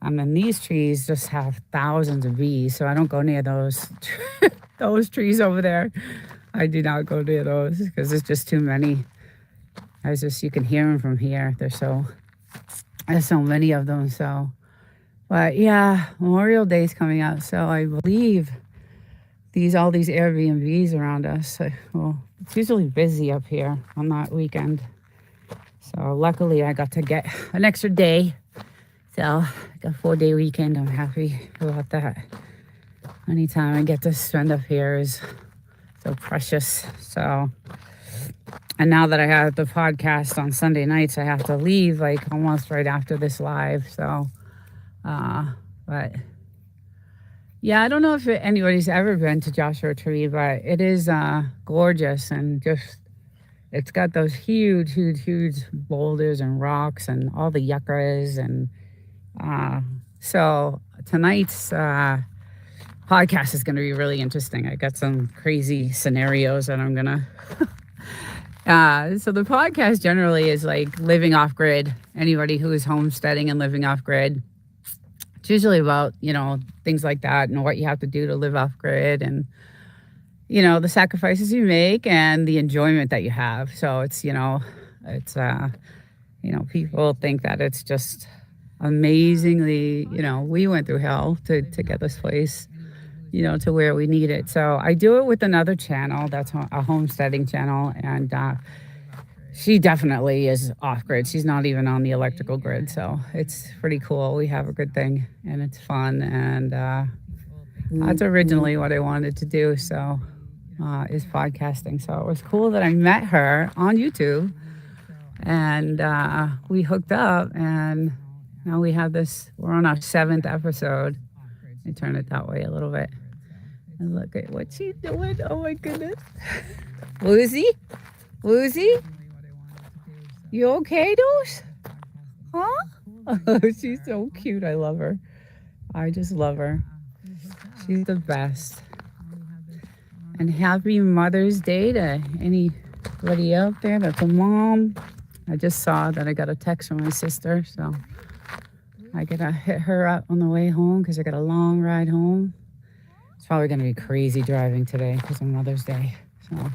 And then these trees just have thousands of bees, so I don't go near those those trees over there. I do not go near those because there's just too many. You can hear them from here. There's so many of them. So, but yeah, Memorial Day's coming up, so I believe all these Airbnbs around us. Well, it's usually busy up here on that weekend. So luckily I got to get an extra day. So I got a 4-day weekend. I'm happy about that. Anytime I get to spend up here is so precious. So, and now that I have the podcast on Sunday nights, I have to leave like almost right after this live. So, but yeah, I don't know if anybody's ever been to Joshua Tree, but it is gorgeous, and just it's got those huge boulders and rocks and all the yuccas. And so tonight's podcast is going to be really interesting. I got some crazy scenarios that I'm gonna so the podcast generally is like living off grid. Anybody who is homesteading and living off grid, it's usually about, things like that and what you have to do to live off grid, and, the sacrifices you make and the enjoyment that you have. So it's, people think that it's just amazingly, we went through hell to get this place, to where we need it. So I do it with another channel that's a homesteading channel, and she definitely is off grid. She's not even on the electrical grid, so it's pretty cool. We have a good thing, and it's fun, and that's originally what I wanted to do. So is podcasting. So it was cool that I met her on YouTube, and we hooked up, and now we have this. We're on our 7th episode. Let me turn it that way a little bit. And look at what she's doing. Oh my goodness. Woozy? You okay, Deuce? Huh? Oh, she's so cute. I love her. I just love her. She's the best. And happy Mother's Day to anybody out there that's a mom. I just saw that I got a text from my sister, so I gotta hit her up on the way home because I got a long ride home. It's probably gonna be crazy driving today because of Mother's Day. So,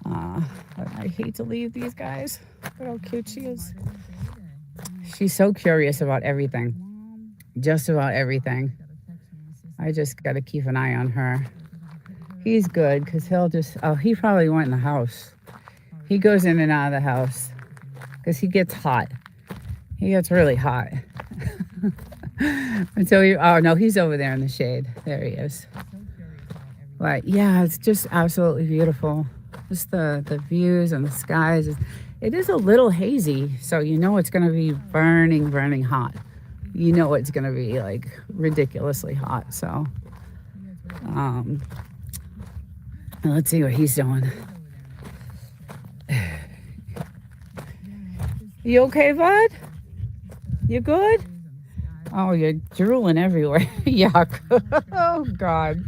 I hate to leave these guys. Look how cute she is. She's so curious about everything, just about everything. I just gotta keep an eye on her. He's good because he probably went in the house. He goes in and out of the house because he gets hot. He gets really hot. And so he's over there in the shade. There he is. But yeah, it's just absolutely beautiful. Just the views and the skies. It is a little hazy, so it's going to be burning hot. It's going to be like ridiculously hot. So, let's see what he's doing. You okay, bud? You good? Oh, you're drooling everywhere. Yuck. Oh, God.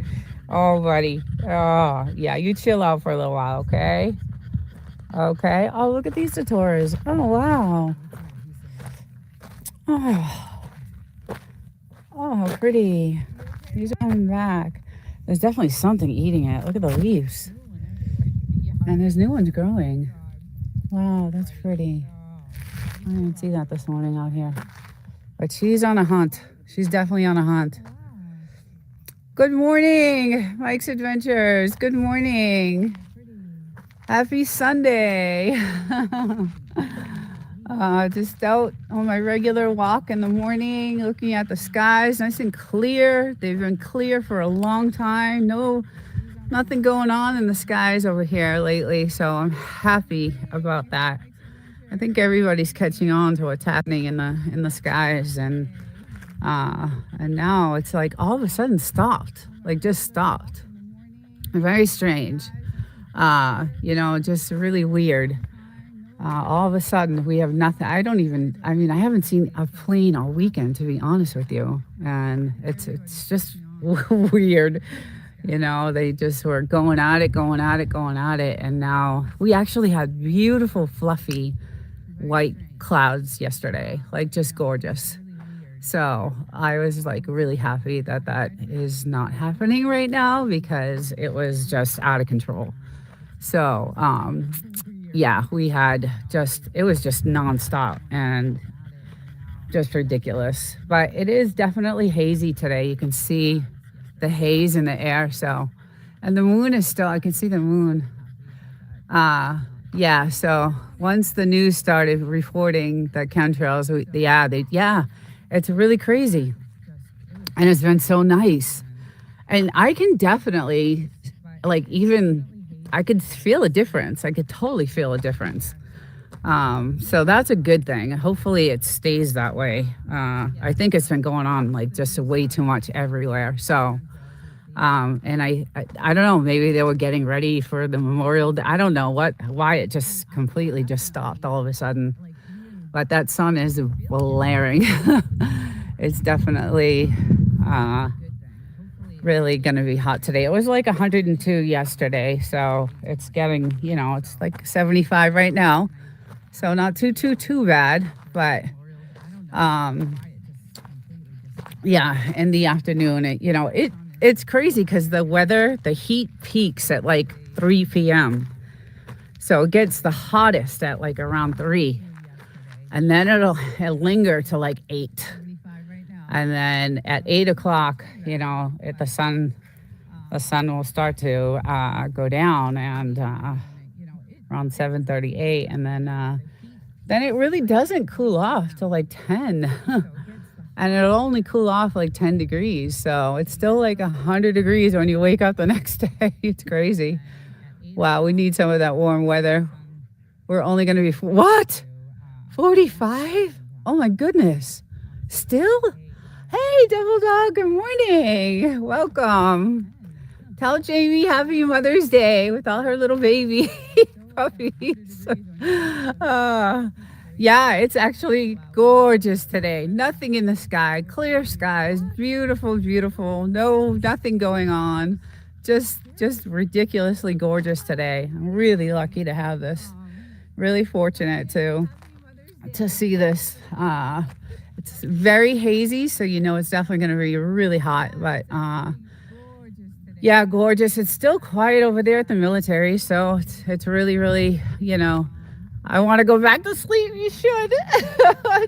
Oh, buddy. Oh, yeah. You chill out for a little while, okay? Okay. Oh, look at these Datoras. Oh, wow. Oh, pretty. These are coming back. There's definitely something eating it. Look at the leaves. And there's new ones growing. Wow, that's pretty. I didn't see that this morning out here. But she's on a hunt. She's definitely on a hunt. Good morning, Mike's Adventures. Good morning. Happy Sunday. Just out on my regular walk in the morning, looking at the skies, nice and clear. They've been clear for a long time. Nothing going on in the skies over here lately, so I'm happy about that. I think everybody's catching on to what's happening in the skies, and now it's like all of a sudden stopped, like just stopped. Very strange, just really weird. All of a sudden we have nothing. I haven't seen a plane all weekend, to be honest with you, and it's just weird. They just were going at it, and now we actually had beautiful, fluffy white clouds yesterday, like just gorgeous. So I was like really happy that that is not happening right now because it was just out of control. So, yeah, we had just, it was just nonstop and just ridiculous. But it is definitely hazy today. You can see the haze in the air. So, and the moon is still, I can see the moon. Yeah, so once the news started reporting the chemtrails, yeah, it's really crazy. And it's been so nice. And I can definitely, like, even, I could feel a difference. I could totally feel a difference. So that's a good thing. Hopefully it stays that way. I think it's been going on like just way too much everywhere. So, and I don't know, maybe they were getting ready for the Memorial Day. I don't know why it just completely just stopped all of a sudden. But that sun is blaring. It's definitely really going to be hot today. It was like 102 yesterday. So it's getting, it's like 75 right now. So not too bad, but yeah, in the afternoon, it's crazy because the heat peaks at like 3 p.m. So it gets the hottest at like around 3, and then it'll linger to like 8, and then at 8 o'clock, the sun will start to go down, and around 7:38, and then it really doesn't cool off till like 10. And it'll only cool off like 10 degrees. So it's still like 100 degrees when you wake up the next day. It's crazy. Wow, we need some of that warm weather. We're only going to be, what? 45? Oh my goodness. Still? Hey, Devil Dog, good morning. Welcome. Tell Jamie happy Mother's Day with all her little baby puppies. Yeah, it's actually gorgeous today. Nothing in the sky, clear skies, beautiful, beautiful. Nothing going on. Just ridiculously gorgeous today. I'm really lucky to have this. Really fortunate to see this. It's very hazy, so it's definitely going to be really hot. But yeah, gorgeous. It's still quiet over there at the military, so it's really, really, I want to go back to sleep. You should.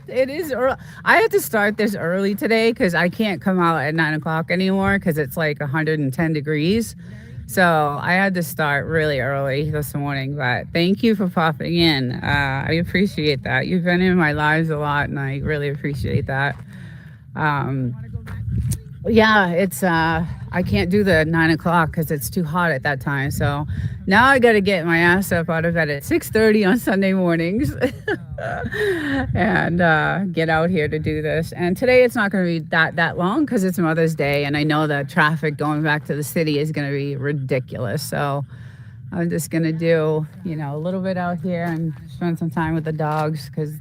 It is early. I had to start this early today because I can't come out at 9 o'clock anymore because it's like 110 degrees. So I had to start really early this morning. But thank you for popping in. I appreciate that. You've been in my lives a lot, and I really appreciate that. Yeah, it's I can't do the 9 o'clock because it's too hot at that time. So now I got to get my ass up out of bed at 6:30 on Sunday mornings and get out here to do this. And today it's not going to be that long because it's Mother's Day, and I know the traffic going back to the city is going to be ridiculous. So I'm just going to do a little bit out here and spend some time with the dogs because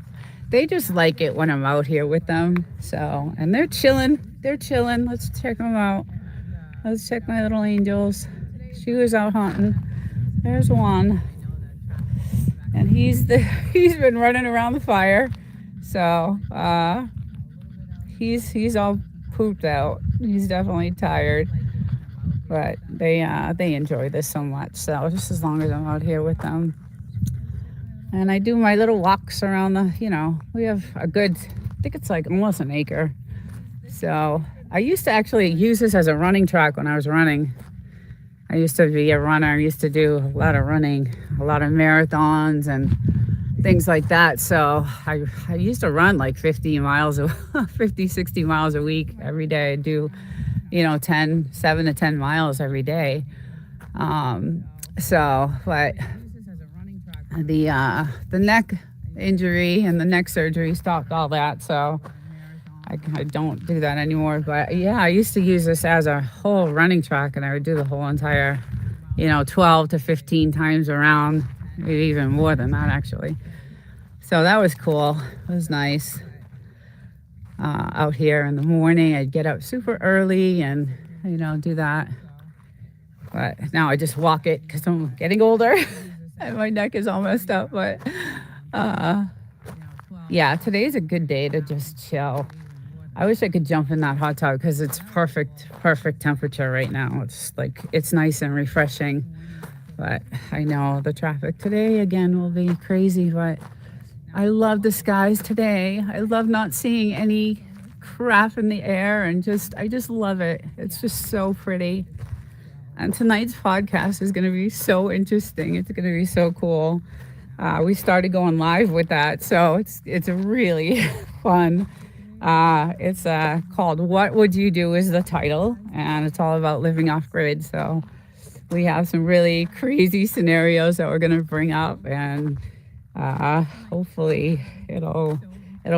they just like it when I'm out here with them. So, and they're chilling. Let's check them out. Let's check my little angels. She was out hunting. There's one. And he's been running around the fire. So, he's all pooped out. He's definitely tired. But they enjoy this so much. So, just as long as I'm out here with them. And I do my little walks around we have a good, I think it's like almost an acre. So I used to actually use this as a running track when I was running. I used to be a runner. I used to do a lot of running, a lot of marathons and things like that. So I used to run like 60 miles a week every day. I do, 7 to 10 miles every day. But the neck injury and the neck surgery stopped all that, so I don't do that anymore. But yeah, I used to use this as a whole running track, and I would do the whole entire 12 to 15 times around, maybe even more than that actually. So that was cool. It was nice. Out here in the morning, I'd get up super early and do that. But now I just walk it because I'm getting older. And my neck is all messed up, but yeah, today's a good day to just chill. I wish I could jump in that hot tub because it's perfect temperature right now. It's like, it's nice and refreshing. But I know the traffic today again will be crazy, but I love the skies today. I love not seeing any crap in the air and I just love it. It's just so pretty. And tonight's podcast is going to be so interesting. It's going to be so cool. We started going live with that, so it's really fun. It's called "What Would You Do" is the title, and it's all about living off grid. So we have some really crazy scenarios that we're going to bring up, and hopefully it'll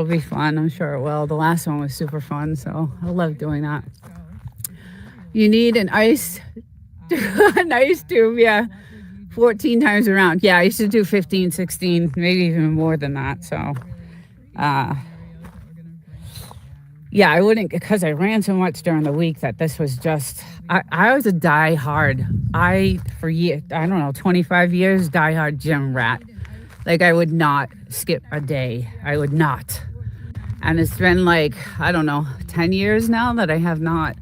be fun. I'm sure it will. The last one was super fun, so I love doing that. You need an ice tube, yeah. 14 times around. Yeah, I used to do 15, 16, maybe even more than that. So, yeah, I wouldn't, because I ran so much during the week that this was just, I was a die-hard. For years, I don't know, 25 years, die-hard gym rat. Like, I would not skip a day. I would not. And it's been like, I don't know, 10 years now that I have not.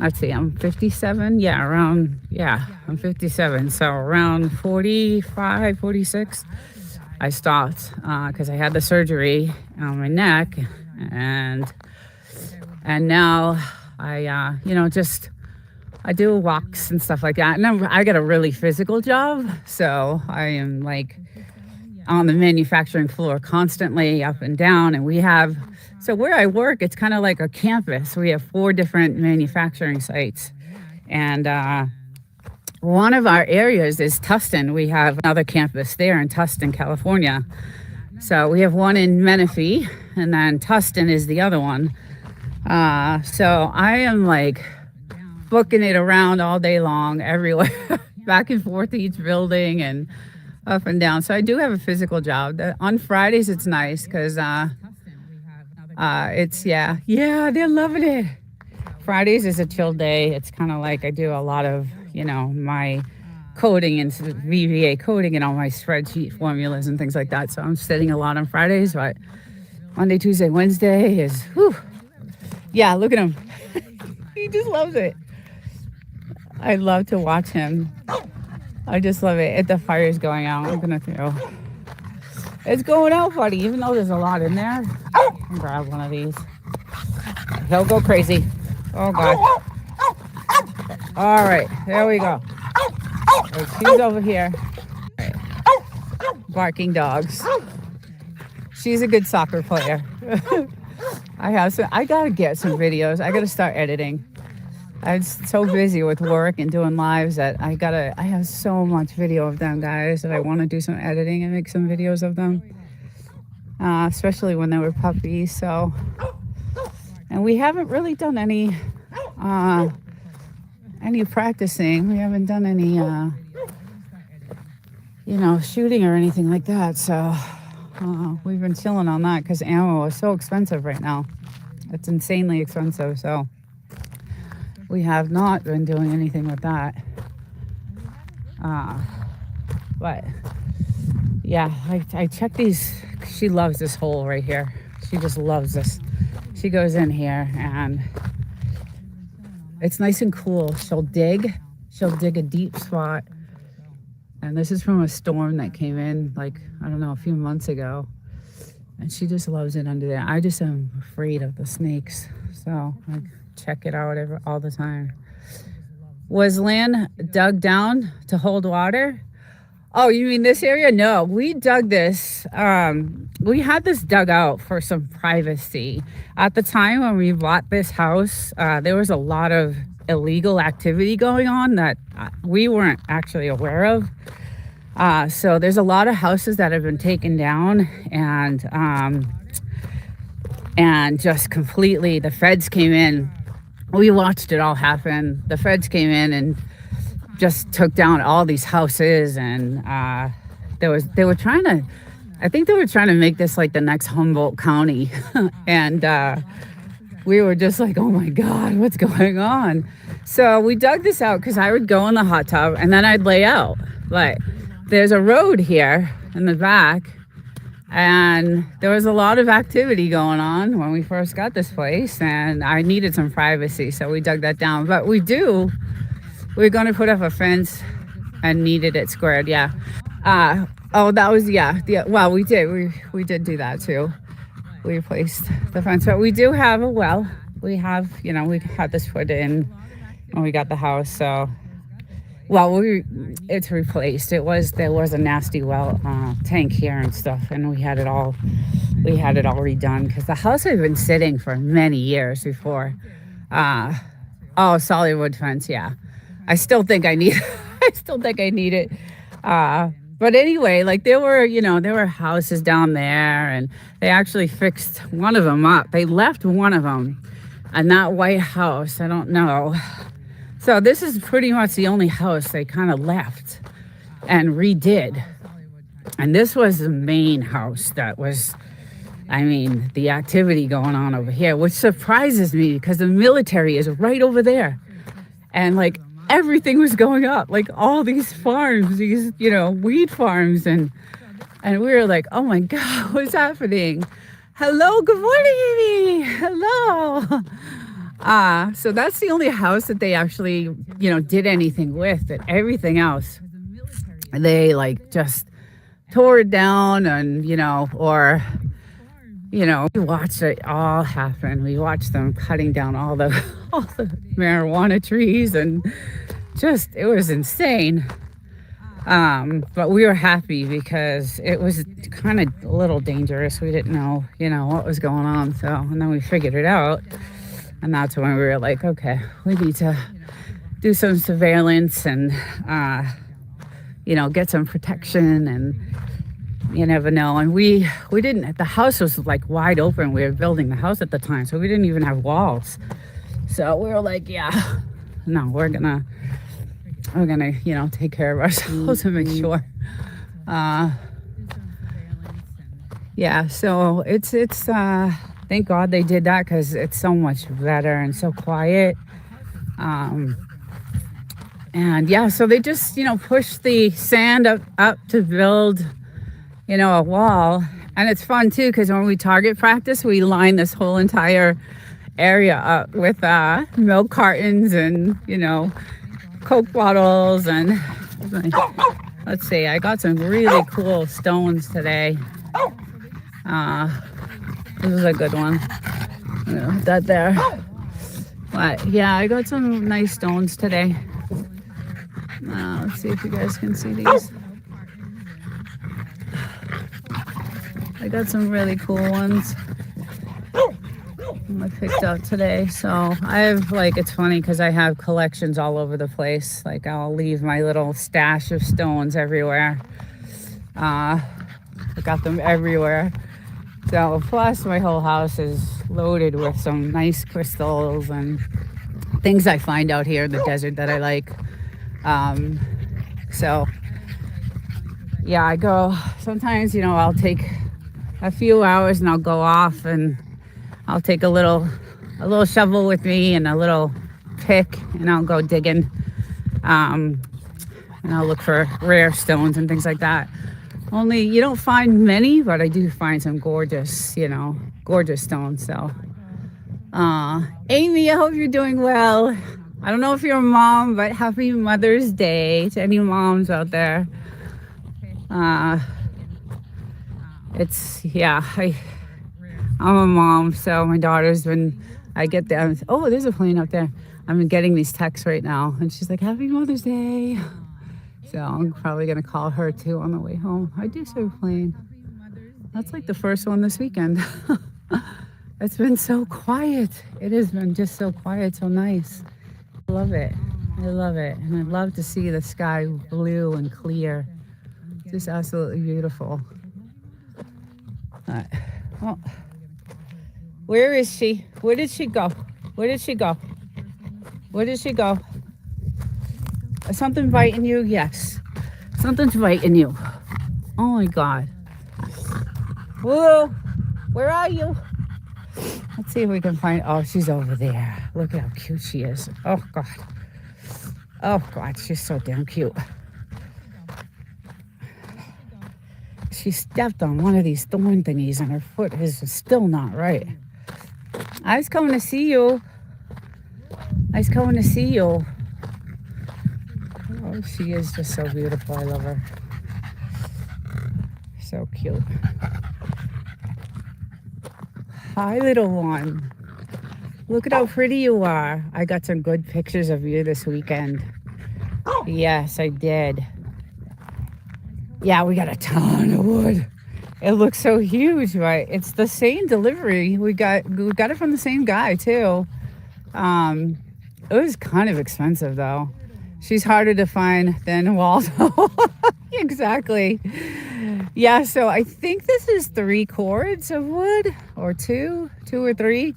Let's see, I'm 57. I'm 57. So around 45, 46, I stopped because I had the surgery on my neck. And now I, I do walks and stuff like that. And I got a really physical job. So I am like on the manufacturing floor constantly up and down. And so where I work, it's kind of like a campus. We have 4 different manufacturing sites. And one of our areas is Tustin. We have another campus there in Tustin, California. So we have one in Menifee, and then Tustin is the other one. So I am like booking it around all day long, everywhere, back and forth to each building and up and down. So I do have a physical job. On Fridays, it's nice because they're loving it. Fridays is a chill day. It's kind of like I do a lot of, my coding and VBA coding and all my spreadsheet formulas and things like that. So I'm sitting a lot on Fridays, but Monday, Tuesday, Wednesday is, whew. Yeah, look at him. He just loves it. I love to watch him. I just love it. The fire's going out. I'm going to throw. It's going out, buddy, even though there's a lot in there. I'll grab one of these. He'll go crazy. Oh, God. All right, there we go. Right, she's over here. Right. Barking dogs. She's a good soccer player. I got to get some videos. I got to start editing. I'm so busy with work and doing lives that I have so much video of them, guys, that I want to do some editing and make some videos of them, especially when they were puppies. So, and we haven't really done any practicing. We haven't done any, shooting or anything like that. So we've been chilling on that because ammo is so expensive right now. It's insanely expensive. So we have not been doing anything with that. But yeah, I check these. She loves this hole right here. She just loves this. She goes in here and it's nice and cool. She'll dig a deep spot. And this is from a storm that came in a few months ago. And she just loves it under there. I just am afraid of the snakes. So I check it out all the time. Was land dug down to hold water? Oh, you mean this area? No, we dug this. We had this dug out for some privacy. At the time when we bought this house, there was a lot of illegal activity going on that we weren't actually aware of. So there's a lot of houses that have been taken down and just completely, the feds came in. We watched it all happen. The feds came in and just took down all these houses, and they were trying to make this like the next Humboldt County. And we were just like, oh my God, what's going on? So we dug this out because I would go in the hot tub and then I'd lay out. But there's a road here in the back, And there was a lot of activity going on when we first got this place, and I needed some privacy, so we dug that down. But we're going to put up a fence and needed it squared, yeah. Oh, that was, yeah, well, we did do that too. We replaced the fence, but we do have a well. We have, we had this put in when we got the house, so, well, it's replaced. There was a nasty well tank here and stuff, and we had it all redone because the house had been sitting for many years before. Solid wood fence, yeah. I still think I need it. But anyway, like there were houses down there, and they actually fixed one of them up. They left one of them, and that white house, I don't know. So this is pretty much the only house they kind of left and redid. And this was the main house that was, the activity going on over here, which surprises me because the military is right over there. And like everything was going up, like all these farms, these, weed farms. And we were like, oh my God, what's happening? Hello, good morning, Amy. Hello. So that's the only house that they actually, did anything with. But everything else, they like just tore it down and, we watched it all happen. We watched them cutting down all the marijuana trees, and it was insane. But we were happy because it was kind of a little dangerous. We didn't know, what was going on. So, and then we figured it out. And that's when we were like, okay, we need to do some surveillance and, get some protection, and you never know. And we didn't, the house was like wide open. We were building the house at the time, so we didn't even have walls. So we were like, yeah, no, we're gonna, take care of ourselves and make sure. Yeah, so it's thank God they did that because it's so much better and so quiet. And yeah, so they just, pushed the sand up to build, a wall. And it's fun too, because when we target practice, we line this whole entire area up with milk cartons and, Coke bottles. And let's see, I got some really cool stones today. This is a good one. Put that there. But yeah, I got some nice stones today. Let's see if you guys can see these. I got some really cool ones I picked up today. So I have, it's funny because I have collections all over the place. Like I'll leave my little stash of stones everywhere. I got them everywhere. So plus my whole house is loaded with some nice crystals and things I find out here in the desert that I like. So yeah, I go sometimes, I'll take a few hours and I'll go off and I'll take a little shovel with me and a little pick, and I'll go digging. And I'll look for rare stones and things like that. Only you don't find many, but I do find some gorgeous, gorgeous stones. So, Amy, I hope you're doing well. I don't know if you're a mom, but happy Mother's Day to any moms out there. I'm a mom, so my daughter's I get them. Oh, there's a plane up there. I've been getting these texts right now, and she's like, happy Mother's Day. So I'm probably going to call her too on the way home. I do serve a plane. That's like the first one this weekend. It's been so quiet. It has been just so quiet, so nice. I love it. And I love to see the sky blue and clear. Just absolutely beautiful. Well, where is she? Where did she go? Is something biting you? Yes. Something's biting you. Oh my God. Whoa. Where are you? Let's see if we can find. Oh, she's over there. Look at how cute she is. Oh God. She's so damn cute. she stepped on one of these thorn thingies and her foot is still not right. I was coming to see you. Oh, she is just so beautiful. I love her. So cute. Hi, little one. Look at how pretty you are. I got some good pictures of you this weekend. Yes, I did. Yeah, we got a ton of wood. It looks so huge, right? It's the same delivery. We got it from the same guy too. It was kind of expensive though. She's harder to find than Waldo. Exactly. Yeah, so I think this is 3 cords of wood, or two or three.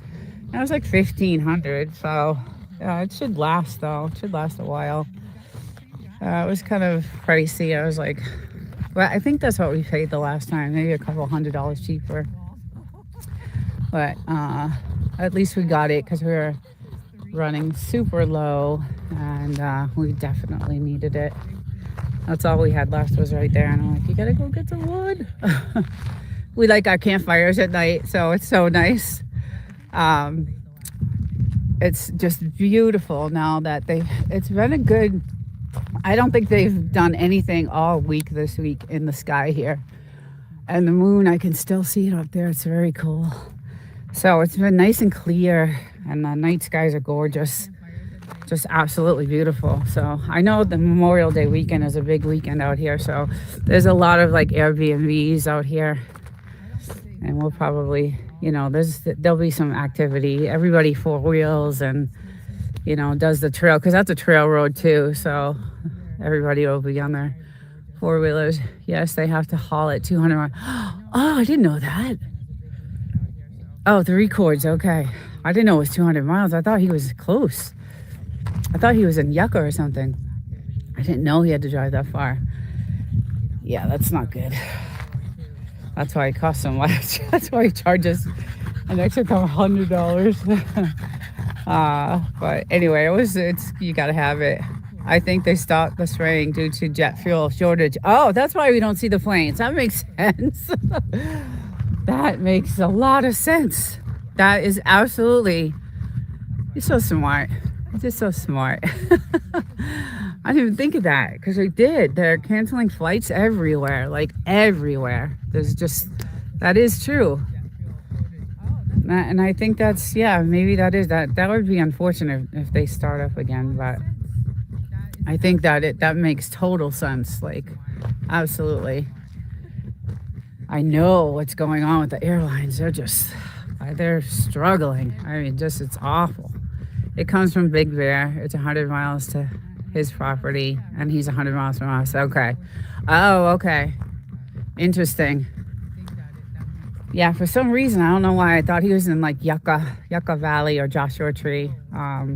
That was like 1,500. So it should last though. It should last a while. It was kind of pricey. I was like, well, I think that's what we paid the last time, maybe a couple $100 cheaper. But at least we got it because we were running super low, and we definitely needed it. That's all we had left was right there, and I'm like, you gotta go get some wood. We like our campfires at night, so it's so nice. It's just beautiful now that it's been a good, I don't think they've done anything all week this week in the sky here. And the moon, I can still see it up there. It's very cool. So it's been nice and clear, and the night skies are gorgeous. Just absolutely beautiful. So I know the Memorial Day weekend is a big weekend out here. So there's a lot of like Airbnbs out here. And we'll probably, there'll be some activity. Everybody 4-wheels and, does the trail, because that's a trail road too. So everybody will be on their 4-wheelers. Yes, they have to haul it 200 miles. Oh, I didn't know that. Oh, 3 cords. Okay. I didn't know it was 200 miles. I thought he was close. I thought he was in Yucca or something. I didn't know he had to drive that far. Yeah, that's not good. That's why it costs so much. That's why he charges an extra $100. But anyway, it's you gotta have it. I think they stopped the spraying due to jet fuel shortage. Oh, that's why we don't see the planes. That makes sense. That makes a lot of sense. That is absolutely, you're so smart. You're just so smart. I didn't even think of that, because they did. They're canceling flights everywhere, like everywhere. That is true. And I think that's, maybe that would be unfortunate if they start up again, but I think that makes total sense, like, absolutely. I know what's going on with the airlines. They're struggling. I mean, it's awful. It comes from Big Bear. It's 100 miles to his property, and he's 100 miles from us. Okay. Oh, okay. Interesting. Yeah, for some reason, I don't know why, I thought he was in like Yucca Valley or Joshua Tree. I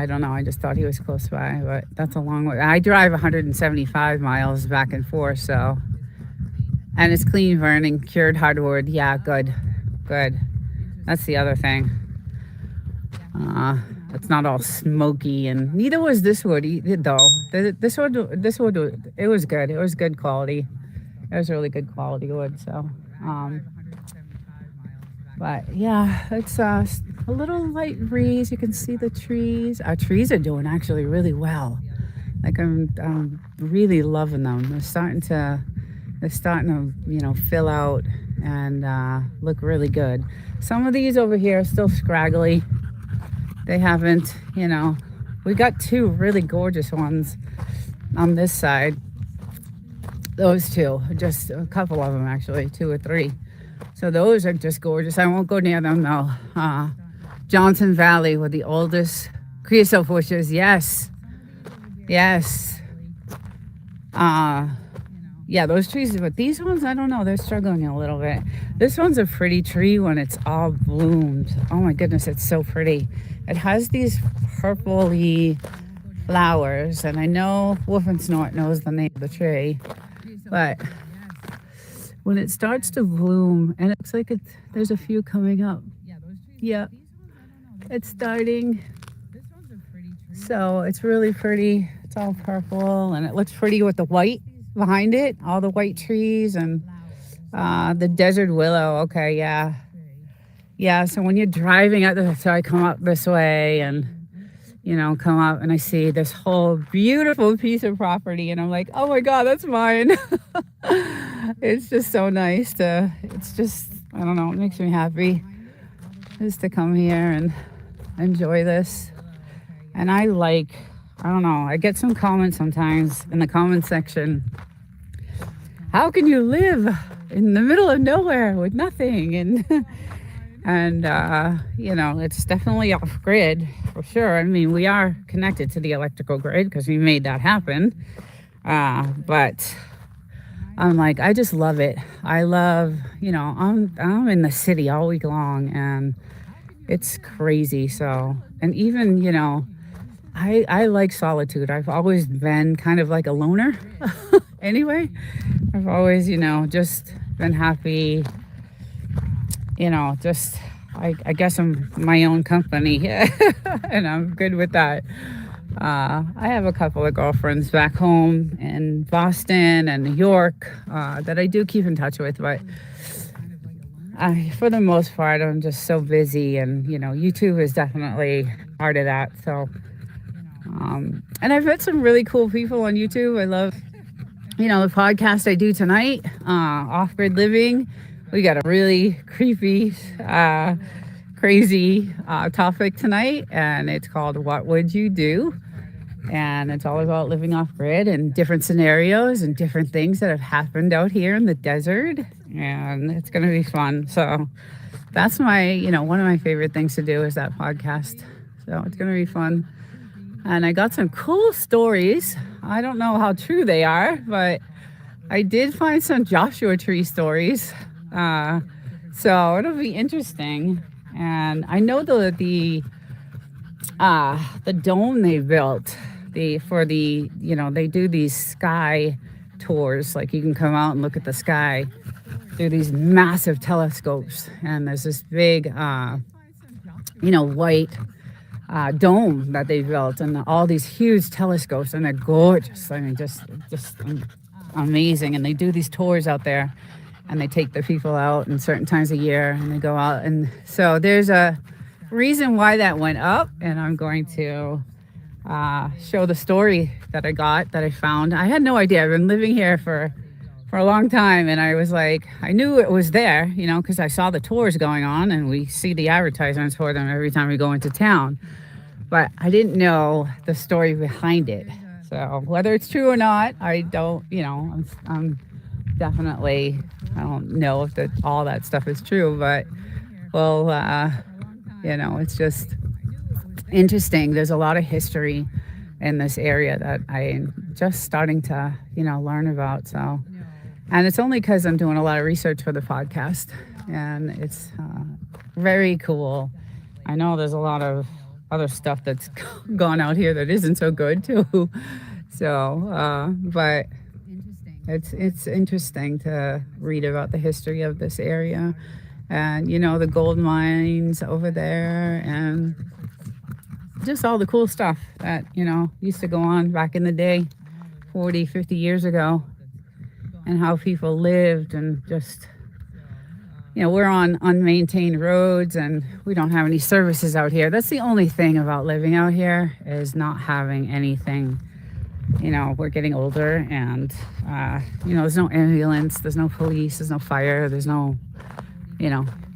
don't know. I just thought he was close by, but that's a long way. I drive 175 miles back and forth, so. And it's clean burning, cured hardwood. Yeah, good. That's the other thing. It's not all smoky, and neither was this wood though. This wood, it was good. It was good quality. It was really good quality wood. So, but yeah, it's a little light breeze. You can see the trees. Our trees are doing actually really well. Like I'm really loving them. They're starting to fill out and look really good. Some of these over here are still scraggly. They haven't, we got 2 really gorgeous ones on this side. Those 2, just a couple of them actually, 2 or 3. So those are just gorgeous. I won't go near them though. Johnson Valley with the oldest creosote bushes. Yes. Yeah, those trees, but these ones, I don't know, they're struggling a little bit. This one's a pretty tree when it's all bloomed. Oh my goodness, it's so pretty. It has these purpley flowers, and I know Wolf and Snort knows the name of the tree, but when it starts to bloom, and it looks like there's a few coming up. Yeah, it's starting. So it's really pretty. It's all purple, and it looks pretty with the white. behind it, all the white trees and the desert willow. Okay, yeah. Yeah, so when you're driving out so I come up this way and, come up and I see this whole beautiful piece of property and I'm like, oh my God, that's mine. It's just so nice it's just, I don't know, it makes me happy just to come here and enjoy this. And I don't know, I get some comments sometimes in the comment section. How can you live in the middle of nowhere with nothing? And it's definitely off grid for sure. I mean, we are connected to the electrical grid because we made that happen. But I'm like, I just love it. I love, I'm in the city all week long and it's crazy. So, and even, I like solitude. I've always been kind of like a loner anyway. I've always, just been happy, just, I guess I'm my own company and I'm good with that. I have a couple of girlfriends back home in Boston and New York that I do keep in touch with, but for the most part, I'm just so busy and, YouTube is definitely part of that. So, and I've met some really cool people on YouTube. I love, the podcast I do tonight, Off-Grid Living. We got a really creepy, crazy topic tonight, and it's called What Would You Do? And it's all about living off-grid and different scenarios and different things that have happened out here in the desert, and it's going to be fun. So that's my, one of my favorite things to do is that podcast. So it's going to be fun. And I got some cool stories. I don't know how true they are, but I did find some Joshua Tree stories. So it'll be interesting. And I know the dome they built, they do these sky tours. Like you can come out and look at the sky through these massive telescopes. And there's this big, white dome that they built and all these huge telescopes, and they're gorgeous. I mean, just amazing. And they do these tours out there and they take the people out in certain times of year and they go out. And so there's a reason why that went up, and I'm going to show the story that I found. I had no idea. I've been living here for a long time, and I was like, I knew it was there, because I saw the tours going on and we see the advertisements for them every time we go into town, but I didn't know the story behind it. So whether it's true or not, I don't, I'm definitely, I don't know if all that stuff is true, but well, it's just interesting. There's a lot of history in this area that I'm just starting to, learn about. So, and it's only because I'm doing a lot of research for the podcast, and it's very cool. I know there's a lot of other stuff that's gone out here that isn't so good too. So, but it's interesting to read about the history of this area. And, the gold mines over there and just all the cool stuff that, used to go on back in the day, 40, 50 years ago, and how people lived and just, we're on unmaintained roads and we don't have any services out here. That's the only thing about living out here is not having anything. We're getting older and, there's no ambulance, there's no police, there's no fire, there's no,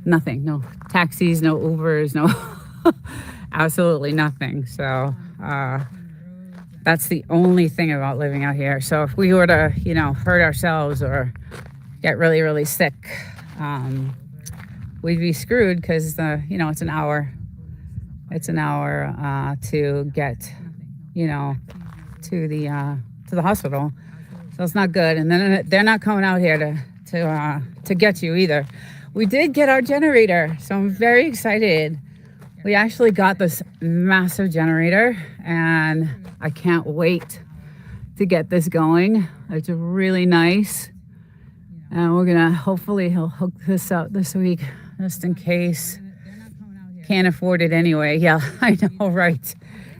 nothing, no taxis, no Ubers, no, absolutely nothing. So that's the only thing about living out here. So if we were to, hurt ourselves or get really, really sick, we'd be screwed because it's an hour. It's an hour to get, to the hospital. So it's not good. And then they're not coming out here to get you either. We did get our generator, so I'm very excited. We actually got this massive generator, and I can't wait to get this going. It's really nice, and we're gonna hopefully he'll hook this up this week, just in case. Can't afford it anyway. Yeah, I know, right?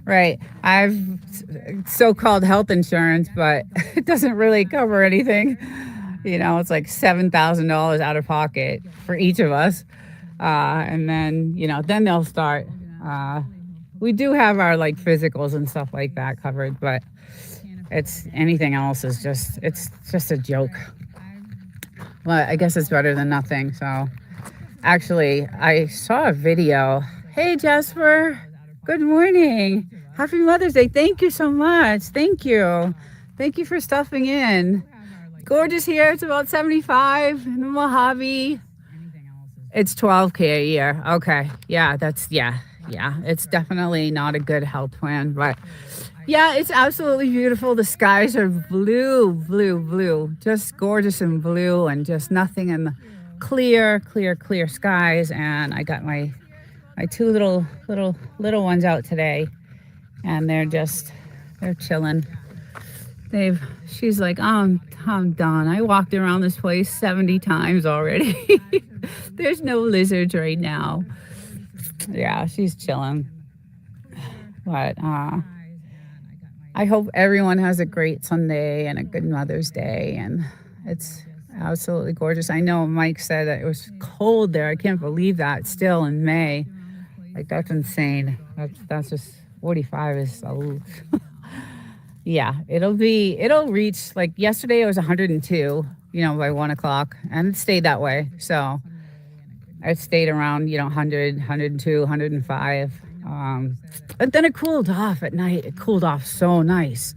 Right. I've so-called health insurance, but it doesn't really cover anything. You know, it's like $7,000 out of pocket for each of us. And then, you know, then they'll start. We do have our like physicals and stuff like that covered, but it's anything else is just, it's just a joke. But I guess it's better than nothing. So actually, I saw a video. Hey, Jasper. Good morning. Happy Mother's Day. Thank you so much. Thank you. Thank you for stuffing in. Gorgeous here. It's about 75 in the Mojave. It's 12K a year. Okay. Yeah, yeah. It's definitely not a good health plan, but yeah, it's absolutely beautiful. The skies are blue. Just gorgeous and blue and just nothing in the clear skies. And I got my two little ones out today, and they're chilling. She's like, I'm done. I walked around this place 70 times already. There's no lizards right now. Yeah, she's chilling. But I hope everyone has a great Sunday and a good Mother's Day, and it's absolutely gorgeous. I know Mike said that it was cold there. I can't believe that still in May. Like, that's insane. That's just 45 is so. Yeah, it'll reach, like yesterday it was 102, you know, by 1 o'clock, and it stayed that way. So it stayed around, you know, 100, 102, 105. But then it cooled off at night. It cooled off so nice.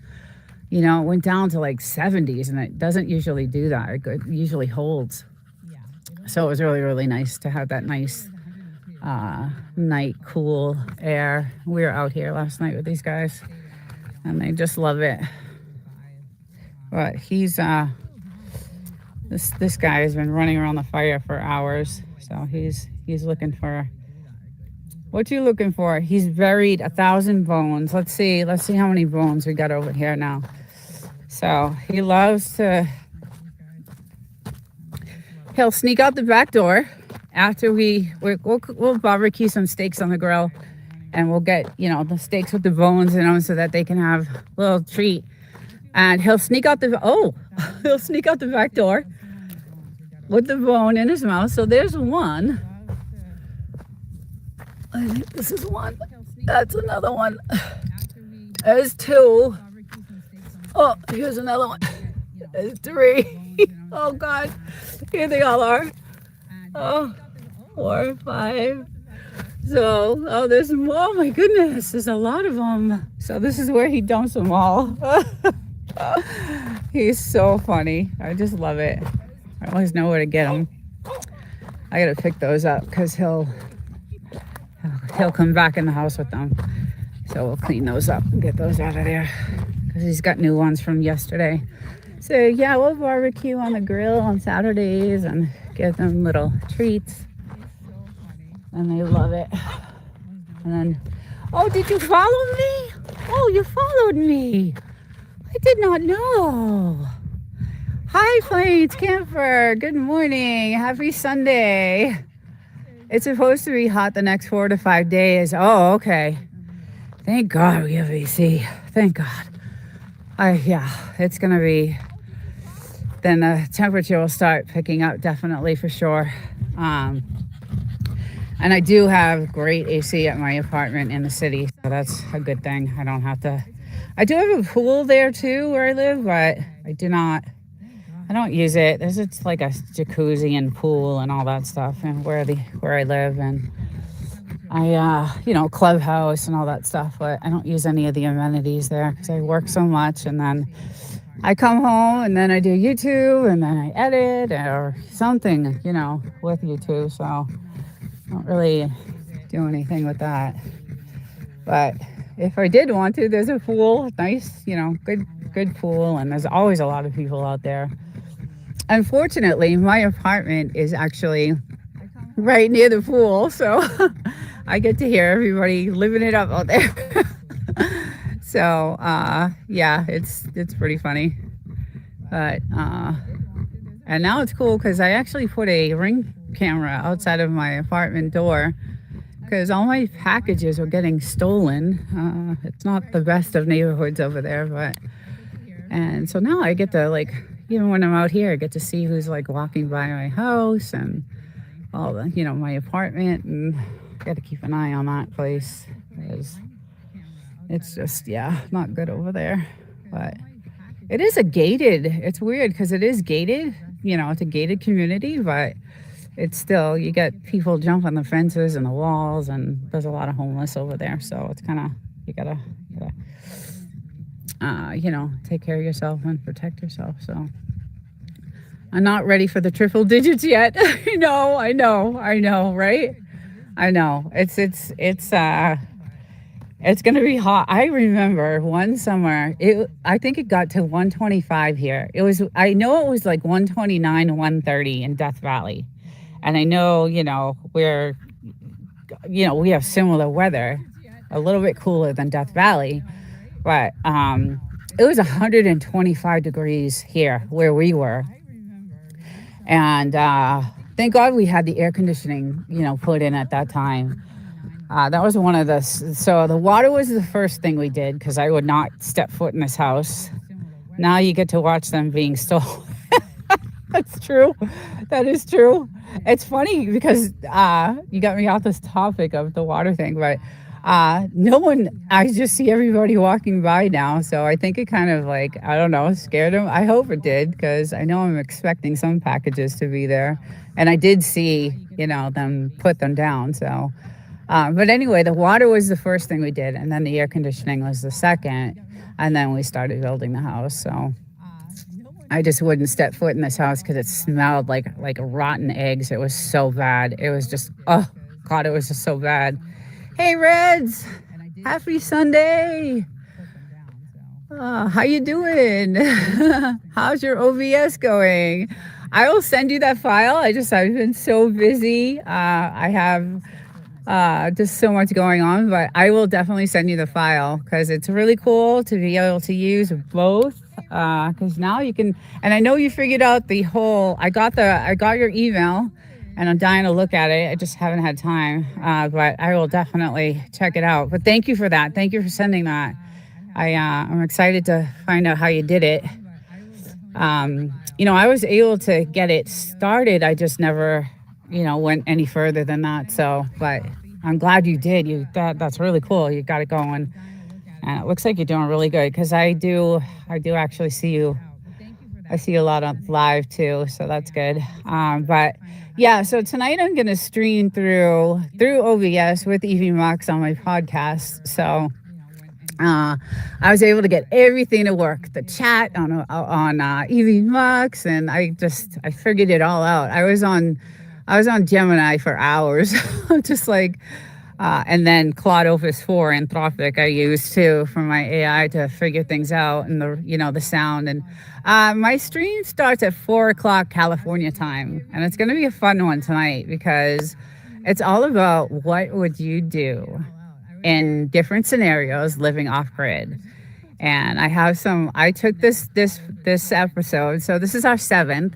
You know, it went down to like 70s, and it doesn't usually do that. It usually holds. So it was really nice to have that nice night cool air. We were out here last night with these guys, and they just love it. But he's this guy has been running around the fire for hours, so he's looking for. What you looking for? He's buried 1,000 bones. Let's see how many bones we got over here now. So he loves to. He'll sneak out the back door after we'll barbecue some steaks on the grill, and we'll get, you know, the steaks with the bones in them so that they can have a little treat. And he'll sneak out he'll sneak out the back door with the bone in his mouth. So there's one. I think this is one. That's another one. There's two. Oh, here's another one. There's three. Oh God, here they all are. Oh, 4, 5. So, there's more. Oh my goodness, there's a lot of them. So this is where he dumps them all. He's so funny. I just love it. I always know where to get him. I gotta pick those up because he'll come back in the house with them. So we'll clean those up and get those out of there because he's got new ones from yesterday. So yeah, we'll barbecue on the grill on Saturdays and give them little treats, and they love it. And then, oh, did you follow me? Oh, you followed me. I did not know. Hi, Plains Camper. Good morning. Happy Sunday. It's supposed to be hot the next 4 to 5 days. Oh, okay. Thank God we have AC. Thank God. It's going to be, then the temperature will start picking up, definitely, for sure. And I do have great AC at my apartment in the city, so that's a good thing. I don't have to. I do have a pool there too where I live, but I don't use it. It's like a jacuzzi and pool and all that stuff, and where I live, and I clubhouse and all that stuff. But I don't use any of the amenities there because I work so much, and then I come home and then I do YouTube and then I edit or something, you know, with YouTube. So I don't really do anything with that. But if I did want to, there's a pool, nice, you know, good pool, and there's always a lot of people out there. Unfortunately, my apartment is actually right near the pool, so I get to hear everybody living it up out there. So, yeah, it's pretty funny. But, and now it's cool because I actually put a Ring camera outside of my apartment door because all my packages were getting stolen. It's not the best of neighborhoods over there, and so now I get to, like, even when I'm out here, I get to see who's like walking by my house and all the, my apartment, and I got to keep an eye on that place because it's just, not good over there. But it is it's weird because it is gated, it's a gated community, but it's still, you get people jumping the fences and the walls, and there's a lot of homeless over there. So it's kind of, you gotta take care of yourself and protect yourself. So I'm not ready for the triple digits yet. I know, right? I know. It's gonna be hot. I remember one summer, I think it got to 125 here. I know it was like 129, 130 in Death Valley. And I know, we have similar weather, a little bit cooler than Death Valley, but it was 125 degrees here where we were. And thank God we had the air conditioning, put in at that time. That was one of so the water was the first thing we did, because I would not step foot in this house. Now you get to watch them being stolen. That's true. That is true. It's funny because you got me off this topic of the water thing, but I just see everybody walking by now. So I think it kind of, like, I don't know, scared them. I hope it did, because I know I'm expecting some packages to be there. And I did see, them put them down. So, but anyway, the water was the first thing we did. And then the air conditioning was the second. And then we started building the house. So I just wouldn't step foot in this house because it smelled like rotten eggs. It was so bad. It was just, oh God, it was just so bad. Hey, Reds, happy Sunday. How you doing? How's your OBS going? I will send you that file. I've been so busy. I have just so much going on, but I will definitely send you the file, because it's really cool to be able to use both. Because now you can, and I know you figured out I got your email, and I'm dying to look at it. I just haven't had time, but I will definitely check it out. But thank you for that. Thank you for sending that. I'm excited to find out how you did it. I was able to get it started. I just never, went any further than that. So, but I'm glad you did. That's really cool. You got it going. And it looks like you're doing really good, because I do actually see you. I see you a lot on live too, so that's good. But yeah, so tonight I'm going to stream through OBS with Evie Mux on my podcast. So I was able to get everything to work, the chat on Evie Mux, and I figured it all out. I was on Gemini for hours, just like. And then Claude Opus 4 Anthropic I use too for my AI to figure things out, and the sound. And my stream starts at 4:00 California time, and it's going to be a fun one tonight, because it's all about what would you do in different scenarios living off grid. And I took this episode, so this is our 7th.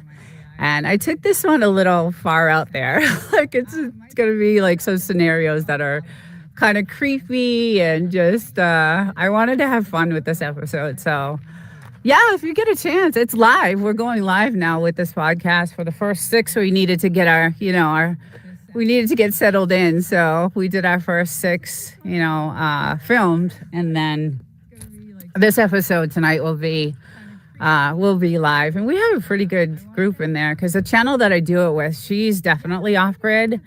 And I took this one a little far out there. Like it's going to be like some scenarios that are kind of creepy, and just I wanted to have fun with this episode. So yeah, if you get a chance, it's live. We're going live now with this podcast. For the first 6, we needed to get we needed to get settled in. So we did our first 6, filmed, and then this episode tonight will be live. And we have a pretty good group in there, because the channel that I do it with, she's definitely off grid.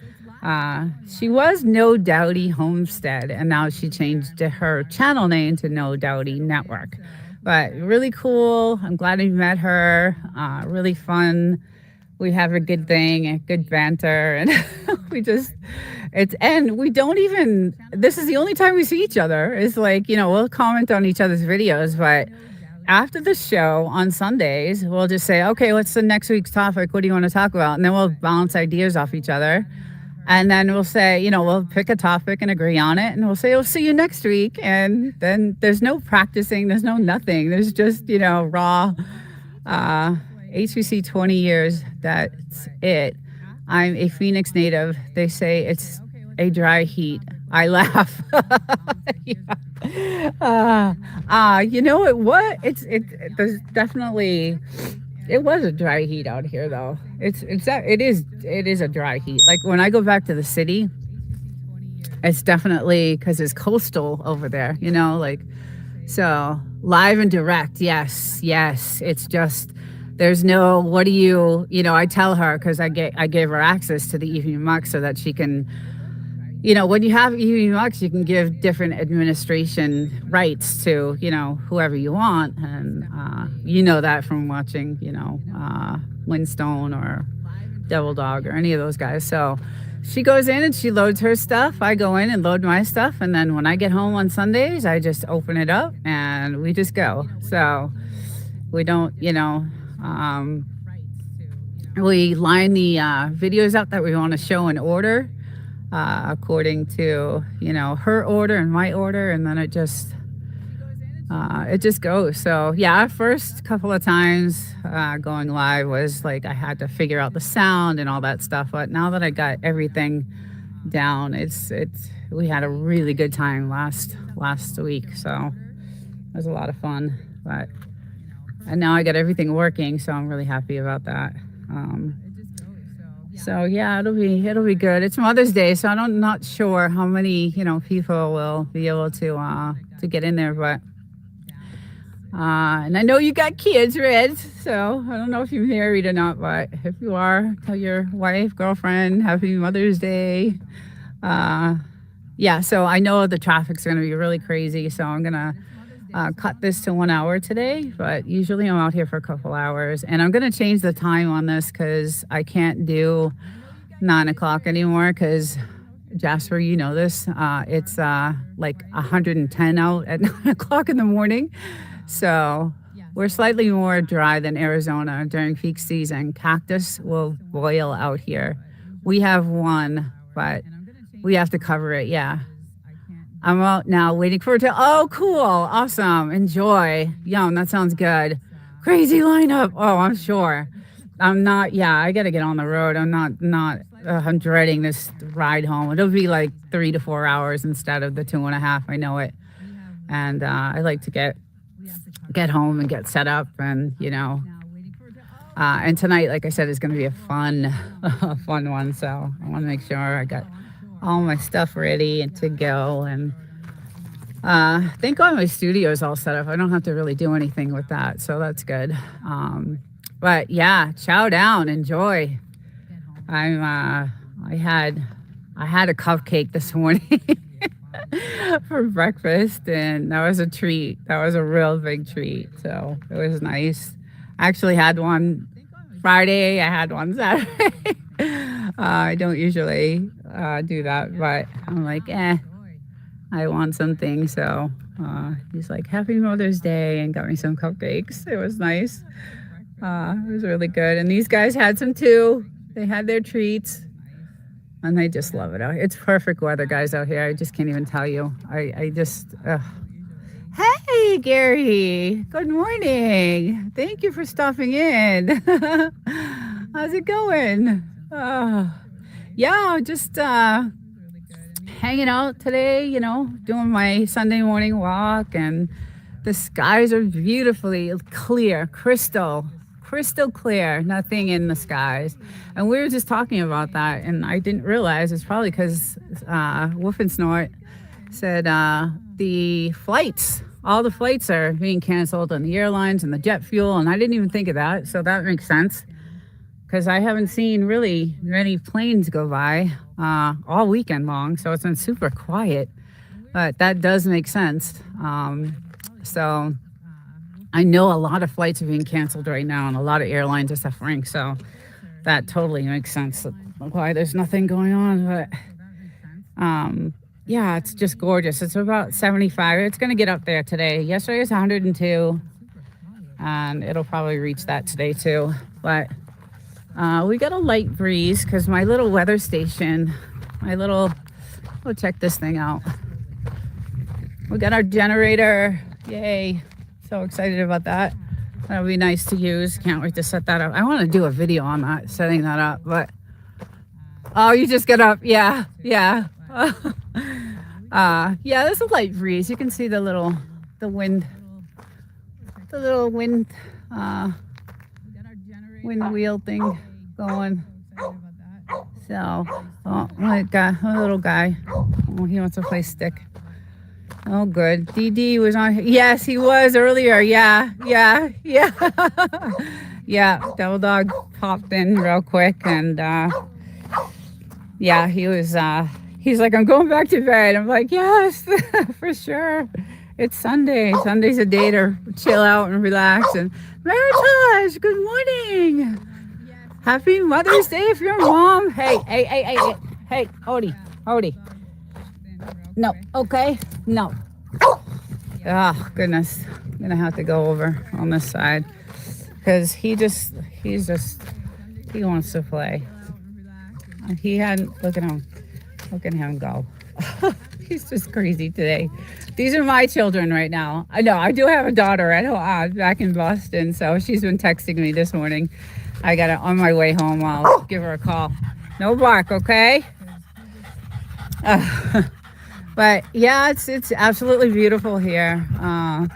She was No Doubty Homestead, and now she changed her channel name to No Doubty Network. But really cool. I'm glad I met her. Really fun. We have a good thing, a good banter, and we don't even, this is the only time we see each other. It's like, we'll comment on each other's videos, but after the show on Sundays, we'll just say, okay, what's the next week's topic? What do you want to talk about? And then we'll bounce ideas off each other. And then we'll say, we'll pick a topic and agree on it. And we'll say, we'll see you next week. And then there's no practicing. There's no nothing. There's just, raw HBC 20 years. That's it. I'm a Phoenix native. They say it's a dry heat. I laugh. You know what? There's definitely it was a dry heat out here though. It is a dry heat. Like when I go back to the city, it's definitely because it's coastal over there. You know, like so live and direct. Yes, yes. It's just there's no. What do you? You know, I tell her because I gave her access to the evening muck so that she can. You know, when you have EVMux, you can give different administration rights to, you know, whoever you want. And you know that from watching, you know, Windstone or Devil Dog or any of those guys. So she goes in and she loads her stuff. I go in and load my stuff. And then when I get home on Sundays, I just open it up and we just go. So we don't, you know, we line the videos up that we want to show in order. According to, you know, her order and my order, and then it just goes. So yeah, first couple of times going live was like I had to figure out the sound and all that stuff, but now that I got everything down, it's we had a really good time last week, so it was a lot of fun. And now I got everything working, so I'm really happy about that. So yeah, it'll be good. It's Mother's Day, so I'm not sure how many, you know, people will be able to get in there, but and I know you got kids, Red. So I don't know if you're married or not, but if you are, tell your wife, girlfriend, happy Mother's Day. Yeah, so I know the traffic's gonna be really crazy, so I'm gonna cut this to 1 hour today, but usually I'm out here for a couple hours, and I'm gonna change the time on this because I can't do 9 o'clock anymore because Jasper, you know this, it's like 110 out at 9 o'clock in the morning. So we're slightly more dry than Arizona during peak season. Cactus will boil out here. We have one, but we have to cover it. Yeah. I'm out now waiting for it to. Oh, cool. Awesome. Enjoy. Yum. That sounds good. Crazy lineup. Oh, I'm sure. I'm not. Yeah, I got to get on the road. I'm dreading this ride home. It'll be like 3 to 4 hours instead of the 2.5. I know it. And I like to get home and get set up and, you know. And tonight, like I said, is going to be a fun one. So I want to make sure I got all my stuff ready and to go, and thank God my studio is all set up. I don't have to really do anything with that, so that's good. But yeah, chow down, enjoy. I had a cupcake this morning for breakfast, and that was a treat. That was a real big treat, so it was nice. I actually had one Friday. I had one Saturday. I don't usually do that, but I'm like, I want something. So he's like, Happy Mother's Day, and got me some cupcakes. It was nice. It was really good. And these guys had some too. They had their treats, and I just love it. It's perfect weather, guys, out here. I just can't even tell you. I just, Hey, Gary. Good morning. Thank you for stopping in. How's it going? Yeah, just hanging out today, you know, doing my Sunday morning walk, and the skies are beautifully clear, crystal clear, nothing in the skies. And we were just talking about that, and I didn't realize it's probably because Woof and Snort said all the flights are being canceled, and the airlines and the jet fuel, and I didn't even think of that, so that makes sense. Because I haven't seen really many planes go by all weekend long, so it's been super quiet. But that does make sense. So I know a lot of flights are being canceled right now, and a lot of airlines are suffering. So that totally makes sense why there's nothing going on. But yeah, it's just gorgeous. It's about 75. It's going to get up there today. Yesterday was 102, and it'll probably reach that today too. But we got a light breeze because my little weather station, we'll check this thing out. We got our generator. Yay. So excited about that. That'll be nice to use. Can't wait to set that up. I want to do a video on that, setting that up. But, oh, you just got up. Yeah. Yeah, there's a light breeze. You can see the wind, the little uh, wind wheel thing going. So, oh my God, a little guy. Oh, he wants to play stick. Oh, good. DD was on. Yes, he was earlier. Yeah. Yeah, Devil Dog popped in real quick, and yeah, he's like, I'm going back to bed. I'm like, yes, for sure. It's Sunday. Sunday's a day to chill out and relax. And Maritage, good morning. Happy Mother's Day if you're a mom. Hey, Odie. No, okay, no. Oh, goodness. I'm going to have to go over on this side because he wants to play. Look at him go. He's just crazy today. These are my children right now. I know I do have a daughter back in Boston, so she's been texting me this morning. I got it on my way home. I'll give her a call. No bark, okay? But yeah, it's absolutely beautiful here. The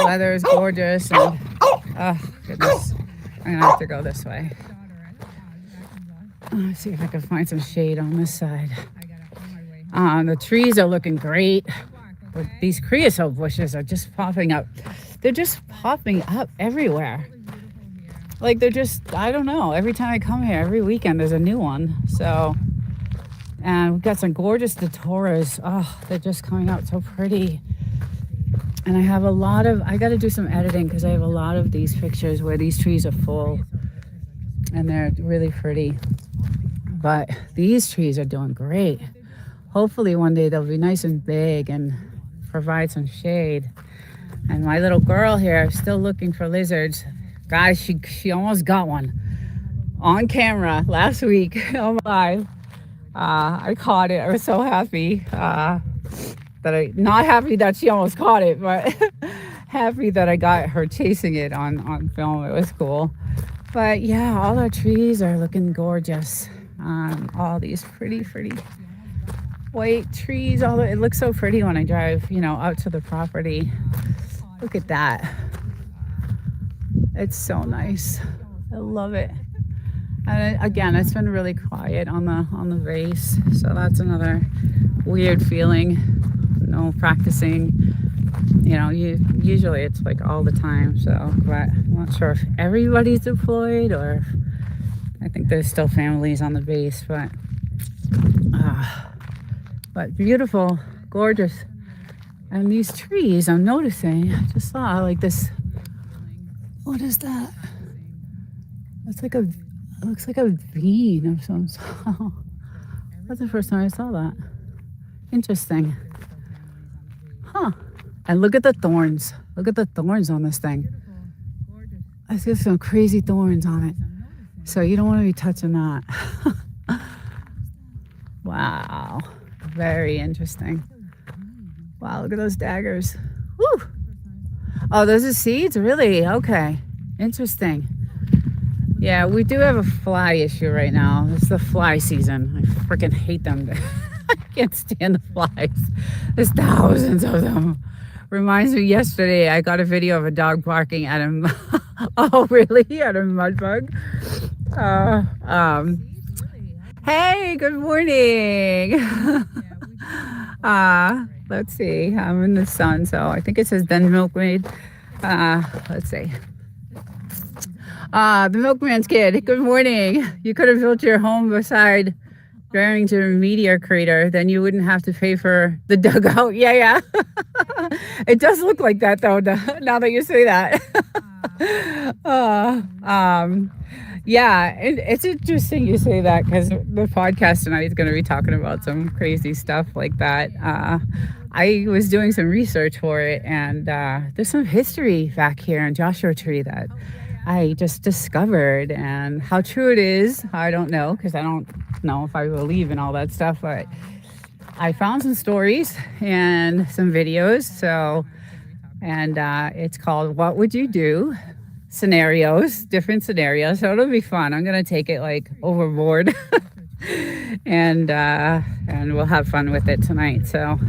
weather is gorgeous, and oh goodness, I'm gonna have to go this way. Let's see if I can find some shade on this side. The trees are looking great. But these creosote bushes are just popping up. They're just popping up everywhere. Like I don't know. Every time I come here, every weekend there's a new one. So, and we've got some gorgeous datoras. Oh, they're just coming out so pretty. And I got to do some editing because I have a lot of these pictures where these trees are full and they're really pretty. But these trees are doing great. Hopefully one day they'll be nice and big and provide some shade. And my little girl here is still looking for lizards. Guys, she almost got one on camera last week. Oh my. I caught it. I was so happy. Not happy that she almost caught it, but happy that I got her chasing it on film. It was cool. But yeah, all our trees are looking gorgeous. All these pretty white trees. It looks so pretty when I drive, out to the property. Look at that. It's so nice. I love it. And again, it's been really quiet on the vase, so that's another weird feeling. No practicing. Usually it's like all the time. So, but I'm not sure if everybody's deployed or I think there's still families on the base, but beautiful, gorgeous. And these trees, I'm noticing. I just saw like this. What is that? It looks like a bean of some sort. That's the first time I saw that. Interesting. Huh. And look at the thorns. Look at the thorns on this thing. I see some crazy thorns on it. So you don't want to be touching that. Wow. Very interesting. Wow, look at those daggers. Woo! Oh, those are seeds? Really? Okay. Interesting. Yeah, we do have a fly issue right now. It's the fly season. I freaking hate them. I can't stand the flies. There's thousands of them. Reminds me, yesterday I got a video of a dog barking at him. Oh, really? At a mud bug? Hey, good morning. Let's see. I'm in the sun, so I think it says Den Milkmaid. Let's see. The Milkman's Kid. Good morning. You could have built your home beside Barrington Meteor Crater, then you wouldn't have to pay for the dugout. Yeah. It does look like that though. Now that you say that. Yeah, it's interesting you say that because the podcast tonight is going to be talking about some crazy stuff like that. I was doing some research for it, and there's some history back here in Joshua Tree that I just discovered, and how true it is, I don't know, because I don't know if I believe in all that stuff, but I found some stories and some videos. And it's called What Would You Do? Scenarios, different scenarios. So it'll be fun. I'm going to take it like overboard and we'll have fun with it tonight. So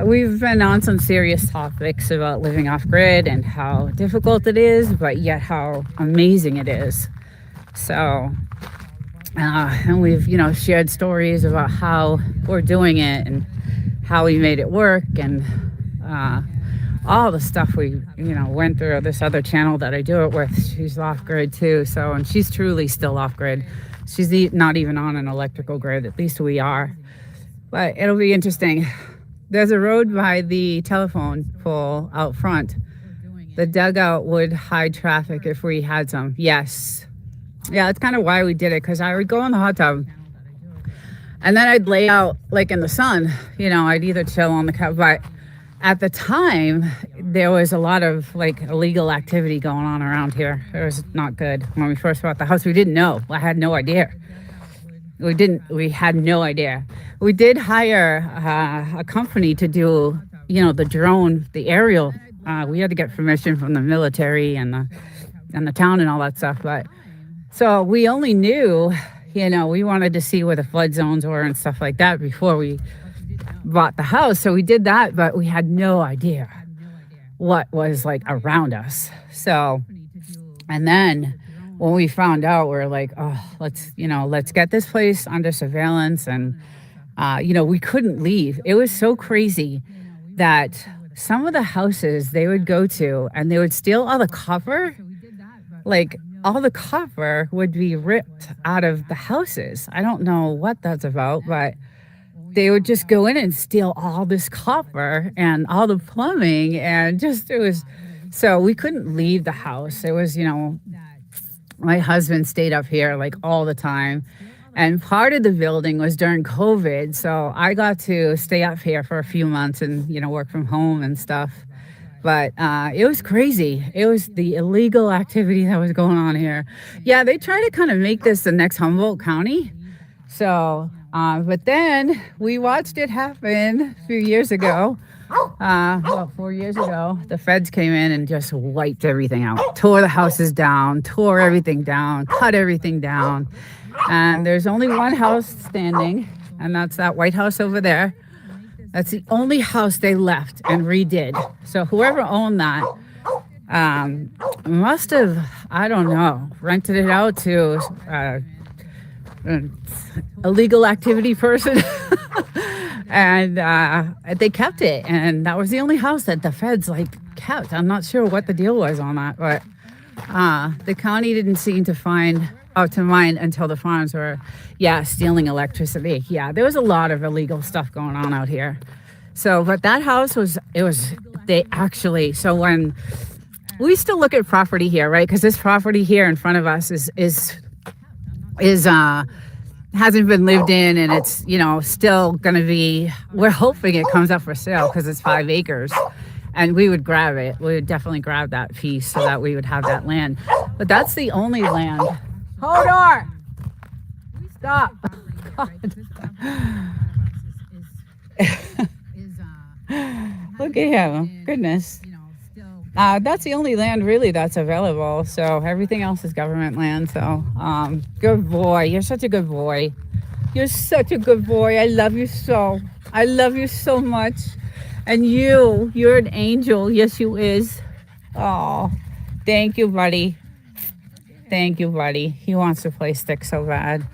we've been on some serious topics about living off grid and how difficult it is, but yet how amazing it is. So, and we've, shared stories about how we're doing it and how we made it work, and all the stuff we, went through. This other channel that I do it with, she's off grid too. So, and she's truly still off grid. She's not even on an electrical grid. At least we are. But it'll be interesting. There's a road by the telephone pole out front. The dugout would hide traffic if we had some. Yes. Yeah, that's kind of why we did it, because I would go in the hot tub and then I'd lay out like in the sun. I'd either chill on the couch, but at the time there was a lot of like illegal activity going on around here. It was not good. When we first bought the house, we didn't know. I had no idea. We had no idea. We did hire a company to do, the drone, the aerial. We had to get permission from the military and the town and all that stuff. But so we only knew, we wanted to see where the flood zones were and stuff like that before we bought the house. So we did that, but we had no idea what was like around us. So, and then when we found out, we're like, oh, let's get this place under surveillance. And, we couldn't leave. It was so crazy that some of the houses they would go to and they would steal all the copper. Like all the copper would be ripped out of the houses. I don't know what that's about, but they would just go in and steal all this copper and all the plumbing, and it was, so we couldn't leave the house. It was, my husband stayed up here like all the time, and part of the building was during COVID. So I got to stay up here for a few months and, work from home and stuff. But it was crazy. It was the illegal activity that was going on here. Yeah, they try to kind of make this the next Humboldt County. So, but then we watched it happen a few years ago. 4 years ago, the feds came in and just wiped everything out. Tore the houses down, tore everything down, cut everything down. And there's only one house standing, and that's that White House over there. That's the only house they left and redid. So whoever owned that must have, I don't know, rented it out to illegal activity person. And they kept it. And that was the only house that the feds kept. I'm not sure what the deal was on that, but the county didn't seem to mind until the farms were, stealing electricity. Yeah, there was a lot of illegal stuff going on out here. So, but that house so when we still look at property here, right? Because this property here in front of us is hasn't been lived in, and it's, still going to be, we're hoping it comes up for sale because it's 5 acres. And we would grab it. We would definitely grab that piece so that we would have that land. But that's the only land. Hold on. Stop. Look at him. Goodness. That's the only land really that's available. So everything else is government land. So good boy. You're such a good boy. You're such a good boy. I love you so. I love you so much. And you're an angel. Yes, you is. Oh, thank you, buddy. Thank you, buddy. He wants to play stick so bad.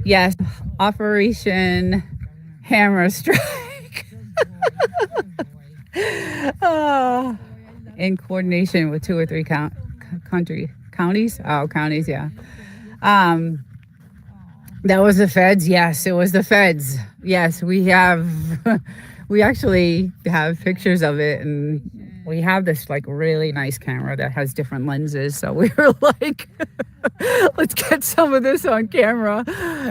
Yes, Operation Hammer Strike. Oh, in coordination with 2 or 3 counties. Oh, counties, yeah. That was the feds. Yes, it was the feds. Yes, we actually have pictures of it, and we have this really nice camera that has different lenses. So we were like, let's get some of this on camera.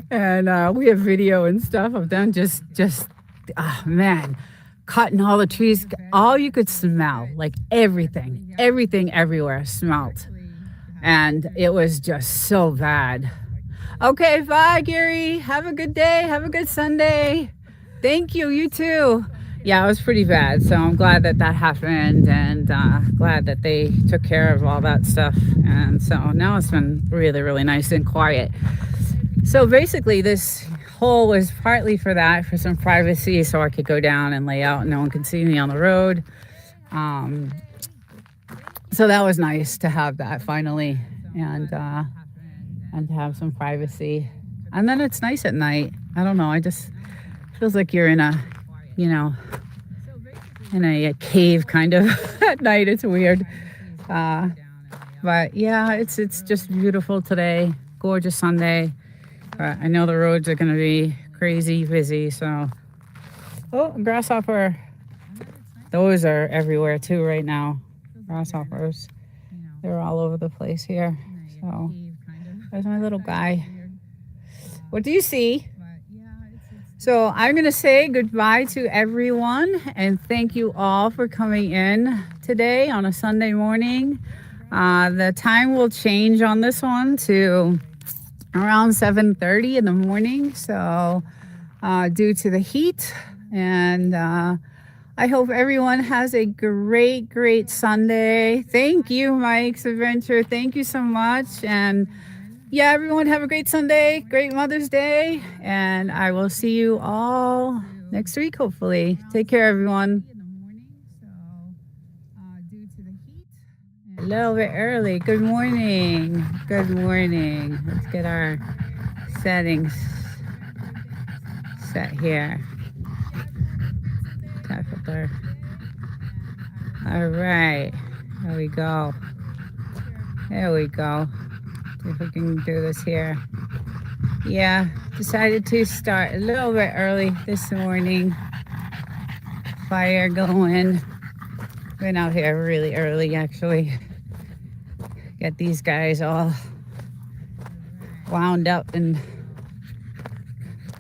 And we have video and stuff of them just oh man, cutting all the trees. All you could smell, everything everywhere smelled. And it was just so bad. Okay, bye, Gary. Have a good day. Have a good Sunday. Thank you. You too. Yeah, it was pretty bad. So I'm glad that happened, and glad that they took care of all that stuff. And so now it's been really, really nice and quiet. So basically this pole was partly for that, for some privacy, so I could go down and lay out and no one could see me on the road. So that was nice to have that finally, and to have some privacy. And then it's nice at night. I don't know. I just feels like you're in a, you know, in a cave kind of at night. It's weird. But yeah, it's just beautiful today. Gorgeous Sunday. I know the roads are going to be crazy busy. So, oh, grasshopper. Those are everywhere too right now. Grasshoppers. They're all over the place here. So, there's my little guy. What do you see? So I'm going to say goodbye to everyone and thank you all for coming in today on a Sunday morning. The time will change on this one to around 7:30 in the morning. So due to the heat, and I hope everyone has a great Sunday. Thank you, Mike's Adventure. Thank you so much. And yeah, everyone have a great Sunday, great Mother's Day, and I will see you all next week, hopefully. Take care, everyone. A little bit early. Good morning. Good morning. Let's get our settings set here. Tackle. All right. There we go. There we go. See if we can do this here. Yeah, decided to start a little bit early this morning. Fire going. Been out here really early, actually. Get these guys all wound up and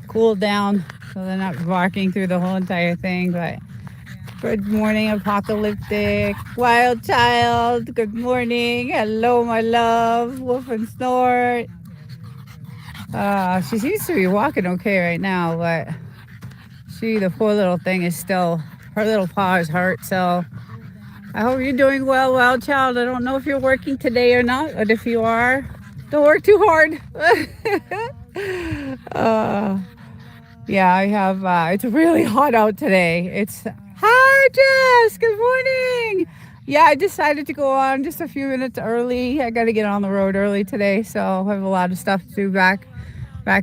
cooled down so they're not barking through the whole entire thing. But good morning, Apocalyptic Wild Child. Good morning. Hello, my love. Woof and snort. She seems to be walking okay right now, but the poor little thing is still, her little paw is hurt. So I hope you're doing well, Wild Child. I don't know if you're working today or not, but if you are, don't work too hard. Yeah, I have, it's really hot out today. Hi, Jess, good morning. Yeah, I decided to go on just a few minutes early. I got to get on the road early today, so I have a lot of stuff to do back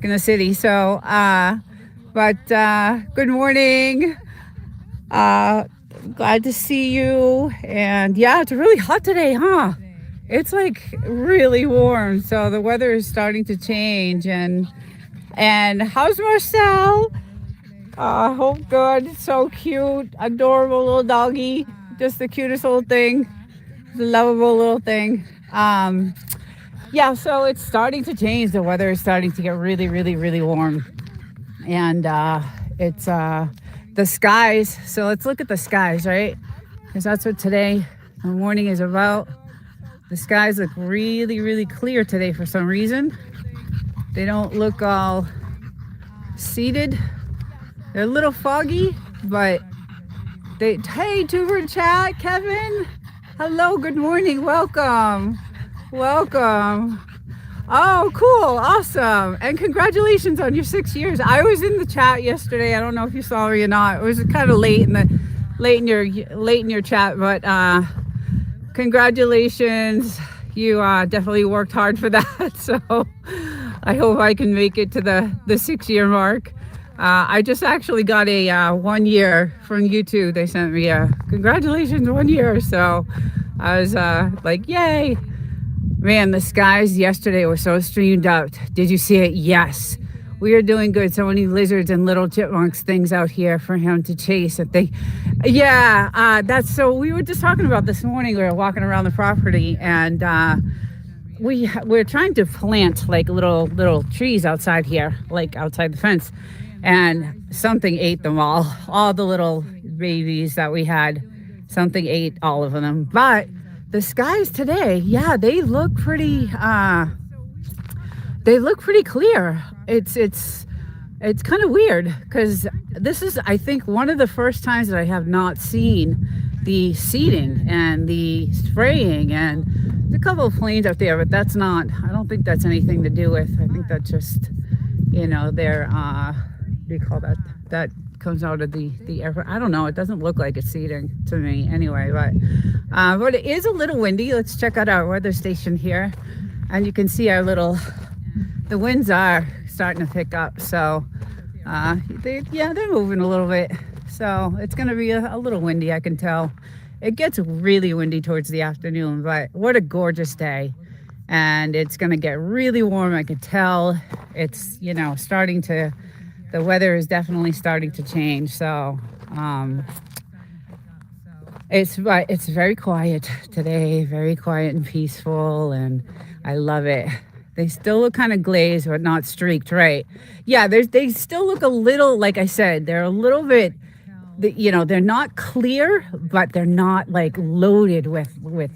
in the city. So, good morning. Glad to see you. And yeah, it's really hot today, huh? It's like really warm, so the weather is starting to change. And how's Marcel? Hope good. So cute, adorable little doggy. Just the cutest little thing. Lovable little thing. Yeah, so it's starting to change. The weather is starting to get really warm. And it's the skies. So let's look at the skies, right? Because that's what today, the morning is about. The skies look really clear today for some reason. They don't look all seeded. They're a little foggy, but hey, Tuber Chat, Kevin. Hello, good morning, welcome. Oh, cool, awesome. And congratulations on your 6 years. I was in the chat yesterday. I don't know if you saw me or not. It was kind of late in your chat, but congratulations. You definitely worked hard for that. So I hope I can make it to the 6 year mark. I just actually got a 1 year from YouTube. They sent me a congratulations 1 year. So I was like, yay. Man, the skies yesterday were so streamed out. Did you see it? Yes. We are doing good. So many lizards and little chipmunks things out here for him to chase. That's so we were just talking about this morning. We were walking around the property, and we're trying to plant like little trees outside here, like outside the fence. And something ate them all the little babies that we had. Something ate all of them. But the skies today, yeah, they look pretty clear. It's kind of weird because this is, I think, one of the first times that I have not seen the seeding and the spraying, and there's a couple of planes out there, but I don't think that's anything to do with, I think that's just, you know, they're what do you call that? That comes out of the airport. I don't know. It doesn't look like it's seating to me anyway, but it is a little windy. Let's check out our weather station here, and you can see our little. The winds are starting to pick up, so they're moving a little bit. So it's going to be a little windy. I can tell. It gets really windy towards the afternoon, but what a gorgeous day. And it's going to get really warm. I can tell it's, starting to, the weather is definitely starting to change. So it's very quiet today, very quiet and peaceful, and I love it. They still look kind of glazed, but not streaked, right? Yeah, they still look a little, like I said, they're a little bit, they're not clear, but they're not like loaded with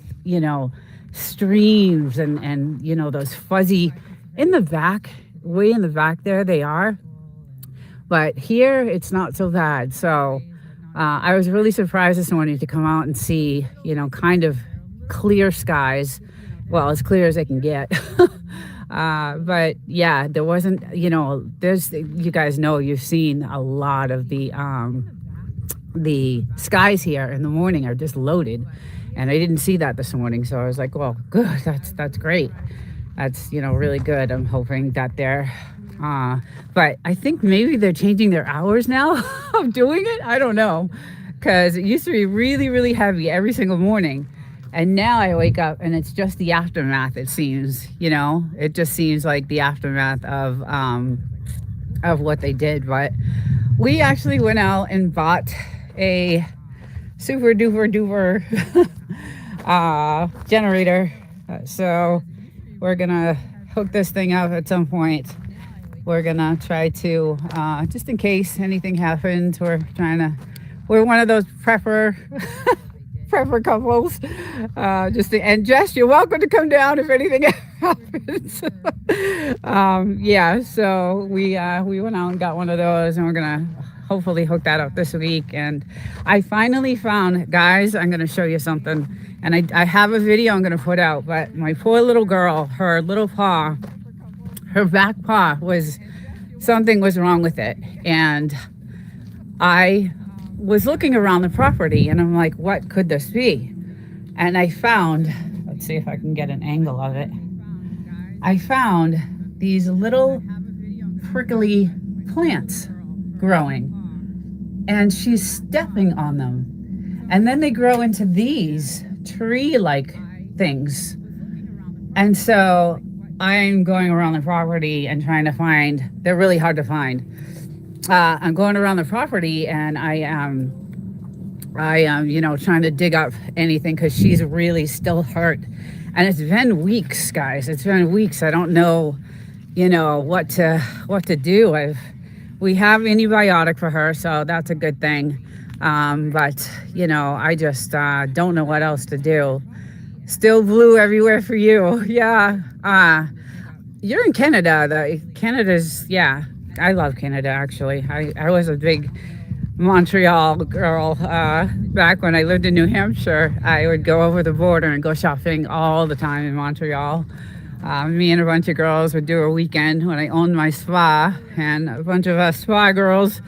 streams and those fuzzy in the back, way in the back there they are. But here it's not so bad. So I was really surprised this morning to come out and see, kind of clear skies. Well, as clear as they can get. But yeah, there wasn't, you guys know, you've seen a lot of the skies here in the morning are just loaded, and I didn't see that this morning. So I was like, well, good, that's great. That's, really good. I'm hoping that they're, but I think maybe they're changing their hours now of doing it. I don't know. Cause it used to be really, really heavy every single morning. And now I wake up and it's just the aftermath, it seems, it just seems like the aftermath of what they did. But we actually went out and bought a super duper generator. So we're gonna hook this thing up at some point. We're gonna try to, just in case anything happens, we're one of those prepper couples. And Jess, you're welcome to come down if anything happens. So we went out and got one of those, and we're gonna hopefully hook that up this week. And I finally found, guys, I'm gonna show you something, and I have a video I'm gonna put out, but my poor little girl, her little paw, her back paw something was wrong with it. And I was looking around the property and I'm like, what could this be? And I found, let's see if I can get an angle of it. I found these little prickly plants growing, and she's stepping on them. And then they grow into these tree-like things. And so I'm going around the property and trying to find, they're really hard to find. I'm going around the property and I am, trying to dig up anything, because she's really still hurt. And it's been weeks, guys. It's been weeks. I don't know, what to do. We have antibiotic for her, so that's a good thing. But I just don't know what else to do. Still blue everywhere for you. Yeah. You're in Canada, though. Canada's, yeah. I love Canada, actually. I was a big Montreal girl. Back when I lived in New Hampshire, I would go over the border and go shopping all the time in Montreal. Me and a bunch of girls would do a weekend when I owned my spa, and a bunch of us spa girls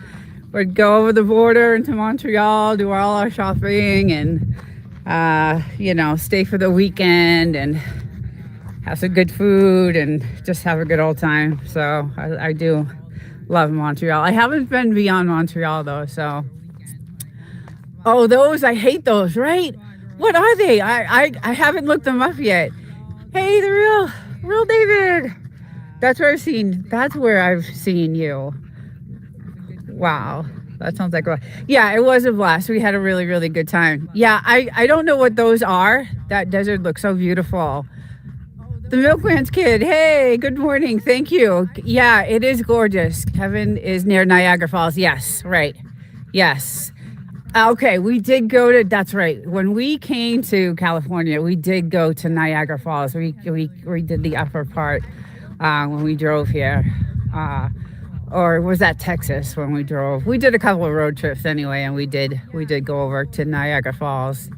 would go over the border into Montreal, do all our shopping, and, stay for the weekend and have some good food and just have a good old time. So I do love Montreal. I haven't been beyond Montreal though, so. Oh, those, I hate those, right? What are they? I haven't looked them up yet. Hey, the real David. That's where I've seen you. Wow. That sounds like it was a blast. We had a really, really good time. Yeah, I don't know what those are. That desert looks so beautiful. The Milkman's Kid. Hey, good morning. Thank you. Yeah, it is gorgeous. Kevin is near Niagara Falls. Yes, right. Yes. Okay, we did go to, that's right. When we came to California, we did go to Niagara Falls. We did the upper part when we drove here. Or was that Texas when we drove? We did a couple of road trips anyway, and we did go over to Niagara Falls.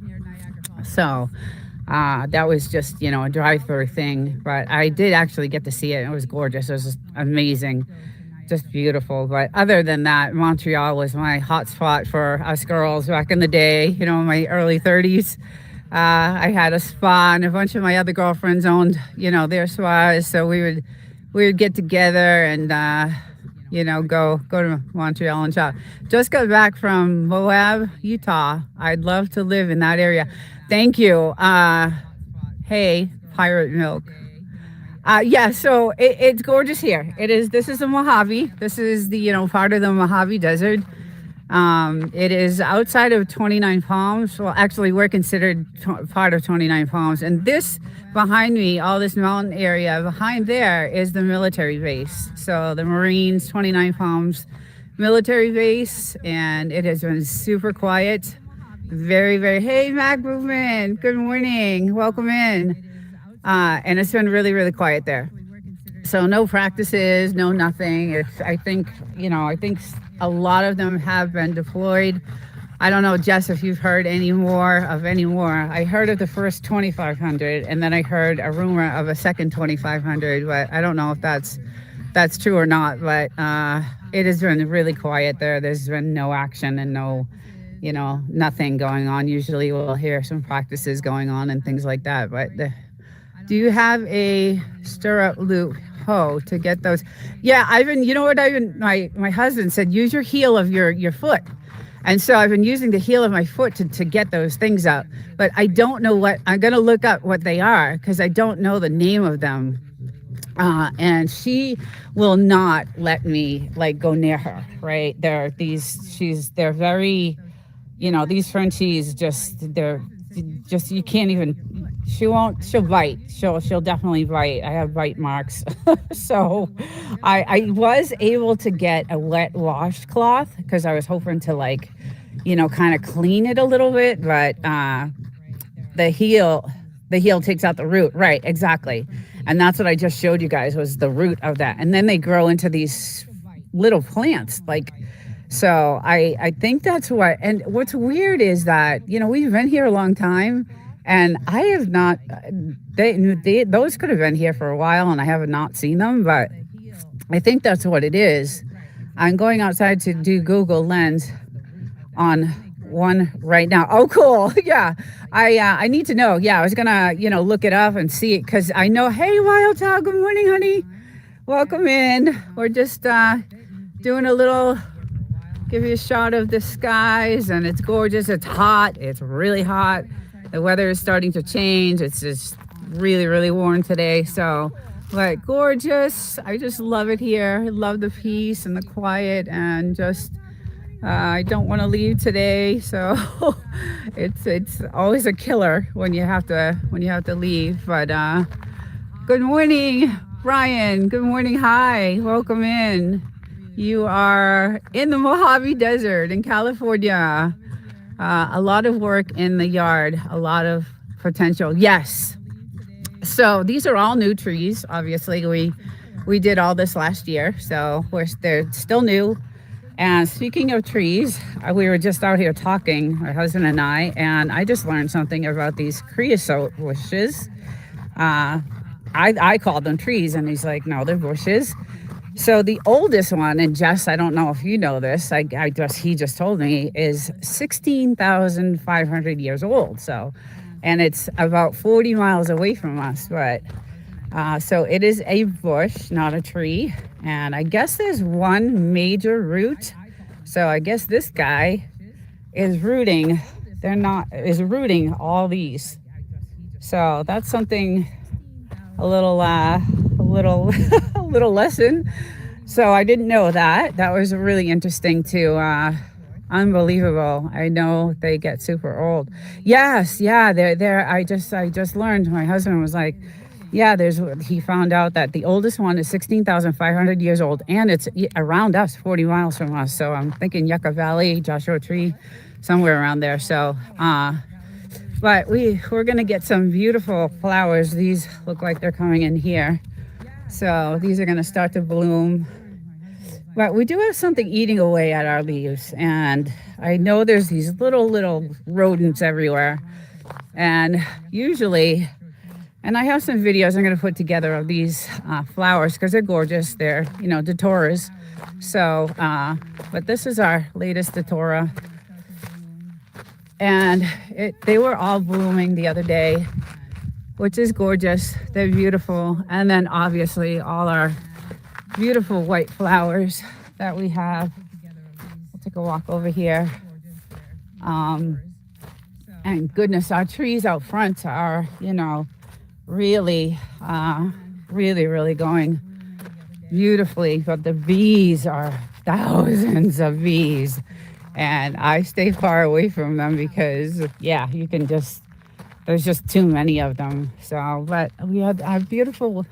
So that was just, a drive-through thing, but I did actually get to see it. It was gorgeous. It was just amazing. just beautiful. But other than that, Montreal was my hot spot for us girls back in the day, you know, in my early 30s. I had a spa, and a bunch of my other girlfriends owned, you know, their spas. So we would get together and you know, go to Montreal and shop. Just got back from Moab, Utah. I'd love to live in that area. Thank you. Hey, Pirate Milk. Yeah, so it's gorgeous here. It is. This is the Mojave. This is the, you know, part of the Mojave Desert. It is outside of 29 Palms. Well, actually, we're considered part of 29 Palms. And this behind me, all this mountain area behind there is the military base. So the Marines, 29 Palms military base, and it has been super quiet. Very, very, hey, Mac Movement, good morning, welcome in. And it's been really, really quiet there. So no practices, no nothing. I think, you know, I think a lot of them have been deployed. I don't know, Jess, if you've heard any more. I heard of the first 2,500, and then I heard a rumor of a second 2,500, but I don't know if that's true or not. But it has been really quiet there. There's been no action and no, you know, nothing going on. Usually we'll hear some practices going on and things like that. But do you have a stirrup loop hoe to get those? Yeah, you know what, my husband said, use your heel of your foot. And so I've been using the heel of my foot to get those things up. But I don't know I'm going to look up what they are because I don't know the name of them. And she will not let me like go near her, right? They're very, you know, these Frenchies they're just, you can't even, she'll bite. She'll definitely bite. I have bite marks. So I was able to get a wet washcloth because I was hoping to, like, you know, kind of clean it a little bit, but the heel takes out the root. Right, exactly. And that's what I just showed you guys, was the root of that. And then they grow into these little plants, like, so I think that's what, and what's weird is that, you know, we've been here a long time, and I have not, those could have been here for a while, and I have not seen them, but I think that's what it is. I'm going outside to do Google Lens on one right now. Oh, cool. Yeah. I need to know. Yeah, I was gonna, you know, look it up and see it, because I know, hey, Wild Child, good morning, honey. Welcome in. We're just doing a little, give you a shot of the skies, and it's gorgeous. It's hot. It's really hot. The weather is starting to change. It's just really, really warm today. So, but gorgeous. I just love it here. I love the peace and the quiet, and just I don't want to leave today. So it's always a killer when you have to leave. But good morning, Brian. Good morning. Hi. Welcome in. You are in the Mojave Desert in California. A lot of work in the yard, a lot of potential. Yes. So these are all new trees. Obviously, we did all this last year, so they're still new. And speaking of trees, we were just out here talking, my husband and I just learned something about these creosote bushes. I called them trees, and he's like, no, they're bushes. So the oldest one, and Jess, I don't know if you know this, he just told me, is 16,500 years old. So, and it's about 40 miles away from us. But so it is a bush, not a tree. And I guess there's one major root. So I guess this guy is rooting. Is rooting all these. So that's something, a little lesson. So I didn't know that. That was really interesting too. Unbelievable. I know they get super old. Yes, yeah, they're I just learned. My husband was like, yeah, he found out that the oldest one is 16,500 years old, and it's around us, 40 miles from us. So I'm thinking Yucca Valley, Joshua Tree, somewhere around there. So but we're gonna get some beautiful flowers. These look like they're coming in here. So these are gonna start to bloom. But we do have something eating away at our leaves, and I know there's these little rodents everywhere. And usually, and I have some videos I'm going to put together of these flowers, because they're gorgeous. They're, you know, Datoras. So, but this is our latest datura. And they were all blooming the other day, which is gorgeous. They're beautiful. And then obviously all our beautiful white flowers that we have. I'll take a walk over here. And goodness, our trees out front are, really, really going beautifully. But the bees are thousands of bees. And I stay far away from them because, yeah, there's just too many of them. So, but we have beautiful,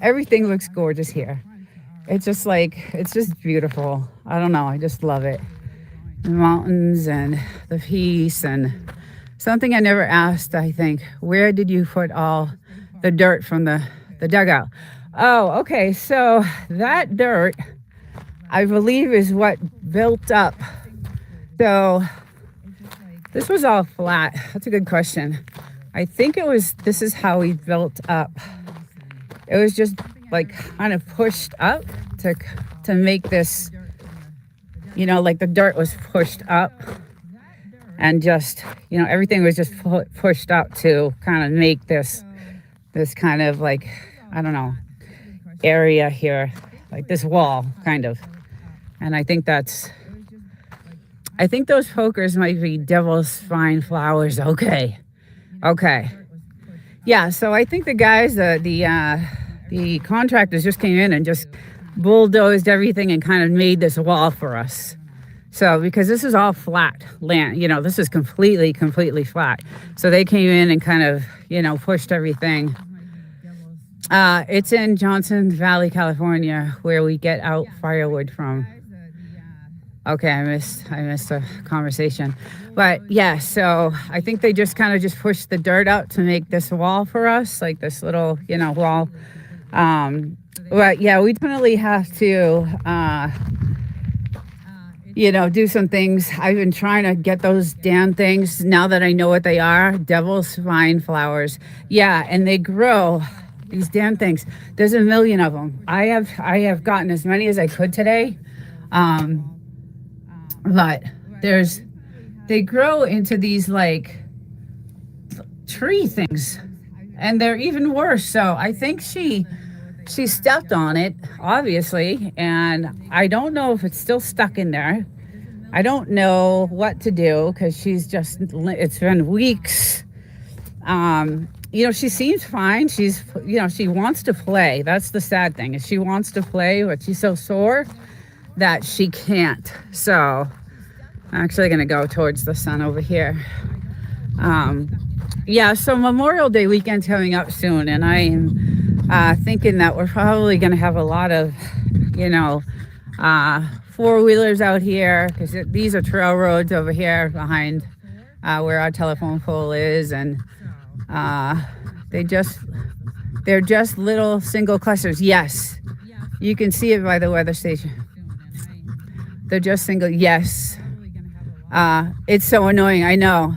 everything looks gorgeous here. It's just beautiful. I don't know, I just love it. The mountains and the peace. And something I never asked, I think, where did you put all the dirt from the dugout? Oh, okay, so that dirt, I believe, is what built up. So this was all flat. That's a good question. I think this is how we built up. It was just like kind of pushed up to make this, like the dirt was pushed up and just, everything was just pushed up to kind of make this kind of like, I don't know, area here, like this wall kind of. And I think those pokers might be devil's spine flowers. Okay. Yeah, so I think the guys, the contractors just came in and just bulldozed everything and kind of made this wall for us. So, because this is all flat land, this is completely flat. So they came in and kind of, pushed everything. It's in Johnson Valley, California, where we get out firewood from. Okay, I missed a conversation. But yeah, so I think they just kind of just pushed the dirt out to make this wall for us, like this little, wall. But yeah, we definitely have to, do some things. I've been trying to get those damn things now that I know what they are. Devil's spine flowers. Yeah, and they grow, these damn things. There's a million of them. I have gotten as many as I could today. But they grow into these like tree things, and they're even worse. So I think she stepped on it, obviously, and I don't know if it's still stuck in there. I don't know what to do because it's been weeks. She seems fine. She wants to play. That's the sad thing, is she wants to play, but she's so sore that she can't. So I'm actually going to go towards the sun over here. So Memorial Day weekend's coming up soon, and I am thinking that we're probably going to have a lot of, four-wheelers out here, because these are trail roads over here behind where our telephone pole is, and they're just little single clusters. Yes, you can see it by the weather station. They're just single. Yes. It's so annoying. I know.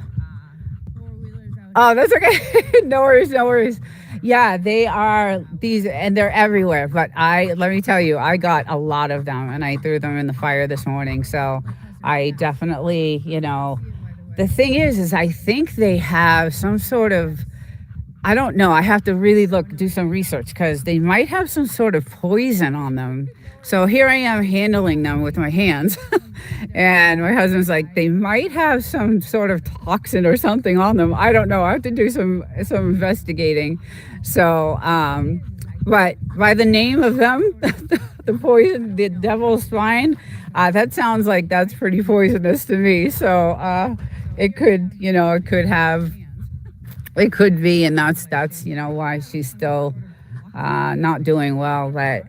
Oh, that's okay. No worries. Yeah, they are these, and they're everywhere. But let me tell you, I got a lot of them, and I threw them in the fire this morning. So I definitely, the thing is I think they have some sort of, I don't know. I have to really do some research, because they might have some sort of poison on them. So here I am handling them with my hands. And my husband's like, they might have some sort of toxin or something on them. I don't know. I have to do some investigating. So, but by the name of them, the poison, the devil's spine, that sounds like that's pretty poisonous to me. So it could be, and that's why she's still not doing well. But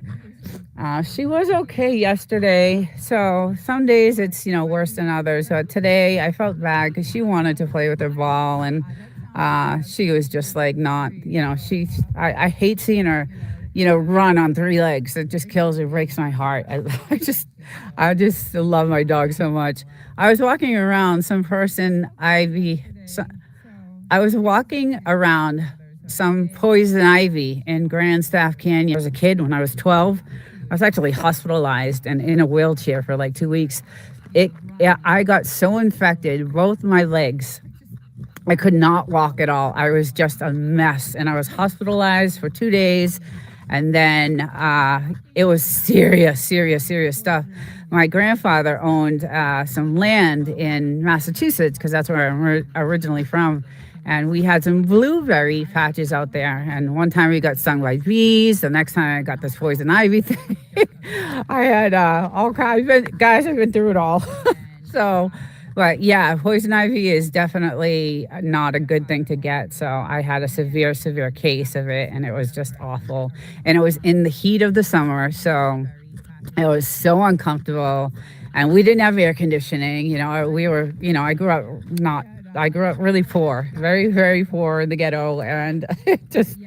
she was okay yesterday. So some days it's, worse than others. But today I felt bad because she wanted to play with her ball, and she was just like not, I hate seeing her, run on three legs. It just breaks my heart. I just love my dog so much. I was walking around some poison ivy in Grand Staff Canyon. I was a kid when I was 12. I was actually hospitalized and in a wheelchair for like 2 weeks. Yeah, I got so infected, both my legs. I could not walk at all. I was just a mess, and I was hospitalized for 2 days, and then it was serious stuff. My grandfather owned some land in Massachusetts, because that's where I'm originally from, and we had some blueberry patches out there. And one time we got stung by bees. The next time I got this poison ivy thing. I had all kinds. Guys, I've been through it all. So, but yeah, poison ivy is definitely not a good thing to get. So I had a severe case of it, and it was just awful. And it was in the heat of the summer, so it was so uncomfortable. And we didn't have air conditioning. You know, we were, you know, I grew up really poor, very poor in the ghetto, and just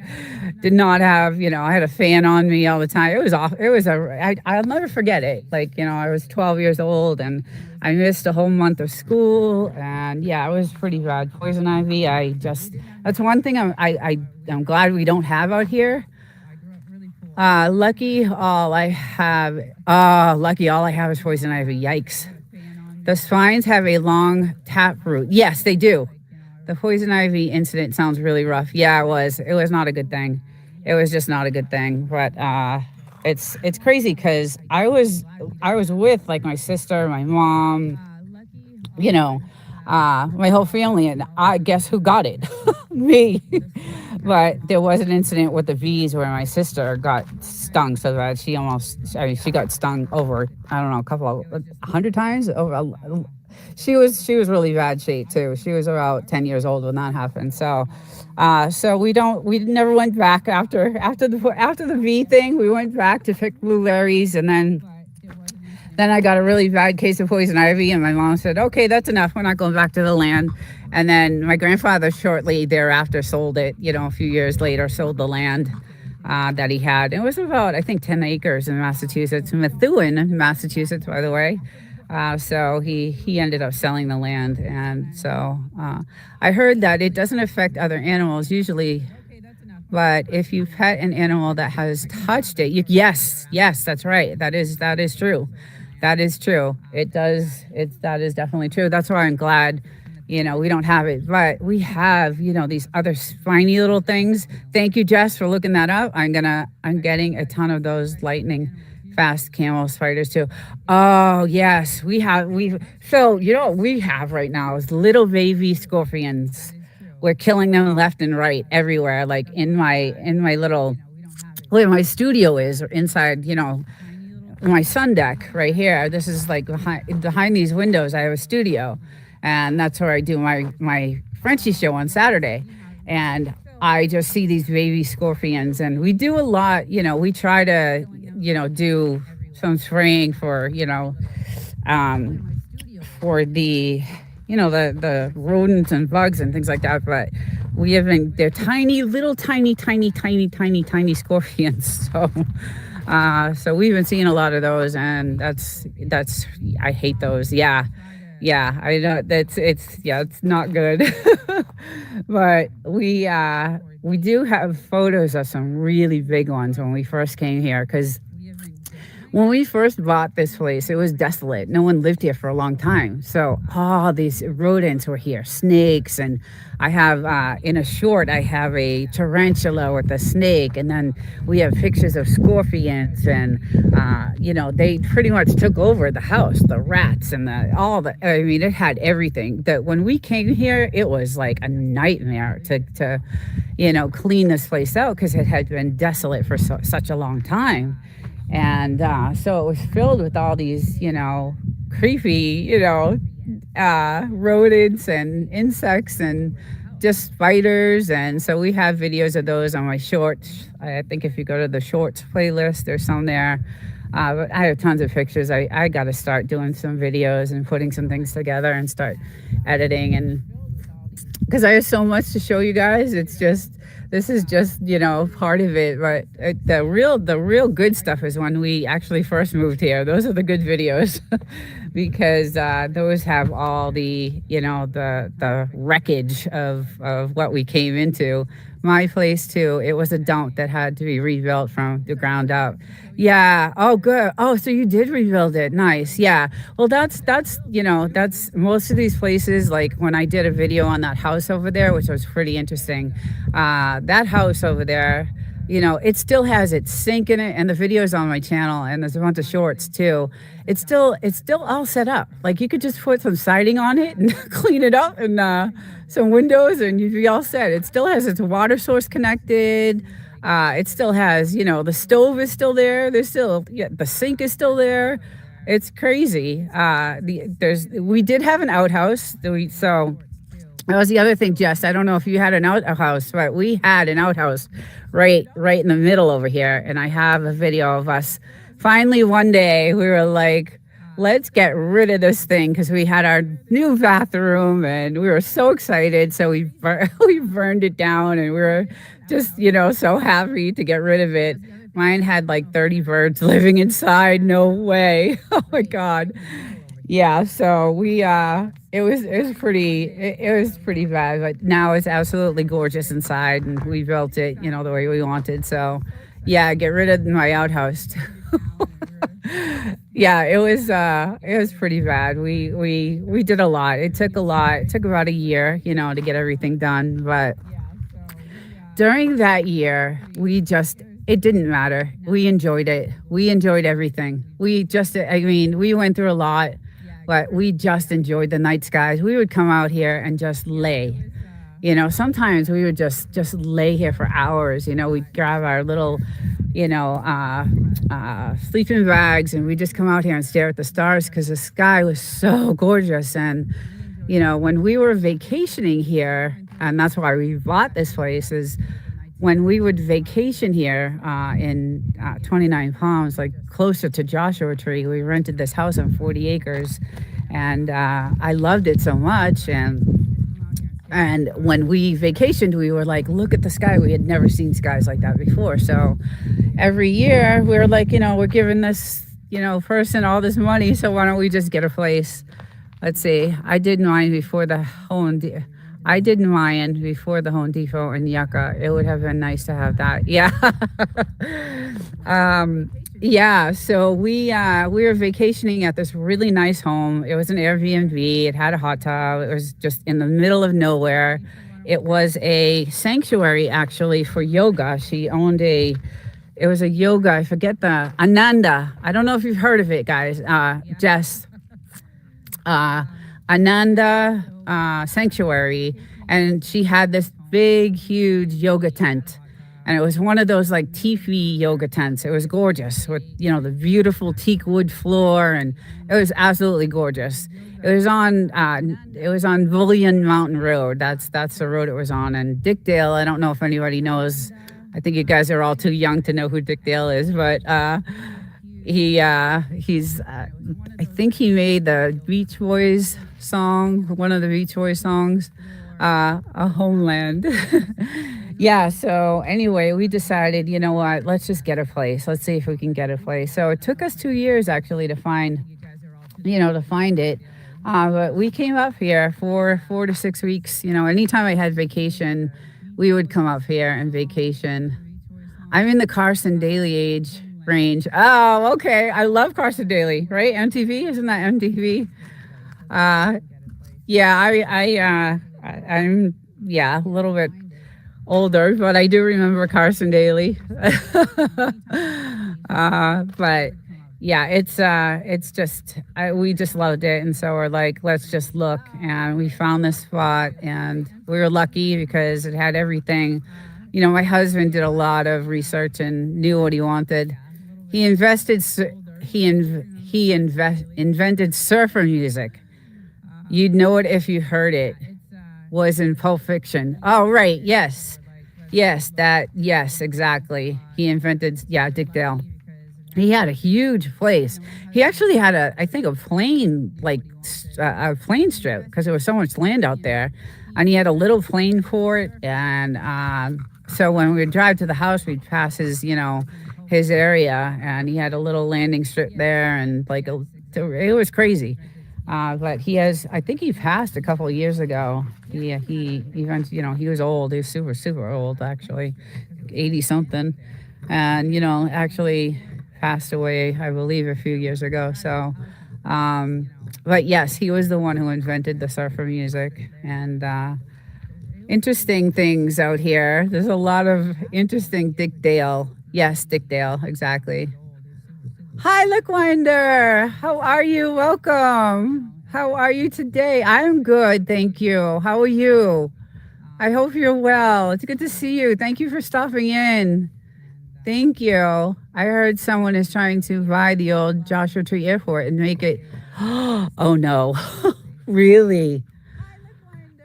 did not have, you know, I had a fan on me all the time. It was off. I'll never forget it. Like, you know, I was 12 years old, and I missed a whole month of school, and yeah, it was pretty bad. Poison ivy, that's one thing I'm glad we don't have out here. Lucky all I have is poison ivy. Yikes. The spines have a long taproot. Yes, they do. The poison ivy incident sounds really rough. Yeah, it was. It was not a good thing. It was just not a good thing. But it's crazy, because I was with like my sister, my mom, you know, my whole family, and I guess who got it? Me. But there was an incident with the bees where my sister got stung so bad she got stung over, I don't know, 100 times over. She was really bad shape too. She was about 10 years old when that happened. So we never went back after the bee thing. We went back to pick blueberries, and then I got a really bad case of poison ivy, and my mom said, okay, that's enough. We're not going back to the land. And then my grandfather shortly thereafter sold it, you know, a few years later, sold the land that he had. It was about, I think, 10 acres in Massachusetts, Methuen, Massachusetts, by the way. So he ended up selling the land. And so I heard that it doesn't affect other animals usually, but if you pet an animal that has touched it, yes, that's right. That is true. That is true. That is definitely true. That's why I'm glad, you know, we don't have it, but we have, you know, these other spiny little things. Thank you, Jess, for looking that up. I'm getting a ton of those lightning fast camel spiders too. Oh yes, so you know what we have right now is little baby scorpions. We're killing them left and right everywhere. Like in my little, where my studio is, or inside, you know, my sun deck right here. This is like behind these windows. I have a studio, and that's where I do my Frenchie show on Saturday. And I just see these baby scorpions, and we do a lot. You know, we try to, you know, do some spraying for, you know, for the, you know, the rodents and bugs and things like that. But they're tiny, little tiny scorpions. So we've been seeing a lot of those, and that's I hate those. Yeah, I know it's not good. But we do have photos of some really big ones when we first came here, because when we first bought this place, it was desolate. No one lived here for a long time. So all these rodents were here, snakes. And I have, in a short, I have a tarantula with a snake. And then we have pictures of scorpions. And, you know, they pretty much took over the house, the rats and I mean, it had everything. That when we came here, it was like a nightmare to you know, clean this place out, because it had been desolate for such a long time. And so it was filled with all these, you know, creepy, you know, rodents and insects and just spiders. And so we have videos of those on my shorts. I think if you go to the shorts playlist, there's some there. But I have tons of pictures. I got to start doing some videos and putting some things together and start editing, and because I have so much to show you guys. This is just, you know, part of it. But the real good stuff is when we actually first moved here. Those are the good videos. because those have all the, the wreckage of what we came into. My place too, it was a dump that had to be rebuilt from the ground up. Yeah. Oh, good. Oh, so you did rebuild it. Nice. Yeah. Well, that's most of these places. Like when I did a video on that house over there, which was pretty interesting. That house over there, it still has its sink in it, and the video's on my channel, and there's a bunch of shorts too. It's still all set up. Like you could just put some siding on it and clean it up, and some windows, and you'd be all set. It still has its water source connected. It still has, the stove is still there. There's still, yeah, the sink is still there. It's crazy. We did have an outhouse. So that was the other thing, Jess. I don't know if you had an outhouse, but we had an outhouse right in the middle over here. And I have a video of us. Finally, one day, we were like, let's get rid of this thing, because we had our new bathroom and we were so excited. So we burned it down, and we were just, so happy to get rid of it. Mine had like 30 birds living inside. No way. Oh my God. Yeah, so it was pretty bad, but now it's absolutely gorgeous inside, and we built it, the way we wanted. So yeah, get rid of my outhouse too. Yeah, it was pretty bad. We did a lot. It took a lot. It took about a year, to get everything done, but during that year, it didn't matter. We enjoyed it. We enjoyed everything. We went through a lot, but we just enjoyed the night skies. We would come out here and just lay. Sometimes we would just lay here for hours. We'd grab our little, sleeping bags, and we'd just come out here and stare at the stars, because the sky was so gorgeous. And, when we were vacationing here, and that's why we bought this place, is when we would vacation here in 29 Palms, like closer to Joshua Tree. We rented this house on 40 acres, and I loved it so much. And when we vacationed, we were like, look at the sky. We had never seen skies like that before. So every year we were like, we're giving this, person all this money, so why don't we just get a place? Let's see. I did mine before the Home Depot in Yucca. It would have been nice to have that. Yeah. Yeah, so we were vacationing at this really nice home. It was an Airbnb. It had a hot tub. It was just in the middle of nowhere. It was a sanctuary, actually, for yoga. It was a yoga, I forget the, Ananda. I don't know if you've heard of it, guys. Jess. Ananda Sanctuary. And she had this big, huge yoga tent. And it was one of those like teepee yoga tents. It was gorgeous with, the beautiful teak wood floor, and it was absolutely gorgeous. It was on Bullion Mountain Road. That's the road it was on. And Dick Dale, I don't know if anybody knows. I think you guys are all too young to know who Dick Dale is, but he's I think he made the Beach Boys song, one of the Beach Boys songs, A Homeland. Yeah, so anyway, we decided, you know what, let's just get a place. Let's see if we can get a place. So it took us 2 years actually to find it. But we came up here for 4 to 6 weeks. Anytime I had vacation, we would come up here and vacation. I'm in the Carson Daly age range. Oh, okay. I love Carson Daly, right? MTV, isn't that MTV? Yeah, I'm a little bit older, but I do remember Carson Daly. But yeah, it's just we just loved it, and so we're like, let's just look, and we found this spot, and we were lucky because it had everything. My husband did a lot of research and knew what he wanted. He invented surfer music. You'd know it if you heard it. Was in Pulp Fiction. Oh, right. Yes, exactly. He invented, Dick Dale. He had a huge place. He actually had a plane, a plane strip, because there was so much land out there. And he had a little plane port. And so when we would drive to the house, we'd pass his area. And he had a little landing strip there, and like It was crazy. But he has, I think he passed a couple of years ago. He even, he was old. He was super, super old, actually, 80 something. And, actually passed away, I believe, a few years ago. So, but yes, he was the one who invented the surfer music. And interesting things out here. There's a lot of interesting Dick Dale. Yes, Dick Dale, exactly. Hi, Lookwinder. How are you? Welcome. How are you today? I'm good, thank you. How are you? I hope you're well. It's good to see you. Thank you for stopping in. Thank you. I heard someone is trying to buy the old Joshua Tree Airport and make it. Oh no. Really?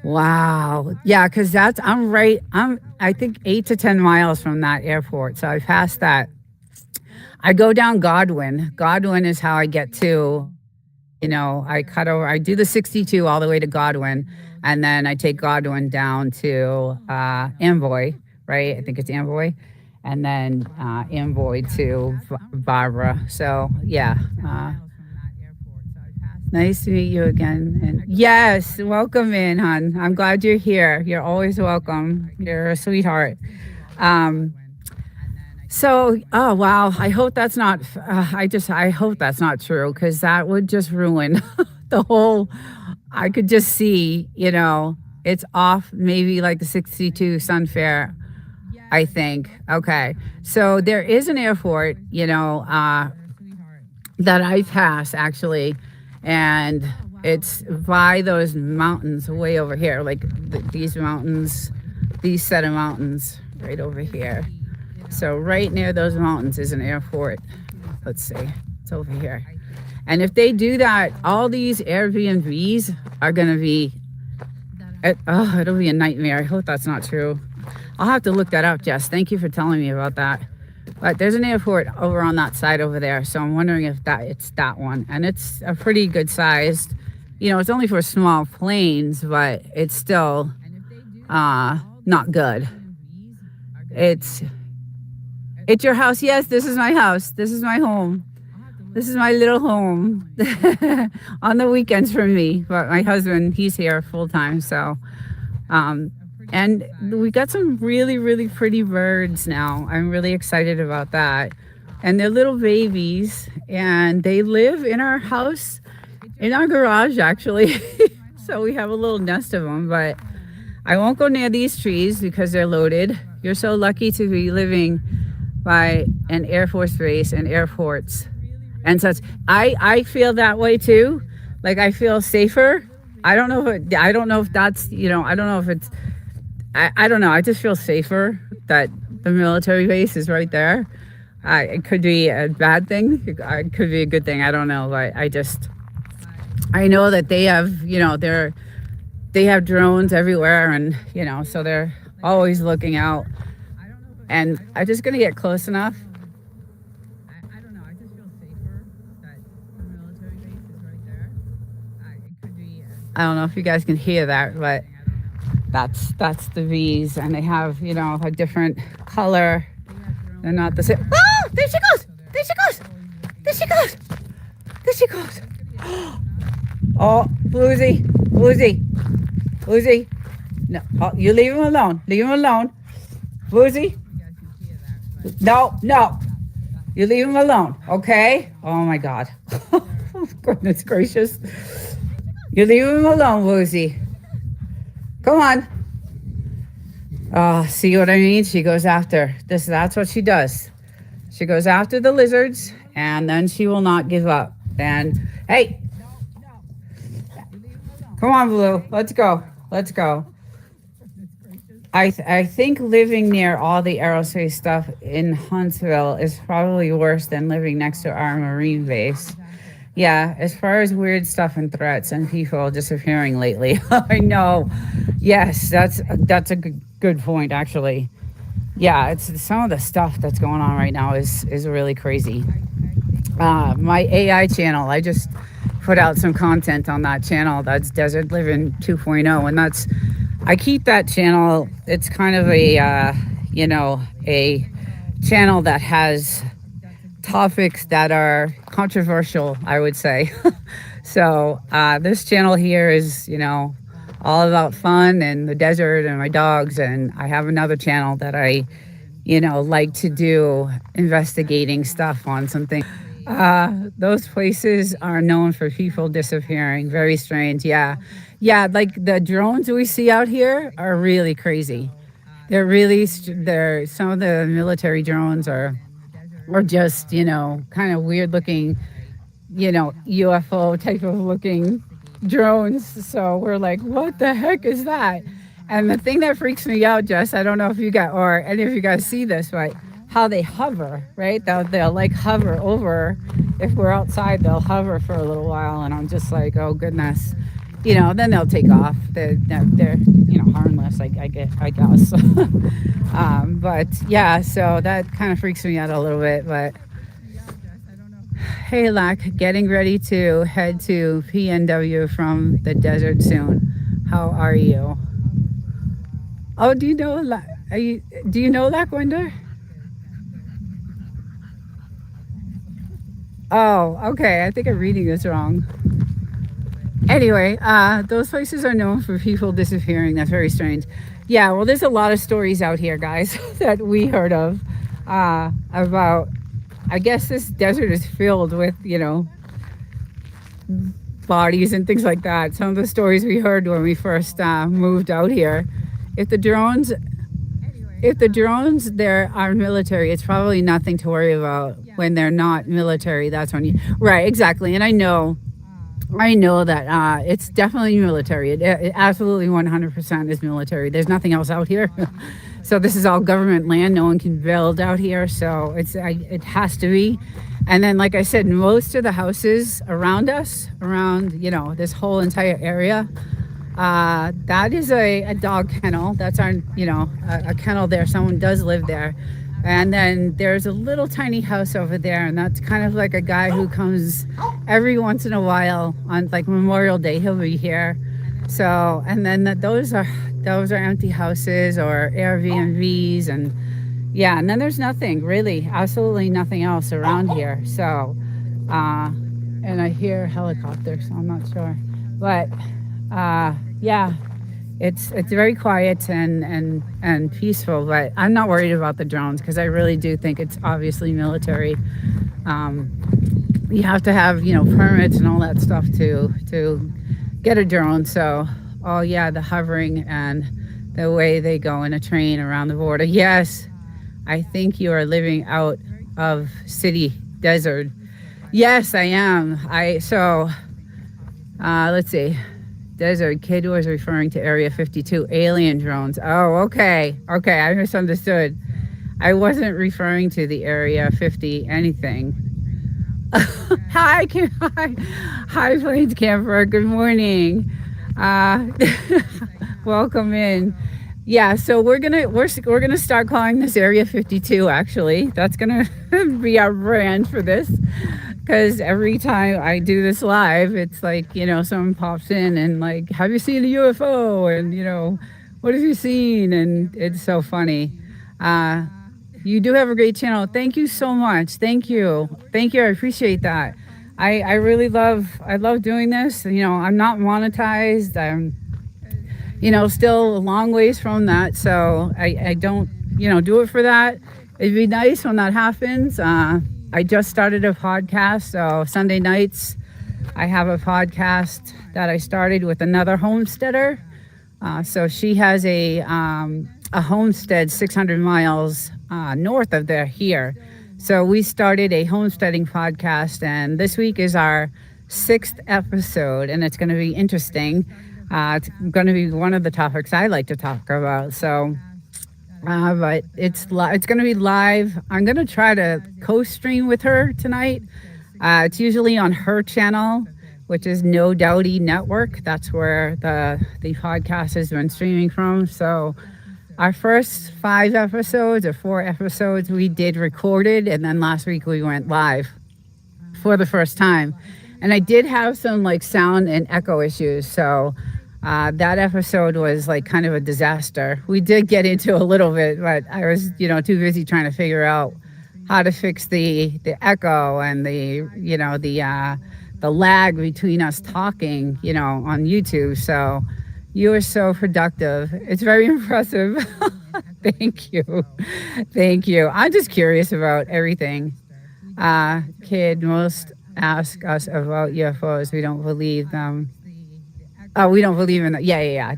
Wow. Yeah, because I think 8 to 10 miles from that airport. So I passed that. I go down Godwin. Godwin is how I get to, I do the 62 all the way to Godwin, and then I take Godwin down to Amboy, right? I think it's Amboy, and then Amboy to Barbara. So, yeah. Nice to meet you again. And yes, welcome in, hon. I'm glad you're here. You're always welcome. You're a sweetheart. So, oh wow, I hope that's not. I hope that's not true, because that would just ruin the whole. I could just see, it's off. Maybe like the 62 Sunfair, I think. Okay, so there is an airport, that I pass actually, and it's by those mountains way over here, like these mountains, these set of mountains right over here. So right near those mountains is an airport. Let's see, it's over here. And if they do that, all these Airbnbs are going to be, it'll be a nightmare. I hope that's not true. I'll have to look that up, Jess. Thank you for telling me about that. But there's an airport over on that side over there. So I'm wondering if it's that one. And it's a pretty good sized, it's only for small planes, but it's still not good. It's your house. Yes, this is my house. This is my home. This is my little home on the weekends for me. But my husband, he's here full time. So, and we got some really, really pretty birds now. I'm really excited about that. And they're little babies, and they live in our house, in our garage, actually. So we have a little nest of them, but I won't go near these trees because they're loaded. You're so lucky to be living by an Air Force base and airports and such. I feel that way too. Like, I feel safer. I don't know if that's, I don't know if it's, I don't know. I just feel safer that the military base is right there. It could be a bad thing. It could be a good thing. I don't know. But I know that they have, they have drones everywhere, and, so they're always looking out. And I'm just going to get close enough. I don't know. I just feel safer that the military base is right there. It could be. I don't know if you guys can hear that, but that's the bees, and they have, a different color. They're not the same. Oh, there she goes! There she goes! There she goes! There she goes! Oh, Bluesy! No, you leave him alone. Leave him alone. Bluesy! No. You leave him alone, okay? Oh my God. Goodness gracious. You leave him alone, Woozy. Come on. See what I mean? She goes after this. That's what she does. She goes after the lizards, and then she will not give up. And hey, come on, Blue. Let's go. I think living near all the aerospace stuff in Huntsville is probably worse than living next to our Marine base. Yeah, as far as weird stuff and threats and people disappearing lately. I know. Yes, that's a good point, actually. Yeah, it's some of the stuff that's going on right now is really crazy. My AI channel, I just put out some content on that channel. That's Desert Living 2.0, and I keep that channel. It's kind of a channel that has topics that are controversial, I would say. So this channel here is, all about fun and the desert and my dogs. And I have another channel that I, like to do investigating stuff on something. Those places are known for people disappearing. Very strange. Yeah. Yeah. Like the drones we see out here are really crazy. They're some of the military drones are just, kind of weird looking, UFO type of looking drones. So we're like, what the heck is that? And the thing that freaks me out, Jess, I don't know if you got, or any of you guys see this, but how they hover, right? They'll like hover over. If we're outside, they'll hover for a little while. And I'm just like, oh goodness. Then they'll take off. They're harmless, I guess. But yeah, so that kind of freaks me out a little bit. But hey, Lack, getting ready to head to PNW from the desert soon. How are you? Oh, do you know Lackwinder? Oh, okay. I think I'm reading this wrong. Anyway, those places are known for people disappearing. That's very strange. Yeah, well, there's a lot of stories out here, guys, that we heard of about, I guess this desert is filled with, bodies and things like that. Some of the stories we heard when we first moved out here. If the drones there are military, it's probably nothing to worry about. When they're not military, that's when you, right, exactly. And I know that it's definitely military. It absolutely 100% is military. There's nothing else out here. So this is all government land. No one can build out here. So it has to be. And then, like I said, most of the houses around us, this whole entire area, that is a dog kennel. That's our, a kennel there. Someone does live there. And then there's a little tiny house over there, and that's kind of like a guy who comes every once in a while on like Memorial Day. He'll be here. So, and then those are empty houses or Airbnbs, and yeah, and then there's nothing really, absolutely nothing else around here. So, and I hear helicopters, so I'm not sure, but yeah. It's very quiet and peaceful, but I'm not worried about the drones because I really do think it's obviously military. You have to have permits and all that stuff to get a drone. So oh yeah, the hovering and the way they go in a train around the border. Yes, I think you are living out of city desert. Yes, I am. Let's see. Desert kid was referring to Area 52 alien drones. Oh, okay, I misunderstood. I wasn't referring to the Area 50 anything. Hi Plains Camper. Good morning. Welcome in. Yeah, so we're gonna start calling this Area 52. Actually, that's gonna be our brand for this. Because every time I do this live, it's like, someone pops in and like, have you seen a UFO? And, what have you seen? And it's so funny. You do have a great channel. Thank you so much. Thank you. I appreciate that. I love doing this. I'm not monetized. I'm, still a long ways from that. So I don't, do it for that. It'd be nice when that happens. I just started a podcast, so Sunday nights I have a podcast that I started with another homesteader. So she has a homestead 600 miles north of here. So we started a homesteading podcast, and this week is our 6th episode, and it's going to be interesting. It's going to be one of the topics I like to talk about. So. But it's going to be live. I'm going to try to co-stream with her tonight. It's usually on her channel, which is No Doubty Network. That's where the podcast has been streaming from. So our first 5 episodes or 4 episodes we did recorded, and then last week we went live for the first time. And I did have some like sound and echo issues, so that episode was like kind of a disaster. We did get into a little bit, but I was, too busy trying to figure out how to fix the echo and the the lag between us talking, on YouTube. So you are so productive. It's very impressive. Thank you. Thank you. I'm just curious about everything. Kid, most ask us about UFOs. We don't believe them. Oh, we don't believe in that. Yeah.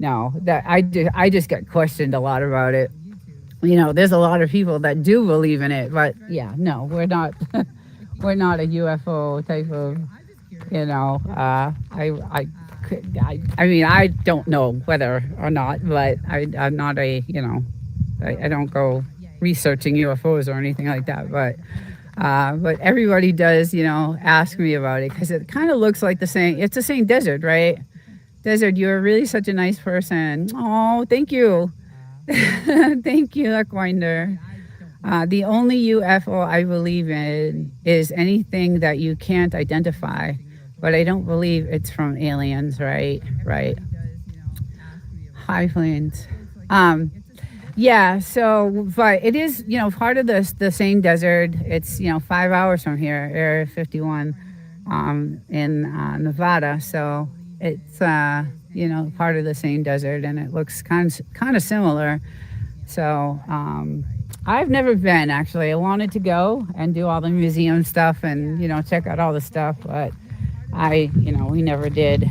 No. That I just get questioned a lot about it. There's a lot of people that do believe in it, but yeah, no, we're not. We're not a UFO type of. I mean, I don't know whether or not, but I'm not a. I don't go researching UFOs or anything like that, but everybody does, ask me about it because it kind of looks like the same. It's the same desert, right? Desert, you're really such a nice person. Oh, thank you. Thank you, Luckwinder. The only UFO I believe in is anything that you can't identify, but I don't believe it's from aliens, right? Right. High plains. Yeah, so, but it is, part of the same desert. It's, 5 hours from here, Area 51, in Nevada. So it's, part of the same desert, and it looks kind of similar. So I've never been, actually. I wanted to go and do all the museum stuff and, check out all the stuff, but we never did.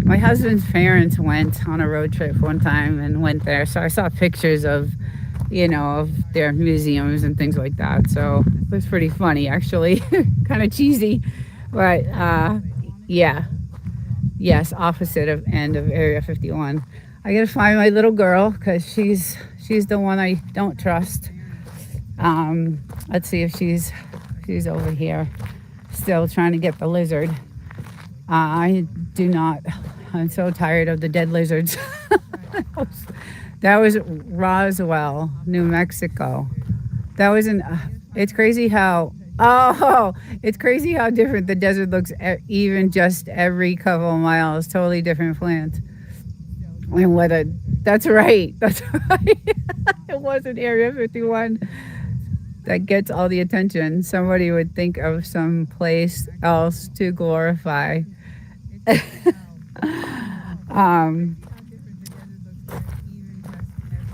My husband's parents went on a road trip one time and went there, so I saw pictures of their museums and things like that. So it was pretty funny, actually. Kind of cheesy, but yeah. Yes, opposite of end of Area 51. I gotta find my little girl because she's the one I don't trust. Let's see if she's over here, still trying to get the lizard. I do not. I'm so tired of the dead lizards. That was Roswell, New Mexico. That was it's crazy how. Oh, it's crazy how different the desert looks. Even just every couple of miles, totally different plant. And whether that's right. It wasn't Area 51 that gets all the attention. Somebody would think of some place else to glorify.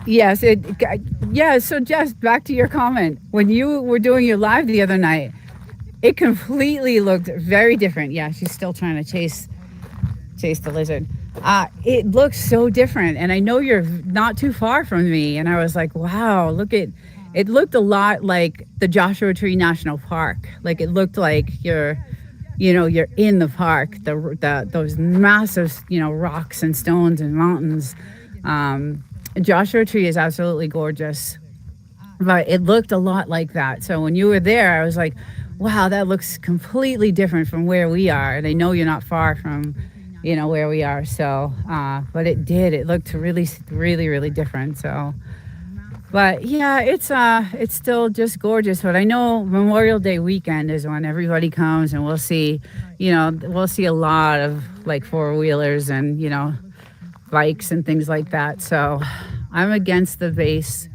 Yes, so Jess, back to your comment. When you were doing your live the other night, it completely looked very different. Yeah, she's still trying to chase the lizard. It looks so different, and I know you're not too far from me, and I was like, wow, it looked a lot like the Joshua Tree National Park. Like it looked like you're in the park, those massive, rocks and stones and mountains. Joshua Tree is absolutely gorgeous, but it looked a lot like that. So when you were there, I was like, wow, that looks completely different from where we are. And I know you're not far from, where we are. So, but it looked really, really, really different. So, but yeah, it's still just gorgeous. But I know Memorial Day weekend is when everybody comes, and we'll see a lot of like four-wheelers and, bikes and things like that. So I'm against the base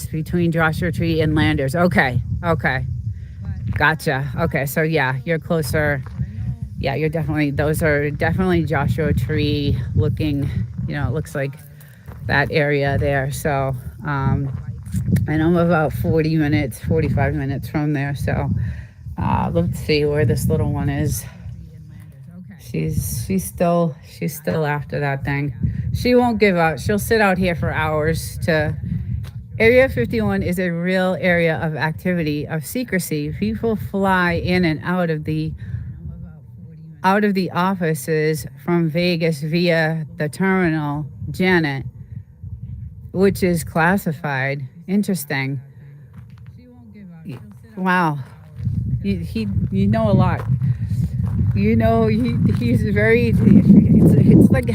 between Joshua Tree and Landers. Okay. Gotcha. Okay. So yeah, you're closer. Yeah, those are definitely Joshua Tree looking, it looks like that area there. So, and I'm about 45 minutes from there. So, let's see where this little one is. She's still after that thing. She won't give up. She'll sit out here for hours. Area 51 is a real area of activity, of secrecy. People fly in and out of the offices from Vegas via the terminal, Janet, which is classified. Interesting. Wow. You know a lot. He's very, it's like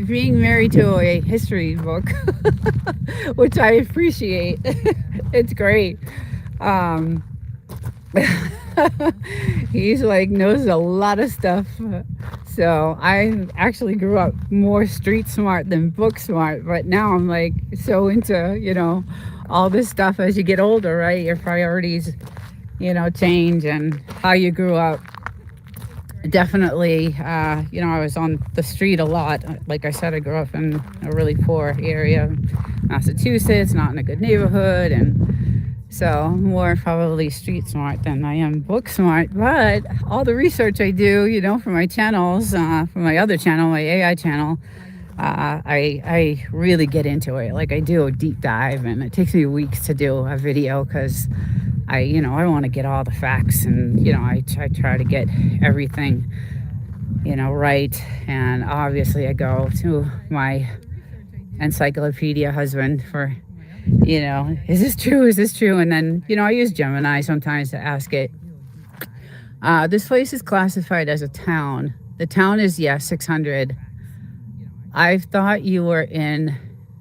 being married to a history book, which I appreciate. It's great. He's like knows a lot of stuff. So I actually grew up more street smart than book smart, but now I'm like so into, all this stuff as you get older, right? Your priorities, change, and how you grew up. Definitely, I was on the street a lot. Like I said, I grew up in a really poor area, Massachusetts, not in a good neighborhood, and so I'm more probably street smart than I am book smart. But all the research I do, for my channels, for my other channel, my AI channel, I really get into it. Like I do a deep dive, and it takes me weeks to do a video because I want to get all the facts, and I try to get everything right. And obviously I go to my encyclopedia husband for is this true, and then I use Gemini sometimes to ask it. This place is classified as a town. The town is 600. I thought you were in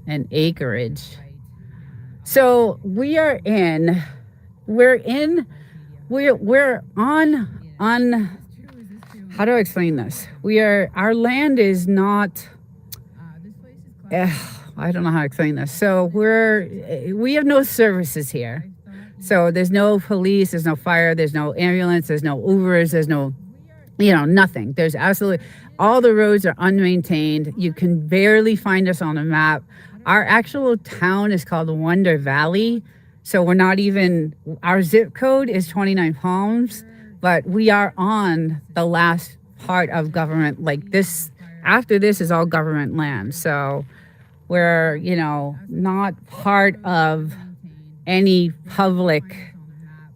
an acreage. So we're on how do I explain this? Our land is not, I don't know how to explain this. So we have no services here. So there's no police, there's no fire, there's no ambulance, there's no Ubers, there's no, nothing. There's absolutely, all the roads are unmaintained. You can barely find us on a map. Our actual town is called Wonder Valley. So we're not even, our zip code is 29 Palms, but we are on the last part of government. Like this, after this is all government land. So we're, not part of any public,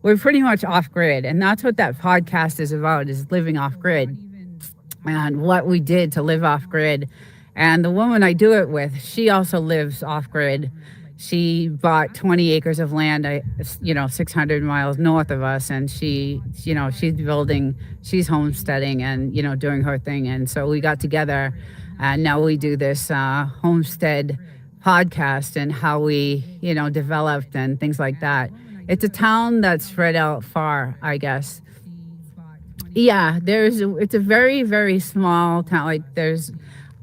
we're pretty much off grid. And that's what that podcast is about, is living off grid and what we did to live off grid. And the woman I do it with, she also lives off grid. She bought 20 acres of land, 600 miles north of us. And she's building, she's homesteading and, doing her thing. And so we got together and now we do this homestead podcast and how we, developed and things like that. It's a town that's spread out far, I guess. Yeah, it's a very, very small town.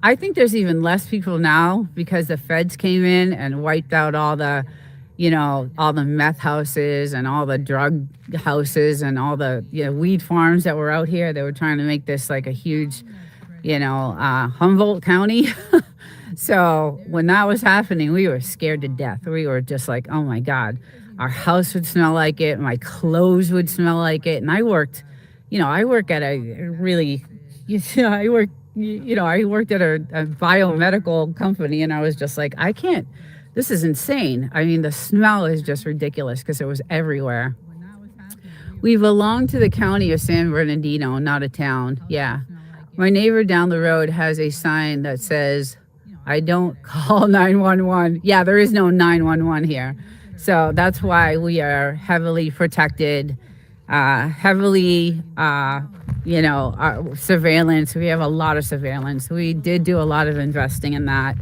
I think there's even less people now because the feds came in and wiped out all the meth houses and all the drug houses and all the weed farms that were out here. They were trying to make this like a huge, Humboldt County. So when that was happening, we were scared to death. We were just like, oh my God, our house would smell like it. My clothes would smell like it. And I worked at a really, I worked at a biomedical company, and I was just like, this is insane. I mean, the smell is just ridiculous because it was everywhere. We belong to the county of San Bernardino, not a town. Yeah. My neighbor down the road has a sign that says, I don't call 911. Yeah, there is no 911 here. So that's why we are heavily protected, surveillance. We have a lot of surveillance. We did do a lot of investing in that.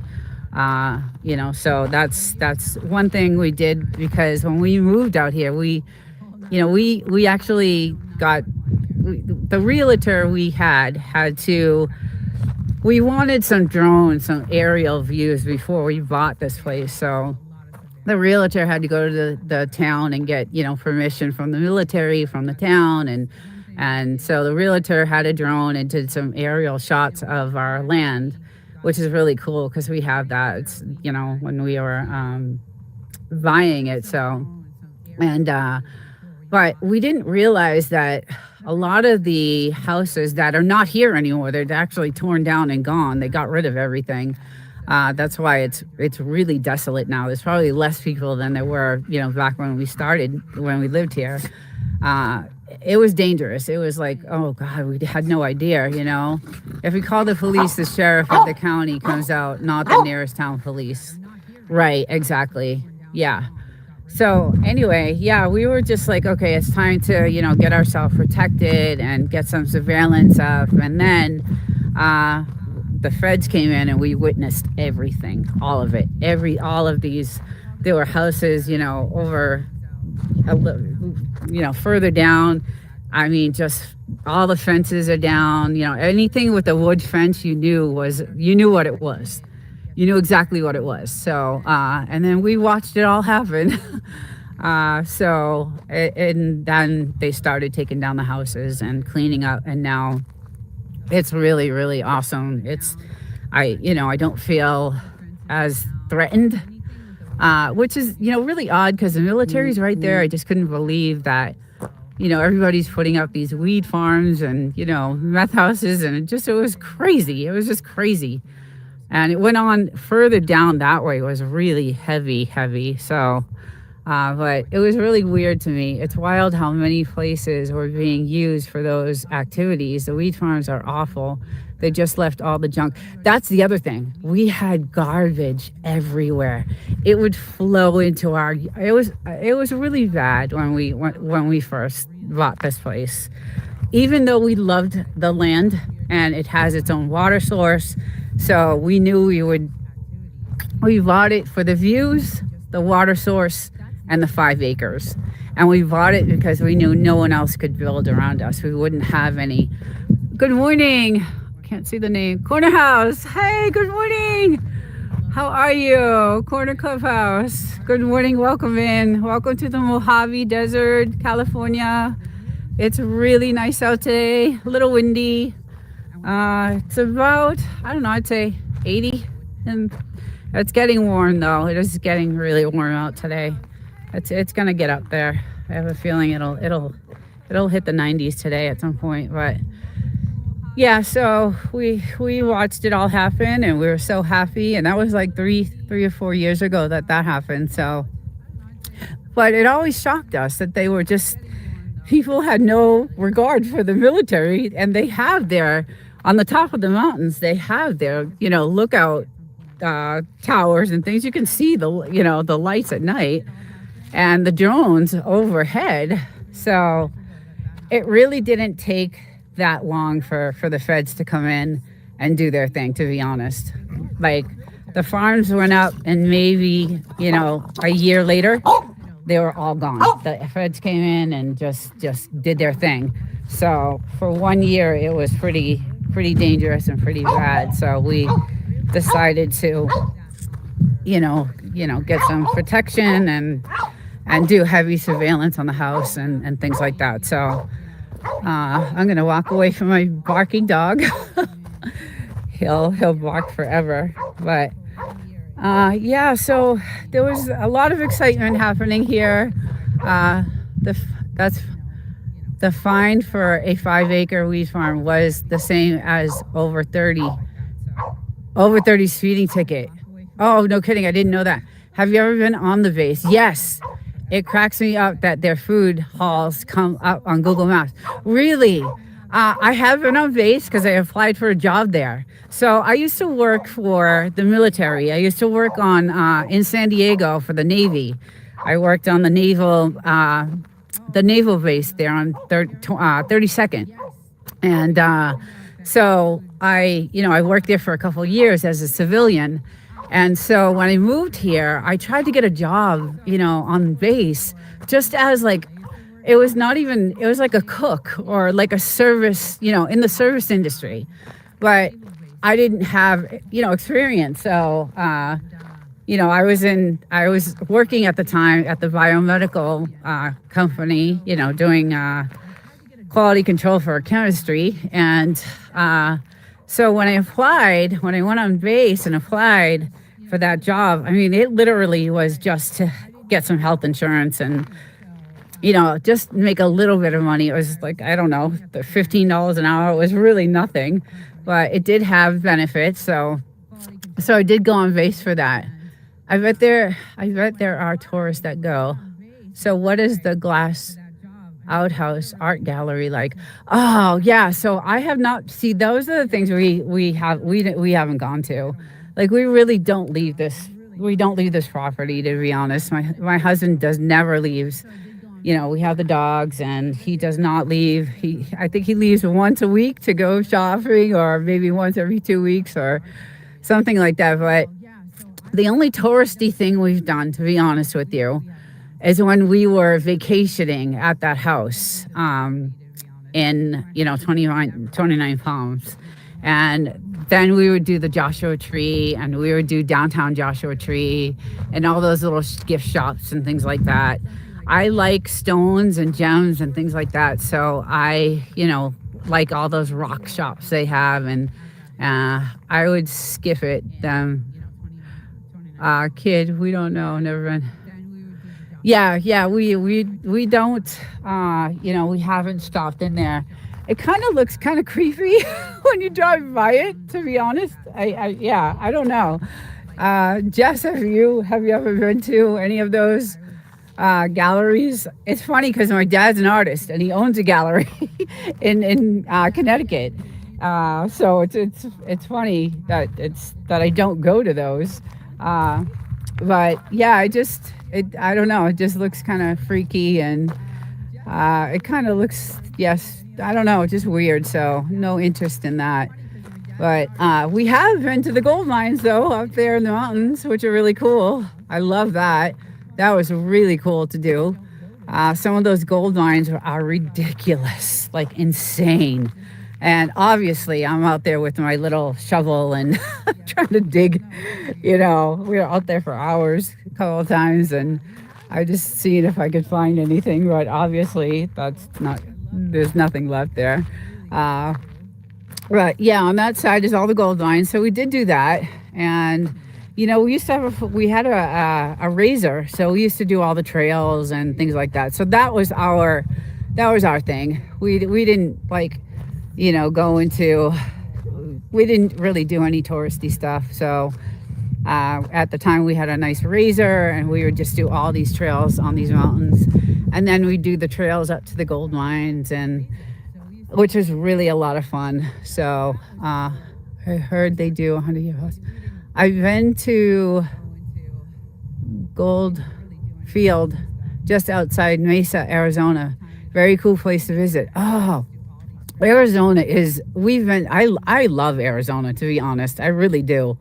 So that's one thing we did, because when we moved out here, we actually got the realtor we we wanted some drones, some aerial views before we bought this place. So the realtor had to go to the town and get, permission from the military, from the town. And so the realtor had a drone and did some aerial shots of our land, which is really cool because we have that, it's, when we were buying it. So, but we didn't realize that a lot of the houses that are not here anymore, they're actually torn down and gone. They got rid of everything. That's why it's really desolate now. There's probably less people than there were, back when we lived here. It was dangerous. It was like, oh God, we had no idea, If we call the police, the sheriff of the county comes out, not the nearest town police. Right, exactly. Yeah. So anyway, yeah, we were just like, okay, it's time to, get ourselves protected and get some surveillance up. And then the feds came in and we witnessed everything, all of it. All of these, there were houses, over, further down. I mean, just all the fences are down, anything with a wood fence, you knew what it was. you knew exactly what it was. So, and then we watched it all happen. And then they started taking down the houses and cleaning up, and now it's really, really awesome. I don't feel as threatened, which is, really odd because the military's right there. I just couldn't believe that, everybody's putting up these weed farms and, meth houses, and it was crazy. It was just crazy. And it went on further down that way. It was really heavy, heavy. So, but it was really weird to me. It's wild how many places were being used for those activities. The weed farms are awful. They just left all the junk. That's the other thing. We had garbage everywhere. It would flow into our. It was really bad when we first bought this place. Even though we loved the land and it has its own water source, so we knew we bought it for the views, the water source, and the 5 acres. And we bought it because we knew no one else could build around us. We wouldn't have any. Good morning. Can't see the name. Corner House. Hey, good morning. How are you? Corner Clubhouse. Good morning. Welcome in. Welcome to the Mojave Desert, California. It's really nice out today. A little windy. It's about, I don't know, I'd say 80. And it's getting warm though. It is getting really warm out today. It's gonna get up there. I have a feeling it'll hit the 90s today at some point. But yeah, so we watched it all happen, and we were so happy. And that was like three or 4 years ago that happened. So, but it always shocked us that they were just, people had no regard for the military, and they have their, on the top of the mountains, they have their, lookout towers and things. You can see the lights at night and the drones overhead. So it really didn't take that long for the feds to come in and do their thing, to be honest. Like, the farms went up, and maybe, a year later, they were all gone. The feds came in and just did their thing. So for 1 year, it was pretty dangerous and pretty bad. So we decided to, get some protection and do heavy surveillance on the house and things like that. So I'm gonna walk away from my barking dog. He'll bark forever. But yeah, so there was a lot of excitement happening here. That's the fine for a 5-acre weed farm was the same as over 30 speeding ticket. Oh, no kidding. I didn't know that. Have you ever been on the base? Yes. It cracks me up that their food hauls come up on Google Maps. Really? I have been on base because I applied for a job there. So I used to work for the military. I used to work on in San Diego for the Navy. I worked on the naval base there on 32nd. And so I worked there for a couple of years as a civilian. And so when I moved here, I tried to get a job, on base, just as like, it was like a cook or like a service, in the service industry. But I didn't have, experience. So, I was working at the time at the biomedical company, doing quality control for chemistry. And so when I went on base and applied for that job, it literally was just to get some health insurance and, just make a little bit of money. It was like, I don't know, the $15 an hour was really nothing, but it did have benefits. So I did go on base for that. I bet there are tourists that go. So what is the glass outhouse art gallery like? Oh yeah, so I have not. See, those are the things we haven't gone to. Like, we really don't leave this. We don't leave this property, to be honest. My husband never leaves. We have the dogs, and he does not leave. I think he leaves once a week to go shopping, or maybe once every 2 weeks, or something like that. But the only touristy thing we've done, to be honest with you, is when we were vacationing at that house in 29 Palms. And then we would do the Joshua Tree, and we would do downtown Joshua Tree and all those little gift shops and things like that. I like stones and gems and things like that. So I, like all those rock shops they have. And I would skip it. Them kid, we don't know, never been. Yeah, we don't, we haven't stopped in there. It kind of looks kind of creepy when you drive by it, to be honest. I don't know. Jess, have you ever been to any of those galleries? It's funny because my dad's an artist and he owns a gallery in Connecticut. So it's funny that I don't go to those. But yeah, I don't know. It just looks kind of freaky, and it kind of looks, yes, I don't know, just weird. So no interest in that. But we have been to the gold mines though, up there in the mountains, which are really cool. I love that. That was really cool to do. Some of those gold mines are ridiculous, like insane. And obviously I'm out there with my little shovel and trying to dig, we were out there for hours a couple of times, and I just seen if I could find anything, but obviously there's nothing left there. But yeah, on that side is all the gold mines. So we did do that. And, we had a razor. So we used to do all the trails and things like that. So that was our thing. We didn't we didn't really do any touristy stuff. So at the time we had a nice razor, and we would just do all these trails on these mountains, and then we do the trails up to the gold mines, and which was really a lot of fun. So I heard they do 100 year house. I've been to Gold Field just outside Mesa, Arizona. Very cool place to visit. Oh, Arizona is, I love Arizona, to be honest. I really do.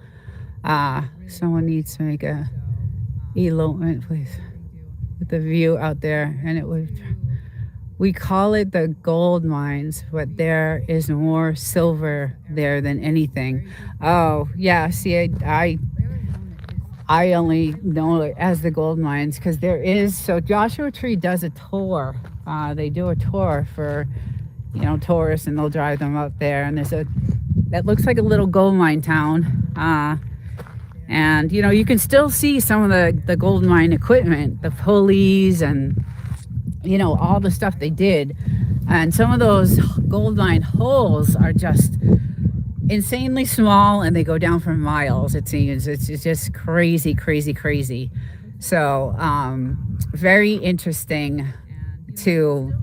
Someone needs to make a elopement, please, with the view out there. And we call it the gold mines, but there is more silver there than anything. Oh yeah, see, I only know it as the gold mines because so Joshua Tree does a tour. They do a tour for tourists, and they'll drive them up there, and that looks like a little gold mine town. And you can still see some of the gold mine equipment, the pulleys, and all the stuff they did. And some of those gold mine holes are just insanely small, and they go down for miles, it seems. It's just crazy. So very interesting to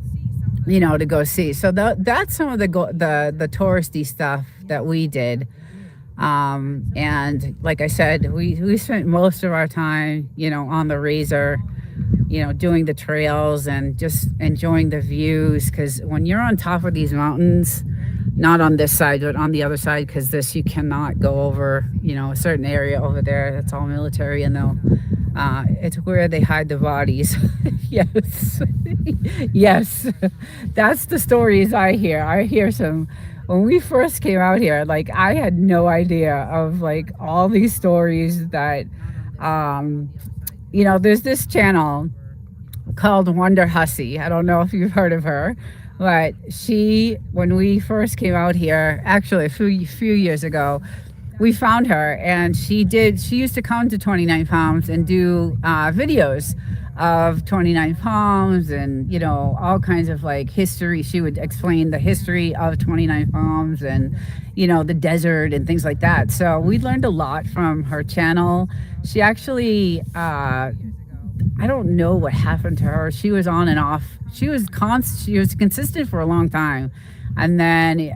to go see. So that's some of the touristy stuff that we did. And like I said, we spent most of our time, on the razor, doing the trails and just enjoying the views. Because when you're on top of these mountains, not on this side, but on the other side, because you cannot go over, a certain area over there. That's all military, and it's where they hide the bodies. Yes, that's the stories I hear. I hear some. When we first came out here, I had no idea of all these stories that, there's this channel called Wonder Hussy. I don't know if you've heard of her, but when we first came out here, actually a few years ago, we found her, and she used to come to 29 Palms and do videos of 29 Palms and all kinds of history. She would explain the history of 29 Palms and the desert and things like that. So we learned a lot from her channel. She actually I don't know what happened to her. She was on and off. She was consistent for a long time. And then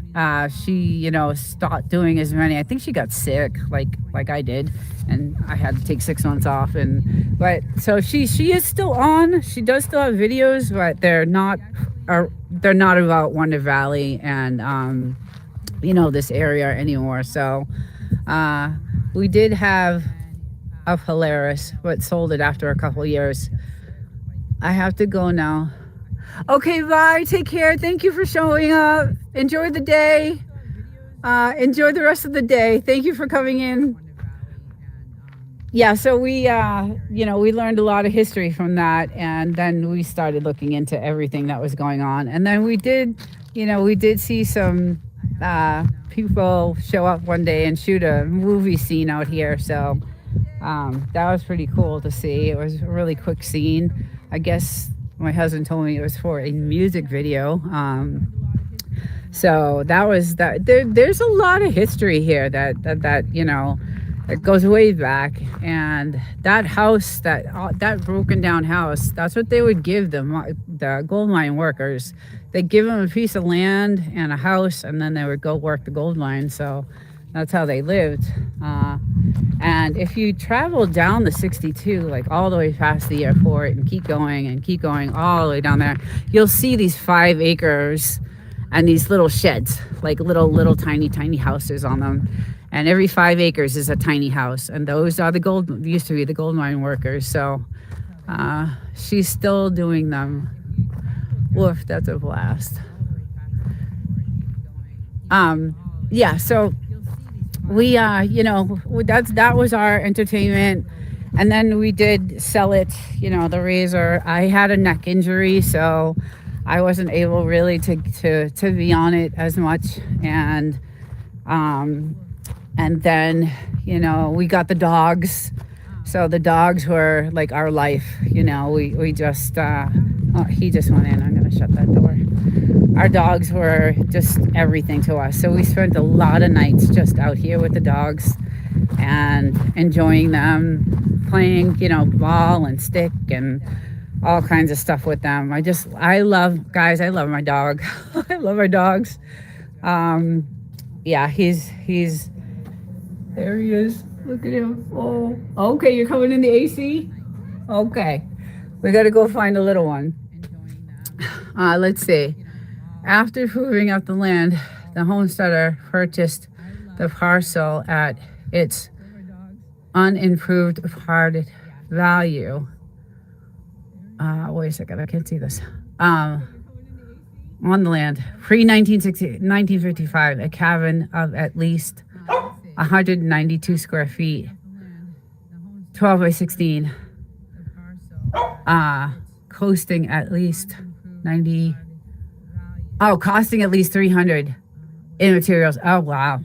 she, stopped doing as many. I think she got sick, like I did, and I had to take 6 months off. But so she is still on. She does still have videos, but they're not about Wonder Valley and this area anymore. So we did have a Polaris, but sold it after a couple years. I have to go now. Okay, bye. Take care. Thank you for showing up. Enjoy the day. Enjoy the rest of the day. Thank you for coming in. Yeah, so we, we learned a lot of history from that, and then we started looking into everything that was going on. And then we did see some people show up one day and shoot a movie scene out here. So that was pretty cool to see. It was a really quick scene. I guess my husband told me it was for a music video. So that was that. There's a lot of history here that it goes way back. And that house, that broken down house, that's what they would give the gold mine workers. They'd give them a piece of land and a house, and then they would go work the gold mine. So that's how they lived. And if you travel down the 62, like all the way past the airport and keep going all the way down there, you'll see these 5 acres and these little sheds, like little tiny houses on them. And every 5 acres is a tiny house. And those are used to be the gold mine workers. So she's still doing them. Woof, that's a blast. Yeah, so we, that was our entertainment. And then we did sell it, the razor. I had a neck injury, so I wasn't able really to be on it as much. And then, we got the dogs. So the dogs were like our life, we just, he just went in. I'm going to shut that door. Our dogs were just everything to us. So we spent a lot of nights just out here with the dogs and enjoying them, playing, ball and stick and all kinds of stuff with them. I love my dog. I love our dogs. Yeah, he's there he is. Look at him. Oh, okay, you're coming in the AC? Okay. We got to go find a little one. Let's see. After proving up the land, the homesteader purchased the parcel at its unimproved parted value. Wait a second, I can't see this. On the land, pre-1955, a cabin of at least 192 square feet, 12 by 16, costing at least 300 in materials. Oh, wow.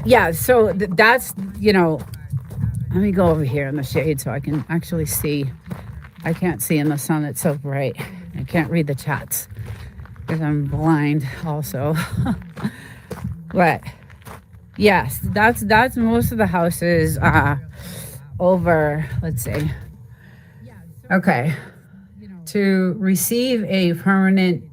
Yeah, so that's, let me go over here in the shade so I can actually see. I can't see in the sun, it's so bright. I can't read the chats because I'm blind also. But yes, that's most of the houses over, let's see. Okay. To receive a permanent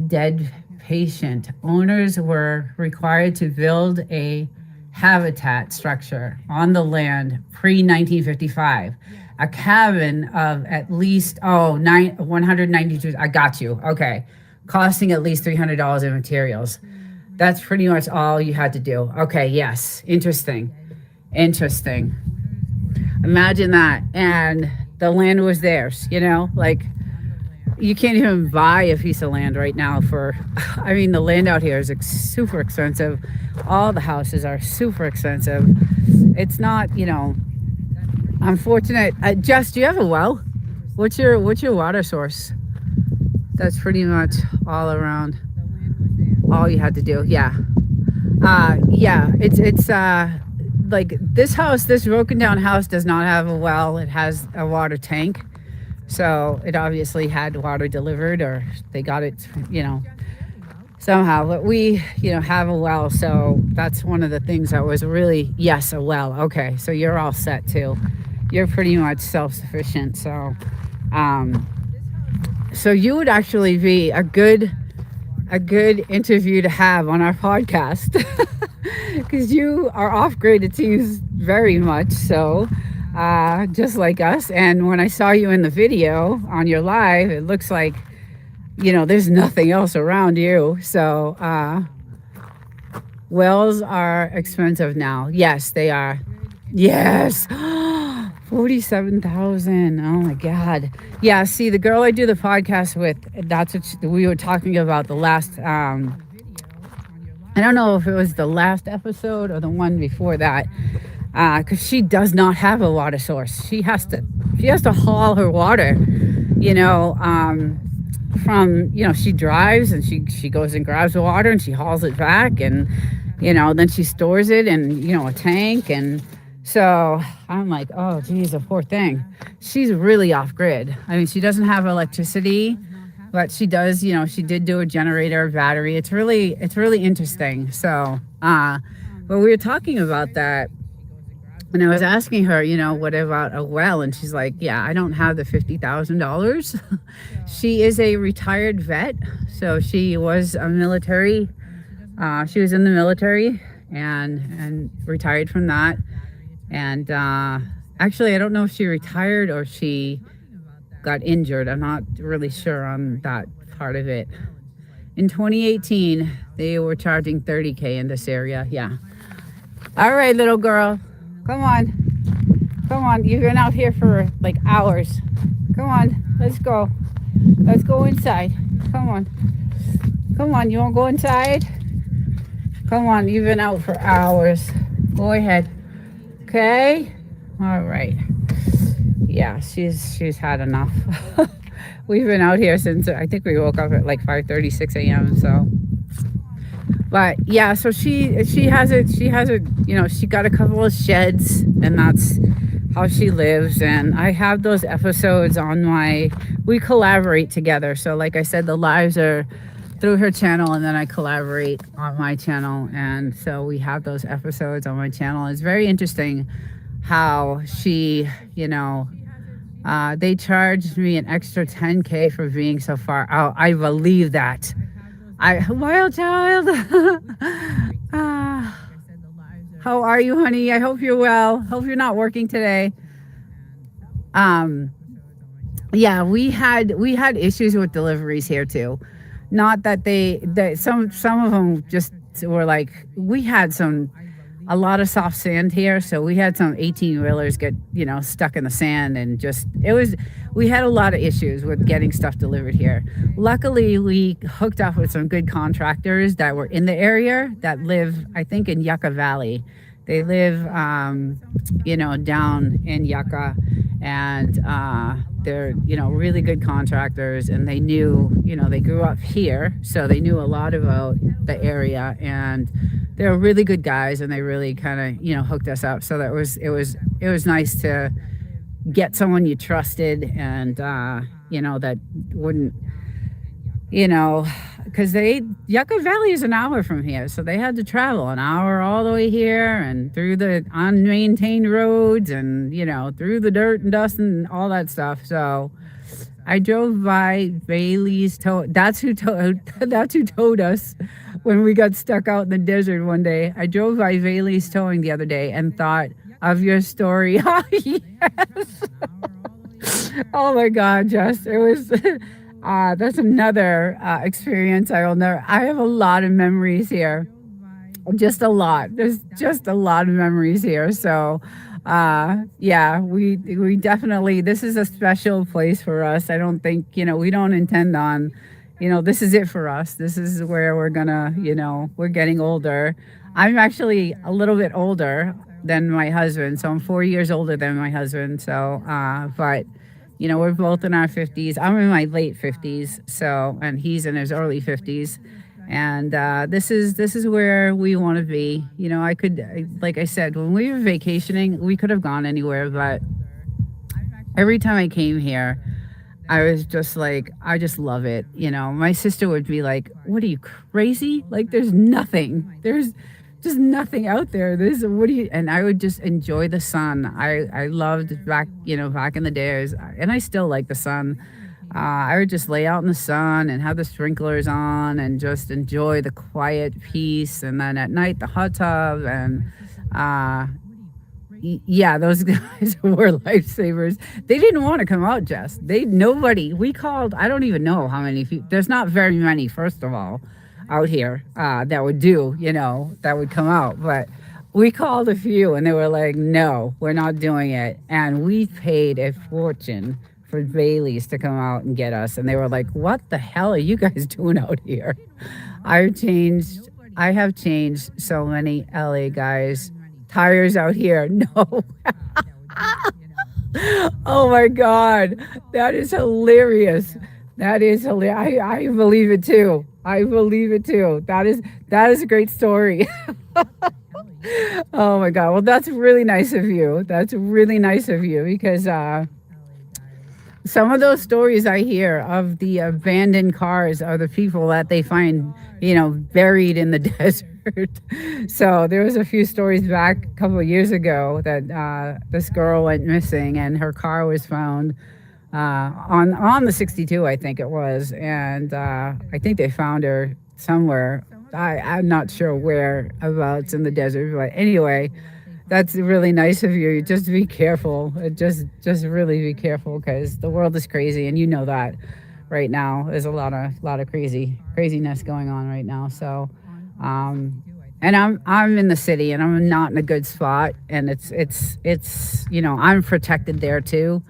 dead patient, owners were required to build a habitat structure on the land pre-1955. A cabin of at least 192. I got you. Okay, costing at least $300 in materials. That's pretty much all you had to do. Okay, yes, interesting. Imagine that, and the land was theirs. Like you can't even buy a piece of land right now the land out here is super expensive. All the houses are super expensive. It's not, unfortunate. Jess, do you have a well? What's your water source? That's pretty much all around. All you had to do. Yeah. Yeah, it's like this house, this broken down house does not have a well. It has a water tank. So it obviously had water delivered, or they got it, somehow. But we, have a well. So that's one of the things that was really, yes, a well. Okay, so you're all set too. You're pretty much self-sufficient. So, so you would actually be a good interview to have on our podcast because you are off-grid, it seems very much so. Just like us. And when I saw you in the video on your live, it looks like, there's nothing else around you. So, wells are expensive now. Yes, they are. Yes. 47,000. Oh my God. Yeah. See, the girl I do the podcast with, that's what we were talking about the last I don't know if it was the last episode or the one before that, because she does not have a water source. She has to haul her water, you know, from, she drives and she goes and grabs the water and she hauls it back, and then she stores it in, a tank. And so I'm like, oh geez, the poor thing. She's really off grid. I mean, she doesn't have electricity, but she does, she did do a generator, battery. It's really interesting. So but we were talking about that, and I was asking her, what about a well? And she's like, yeah, I don't have the $50,000. She is a retired vet. So she was a military. She was in the military and retired from that. And actually, I don't know if she retired or she got injured. I'm not really sure on that part of it. In 2018, they were charging $30K in this area. Yeah. All right, little girl. Come on. Come on. You've been out here for like hours. Come on. Let's go. Let's go inside. Come on. Come on. You want to go inside? Come on. You've been out for hours. Go ahead. Okay. All right. Yeah, she's had enough. We've been out here since, I think we woke up at like 5:36 a.m. So, but yeah, so she has it. She got a couple of sheds, and that's how she lives. And I have those episodes on we collaborate together. So like I said, the lives are through her channel, and then I collaborate on my channel. And so we have those episodes on my channel. It's very interesting how she, they charged me an extra $10K for being so far out. I believe that. Wild child. How are you, honey? I hope you're well. Hope you're not working today. Yeah, we had issues with deliveries here too. Not that some of them just were like, we had a lot of soft sand here, so we had some 18-wheelers get stuck in the sand, and we had a lot of issues with getting stuff delivered here. Luckily, we hooked up with some good contractors that were in the area that live, I think, in Yucca Valley. They live down in Yucca, and they're really good contractors, and they knew, they grew up here, so they knew a lot about the area, and they're really good guys, and they really kind of hooked us up. So it was nice to get someone you trusted, and that wouldn't, because Yucca Valley is an hour from here, so they had to travel an hour all the way here, and through the unmaintained roads, and through the dirt and dust and all that stuff. So I drove by Bailey's tow. That's who towed us when we got stuck out in the desert one day. I drove by Bailey's Towing the other day and thought of your story. Oh, yes. Oh my God, Jess. It was, that's another experience I will never, I have a lot of memories here. Just a lot. There's just a lot of memories here. So, yeah, we definitely, this is a special place for us. I don't think, we don't intend on, this is it for us. This is where we're gonna, we're getting older. I'm actually a little bit older than my husband. So I'm 4 years older than my husband. So, but, we're both in our 50s. I'm in my late 50s. So, and he's in his early 50s. And this is where we want to be. Like I said, when we were vacationing, we could have gone anywhere, but every time I came here, I was just like, I just love it. My sister would be like, what are you, crazy? Like, there's nothing. There's just nothing out there. And I would just enjoy the sun. I loved back in the days, and I still like the sun. I would just lay out in the sun and have the sprinklers on and just enjoy the quiet peace. And then at night, the hot tub. And yeah, those guys were lifesavers. They didn't want to come out, Jess. We called, I don't even know how many people. There's not very many, first of all, out here that would that would come out. But we called a few, and they were like, no, we're not doing it. And we paid a fortune for Bailey's to come out and get us. And they were like, what the hell are you guys doing out here? I changed I have changed so many LA guys tires out here. No. Oh my God. That is hilarious. That is hilarious. I believe it too. I believe it too. That is a great story. Oh my God. Well, that's really nice of you. That's really nice of you because some of those stories I hear of the abandoned cars are the people that they find, buried in the desert. So there was a few stories back a couple of years ago that this girl went missing and her car was found on the 62, I think it was, and I think they found her somewhere. I'm not sure whereabouts in the desert, but anyway, that's really nice of you. Just be careful. Just really be careful because the world is crazy, and you know that right now. There's a lot of craziness going on right now. So, and I'm in the city, and I'm not in a good spot, and it's I'm protected there too.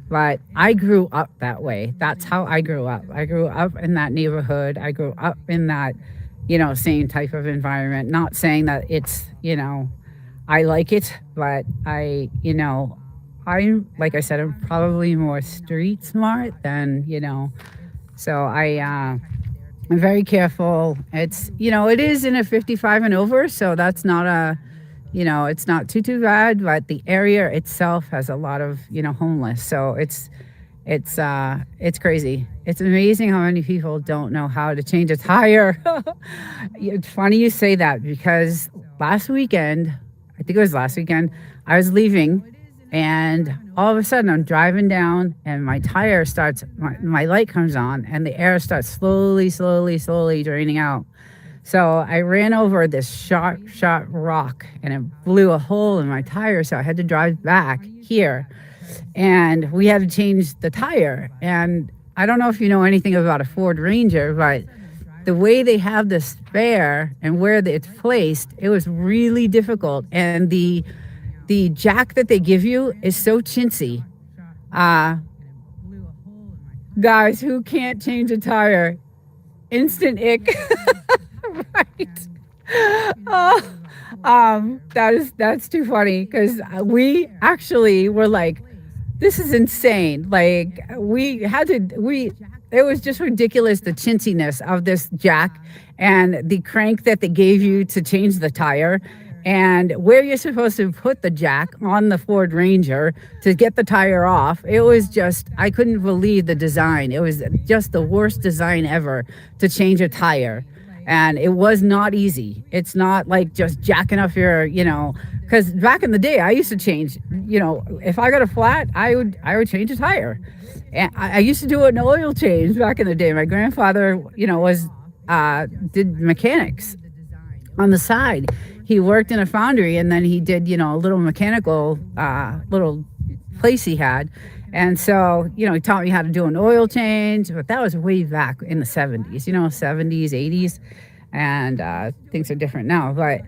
But I grew up that way. That's how I grew up. I grew up in that neighborhood. I grew up in that, same type of environment. Not saying that it's, I like it, but I'm, like I said, I'm probably more street smart than, so I'm very careful. It's, it is in a 55 and over, so that's not it's not too bad, but the area itself has a lot of, homeless. So it's crazy. It's amazing how many people don't know how to change a tire. It's funny you say that because last weekend, I think it was last weekend, I was leaving and all of a sudden I'm driving down and my tire starts, my light comes on and the air starts slowly draining out. So I ran over this sharp rock and it blew a hole in my tire. So I had to drive back here and we had to change the tire. And I don't know if you know anything about a Ford Ranger, but the way they have the spare and where it's placed, it was really difficult. And the jack that they give you is so chintzy. Guys who can't change a tire, instant ick. Right. That's too funny because we actually were like, this is insane. Like it was just ridiculous, the chintziness of this jack and the crank that they gave you to change the tire and where you're supposed to put the jack on the Ford Ranger to get the tire off. It was just, I couldn't believe the design. It was just the worst design ever to change a tire. And it was not easy. It's not like just jacking up your, because back in the day, I used to change, if I got a flat, I would change a tire. And I used to do an oil change back in the day. My grandfather, did mechanics on the side. He worked in a foundry and then he did, a little mechanical, little place he had. And so, he taught me how to do an oil change, but that was way back in the 70s, 70s, 80s, and things are different now. But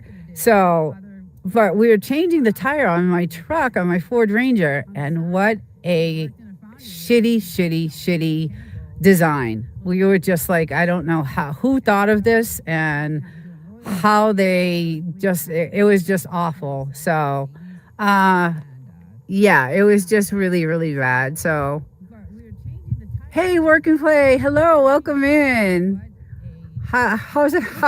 we were changing the tire on my truck, on my Ford Ranger, and what a shitty design. We were just like, I don't know who thought of this and how they it was just awful. So, yeah, it was just really bad. So, hey, Work and Play. Hello, welcome in. How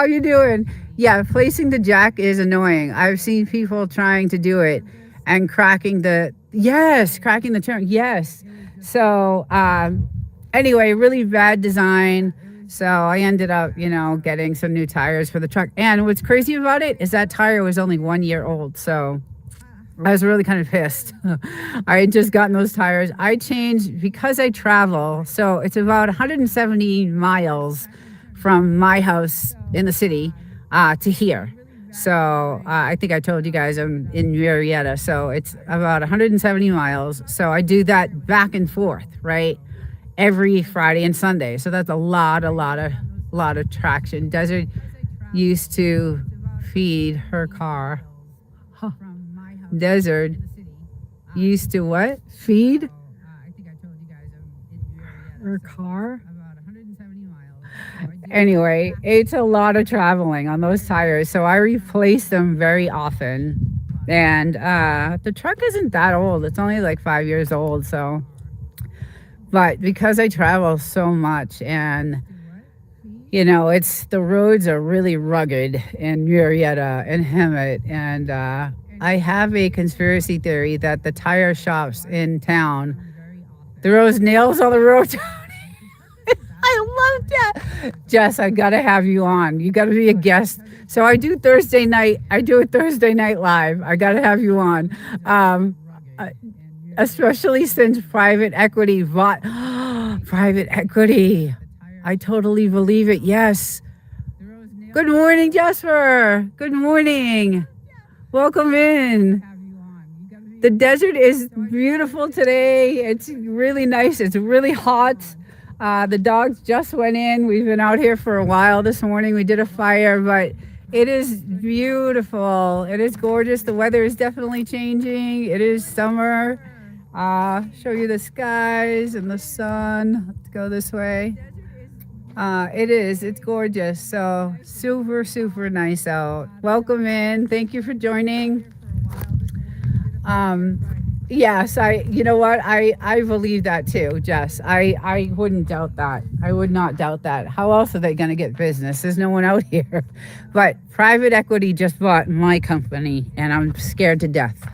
you doing? Yeah, placing the jack is annoying. I've seen people trying to do it and cracking the turn. Yes. So, anyway, really bad design. So I ended up, getting some new tires for the truck. And what's crazy about it is that tire was only 1 year old. So I was really kind of pissed. I had just gotten those tires. I changed because I travel. So it's about 170 miles from my house in the city to here. So I think I told you guys I'm in Marietta. So it's about 170 miles. So I do that back and forth, right? Every Friday and Sunday. So that's a lot of traction. Desert used to feed her car. Huh. Desert used to what? Feed her car? Anyway, it's a lot of traveling on those tires, so I replace them very often. And the truck isn't that old; it's only like 5 years old. So, but because I travel so much, and it's the roads are really rugged in Murrieta and Hemet, and I have a conspiracy theory that the tire shops in town throws nails on the road. I love that. Jess, I gotta have you on. You gotta be a guest. So I do Thursday night. I do a Thursday night live. I gotta have you on. Uh, Especially since private equity bought private equity. I totally believe it. Yes. Good morning, Jasper. Good morning. Welcome in. The desert is beautiful today. It's really nice. It's really hot. The dogs just went in. We've been out here for a while this morning. We did a fire, but it is beautiful. It is gorgeous. The weather is definitely changing. It is summer. Show you the skies and the sun. Let's go this way. It's gorgeous. So super, super nice out. Welcome in. Thank you for joining. Yes, you know what? I believe that too, Jess. I wouldn't doubt that. I would not doubt that. How else are they going to get business? There's no one out here. But private equity just bought my company, and I'm scared to death.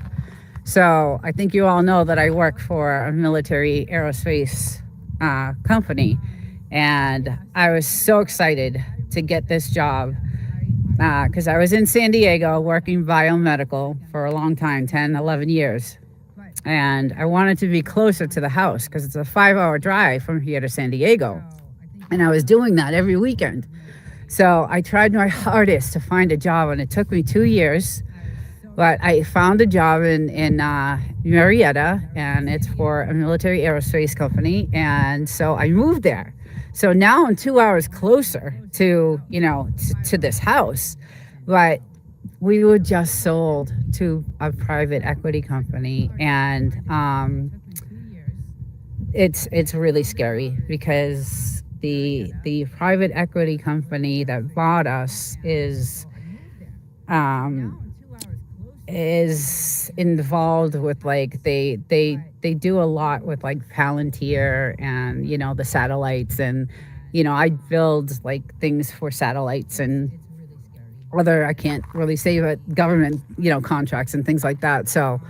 So I think you all know that I work for a military aerospace company, and I was so excited to get this job because I was in San Diego working biomedical for a long time, 10, 11 years. And I wanted to be closer to the house because it's a 5-hour drive from here to San Diego. And I was doing that every weekend. So I tried my hardest to find a job, and it took me 2 years. But I found a job in Murrieta, and it's for a military aerospace company. And so I moved there. So now I'm 2 hours closer to this house. But we were just sold to a private equity company, and it's really scary because the private equity company that bought us is involved with, like, they do a lot with, like, Palantir and the satellites, and I build like things for satellites and other, I can't really say, but government contracts and things like that. So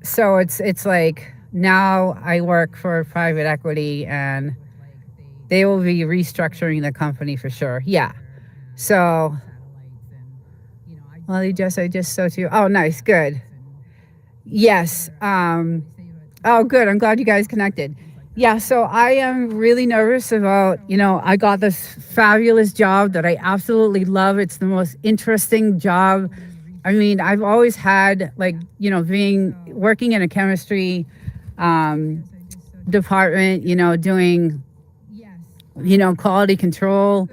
it's like now I work for private equity, and they will be restructuring the company for sure. Yeah. So well, I just saw you. Oh, nice. Good. Yes. Oh, good. I'm glad you guys connected. Yeah, so I am really nervous about, I got this fabulous job that I absolutely love. It's the most interesting job. I mean, I've always had, like, working in a chemistry department, doing, quality control,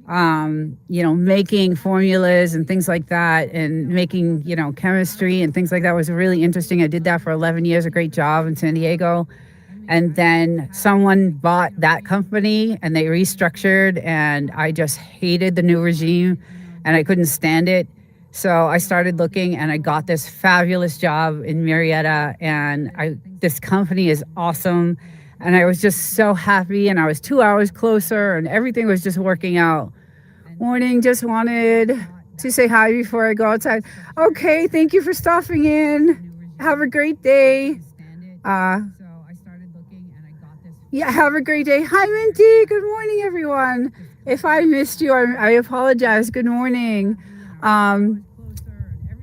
making formulas and things like that, and making, chemistry and things like that was really interesting. I did that for 11 years, a great job in San Diego. And then someone bought that company, and they restructured, and I just hated the new regime, and I couldn't stand it. So I started looking, and I got this fabulous job in Murrieta, and this company is awesome. And I was just so happy, and I was 2 hours closer, and everything was just working out. Morning, just wanted to say hi before I go outside. Okay, thank you for stopping in. Have a great day. Yeah, have a great day. Hi, Minty. Good morning, everyone. If I missed you, I apologize. Good morning.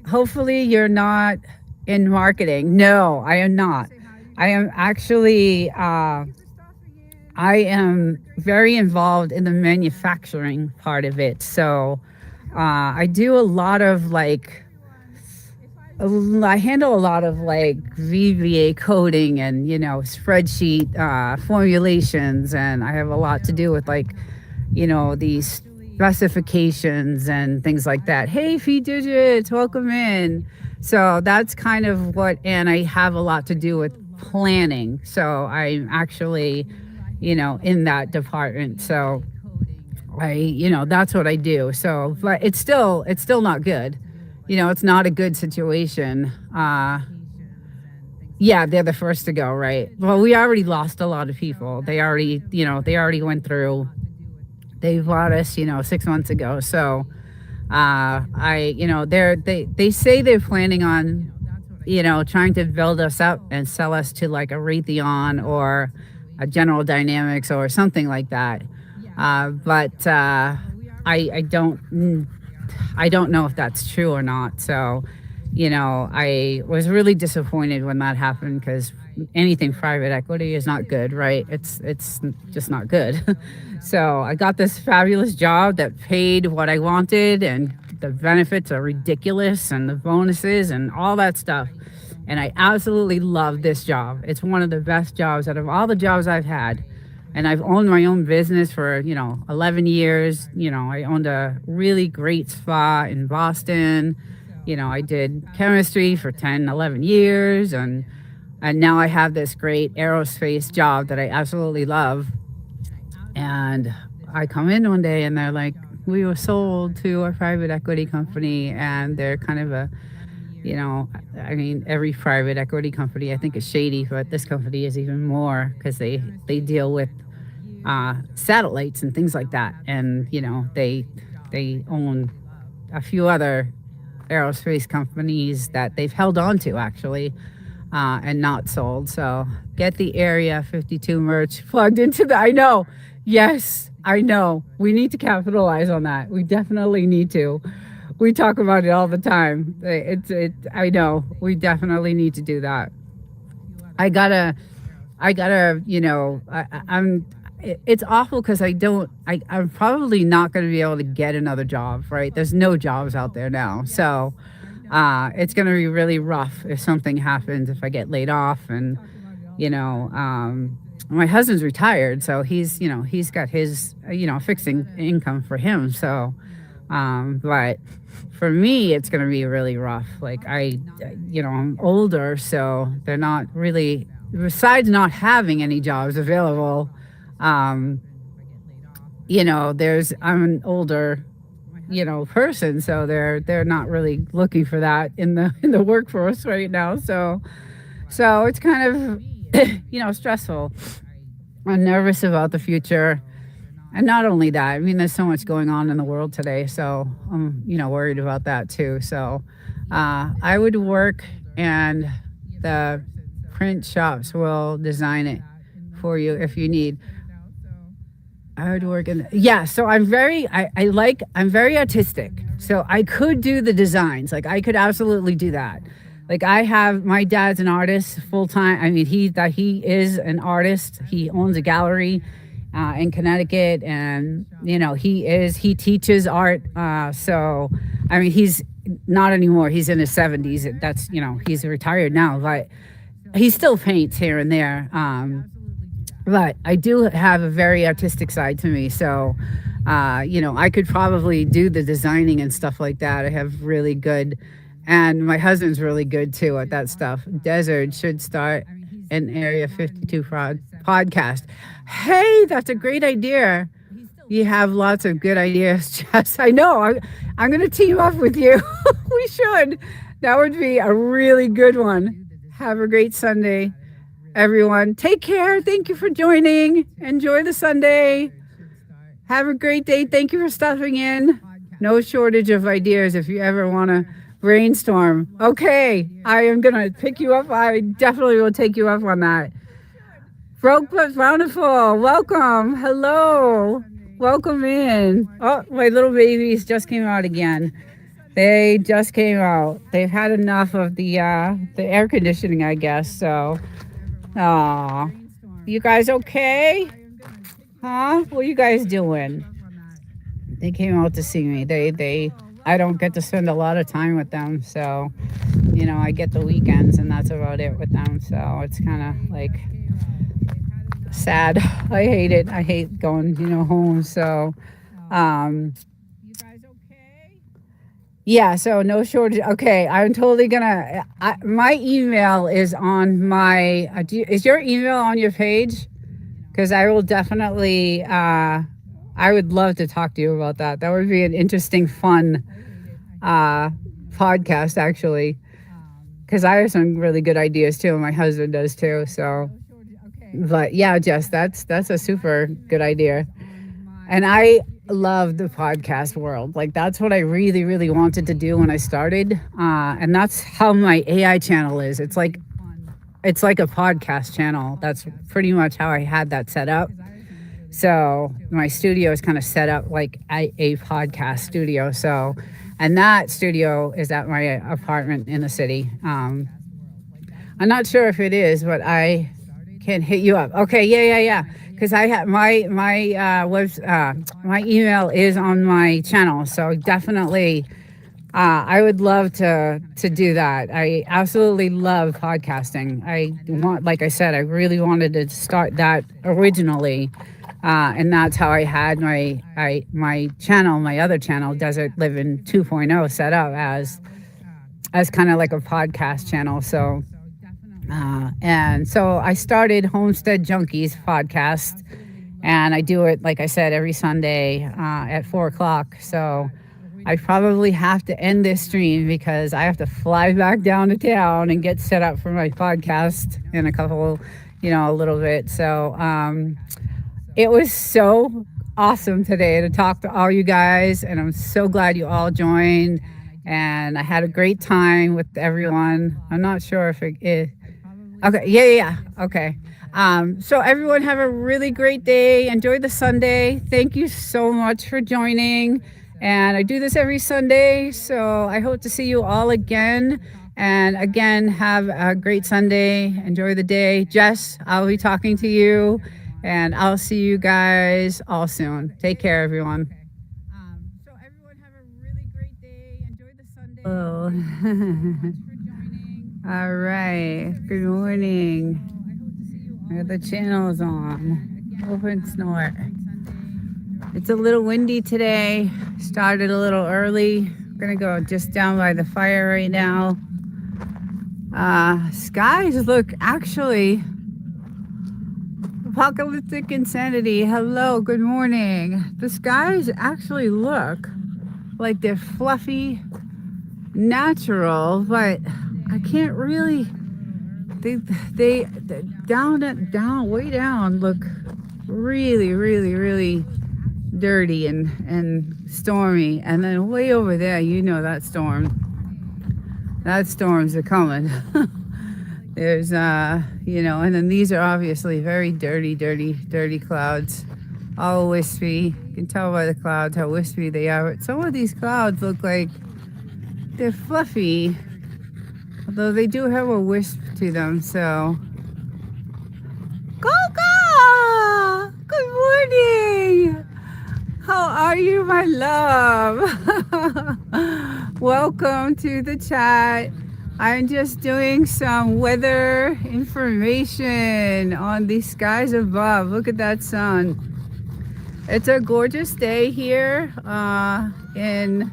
Hopefully you're not in marketing. No, I am not. I am actually, I am very involved in the manufacturing part of it. So I do a lot of, like, I handle a lot of, like, VBA coding and, spreadsheet formulations, and I have a lot to do with, like, these specifications and things like that. Hey, Feed Digits, welcome in. So that's kind of and I have a lot to do with planning. So I'm actually, in that department. So that's what I do. So, but it's still not good. It's not a good situation. Yeah, they're the first to go, right? Well, we already lost a lot of people. They already went through. They bought us, 6 months ago. So, they say they're planning on, trying to build us up and sell us to like a Raytheon or a General Dynamics or something like that. But I don't know if that's true or not. So, I was really disappointed when that happened because anything private equity is not good, right? It's just not good. So I got this fabulous job that paid what I wanted, and the benefits are ridiculous, and the bonuses and all that stuff. And I absolutely love this job. It's one of the best jobs out of all the jobs I've had. And I've owned my own business for 11 years. I owned a really great spa in Boston. I did chemistry for 10, 11 years, and now I have this great aerospace job that I absolutely love. And I come in one day and they're like, we were sold to a private equity company, and they're kind of every private equity company I think is shady, but this company is even more because they deal with satellites and things like that. And, they own a few other aerospace companies that they've held on to actually, and not sold. So get the Area 52 merch plugged into I know. Yes, I know. We need to capitalize on that. We definitely need to. We talk about it all the time. I know. We definitely need to do that. I gotta, I'm, it's awful because I'm probably not going to be able to get another job, right? There's no jobs out there now. So it's going to be really rough if something happens, if I get laid off. And, my husband's retired, so he's got his, fixed income for him. So, but for me, it's going to be really rough. Like I'm older, so they're not really, besides not having any jobs available, I'm an older, person, so they're not really looking for that in the workforce right now. So it's kind of, stressful. I'm nervous about the future. And not only that, I mean, there's so much going on in the world today. So I'm, worried about that too. So I would work, and the print shops will design it for you if you need. I would work in, yeah. So I'm very artistic. So I could do the designs. Like I could absolutely do that. Like my dad's an artist full time. I mean, he is an artist. He owns a gallery in Connecticut, and he teaches art. So I mean, he's not anymore. He's in his 70s. That's he's retired now, but he still paints here and there. But I do have a very artistic side to me. So, I could probably do the designing and stuff like that. I have really good, and my husband's really good too at that stuff. Desert should start an Area 52 podcast. Hey, that's a great idea. You have lots of good ideas, Jess. I know. I'm going to team up with you. We should. That would be a really good one. Have a great Sunday, everyone. Take care. Thank you for joining. Enjoy the Sunday. Have a great day. Thank you for stopping in. No shortage of ideas if you ever want to brainstorm. Okay, I am going to pick you up. I definitely will take you up on that. Broke but bountiful. Welcome. Hello. Welcome in. Oh, my little babies just came out again. They just came out. They've had enough of the air conditioning, I guess. So, aw, you guys okay? Huh? What are you guys doing? They came out to see me. I don't get to spend a lot of time with them, so I get the weekends, and that's about it with them. So it's kind of like sad. I hate it. I hate going, home. So, yeah, so no shortage. Okay, I'm totally gonna, my email is on my, is your email on your page? because I will definitely, I would love to talk to you about that. That would be an interesting, fun podcast, actually, because I have some really good ideas too, and my husband does too. So, but yeah, Jess, that's a super good idea. And I love the podcast world. Like that's what I really, really wanted to do when I started. And that's how my AI channel is. It's like a podcast channel. That's pretty much how I had that set up. So my studio is kind of set up like a podcast studio. So, and that studio is at my apartment in the city. I'm not sure if it is, but I can hit you up. Okay, yeah. Because I have my email is on my channel, so definitely, I would love to do that. I absolutely love podcasting. Like I said, I really wanted to start that originally, and that's how I had my channel, my other channel, Desert Living 2.0, set up as kind of like a podcast channel. So. And so I started Homestead Junkies podcast, and I do it, like I said, every Sunday at 4 o'clock. So I probably have to end this stream because I have to fly back down to town and get set up for my podcast in a little bit. So it was so awesome today to talk to all you guys, and I'm so glad you all joined. And I had a great time with everyone. I'm not sure if it is. Okay, yeah. Okay. So everyone have a really great day. Enjoy the Sunday. Thank you so much for joining. And I do this every Sunday, so I hope to see you all again. And again, have a great Sunday. Enjoy the day. Jess, I'll be talking to you, and I'll see you guys all soon. Take care, everyone. So everyone have a really great day. Enjoy the Sunday. Oh. All right. Good morning. The channel's on. Open snort. It's a little windy today. Started a little early. I'm gonna go just down by the fire right now. Skies look actually apocalyptic insanity. Hello. Good morning. The skies actually look like they're fluffy, natural, but I can't really. They way down look really, really, really dirty and stormy, and then way over there, that storms are coming. There's and then these are obviously very dirty clouds, all wispy. You can tell by the clouds how wispy they are. But some of these clouds look like they're fluffy, although they do have a wisp to them. So, Coco! Good morning! How are you, my love? Welcome to the chat. I'm just doing some weather information on the skies above. Look at that sun. It's a gorgeous day here in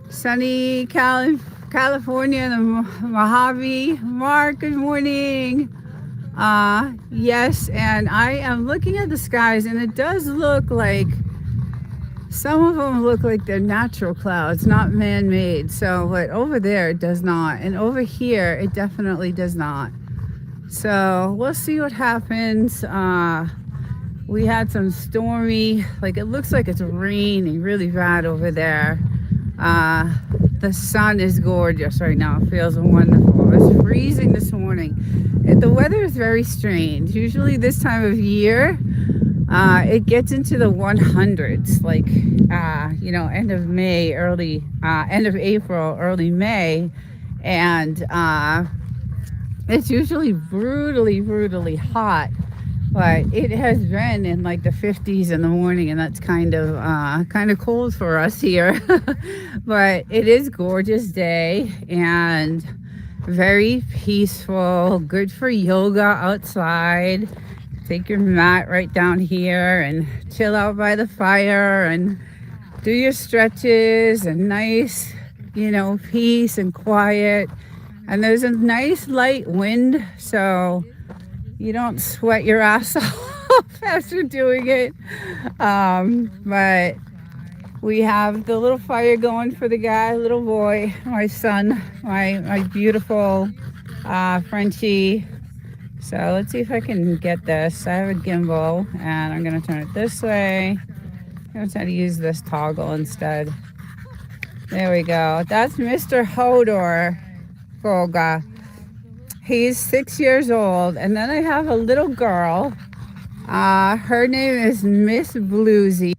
sunny California, the Mojave. Mark, good morning. Yes, and I am looking at the skies, and it does look like some of them look like they're natural clouds, not man-made. So, but over there it does not, and over here it definitely does not. So we'll see what happens. We had some stormy, like it looks like it's raining really bad over there. The sun is gorgeous right now. It feels wonderful. It's freezing this morning. The weather is very strange. Usually this time of year, it gets into the 100s, like, end of May, end of April, early May. And it's usually brutally hot. But it has been in like the 50s in the morning, and that's kind of cold for us here. But it is a gorgeous day and very peaceful, good for yoga outside. Take your mat right down here and chill out by the fire and do your stretches, and nice, peace and quiet. And there's a nice light wind, so you don't sweat your ass off. after doing it. But we have the little fire going for the guy, little boy, my son, my beautiful Frenchie. So let's see if I can get this. I have a gimbal and I'm gonna turn it this way. I'm gonna try to use this toggle instead. There we go. That's Mr. Hodor Goga. He's 6 years old. And then I have a little girl. Her name is Miss Bluesy.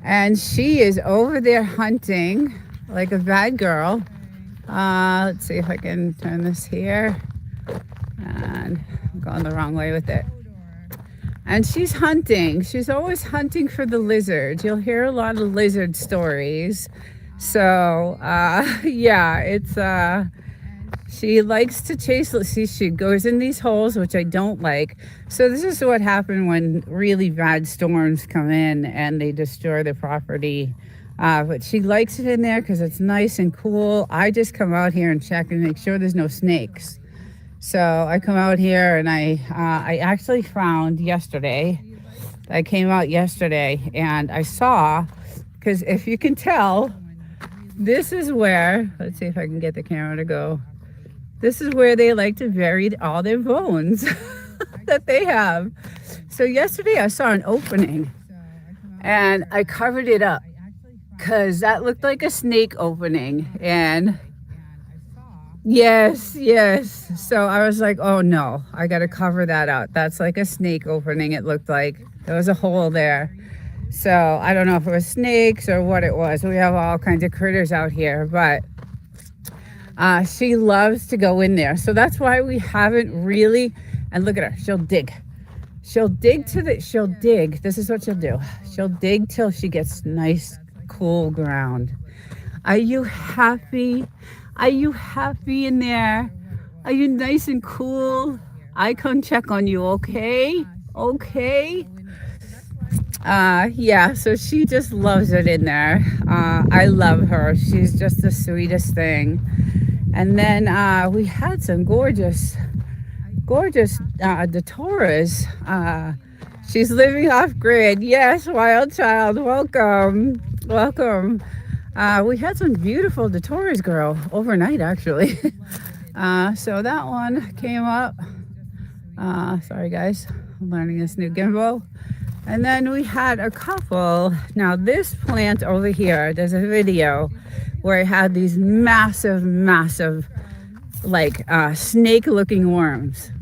And she is over there hunting like a bad girl. Let's see if I can turn this here. And I'm going the wrong way with it. And she's hunting. She's always hunting for the lizard. You'll hear a lot of lizard stories. So, yeah, it's, she likes to chase. See, she goes in these holes, which I don't like. So this is what happened when really bad storms come in and they destroy the property. But she likes it in there because it's nice and cool. I just come out here and check and make sure there's no snakes. So I come out here and I actually found yesterday, I came out yesterday and I saw, because if you can tell, this is where, let's see if I can get the camera to go. This is where they like to bury all their bones that they have. So yesterday I saw an opening and I covered it up because that looked like a snake opening. And yes. So I was like, oh no, I got to cover that up. That's like a snake opening. It looked like there was a hole there. So I don't know if it was snakes or what it was. We have all kinds of critters out here, but she loves to go in there. So that's why we haven't really, and look at her, she'll dig. She'll dig. This is what she'll do. She'll dig till she gets nice, cool ground. Are you happy? Are you happy in there? Are you nice and cool? I come check on you, okay? Okay? Yeah, so she just loves it in there. I love her. She's just the sweetest thing. And then we had some gorgeous Datoras. She's living off grid. Yes, wild child, welcome. We had some beautiful Datoras, girl, overnight actually. So that one came up. Sorry guys, I'm learning this new gimbal. And then we had a couple. Now this plant over here, there's a video where it had these massive, like snake looking worms.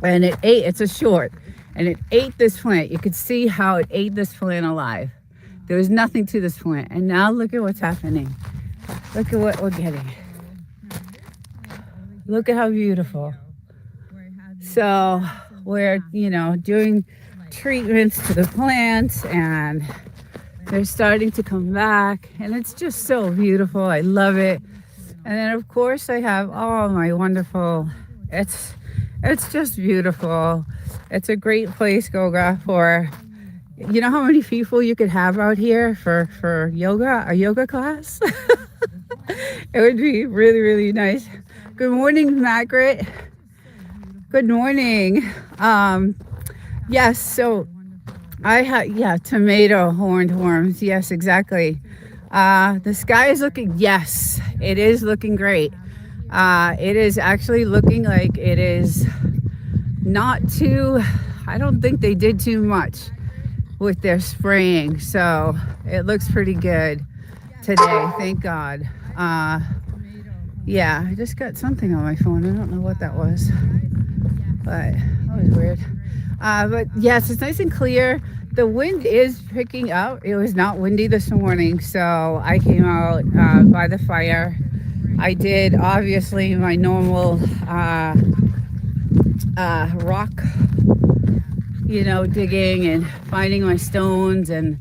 And it ate, it's a short, and it ate this plant. You could see how it ate this plant alive. There was nothing to this plant. And now look at what's happening. Look at what we're getting. Look at how beautiful. So we're, doing treatments to the plants and they're starting to come back and it's just so beautiful. I love it. And then of course I have all my wonderful, it's just beautiful. It's a great place, Goga, for, you know how many people you could have out here for yoga, a yoga class? It would be really, really nice. Good morning, Margaret. Good morning. Yes, so I have, tomato horned worms. Yes, exactly. The sky is looking, yes, it is looking great. It is actually looking like it is not too, I don't think they did too much with their spraying. So it looks pretty good today, thank God. Yeah, I just got something on my phone. I don't know what that was, but that was weird. But yes, it's nice and clear. The wind is picking up. It was not windy this morning, so I came out by the fire. I did obviously my normal rock, digging and finding my stones, and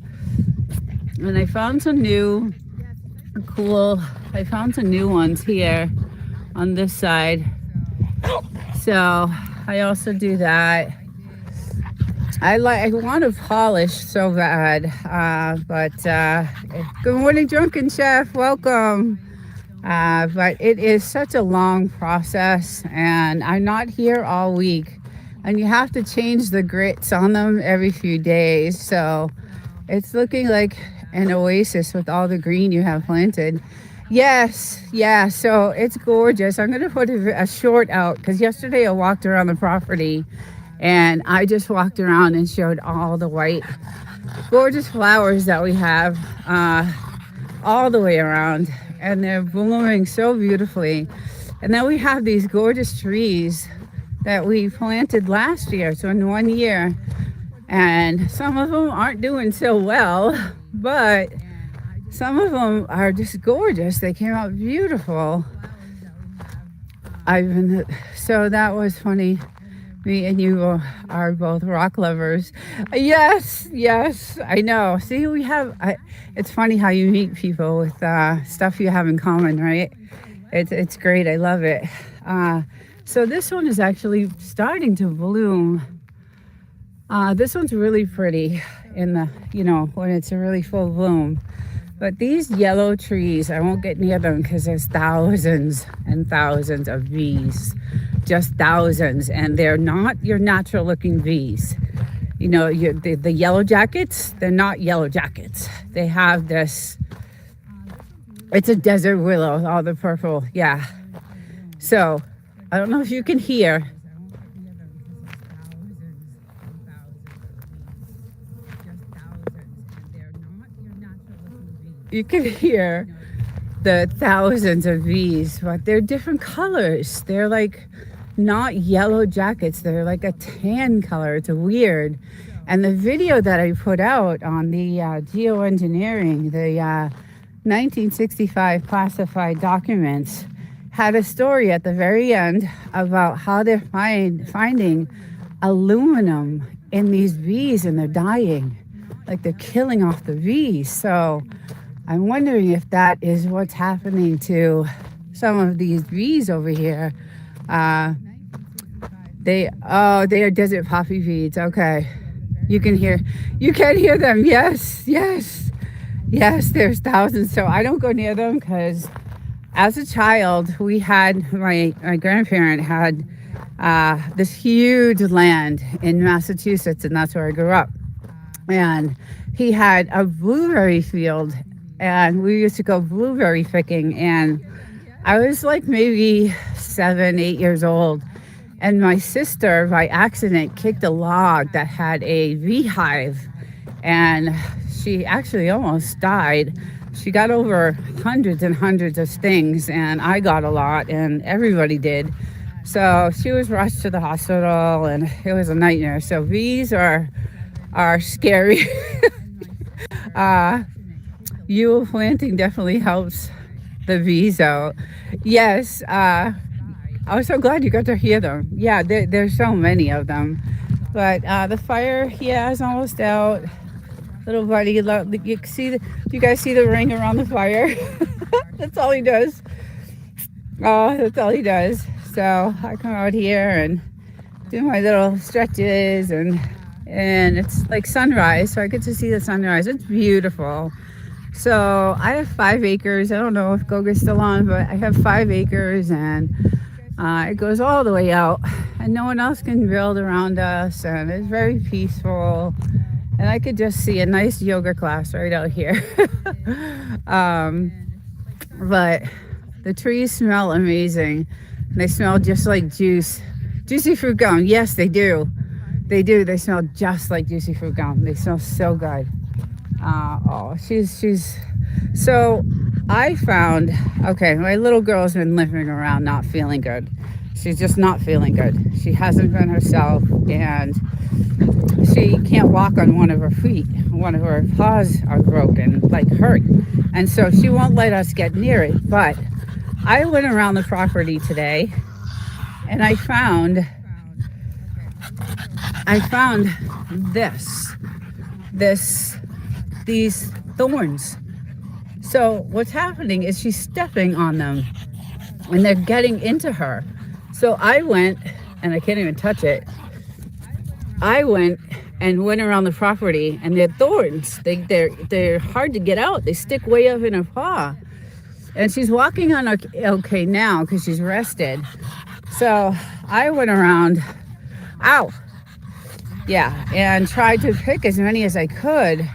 I found some new ones here on this side. So I also do that. I want to polish so bad, but good morning, Drunken Chef, welcome. But it is such a long process, and I'm not here all week. and you have to change the grits on them every few days. So it's looking like an oasis with all the green you have planted. Yes, yeah, so it's gorgeous. I'm going to put a short out because yesterday I walked around the property and I just walked around and showed all the white, gorgeous flowers that we have all the way around. And they're blooming so beautifully. And then we have these gorgeous trees that we planted last year, so in 1 year. And some of them aren't doing so well, but some of them are just gorgeous. They came out beautiful. So that was funny. Me and you are both rock lovers. Yes, I know. See, it's funny how you meet people with stuff you have in common, right? It's great. I love it. So this one is actually starting to bloom. This one's really pretty when it's a really full bloom. But these yellow trees, I won't get near them because there's thousands and thousands of bees, just thousands. And they're not your natural looking bees. The yellow jackets, they're not yellow jackets. They have this, it's a desert willow, all the purple, yeah. So I don't know if you can hear. You can hear the thousands of bees, but they're different colors. They're like not yellow jackets. They're like a tan color. It's weird. And the video that I put out on the geoengineering, the 1965 classified documents, had a story at the very end about how they're finding aluminum in these bees and they're dying. Like they're killing off the bees. So I'm wondering if that is what's happening to some of these bees over here. They are desert poppy bees. Okay. You can hear them. Yes. There's thousands. So I don't go near them because as a child, we had, my grandparent had this huge land in Massachusetts, and that's where I grew up. And he had a blueberry field, and we used to go blueberry picking, and I was like maybe 7, 8 years old, and my sister by accident kicked a log that had a beehive, and she actually almost died. She got over hundreds and hundreds of stings, and I got a lot, and everybody did. So she was rushed to the hospital, and it was a nightmare. So bees are scary. Yule planting definitely helps the bees out. Yes, I was so glad you got to hear them. Yeah, there's so many of them. But the fire, is almost out. Little buddy, you do you guys see the ring around the fire? That's all he does. That's all he does. So I come out here and do my little stretches, and it's like sunrise, so I get to see the sunrise. It's beautiful. So I have 5 acres. I don't know if Goga's still on, but I have 5 acres, and it goes all the way out, and no one else can build around us, and it's very peaceful. And I could just see a nice yoga class right out here. But the trees smell amazing. They smell just like juicy fruit gum. Yes, they do. They smell just like juicy fruit gum. They smell so good. She's. So I found, my little girl's been limping around not feeling good. She's just not feeling good. She hasn't been herself, and she can't walk on one of her feet. One of her paws are broken, like hurt. And so she won't let us get near it. But I went around the property today, and I found these thorns. So what's happening is she's stepping on them, and they're getting into her. So I went, and I can't even touch it. I went around the property, and they're thorns. They're hard to get out. They stick way up in her paw. And she's walking on okay now because she's rested. So I went around Ow! Yeah, and tried to pick as many as I could.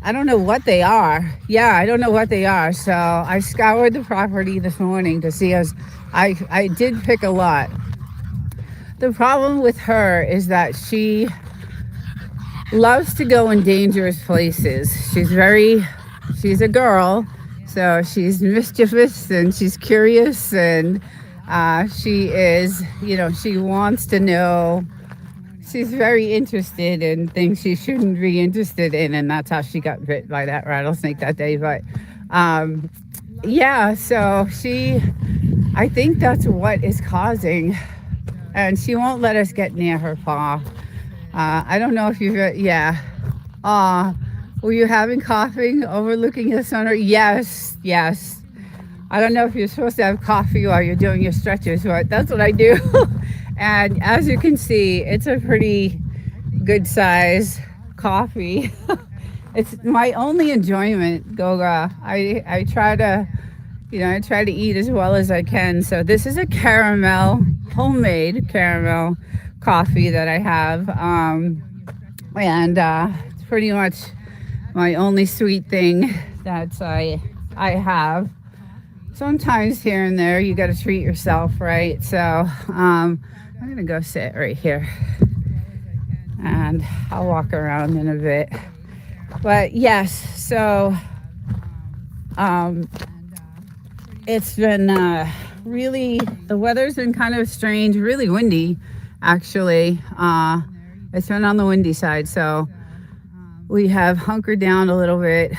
I don't know what they are. Yeah, I don't know what they are. So I scoured the property this morning to see as I did pick a lot. The problem with her is that she loves to go in dangerous places. She's a girl, so she's mischievous and she's curious and she is, she wants to know. She's very interested in things she shouldn't be interested in, and that's how she got bit by that rattlesnake that day. But yeah, so I think that's what is causing, and she won't let us get near her paw. I don't know if you've, yeah. Were you having coughing, overlooking the sun? Yes, yes. I don't know if you're supposed to have coffee while you're doing your stretches, but that's what I do. And as you can see, it's a pretty good size coffee. It's my only enjoyment, Goga. I try to, I try to eat as well as I can. So this is a homemade caramel coffee that I have. And it's pretty much my only sweet thing that I have. Sometimes here and there you got to treat yourself, right? So I'm gonna go sit right here and I'll walk around in a bit. But yes, so it's been really, the weather's been kind of strange, really windy actually. It's been on the windy side, so we have hunkered down a little bit.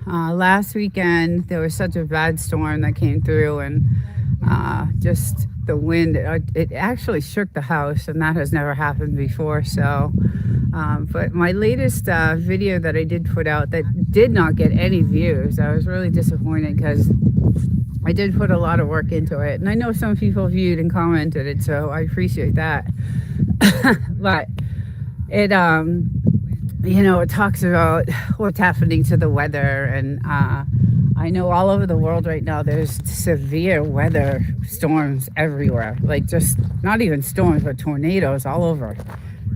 Last weekend there was such a bad storm that came through, and just the wind, it actually shook the house, and that has never happened before. So but my latest video that I did put out that did not get any views, I was really disappointed because I did put a lot of work into it, and I know some people viewed and commented it, so I appreciate that. But it it talks about what's happening to the weather, and I know all over the world right now there's severe weather storms everywhere, like just not even storms but tornadoes all over,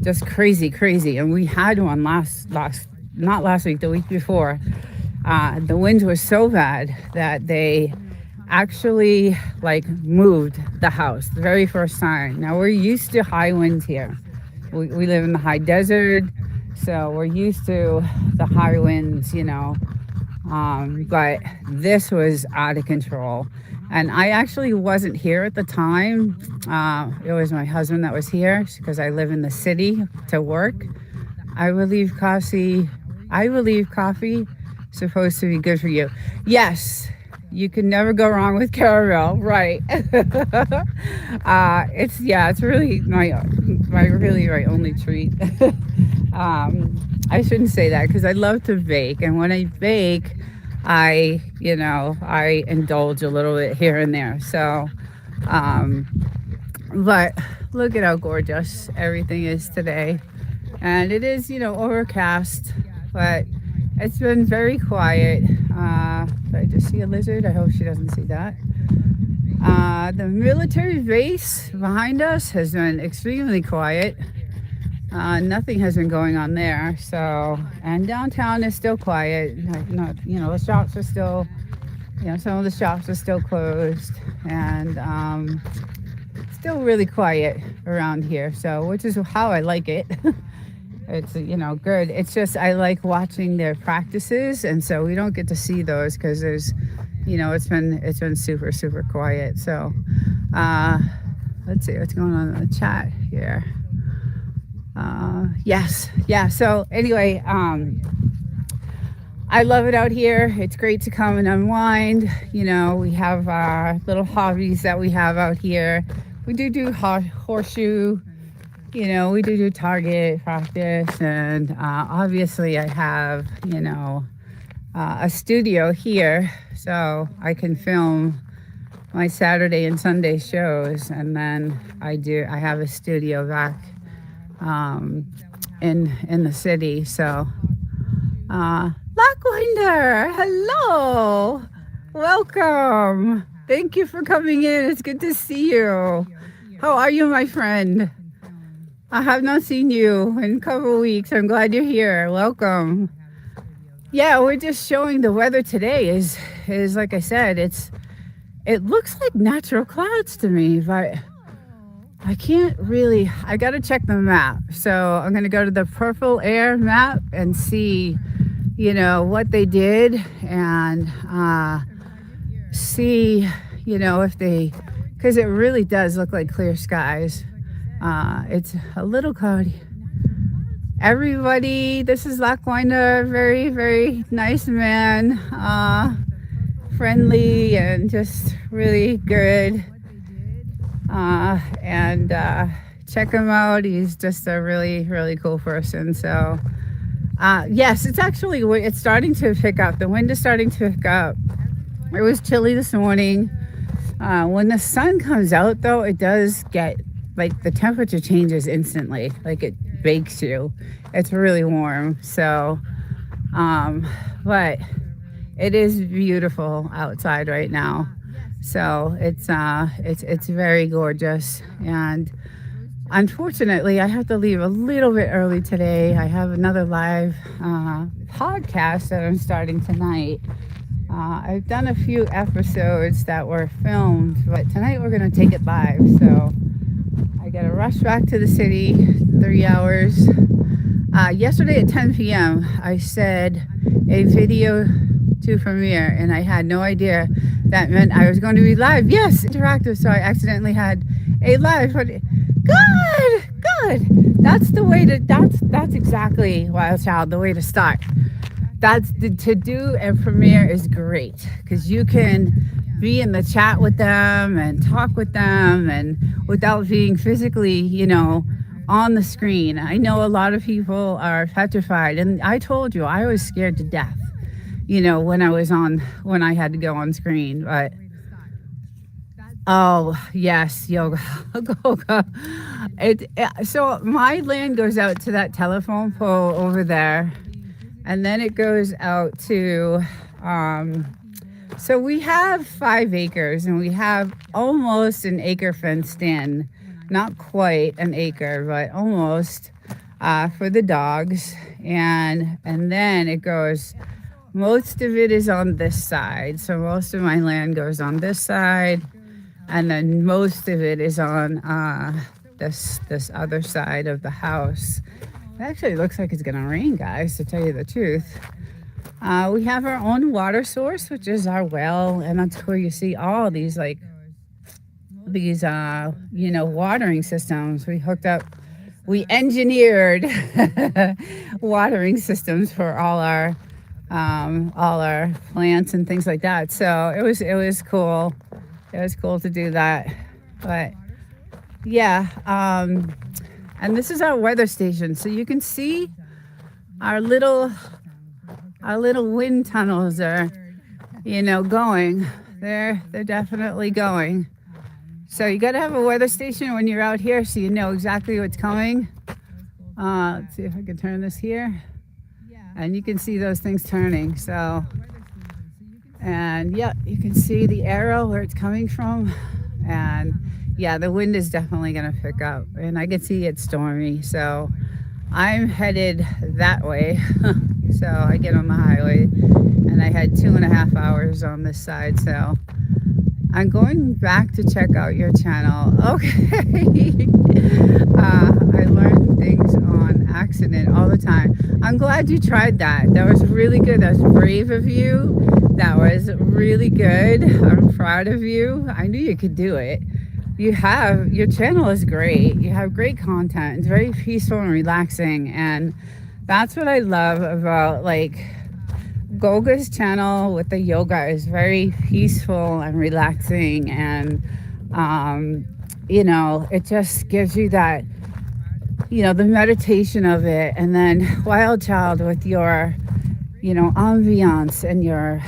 just crazy. And we had one not last week, the week before. The winds were so bad that they actually moved the house the very first time. Now we're used to high winds here. We live in the high desert, so we're used to the high winds, but this was out of control. And I actually wasn't here at the time. It was my husband that was here because I live in the city to work. I believe coffee supposed to be good for you. Yes, you can never go wrong with caramel, right? It's really my only treat. I shouldn't say that because I love to bake, and when I bake, I indulge a little bit here and there. So, but look at how gorgeous everything is today, and it is overcast, but it's been very quiet. Did I just see a lizard? I hope she doesn't see that. The military base behind us has been extremely quiet. Nothing has been going on there. So, and downtown is still quiet. The shops are still, some of the shops are still closed, and still really quiet around here. So, which is how I like it. It's good. It's just I like watching their practices, and so we don't get to see those because there's, it's been super quiet. So, let's see what's going on in the chat here. Yes, yeah. So anyway, I love it out here. It's great to come and unwind. We have little hobbies that we have out here. We do horseshoe. We do target practice, and obviously I have, a studio here, so I can film my Saturday and Sunday shows, and then I have a studio back in the city. So Lackwinder, hello, welcome, thank you for coming in. It's good to see you. How are you, my friend? I have not seen you in a couple of weeks. I'm glad you're here. Welcome. Yeah, we're just showing the weather today is like I said, it looks like natural clouds to me, but I can't really. I got to check the map. So I'm going to go to the purple air map and see, what they did, and see, if they, because it really does look like clear skies. It's a little cloudy. Everybody, this is Lakwanda, very, very nice man, friendly and just really good. And check him out. He's just a really, really cool person. So, yes, it's starting to pick up. The wind is starting to pick up. It was chilly this morning. When the sun comes out, though, it does get, like, the temperature changes instantly. Like, it bakes you. It's really warm. So, but it is beautiful outside right now. So it's very gorgeous. And unfortunately, I have to leave a little bit early today. I have another live podcast that I'm starting tonight. I've done a few episodes that were filmed, but tonight we're going to take it live. So I got to rush back to the city, 3 hours. Yesterday at 10 p.m., I said a video to premiere, and I had no idea that meant I was going to be live. Yes, interactive. So I accidentally had a live. But good. That's the way to. That's exactly, Wild Child, the way to start. To do a premiere is great because you can be in the chat with them and talk with them, and without being physically, on the screen. I know a lot of people are petrified, and I told you I was scared to death, when I had to go on screen. But oh yes, yoga. So my land goes out to that telephone pole over there, and then it goes out to so we have 5 acres, and we have almost an acre fenced in. Not quite an acre, but almost, for the dogs. And then it goes, most of it is on this side. So most of my land goes on this side. And then most of it is on this other side of the house. It actually looks like it's going to rain, guys, to tell you the truth. We have our own water source, which is our well. And that's where you see all these, these watering systems. We engineered watering systems for all our plants and things like that. So it was cool. It was cool to do that. But yeah, and this is our weather station. So you can see our little wind tunnels are going. They're definitely going. So you got to have a weather station when you're out here so you know exactly what's coming. Let's see if I can turn this here. And you can see those things turning. So, and yeah, you can see the arrow where it's coming from. And yeah, the wind is definitely going to pick up. And I can see it's stormy. So I'm headed that way. So I get on the highway, and I had 2.5 hours on this side. So I'm going back to check out your channel. Okay. I learn things on accident all the time. I'm glad you tried that. That was really good. That was brave of you. That was really good. I'm proud of you. I knew you could do it. Your channel is great. You have great content. It's very peaceful and relaxing. And that's what I love about, Golga's channel with the yoga is very peaceful and relaxing, and it just gives you that, the meditation of it. And then Wild Child with your, ambiance and your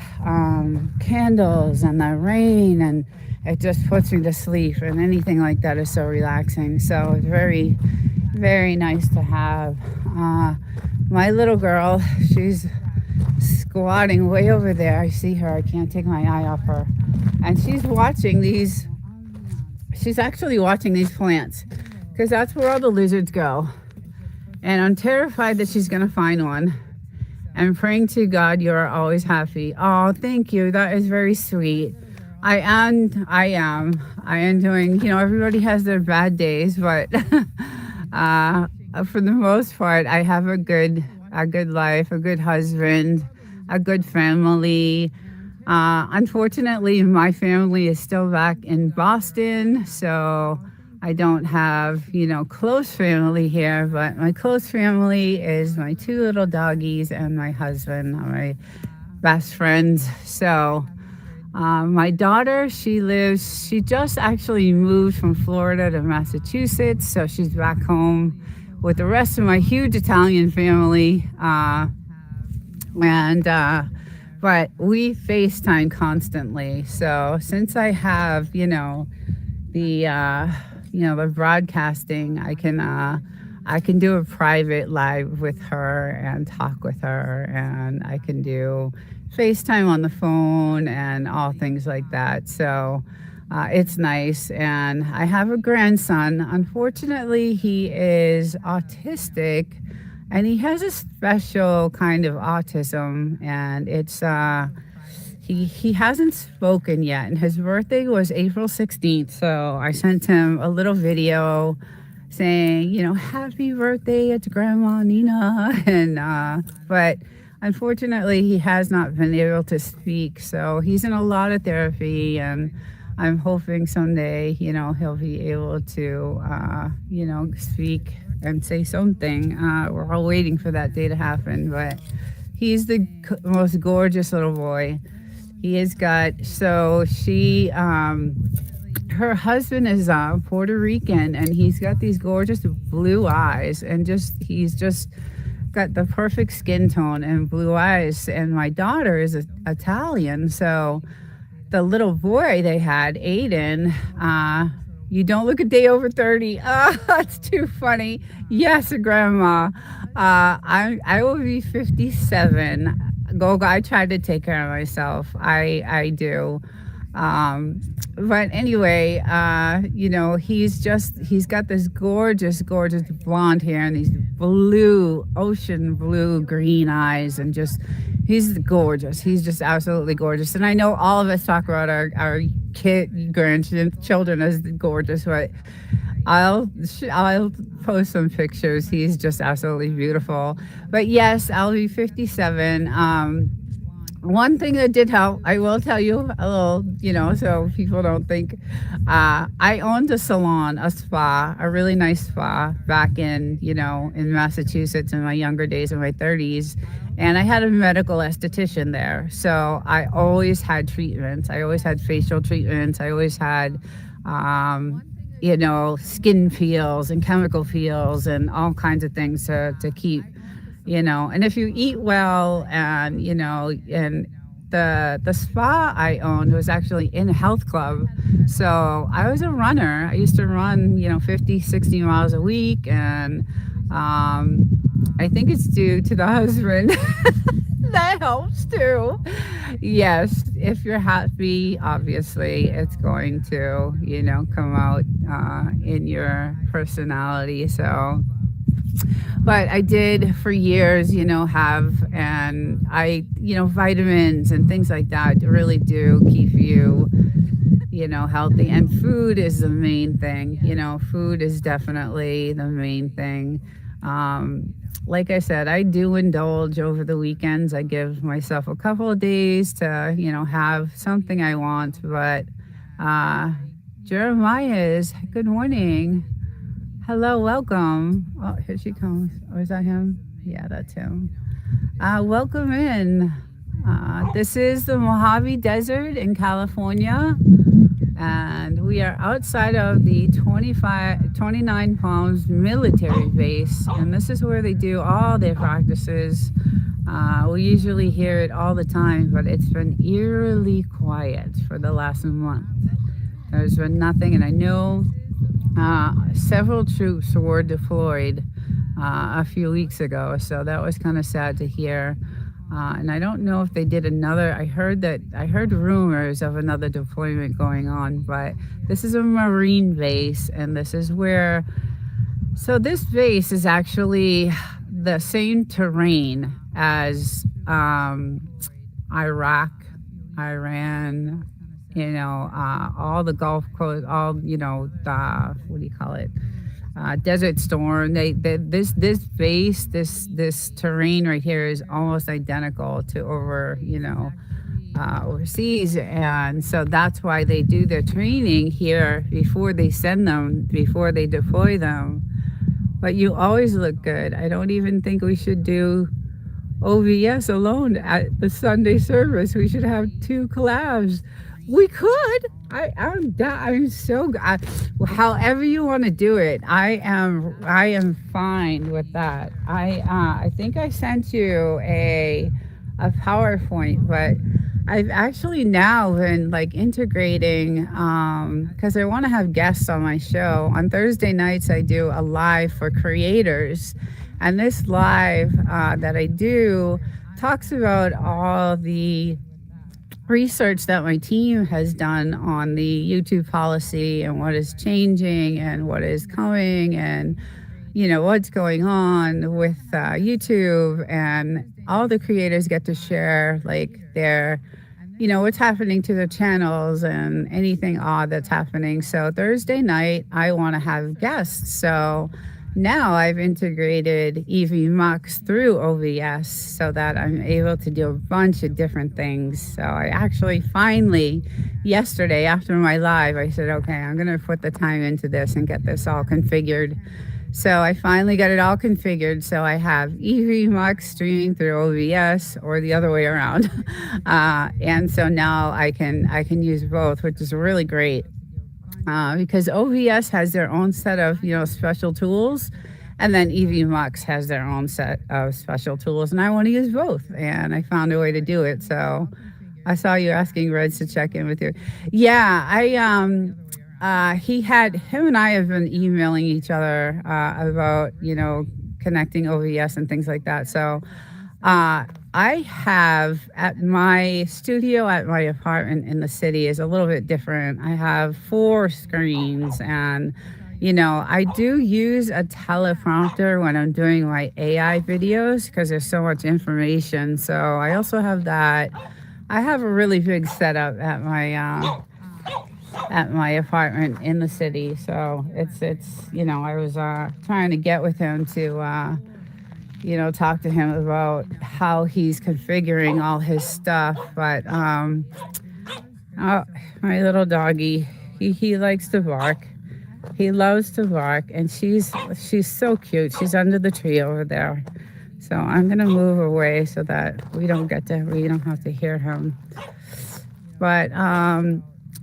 candles and the rain, and it just puts me to sleep, and anything like that is so relaxing. So it's very, very nice to have. My little girl, she's squatting way over there. I see her. I can't take my eye off her. And she's actually watching these plants. because that's where all the lizards go. And I'm terrified that she's going to find one. I'm praying to God you're always happy. Oh, thank you. That is very sweet. I am. I am doing, everybody has their bad days, but for the most part, I have a good life, a good husband, a good family. Unfortunately, my family is still back in Boston, so I don't have, close family here, but my close family is my 2 little doggies and my husband, my best friends. So my daughter, she just actually moved from Florida to Massachusetts, so she's back home with the rest of my huge Italian family. But we FaceTime constantly. So since I have, the broadcasting, I can do a private live with her and talk with her, and I can do FaceTime on the phone and all things like that. So it's nice. And I have a grandson. Unfortunately, he is autistic, and he has a special kind of autism, and it's he hasn't spoken yet, and his birthday was April 16th. So I sent him a little video saying, happy birthday, it's Grandma Nina. And but unfortunately, he has not been able to speak. So he's in a lot of therapy, and I'm hoping someday, he'll be able to, speak and say something. We're all waiting for that day to happen, but he's the most gorgeous little boy. He has got, so her husband is Puerto Rican, and he's got these gorgeous blue eyes, and he's just got the perfect skin tone and blue eyes. And my daughter is Italian, so the little boy they had, Aiden, you don't look a day over 30. That's too funny. Yes, Grandma. I will be 57. I try to take care of myself. I do. But anyway, he's got this gorgeous blonde hair and these blue, ocean blue green eyes, and he's gorgeous. He's just absolutely gorgeous. And I know all of us talk about our grandchildren as gorgeous, but I'll post some pictures. He's just absolutely beautiful. But yes, I'll be 57. One thing that did help, I will tell you a little, so people don't think, I owned a salon, a spa, a really nice spa back in Massachusetts in my younger days, in my 30s. And I had a medical esthetician there. So I always had treatments. I always had facial treatments. I always had, skin peels and chemical peels and all kinds of things to keep, and if you eat well, and, and the spa I owned was actually in a health club. So I was a runner. I used to run, 50, 60 miles a week. And I think it's due to the husband. That helps too. Yes, if you're happy, obviously it's going to, come out in your personality. So, but I did for years, have, and vitamins and things like that really do keep you, healthy. And food is the main thing. Food is definitely the main thing. Like I said, I do indulge over the weekends. I give myself a couple of days to, have something I want. But Jeremiah is, good morning. Hello, welcome. Oh, here she comes. Oh, is that him? Yeah, that's him. Welcome in. This is the Mojave Desert in California. And we are outside of the 29 Palms military base. And this is where they do all their practices. We usually hear it all the time, but it's been eerily quiet for the last month. There's been nothing, and I know several troops were deployed a few weeks ago, so that was kind of sad to hear. And I don't know if they did another. I heard rumors of another deployment going on, but this is a Marine base, and this is where So this base is actually the same terrain as Iraq, Iran, all the Gulf Coast, all, what do you call it? Desert Storm. This base, this terrain right here is almost identical to overseas, and so that's why they do their training here before they send them, before they deploy them. But you always look good. I don't even think we should do OVS alone at the Sunday service. We should have 2 collabs. We could. I'm so. However you want to do it, I am fine with that. I think I sent you a PowerPoint, but I've actually now been like integrating because I want to have guests on my show. On Thursday nights, I do a live for creators, and this live that I do talks about all the research that my team has done on the YouTube policy and what is changing and what is coming, and what's going on with YouTube, and all the creators get to share like their what's happening to their channels and anything odd that's happening. So Thursday night I want to have guests, so now I've integrated EV Mux through OVS so that I'm able to do a bunch of different things. So I actually finally, yesterday after my live, I said, okay, I'm going to put the time into this and get this all configured. So I finally got it all configured. So I have EV Mux streaming through OVS, or the other way around. And so now I can use both, which is really great. Because OVS has their own set of special tools, and then EV Mux has their own set of special tools, and I want to use both, and I found a way to do it. So I saw you asking Reds to check in with you. Yeah, him and I have been emailing each other about connecting OVS and things like that. So I have, at my studio at my apartment in the city is a little bit different. I have 4 screens, and I do use a teleprompter when I'm doing my AI videos because there's so much information. So I also have that. I have a really big setup at my apartment in the city. So it's I was trying to get with him to talk to him about how he's configuring all his stuff. But oh, my little doggy, he likes to bark. He loves to bark, and she's so cute. She's under the tree over there. So I'm gonna move away so that we don't have to hear him. But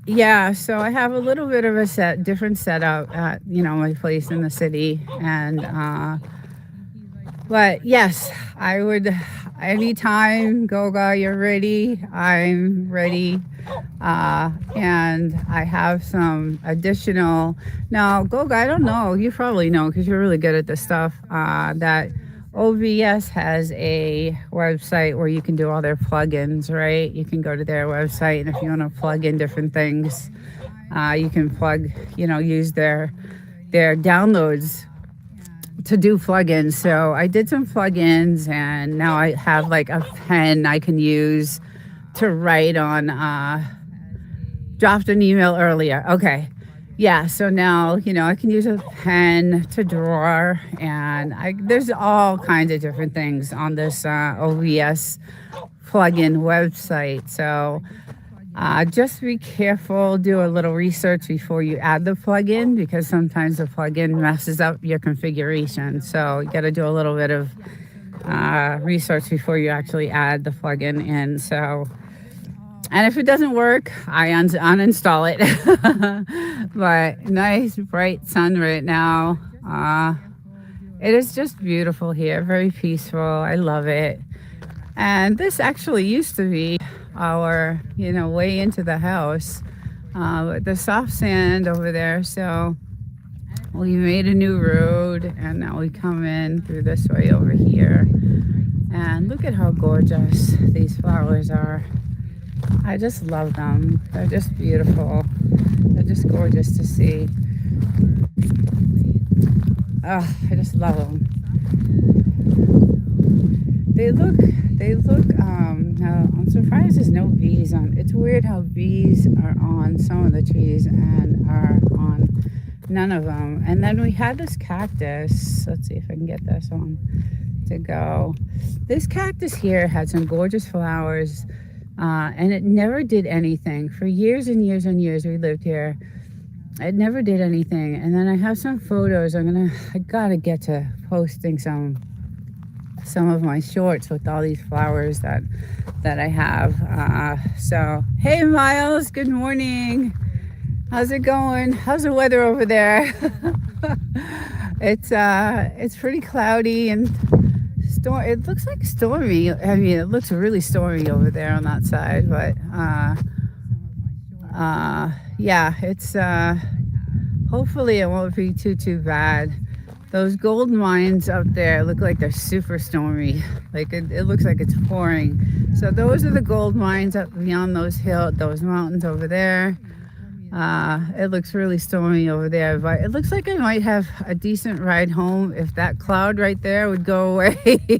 yeah, so I have a little bit of a different setup at my place in the city, and but yes, I would, anytime, Goga, you're ready, I'm ready. And I have some additional, now Goga, I don't know, you probably know because you're really good at this stuff, that OVS has a website where you can do all their plugins, right? You can go to their website, and if you want to plug in different things, you can use their downloads to do plugins. So I did some plugins, and now I have like a pen I can use to write on. Dropped an email earlier. Okay. Yeah, so now, I can use a pen to draw, and there's all kinds of different things on this OVS plugin website. So just be careful, do a little research before you add the plugin, because sometimes the plugin messes up your configuration. So you got to do a little bit of research before you actually add the plugin in. So, and if it doesn't work, I uninstall it. But nice bright sun right now. It is just beautiful here, very peaceful. I love it. And this actually used to be our, way into the house, with the soft sand over there. So we made a new road, and now we come in through this way over here. And look at how gorgeous these flowers are. I just love them. They're just beautiful. They're just gorgeous to see. Oh, I just love them. They look, now I'm surprised there's no bees on. It's weird how bees are on some of the trees and are on none of them. And then we had this cactus. Let's see if I can get this on to go. This cactus here had some gorgeous flowers, and it never did anything. For years and years and years we lived here. It never did anything. And then I have some photos. I gotta get to posting some of my shorts with all these flowers that I have. So hey Miles, good morning. How's it going? How's the weather over there? It's pretty cloudy and it looks like stormy. I mean, it looks really stormy over there on that side, but yeah, it's hopefully it won't be too bad. Those gold mines up there look like they're super stormy. Like it looks like it's pouring. So those are the gold mines up beyond those mountains over there. It looks really stormy over there, but it looks like I might have a decent ride home if that cloud right there would go away.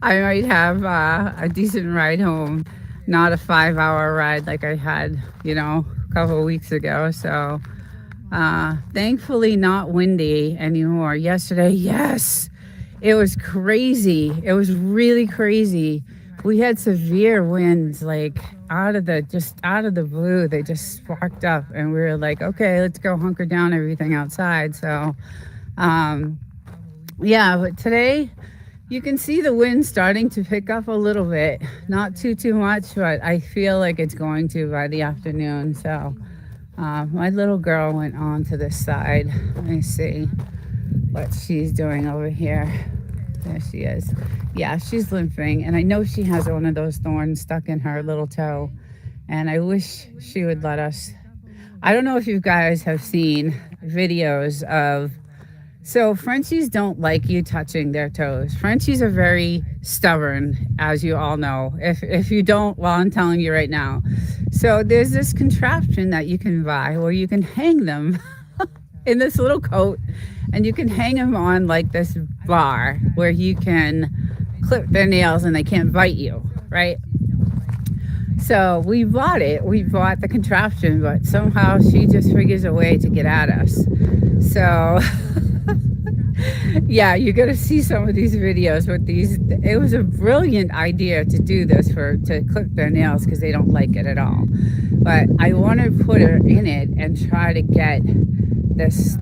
I might have a decent ride home, not a 5-hour ride like I had, a couple of weeks ago. So thankfully not windy anymore. Yesterday, yes, it was crazy. It was really crazy. We had severe winds, like out of the blue. They just sparked up and we were like, okay, let's go hunker down everything outside. So yeah, but today you can see the wind starting to pick up a little bit, not too much, but I feel like it's going to by the afternoon. So my little girl went on to this side. Let me see what she's doing over here. There she is. Yeah, she's limping, and I know she has one of those thorns stuck in her little toe, and I wish she would let us. I don't know if you guys have seen videos of, so Frenchies don't like you touching their toes. Frenchies are very stubborn, as you all know. If you don't, well, I'm telling you right now. So there's this contraption that you can buy where you can hang them in this little coat, and you can hang them on like this bar where you can clip their nails and they can't bite you, right? So we bought the contraption, but somehow she just figures a way to get at us. So yeah, you're gonna see some of these videos with these. It was a brilliant idea to do this to clip their nails because they don't like it at all. But I want to put her in it and try to get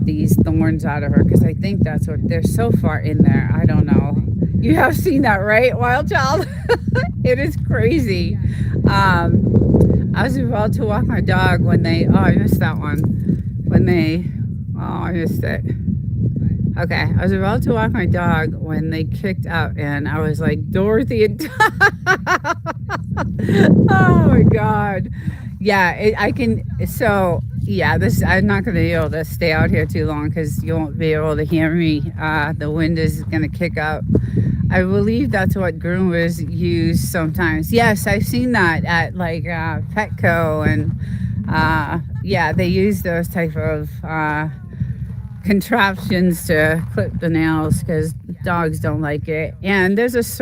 these thorns out of her, because I think that's what they're so far in there. I don't know. You have seen that, right, Wild Child? It is crazy. I was about to walk my dog when I missed that one. I missed it. Okay, I was about to walk my dog when they kicked out, and I was like, Dorothy and oh my God. Yeah, I'm not going to be able to stay out here too long because you won't be able to hear me. The wind is going to kick up. I believe that's what groomers use sometimes. Yes, I've seen that at like Petco, and yeah, they use those type of contraptions to clip the nails because dogs don't like it. And there's there's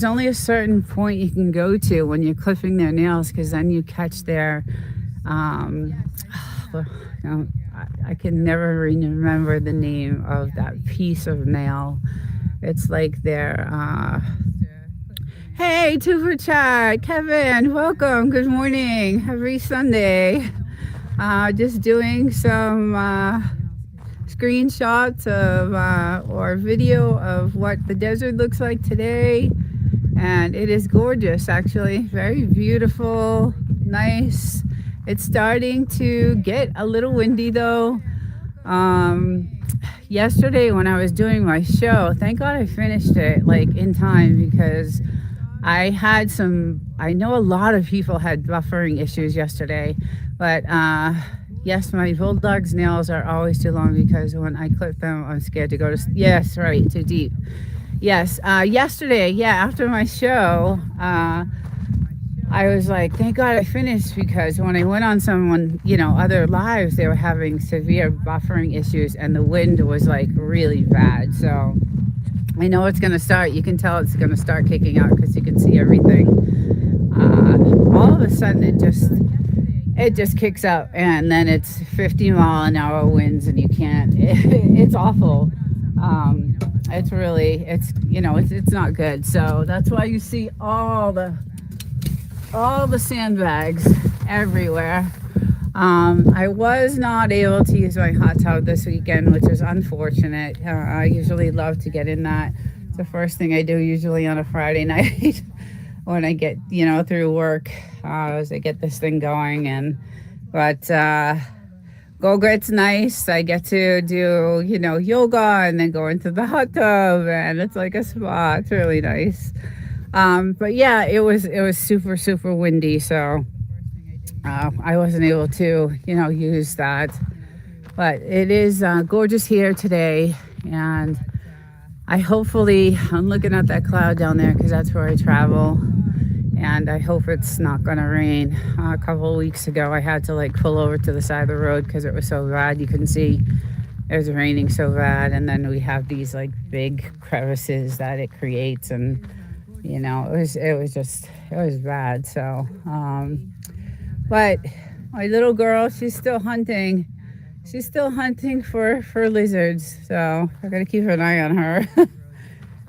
only a certain point you can go to when you're clipping their nails, because then you catch their I can never remember the name of that piece of nail. It's like their hey, Super Chat, Kevin, welcome, good morning, happy Sunday. Just doing some screenshots of or video of what the desert looks like today, and it is gorgeous, actually, very beautiful, nice. It's starting to get a little windy though. Yesterday when I was doing my show, thank God I finished it like in time, because I know a lot of people had buffering issues yesterday, but yes, my bulldog's nails are always too long because when I clip them, I'm scared to go to, yes, right, too deep. Yes, yesterday, yeah, after my show, I was like, thank God I finished, because when I went on someone, other lives, they were having severe buffering issues and the wind was like really bad. So I know it's going to start. You can tell it's going to start kicking out because you can see everything. All of a sudden it just kicks up, and then it's 50-mile-an-hour winds, and you can't. It's awful. It's not good. So that's why you see all the sandbags everywhere. I was not able to use my hot tub this weekend, which is unfortunate. I usually love to get in that. It's the first thing I do usually on a Friday night when I get, through work, as I get this thing going. But Go-Grit's nice. I get to do, yoga and then go into the hot tub, and it's like a spa. It's really nice. But yeah, it was super, super windy, so I wasn't able to, use that. But it is gorgeous here today, and I'm looking at that cloud down there because that's where I travel, and I hope it's not going to rain. A couple of weeks ago, I had to pull over to the side of the road because it was so bad. You couldn't see. It was raining so bad, and then we have these big crevices that it creates, and it was bad. So, but my little girl, she's still hunting. She's still hunting for lizards. So I gotta keep an eye on her.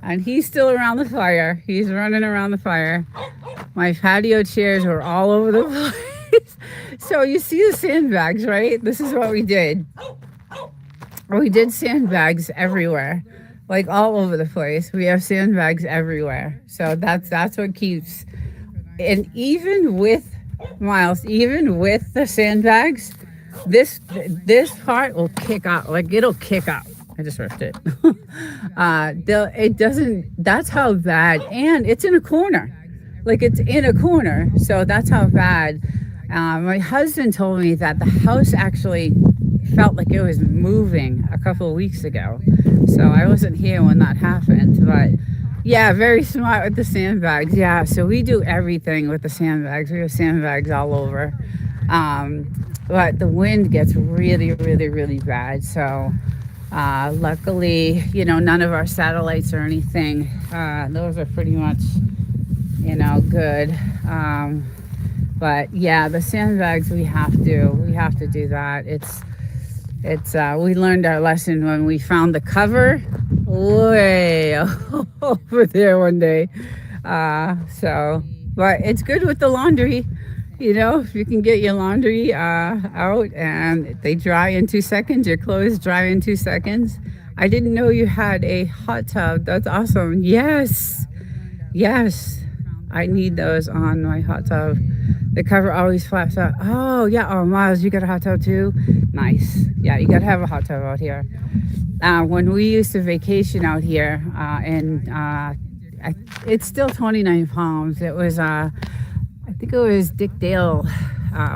And he's still around the fire. He's running around the fire. My patio chairs were all over the place. So you see the sandbags, right? This is what we did. We did sandbags everywhere. All over the place. We have sandbags everywhere. So that's what keeps. And even with the sandbags, this part will kick out. It'll kick out. I just ripped it. It doesn't. That's how bad. And it's in a corner. It's in a corner. So that's how bad. My husband told me that the house actually felt like it was moving a couple of weeks ago. So I wasn't here when that happened, but yeah, very smart with the sandbags. Yeah, so we do everything with the sandbags. We have sandbags all over. But the wind gets really, really, really bad. So luckily, none of our satellites or anything, those are pretty much, good. But yeah, the sandbags, we have to do that. It's we learned our lesson when we found the cover way over there one day. But it's good with the laundry, if you can get your laundry out and they dry in 2 seconds, your clothes dry in 2 seconds. I didn't know you had a hot tub. That's awesome. Yes. I need those on my hot tub. The cover always flaps out. Oh, yeah. Oh, Miles, you got a hot tub too? Nice. Yeah, you got to have a hot tub out here. When we used to vacation out here, it's still 29 Palms. It was, I think it was Dick Dale,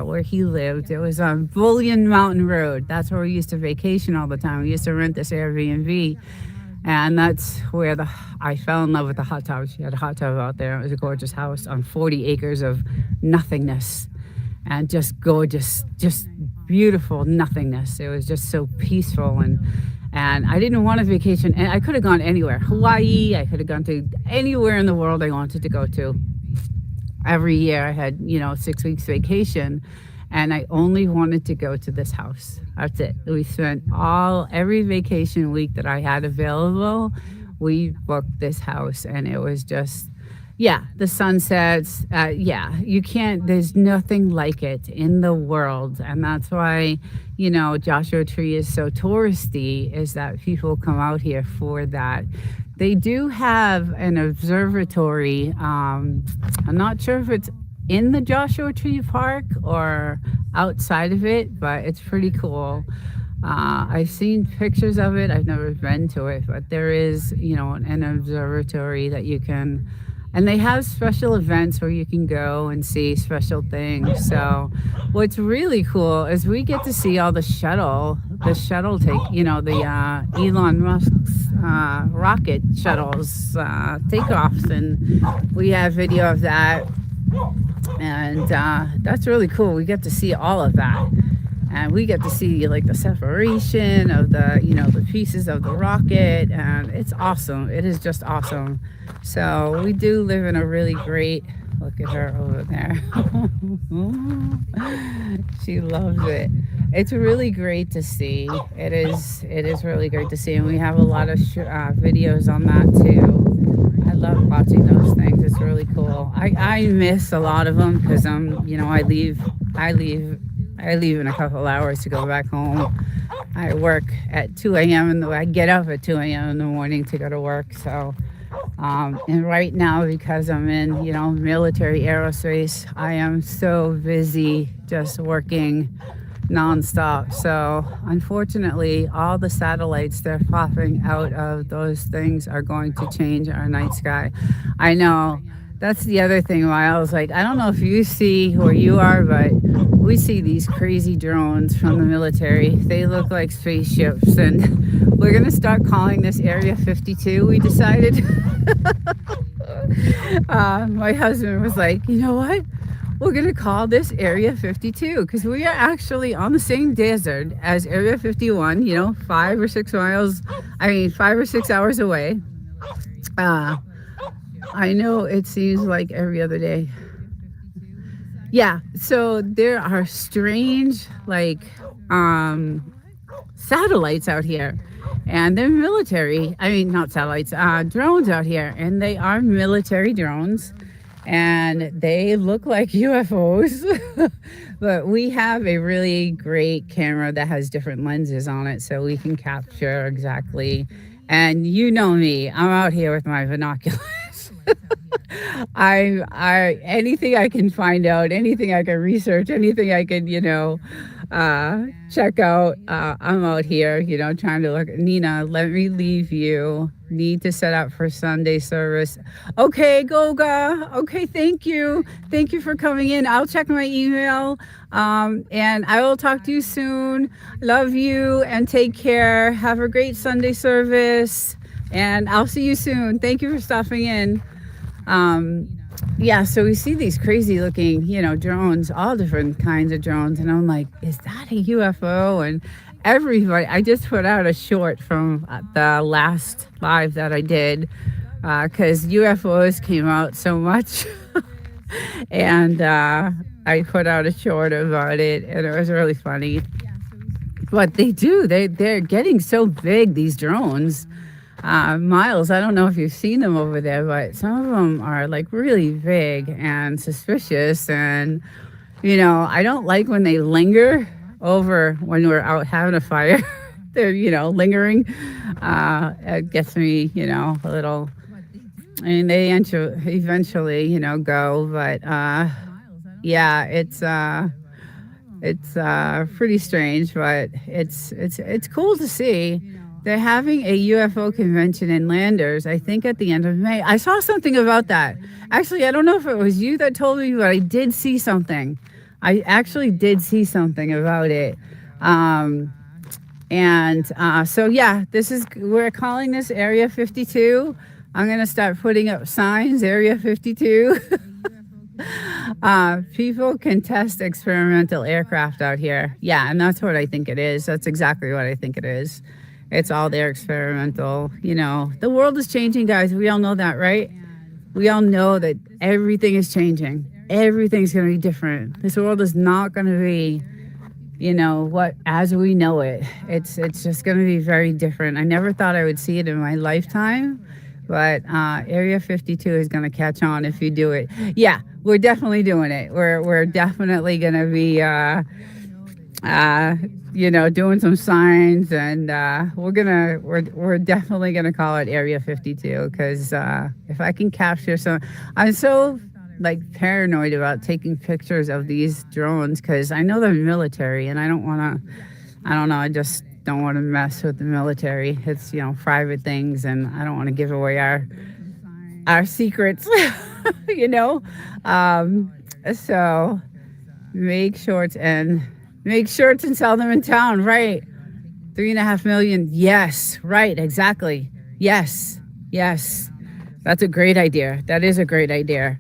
where he lived. It was on Bullion Mountain Road. That's where we used to vacation all the time. We used to rent this Airbnb. And that's where I fell in love with the hot tub. She had a hot tub out there. It was a gorgeous house on 40 acres of nothingness, and just gorgeous, just beautiful nothingness. It was just so peaceful, and I didn't want a vacation. And I could have gone anywhere. Hawaii, I could have gone to anywhere in the world I wanted to go to. Every year I had, 6 weeks vacation, and I only wanted to go to this house. That's it. We spent every vacation week that I had available, we booked this house, and it was just, the sunsets. You can't, there's nothing like it in the world. And that's why, Joshua Tree is so touristy, is that people come out here for that. They do have an observatory. I'm not sure if it's in the Joshua Tree Park or outside of it, but it's pretty cool. I've seen pictures of it. I've never been to it, but there is, an observatory that you can, and they have special events where you can go and see special things. So what's really cool is we get to see all the shuttle take, the Elon Musk's rocket shuttles takeoffs, and we have video of that. And that's really cool. We get to see all of that. And we get to see like the separation of the, the pieces of the rocket. And it's awesome. It is just awesome. So we do live in a really great, look at her over there. She loves it. It's really great to see. It is really great to see. And we have a lot of videos on that too. I love watching those things. It's really cool. I miss a lot of them because I leave in a couple hours to go back home. I work at 2 a.m. I get up at 2 a.m. in the morning to go to work. So, and right now, because I'm in, military aerospace, I am so busy just working nonstop. So unfortunately, all the satellites that are popping out of those things are going to change our night sky. I know. That's the other thing why I was like, I don't know if you see where you are, but we see these crazy drones from the military. They look like spaceships, and we're going to start calling this Area 52, we decided. My husband was like, you know what? We're going to call this Area 52 because we are actually on the same desert as Area 51, 5 or 6 miles, 5 or 6 hours away. I know it seems like every other day. Yeah, so there are strange, satellites out here. And they're military. Not satellites, drones out here. And they are military drones. And they look like UFOs. But we have a really great camera that has different lenses on it, so we can capture exactly. And you know me, I'm out here with my binoculars. Anything I can find out, anything I can research, anything I can, check out. I'm out here, trying to look. Nina, let me leave you. Need to set up for Sunday service. Okay, Goga. Okay, thank you. Thank you for coming in. I'll check my email. And I will talk to you soon. Love you and take care. Have a great Sunday service. And I'll see you soon. Thank you for stopping in. Yeah, so we see these crazy looking, drones, all different kinds of drones. And I'm like, is that a UFO? And everybody, I just put out a short from the last live that I did because UFOs came out so much. And I put out a short about it, and it was really funny. But they're getting so big, these drones. Miles, I don't know if you've seen them over there, but some of them are like really big and suspicious. And, I don't like when they linger over when we're out having a fire. They're, lingering. It gets me, a little, they eventually, go. But, yeah, it's pretty strange, but it's cool to see. They're having a UFO convention in Landers, I think at the end of May. I saw something about that. Actually, I don't know if it was you that told me, but I did see something. I actually did see something about it. So yeah, we're calling this Area 52. I'm going to start putting up signs, Area 52. People can test experimental aircraft out here. Yeah, and that's what I think it is. That's exactly what I think it is. It's all their experimental, The world is changing, guys. We all know that, right? We all know that everything is changing. Everything's going to be different. This world is not going to be, as we know it. It's just going to be very different. I never thought I would see it in my lifetime, but Area 52 is going to catch on if you do it. Yeah, we're definitely doing it. We're definitely going to be doing some signs, and we're definitely gonna call it Area 52 because if I can capture some, I'm so paranoid about taking pictures of these drones because I know they're military, and I just don't want to mess with the military. It's private things, and I don't want to give away our secrets, So make shorts and sell them in town, right? 3.5 million. Yes, right, exactly. Yes. That's a great idea. That is a great idea.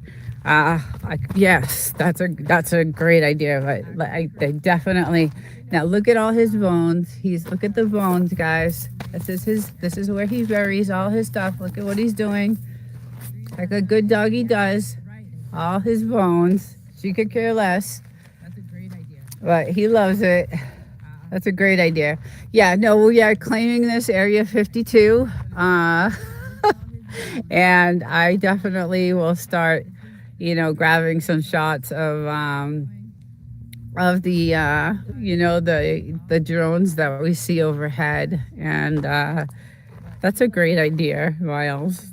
Yes, that's a great idea. But I definitely now look at all his bones. Look at the bones, guys. This is where he buries all his stuff. Look at what he's doing, like a good doggy does. All his bones. She could care less, but he loves it. That's a great idea. Yeah, no, we are claiming this area 52, and I definitely will start, grabbing some shots of the the drones that we see overhead, and that's a great idea, Miles.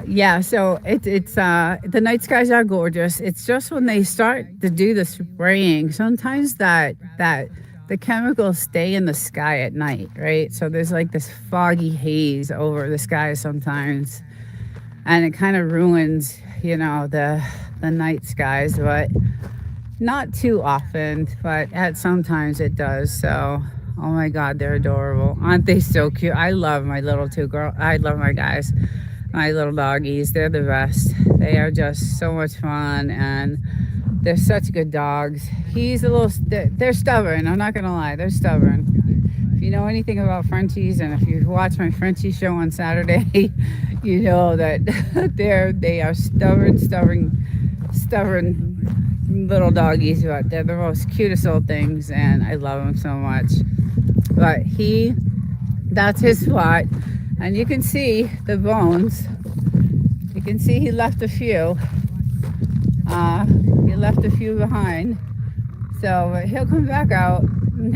Yeah, so it's the night skies are gorgeous. It's just when they start to do the spraying, sometimes that the chemicals stay in the sky at night, right? So there's like this foggy haze over the sky sometimes, and it kind of ruins, the night skies, but not too often, but at sometimes it does. So, oh my God, they're adorable. Aren't they so cute? I love my little I love my guys. My little doggies, they're the best. They are just so much fun, and they're such good dogs. They're stubborn, I'm not gonna lie, they're stubborn. If you know anything about Frenchies, and if you watch my Frenchie show on Saturday, you know that they are stubborn little doggies, but they're the most cutest little things, and I love them so much. But that's his spot. And you can see the bones. You can see he left a few. He left a few behind. So he'll come back out. And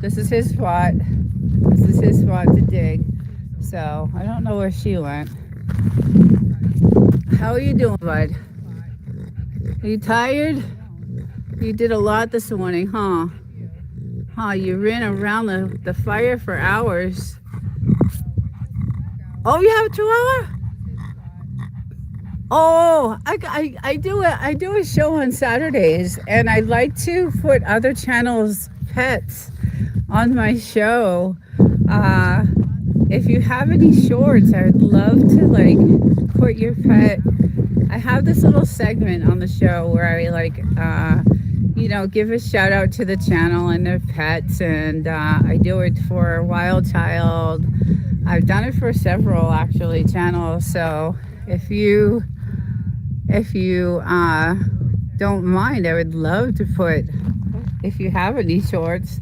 this is his spot. This is his spot to dig. So I don't know where she went. How are you doing, bud? Are you tired? You did a lot this morning, huh? You ran around the fire for hours. Oh, you have a chihuahua? Oh, I do a show on Saturdays, and I like to put other channels' pets on my show. If you have any shorts, I would love to put your pet. I have this little segment on the show where I give a shout out to the channel and their pets, and I do it for Wild Child. I've done it for several actually channels. So if you don't mind, I would love to put, if you have any shorts.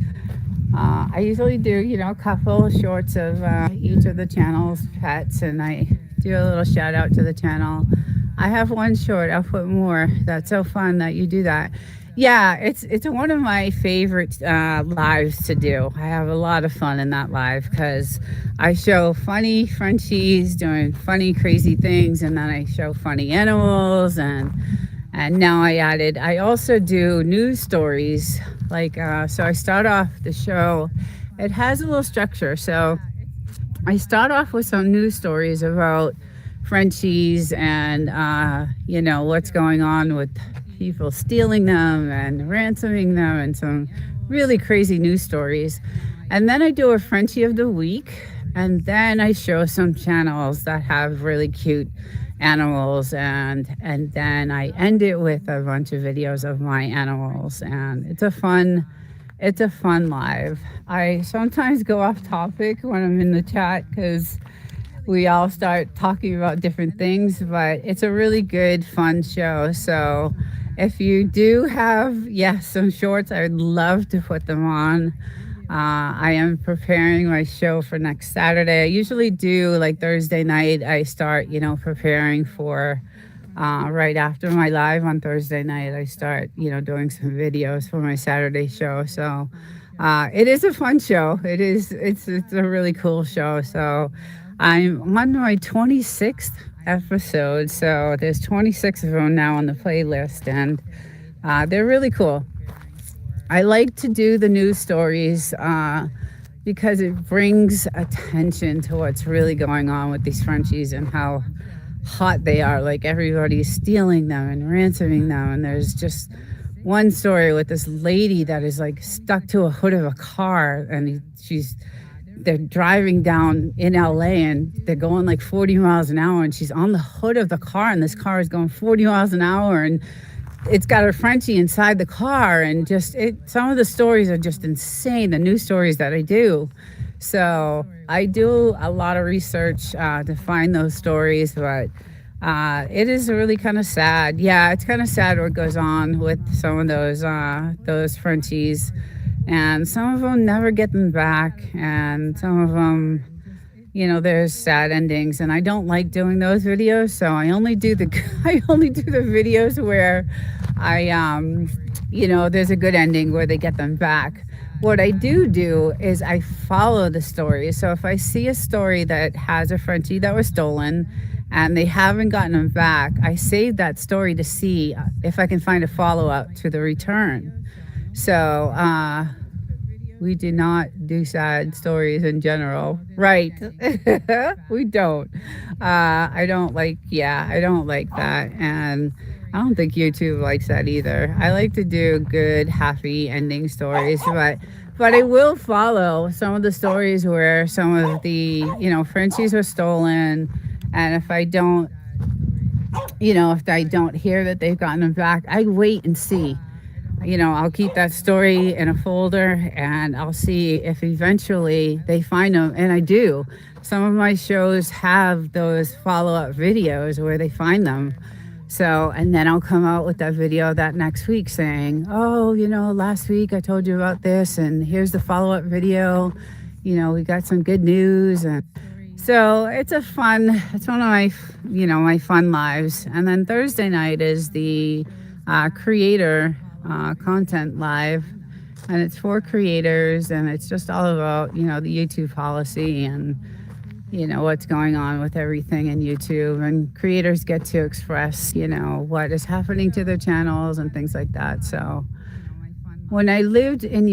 I usually do, a couple shorts of each of the channel's pets, and I do a little shout out to the channel. I have one short. I'll put more. That's so fun that you do that. Yeah, it's one of my favorite lives to do. I have a lot of fun in that live because I show funny Frenchies doing funny, crazy things, and then I show funny animals, and now I also do news stories. So I start off the show. It has a little structure. So I start off with some news stories about Frenchies and what's going on with people stealing them and ransoming them, and some really crazy news stories. And then I do a Frenchie of the week, and then I show some channels that have really cute animals, and then I end it with a bunch of videos of my animals, and it's a fun live. I sometimes go off topic when I'm in the chat because we all start talking about different things, but it's a really good, fun show. So if you do have, some shorts, I would love to put them on. I am preparing my show for next Saturday. I usually do Thursday night. I start, preparing for right after my live on Thursday night. I start, doing some videos for my Saturday show. So it is a fun show. It's a really cool show. So I'm on my 26th episode, so there's 26 of them now on the playlist, and they're really cool. I like to do the news stories because it brings attention to what's really going on with these Frenchies and how hot they are. Everybody's stealing them and ransoming them, and there's just one story with this lady that is stuck to a hood of a car, and she's they're driving down in LA and they're going like 40 miles an hour, and she's on the hood of the car, and this car is going 40 miles an hour, and it's got a Frenchie inside the car, and just some of the stories are just insane, the news stories that I do. So I do a lot of research to find those stories, but it is really kind of sad. Yeah, it's kind of sad what goes on with some of those Frenchies, and some of them never get them back, and some of them, there's sad endings, and I don't like doing those videos, so I only do the videos where there's a good ending where they get them back. What I do is I follow the story. So if I see a story that has a Frenchie that was stolen and they haven't gotten them back, I save that story to see if I can find a follow-up to the return. So we do not do sad stories in general, right? We don't. I don't like that, and I don't think YouTube likes that either. I like to do good, happy ending stories, but I will follow some of the stories where some of the Frenchies were stolen, and if I don't hear that they've gotten them back, I wait and see. I'll keep that story in a folder, and I'll see if eventually they find them, and I do. Some of my shows have those follow-up videos where they find them. So, and then I'll come out with that video that next week saying, oh, last week I told you about this, and here's the follow-up video. We got some good news. And so it's one of my, my fun lives. And then Thursday night is the creator content live, and it's for creators, and it's just all about, the YouTube policy and what's going on with everything in YouTube, and creators get to express what is happening to their channels and things like that. So when I lived in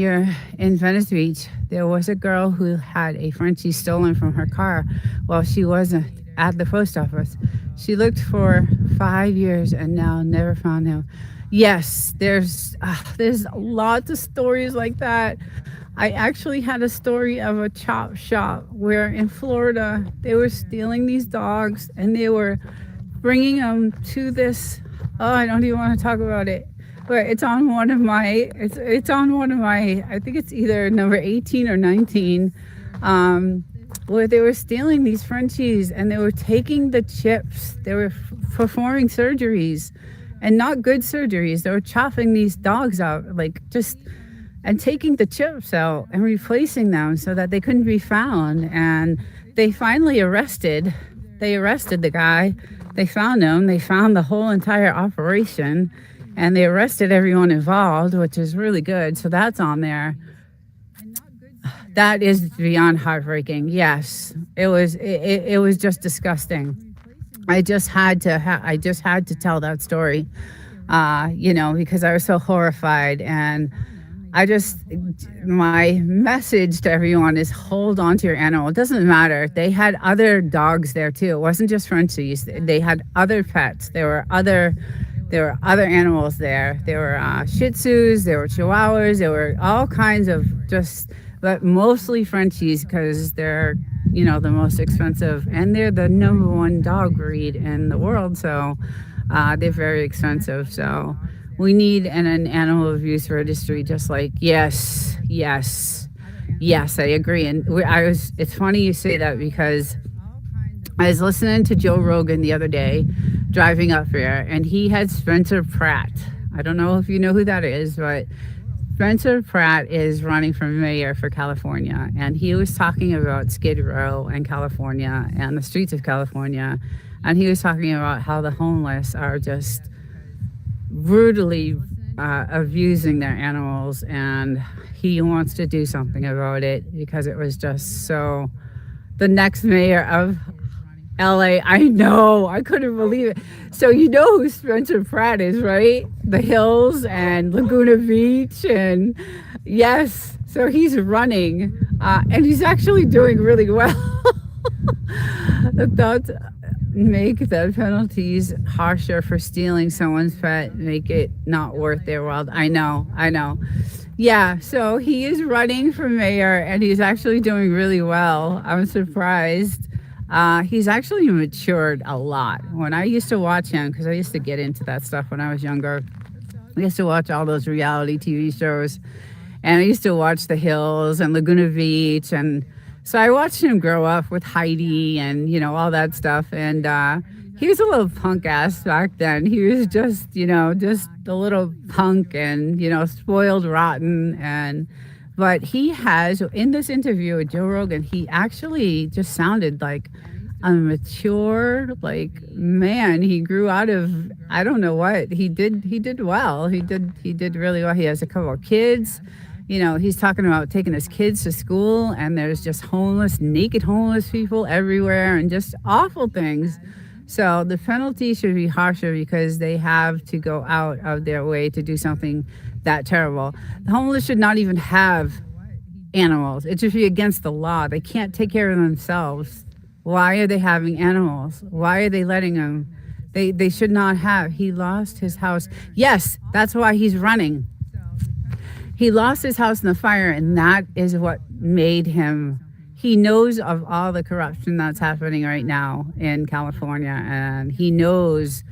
Venice Beach, there was a girl who had a Frenchie stolen from her car while she wasn't at the post office. She looked for 5 years and now never found him. Yes, there's lots of stories like that. I actually had a story of a chop shop where in Florida they were stealing these dogs, and they were bringing them to this. Oh, I don't even want to talk about it. But it's on one of my. It's on one of my. I think it's either number 18 or 19, where they were stealing these Frenchies, and they were taking the chips. They were performing surgeries, and not good surgeries. They were chopping these dogs out, and taking the chips out and replacing them so that they couldn't be found. And they finally arrested the guy. They found him. They found the whole entire operation, and they arrested everyone involved, which is really good. So that's on there. That is beyond heartbreaking. Yes, it was just disgusting. I just had to tell that story, because I was so horrified. And my message to everyone is hold on to your animal. It doesn't matter. They had other dogs there too. It wasn't just Frenchies. They had other pets. There were other animals there. There were Shih Tzus. There were Chihuahuas. There were all kinds of but mostly Frenchies, because they're, the most expensive, and they're the #1 dog breed in the world. So they're very expensive. So we need an animal abuse registry, just like, yes, I agree. And it's funny you say that, because I was listening to Joe Rogan the other day, driving up here, and he had Spencer Pratt. I don't know if you know who that is, but Spencer Pratt is running for mayor for California, and he was talking about Skid Row and California and the streets of California, and he was talking about how the homeless are just brutally abusing their animals, and he wants to do something about it, because it was just so. The next mayor of LA, I know, I couldn't believe it. So you know who Spencer Pratt is, right? The Hills and Laguna Beach, and yes, so he's running, and he's actually doing really well. The thoughts make the penalties harsher for stealing someone's pet, make it not worth their while. I know. Yeah, so he is running for mayor and he's actually doing really well. I'm surprised. He's actually matured a lot. When I used to watch him, because I used to get into that stuff when I was younger, I used to watch all those reality TV shows, and I used to watch The Hills and Laguna Beach, and so I watched him grow up with Heidi and all that stuff. And he was a little punk ass back then. He was just just a little punk and spoiled rotten. And but he has, in this interview with Joe Rogan, he actually just sounded like a mature, like, man. He grew out of, I don't know what he did. He did well. He did really well. He has a couple of kids. He's talking about taking his kids to school, and there's just naked homeless people everywhere, and just awful things. So the penalty should be harsher because they have to go out of their way to do something that terrible. The homeless should not even have animals. It should be against the law. They can't take care of themselves. Why are they having animals? Why are they letting them? They should not have. He lost his house. Yes, that's why he's running. He lost his house in the fire, and that is what made him. He knows of all the corruption that's happening right now in California, and he knows.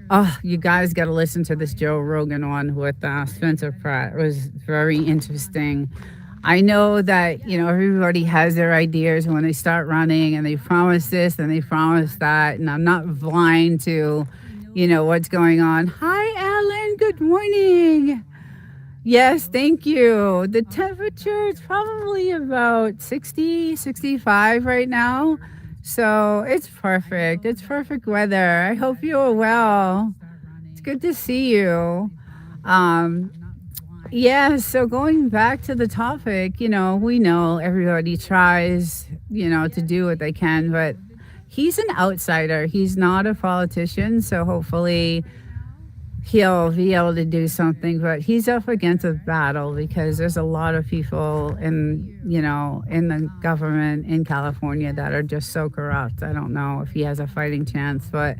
Oh, you guys got to listen to this Joe Rogan one with Spencer Pratt. It was very interesting. I know that everybody has their ideas when they start running, and they promise this and they promise that, and I'm not blind to what's going on. Hi, Alan. Good morning. Yes, thank you. The temperature is probably about 60, 65 right now. So it's perfect. It's perfect weather. I hope you're well. It's good to see you. Yeah, so going back to the topic, we know everybody tries, to do what they can, but he's an outsider. He's not a politician, so hopefully he'll be able to do something. But he's up against a battle because there's a lot of people in the government in California that are just so corrupt. I don't know if he has a fighting chance, but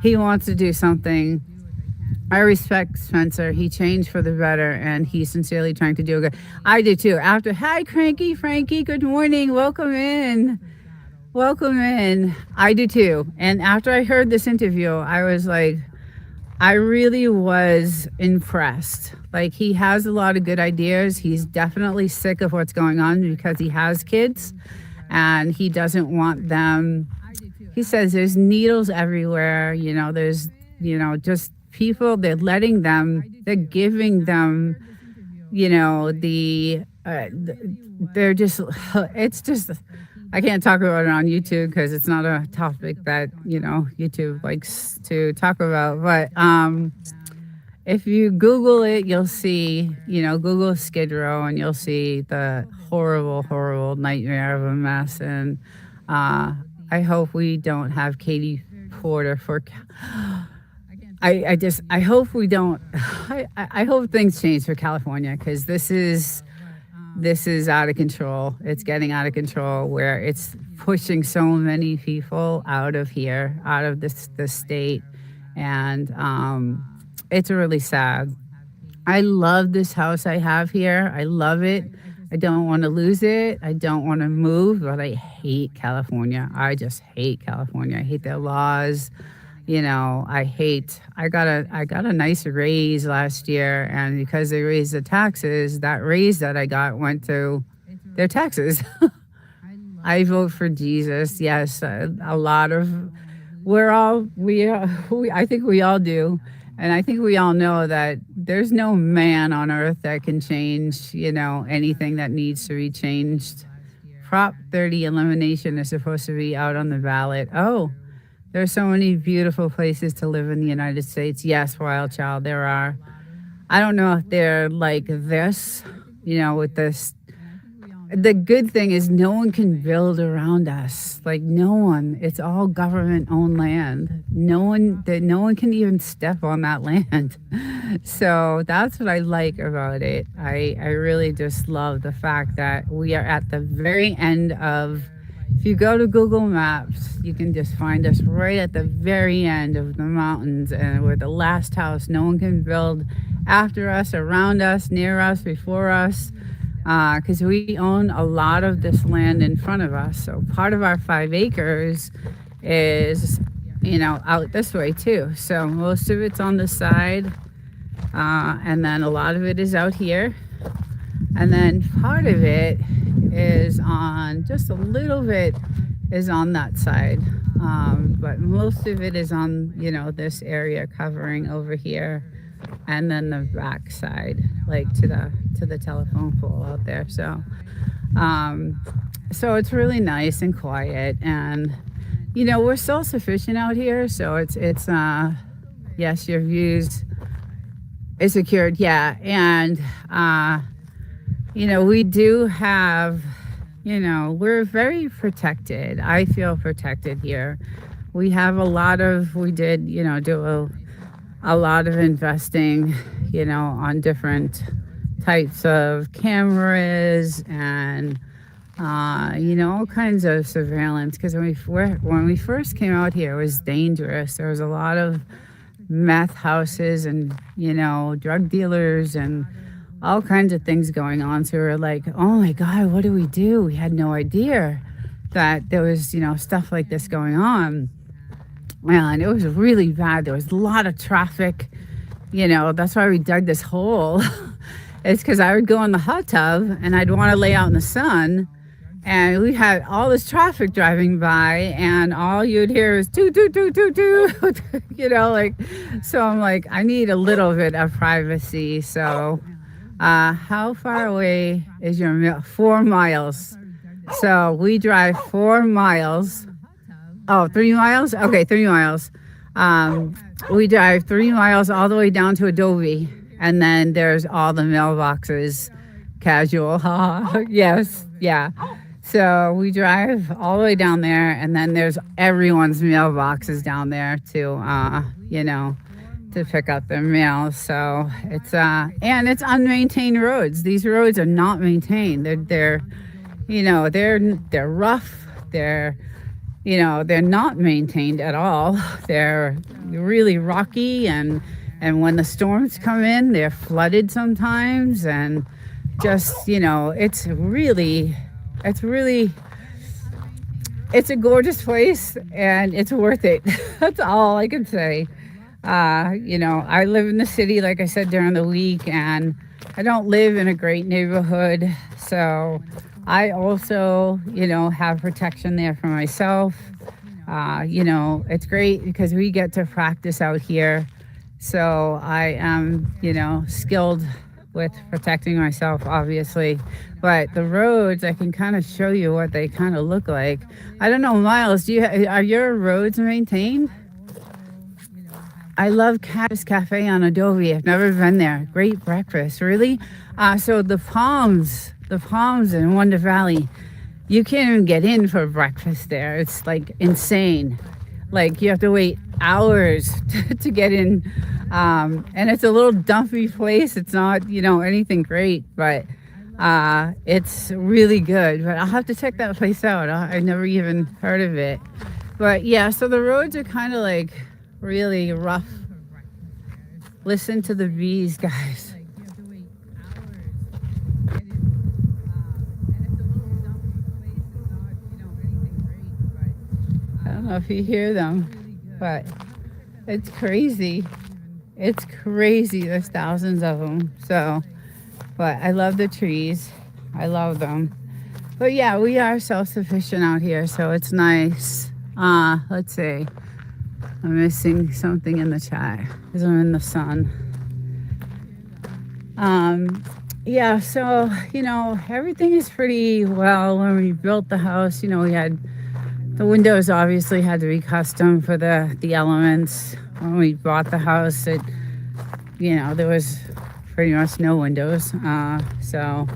he wants to do something. I respect Spencer. He changed for the better, and he's sincerely trying to do good. I do too. Hi, Cranky Frankie. Good morning. Welcome in. Welcome in. I do too. And after I heard this interview, I was like, I really was impressed. Like, he has a lot of good ideas. He's definitely sick of what's going on because he has kids, and he doesn't want them. He says there's needles everywhere. There's, just people, they're giving them, they're just, it's just, I can't talk about it on YouTube because it's not a topic that, YouTube likes to talk about. But if you Google it, you'll see, Google Skid Row, and you'll see the horrible, horrible nightmare of a mess. And I hope we don't have Katie Porter for... I hope we don't. I hope things change for California, because this is out of control. It's getting out of control, where it's pushing so many people out of here, out of this state, and it's really sad. I love this house I have here. I love it. I don't want to lose it. I don't want to move, but I hate California. I just hate California. I hate their laws. I got a nice raise last year, and because they raised the taxes, that raise that I got went to their taxes. I vote for Jesus. Yes, a lot of I think we all do, and I think we all know that there's no man on earth that can change, anything that needs to be changed. Prop 30 elimination is supposed to be out on the ballot. Oh. There's so many beautiful places to live in the United States. Yes, wild child, there are. I don't know if they're like this, with this. The good thing is no one can build around us. Like, no one. It's all government-owned land. No one can even step on that land. So that's what I like about it. I really just love the fact that we are at the very end of If you go to Google Maps, you can just find us right at the very end of the mountains, and we're the last house. No one can build after us, around us, near us, before us, because we own a lot of this land in front of us. So part of our 5 acres is, out this way too. So most of it's on the side, and then a lot of it is out here. And then part of it is on, just a little bit is on that side. But most of it is on, this area covering over here. And then the back side, like to the telephone pole out there. So, so it's really nice and quiet. And, we're self-sufficient out here. So it's yes, your views is secured. Yeah. And, we do have, we're very protected. I feel protected here. We have we did, do a lot of investing, on different types of cameras and, all kinds of surveillance. Because when we first came out here, it was dangerous. There was a lot of meth houses and, drug dealers and all kinds of things going on. So we were like, oh my God, what do we do? We had no idea that there was, stuff like this going on. And it was really bad. There was a lot of traffic. That's why we dug this hole. It's because I would go in the hot tub and I'd want to lay out in the sun. And we had all this traffic driving by, and all you'd hear is toot, toot, toot, toot, toot. So I'm like, I need a little bit of privacy. So how far away is your mill? 4 miles. So we drive 4 miles. Oh, 3 miles? Okay, 3 miles. We drive 3 miles all the way down to Adobe, and then there's all the mailboxes. Casual. Yes, yeah. So we drive all the way down there, and then there's everyone's mailboxes down there to pick up their mail. So it's and it's unmaintained roads. These roads are not maintained. They're rough. They're not maintained at all. They're really rocky, and when the storms come in, they're flooded sometimes, and just, it's a gorgeous place, and it's worth it. That's all I can say. I live in the city, like I said, during the week, and I don't live in a great neighborhood. So I also, have protection there for myself. It's great because we get to practice out here. So I am, skilled with protecting myself, obviously. But the roads, I can kind of show you what they kind of look like. I don't know, Miles, are your roads maintained? I love Cactus Cafe on Adobe. I've never been there. Great breakfast, really. So the Palms in Wonder Valley, you can't even get in for breakfast there. It's like insane. Like you have to wait hours to get in. And it's a little dumpy place. It's not, anything great, but it's really good. But I'll have to check that place out. I never even heard of it. But yeah, so the roads are kind of like really rough. Listen to the bees, guys. I don't know if you hear them, but it's crazy. It's crazy. There's thousands of them. So, but I love the trees. I love them. But yeah, we are self-sufficient out here, so it's nice. Let's see. I'm missing something in the chat because I'm in the sun. Yeah, so, everything is pretty well. When we built the house, we had the windows obviously had to be custom for the elements. When we bought the house, there was pretty much no windows. So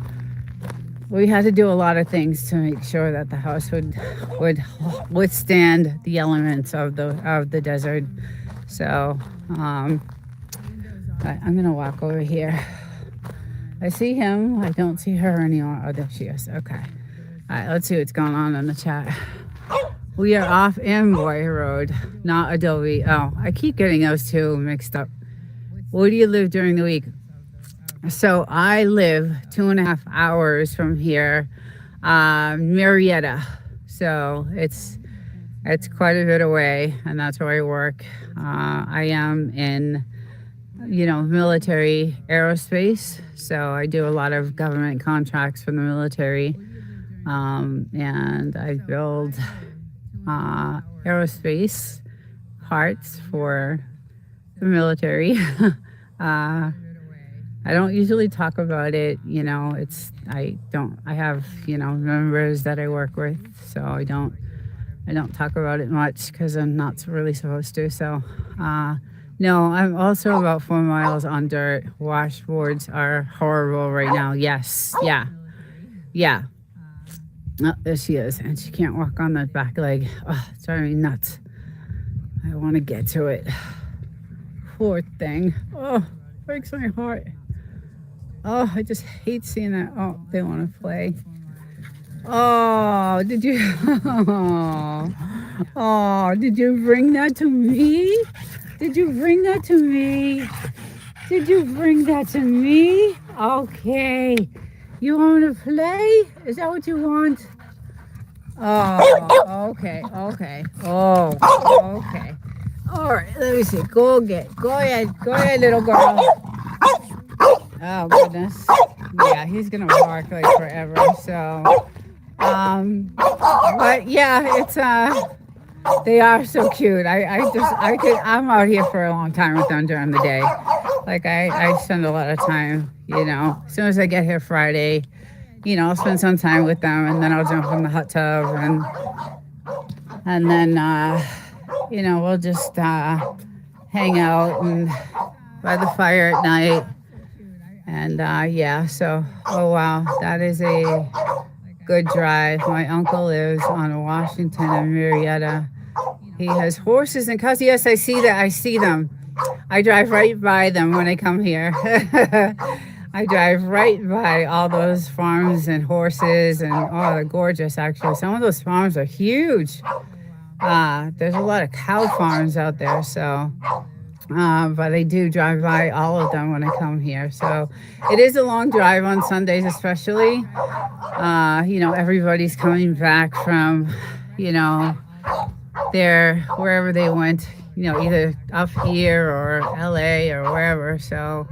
we had to do a lot of things to make sure that the house would withstand the elements of the desert. So I'm gonna walk over here. I see him. I don't see her anymore. Oh, there she is. Okay. All right, let's see what's going on in the chat. We are off Amboy Road, not Adobe. Oh, I keep getting those two mixed up. Where do you live during the week? So I live 2.5 hours from here, Marietta. So it's quite a bit away, and that's where I work. I am in, military aerospace. So I do a lot of government contracts for the military, and I build aerospace parts for the military. I don't usually talk about it, I have, members that I work with, so I don't talk about it much because I'm not really supposed to. So, no, I'm also about 4 miles on dirt. Washboards are horrible right now. Yes. Yeah. Oh, there she is, and she can't walk on that back leg. Oh, it's driving me nuts. I want to get to it. Poor thing. Oh, breaks my heart. Oh, I just hate seeing that. Oh, they want to play. Oh, did you? Oh, did you bring that to me? Did you bring that to me? Did you bring that to me? Okay. You want to play? Is that what you want? Oh, okay. Oh, okay. All right, let me see. Go ahead, little girl. Oh, goodness. Yeah, he's going to bark like forever. So, but yeah, it's, they are so cute. I'm out here for a long time with them during the day. Like, I spend a lot of time, as soon as I get here Friday, I'll spend some time with them, and then I'll jump in the hot tub, and then, we'll just, hang out and by the fire at night. And so, oh wow, that is a good drive. My uncle lives on Washington and Marietta. He has horses and cows. Yes, I see that. I see them. I drive right by them when I come here. I drive right by all those farms and horses, and oh, they're gorgeous actually. Some of those farms are huge. There's a lot of cow farms out there, so. But I do drive by all of them when I come here. So it is a long drive on Sundays, especially. Everybody's coming back from, wherever they went, either up here or LA or wherever. So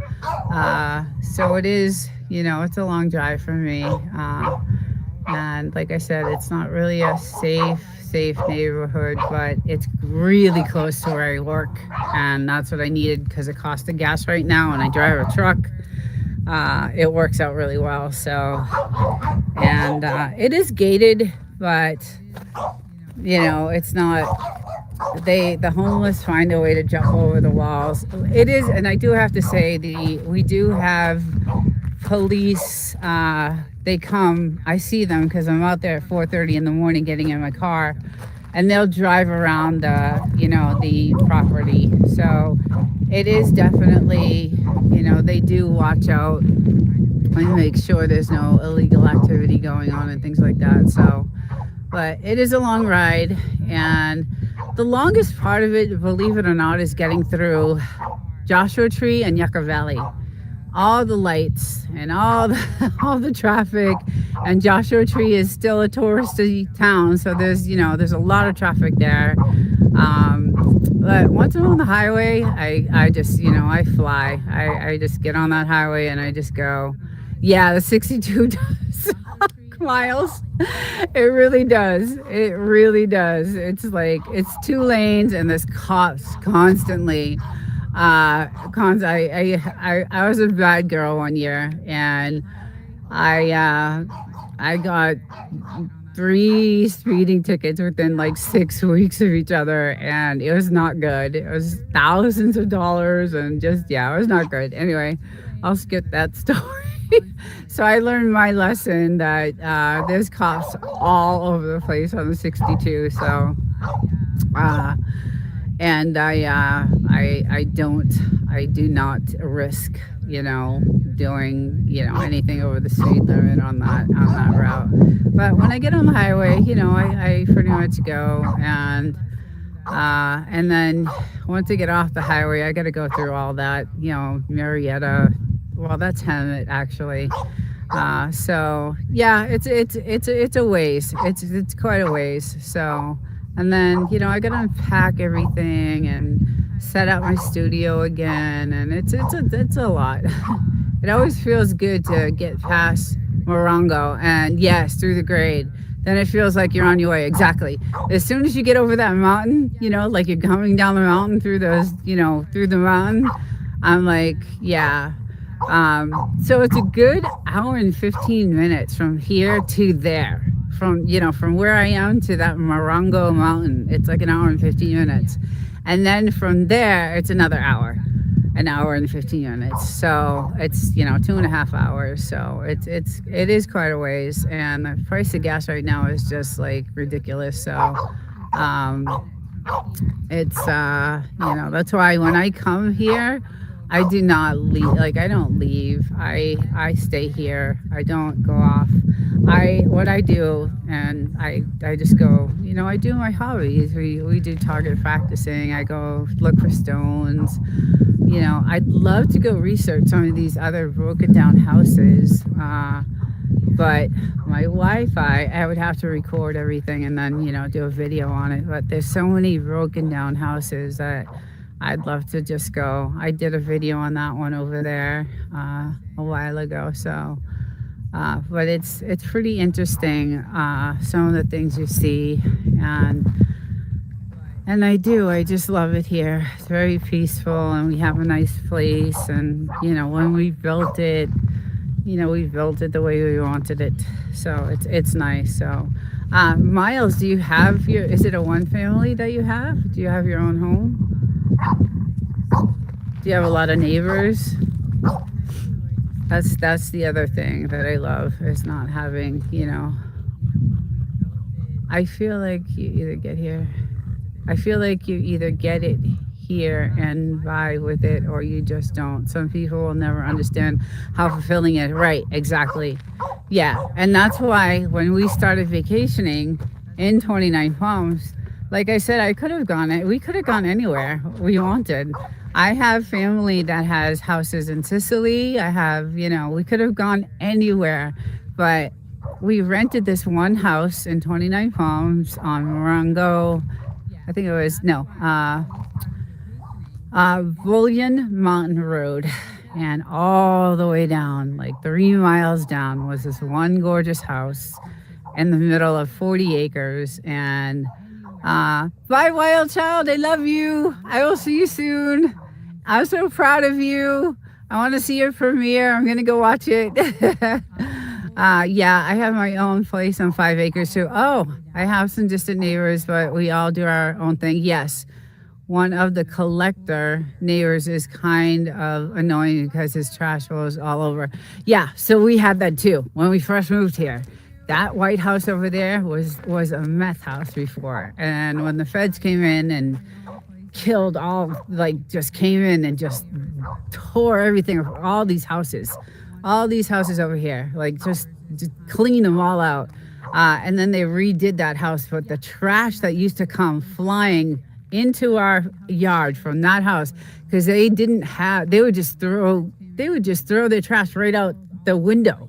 it is, it's a long drive for me. And like I said, it's not really a safe neighborhood, but it's really close to where I work, and that's what I needed because the cost of gas right now, and I drive a truck, it works out really well. So, and it is gated, but it's not. The homeless find a way to jump over the walls. It is, and I do have to say, we do have police. They come, I see them because I'm out there at 4:30 in the morning getting in my car, and they'll drive around the property. So it is definitely, they do watch out and make sure there's no illegal activity going on and things like that. So, but it is a long ride, and the longest part of it, believe it or not, is getting through Joshua Tree and Yucca Valley. All the lights and all the traffic, and Joshua Tree is still a touristy town, so there's a lot of traffic there. But once I'm on the highway, I just I fly. I just get on that highway and I just go. Yeah, the 62 does suck miles. It really does. It's like it's 2 lanes and there's cops constantly. I was a bad girl one year, and I got 3 speeding tickets within like 6 weeks of each other, and it was not good. It was thousands of dollars, and just it was not good. Anyway, I'll skip that story. So I learned my lesson that there's cops all over the place on the 62. So and I do not risk you know, doing, you know, anything over the speed limit on that route. But when I get on the highway, you know, I pretty much go, and then once I get off the highway, I got to go through all that, you know, Marietta. Well, that's Hemet actually. So yeah, it's a ways. It's quite a ways. So, and then, you know, I got to unpack everything and set up my studio again, and it's a lot. It always feels good to get past Morongo and yes, through the grade. Then it feels like you're on your way. Exactly. As soon as you get over that mountain, you know, like you're coming down the mountain through those, you know, through the mountain, I'm like, yeah. So it's a good hour and 15 minutes from here to there. From, you know, from where I am to that Morongo mountain, it's like an hour and 15 minutes. And then from there, it's another hour. An hour and 15 minutes. So it's, you know, 2.5 hours. So it is quite a ways. And the price of gas right now is just like ridiculous. So it's you know, that's why when I come here, I do not leave. Like, I don't leave. I stay here. I don't go off. What I do, and I just go, you know, I do my hobbies. We do target practicing. I go look for stones. You know, I'd love to go research some of these other broken down houses, but my Wi-Fi, I would have to record everything and then, you know, do a video on it. But there's so many broken down houses that I'd love to just go. I did a video on that one over there a while ago. So, but it's pretty interesting, some of the things you see, and I just love it here. It's very peaceful, and we have a nice place. And, you know, when we built it, you know, we built it the way we wanted it. So it's nice. So, Miles, do you have is it a one family that you have? Do you have your own home? Do you have a lot of neighbors? That's the other thing that I love, is not having, you know, I feel like you either get it here and vibe with it, or you just don't. Some people will never understand how fulfilling it. Right, exactly. Yeah, and that's why when we started vacationing in 29 Palms, like I said, we could have gone anywhere we wanted. I have family that has houses in Sicily. I have, you know, we could have gone anywhere, but we rented this one house in 29 Palms on Morongo. I think it was, Bullion Mountain Road. And all the way down, like 3 miles down, was this one gorgeous house in the middle of 40 acres. And bye, wild child. I love you. I will see you soon. I'm so proud of you. I want to see your premiere. I'm going to go watch it. Yeah, I have my own place on 5 acres too. Oh, I have some distant neighbors, but we all do our own thing. Yes. One of the collector neighbors is kind of annoying because his trash goes all over. Yeah, so we had that too when we first moved here. That white house over there was a meth house before. And when the feds came in and killed just came in and just tore everything, all these houses over here, like just clean them all out. And then they redid that house, but the trash that used to come flying into our yard from that house, because they would just throw their trash right out the window,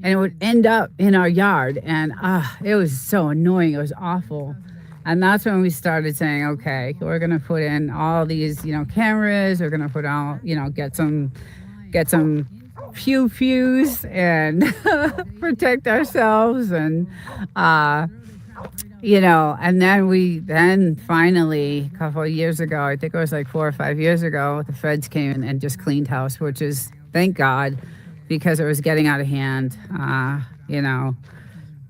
and it would end up in our yard. And it was so annoying. It was awful. And that's when we started saying, okay, we're gonna put in all these, you know, cameras. We're gonna put out, you know, get some pews and protect ourselves. And you know, and then finally, a couple of years ago, I think it was like 4 or 5 years ago, the feds came in and just cleaned house, which is, thank God, because it was getting out of hand. You know,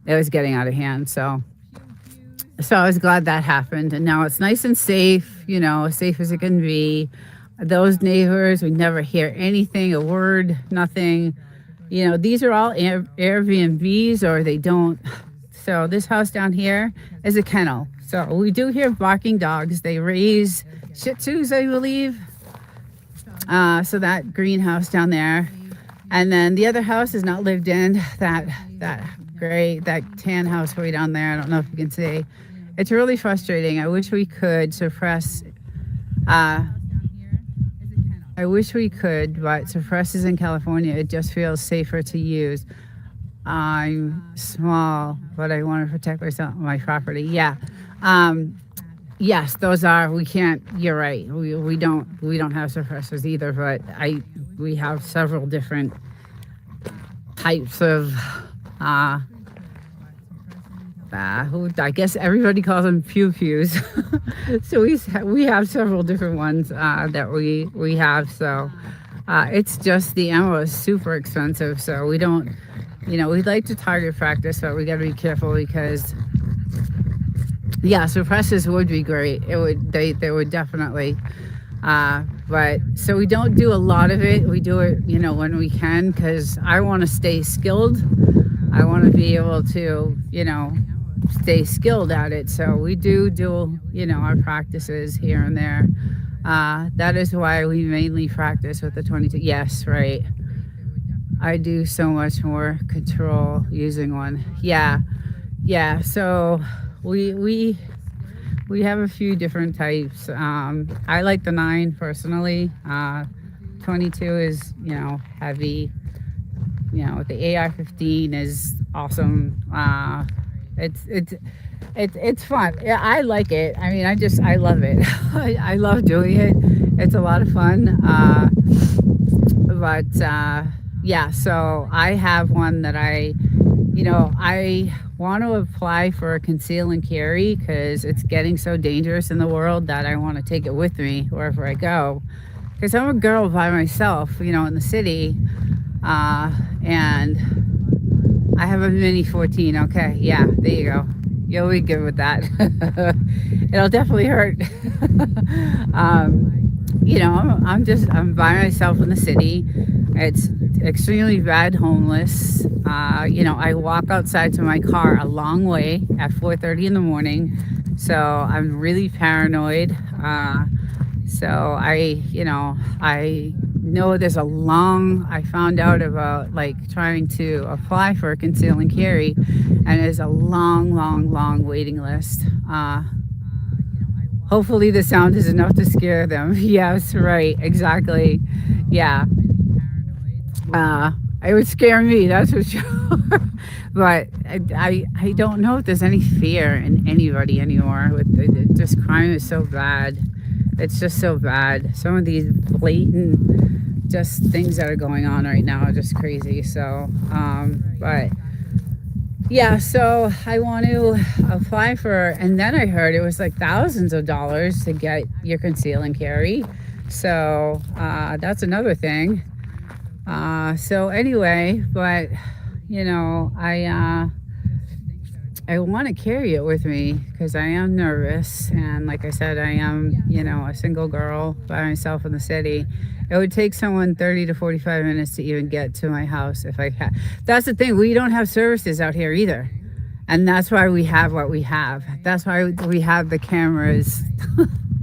it was getting out of hand. So I was glad that happened. And now it's nice and safe, you know, as safe as it can be. Those neighbors, we never hear anything, a word, nothing. You know, these are all Airbnbs, or they don't. So this house down here is a kennel. So we do hear barking dogs. They raise Shih Tzus, I believe. So that greenhouse down there, and then the other house is not lived in. That tan house way down there. I don't know if you can see. It's really frustrating. I wish we could suppress. I wish we could, but suppresses in California. It just feels safer to use. I'm small, but I want to protect my property. Yeah. Yes, those are. We can't. You're right. We don't have suppressors either. But we have several different types of. Who I guess everybody calls them pew-pews. So we have several different ones that we have. So it's just the ammo is super expensive. So we don't, we'd like to target practice, but we got to be careful because, yeah, suppressors would be great. They would definitely. But so we don't do a lot of it. We do it, when we can, because I want to stay skilled. I want to be able to, stay skilled at it. So we do, our practices here and there. That is why we mainly practice with the 22. Yes, right. I do so much more control using one. Yeah. So we have a few different types. I like the 9 personally. 22 is, heavy. The AR-15 is awesome. It's fun. Yeah, I like it. I mean, I love it. I love doing it. It's a lot of fun. Yeah, so I have one that I want to apply for a conceal and carry because it's getting so dangerous in the world that I want to take it with me wherever I go. Because I'm a girl by myself, in the city, and I have a mini 14. Okay, yeah, there you go. You'll be good with that. It'll definitely hurt. I'm by myself in the city. It's extremely bad homeless. I walk outside to my car a long way at 4:30 in the morning. So I'm really paranoid. So I know I found out about trying to apply for a conceal and carry, and there's a long waiting list. Hopefully the sound is enough to scare them. Yes, right, exactly. Yeah. It would scare me, that's for sure. But I don't know if there's any fear in anybody anymore. Just crime is so bad. It's just so bad. Some of these blatant just things that are going on right now are just crazy. So, but yeah, so I want to apply for, and then I heard it was thousands of dollars to get your conceal and carry. So that's another thing. So anyway, but I want to carry it with me because I am nervous, and like I said, I am a single girl by myself in the city. It would take someone 30 to 45 minutes to even get to my house if I had. That's the thing, we don't have services out here either, and that's why we have what we have. That's why we have the cameras.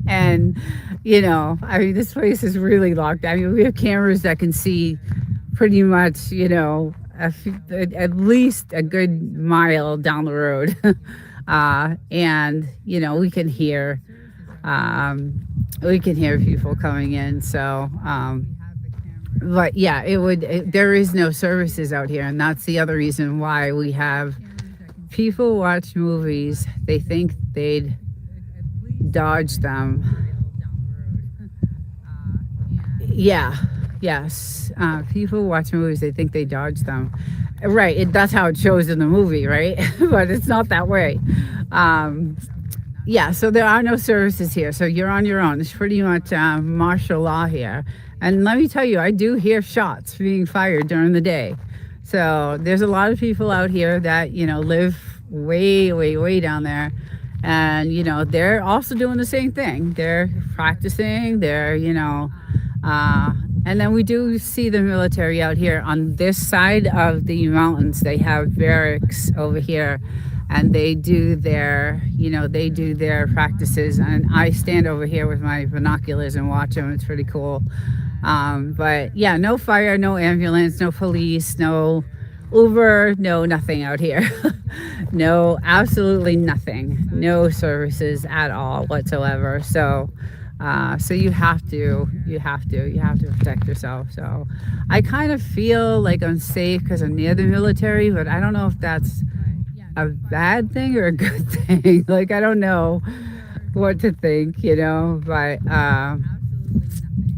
And this place is really locked. I mean, we have cameras that can see pretty much at least a good mile down the road. And we can hear people coming in. So but yeah, there is no services out here, and that's the other reason why we have people watch movies. They think they'd dodge them. Yes. People watch movies, they think they dodge them. Right, that's how it shows in the movie, right? But it's not that way. Yeah, so there are no services here. So you're on your own. It's pretty much martial law here. And let me tell you, I do hear shots being fired during the day. So there's a lot of people out here that, live way down there. And, they're also doing the same thing. They're practicing, and then we do see the military out here on this side of the mountains. They have barracks over here, and they do their practices. And I stand over here with my binoculars and watch them. It's pretty cool. But yeah, no fire, no ambulance, no police, no Uber, no nothing out here. No, absolutely nothing. No services at all whatsoever. So, so you have to protect yourself. So, I kind of feel like I'm safe because I'm near the military, but I don't know if that's a bad thing or a good thing. Like I don't know what to think, but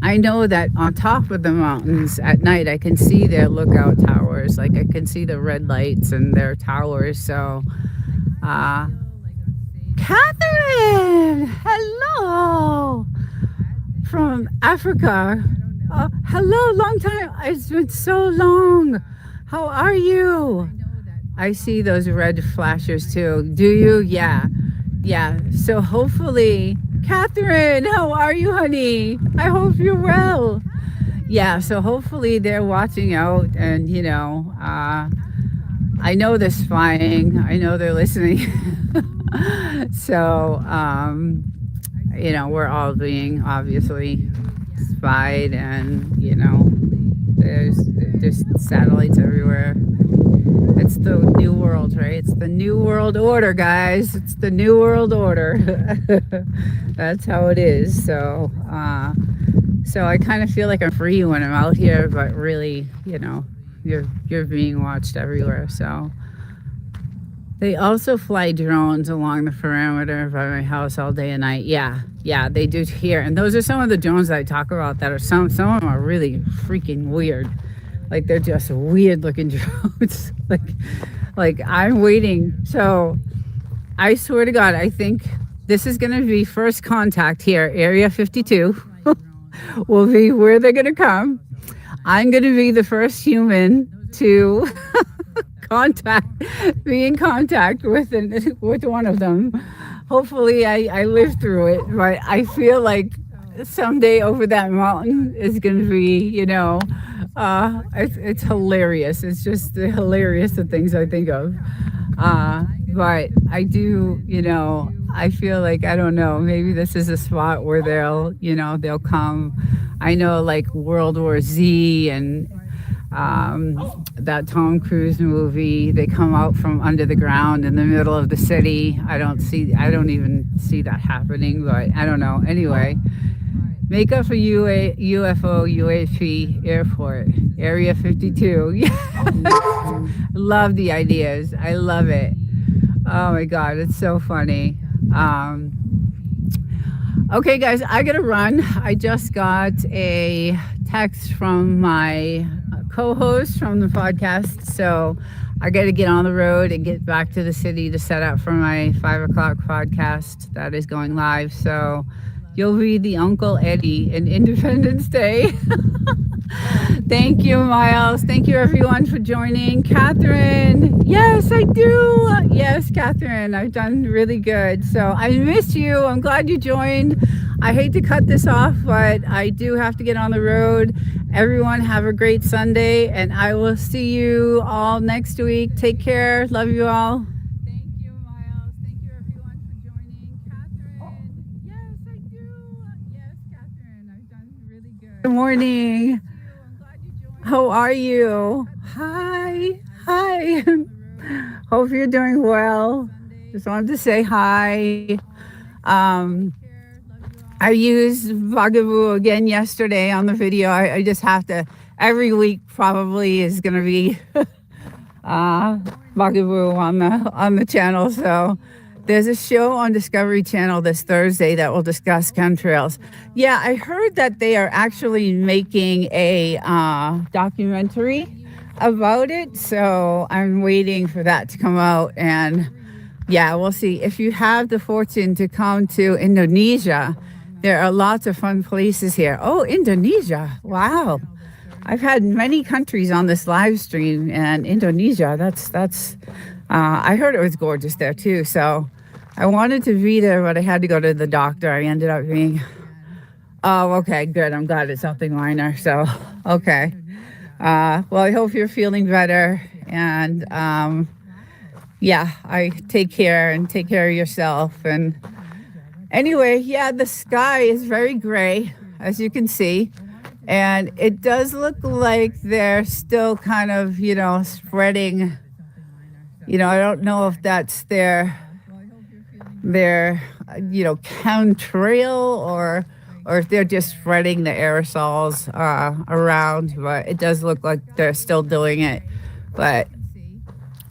I know that on top of the mountains at night I can see their lookout towers. Like I can see the red lights and their towers. So Catherine, hello from Africa. Hello, long time. It's been so long. How are you? I see those red flashers too. Do you? Yeah. Yeah. So hopefully, Catherine, how are you, honey? I hope you're well. Yeah. So hopefully they're watching out and, I know they're spying. I know they're listening. So, we're all being obviously spied and, there's just satellites everywhere. It's the new world, right? It's the new world order, guys. It's the new world order. That's how it is. So, so I kind of feel like I'm free when I'm out here, but really, you're being watched everywhere. So they also fly drones along the perimeter by my house all day and night. Yeah, they do here. And those are some of the drones that I talk about that are some of them are really freaking weird. Like they're just weird looking drones. like I'm waiting. So I swear to God, I think this is going to be first contact here. Area 52 will be where they're going to come. I'm going to be the first human to be in contact with one of them. Hopefully I live through it, but I feel like someday over that mountain is going to be, it's hilarious. It's just hilarious, the things I think of. But I do, I feel like, I don't know, maybe this is a spot where they'll come. I know like World War Z and that Tom Cruise movie, they come out from under the ground in the middle of the city. I don't even see that happening, but I don't know. Anyway, make up for UFO UAP airport, Area 52. Love the ideas. I love it. Oh my God, it's so funny. Okay, guys, I gotta run. I just got a text from my co-host from the podcast, so I got to get on the road and get back to the city to set up for my 5 o'clock podcast that is going live. So you'll be the Uncle Eddie in Independence Day. Thank you, Miles. Thank you, everyone, for joining. Catherine, yes, I do. Yes, Catherine, I've done really good. So I miss you. I'm glad you joined. I hate to cut this off, but I do have to get on the road. Everyone, have a great Sunday, and I will see you all next week. Take care. Love you all. Thank you, Miles. Thank you, everyone, for joining. Catherine, yes, I do. Yes, Catherine, I've done really good. Good morning. How are you? Hi. Hope you're doing well. Just wanted to say hi. I used Bugaboo again yesterday on the video. I just have to, every week probably is going to be Bugaboo on the channel. So there's a show on Discovery Channel this Thursday that will discuss chemtrails. Yeah, I heard that they are actually making a documentary about it. So I'm waiting for that to come out. And yeah, we'll see. If you have the fortune to come to Indonesia, there are lots of fun places here. Oh, Indonesia. Wow. I've had many countries on this live stream, and Indonesia, that's I heard it was gorgeous there too. So I wanted to be there, but I had to go to the doctor. I ended up being, oh, okay, good. I'm glad it's something minor. So, okay. Well, I hope you're feeling better. And yeah, I take care and take care of yourself. And anyway, yeah, the sky is very gray, as you can see. And it does look like they're still kind of, spreading. I don't know if that's their chemtrail or if they're just spreading the aerosols around, but it does look like they're still doing it. But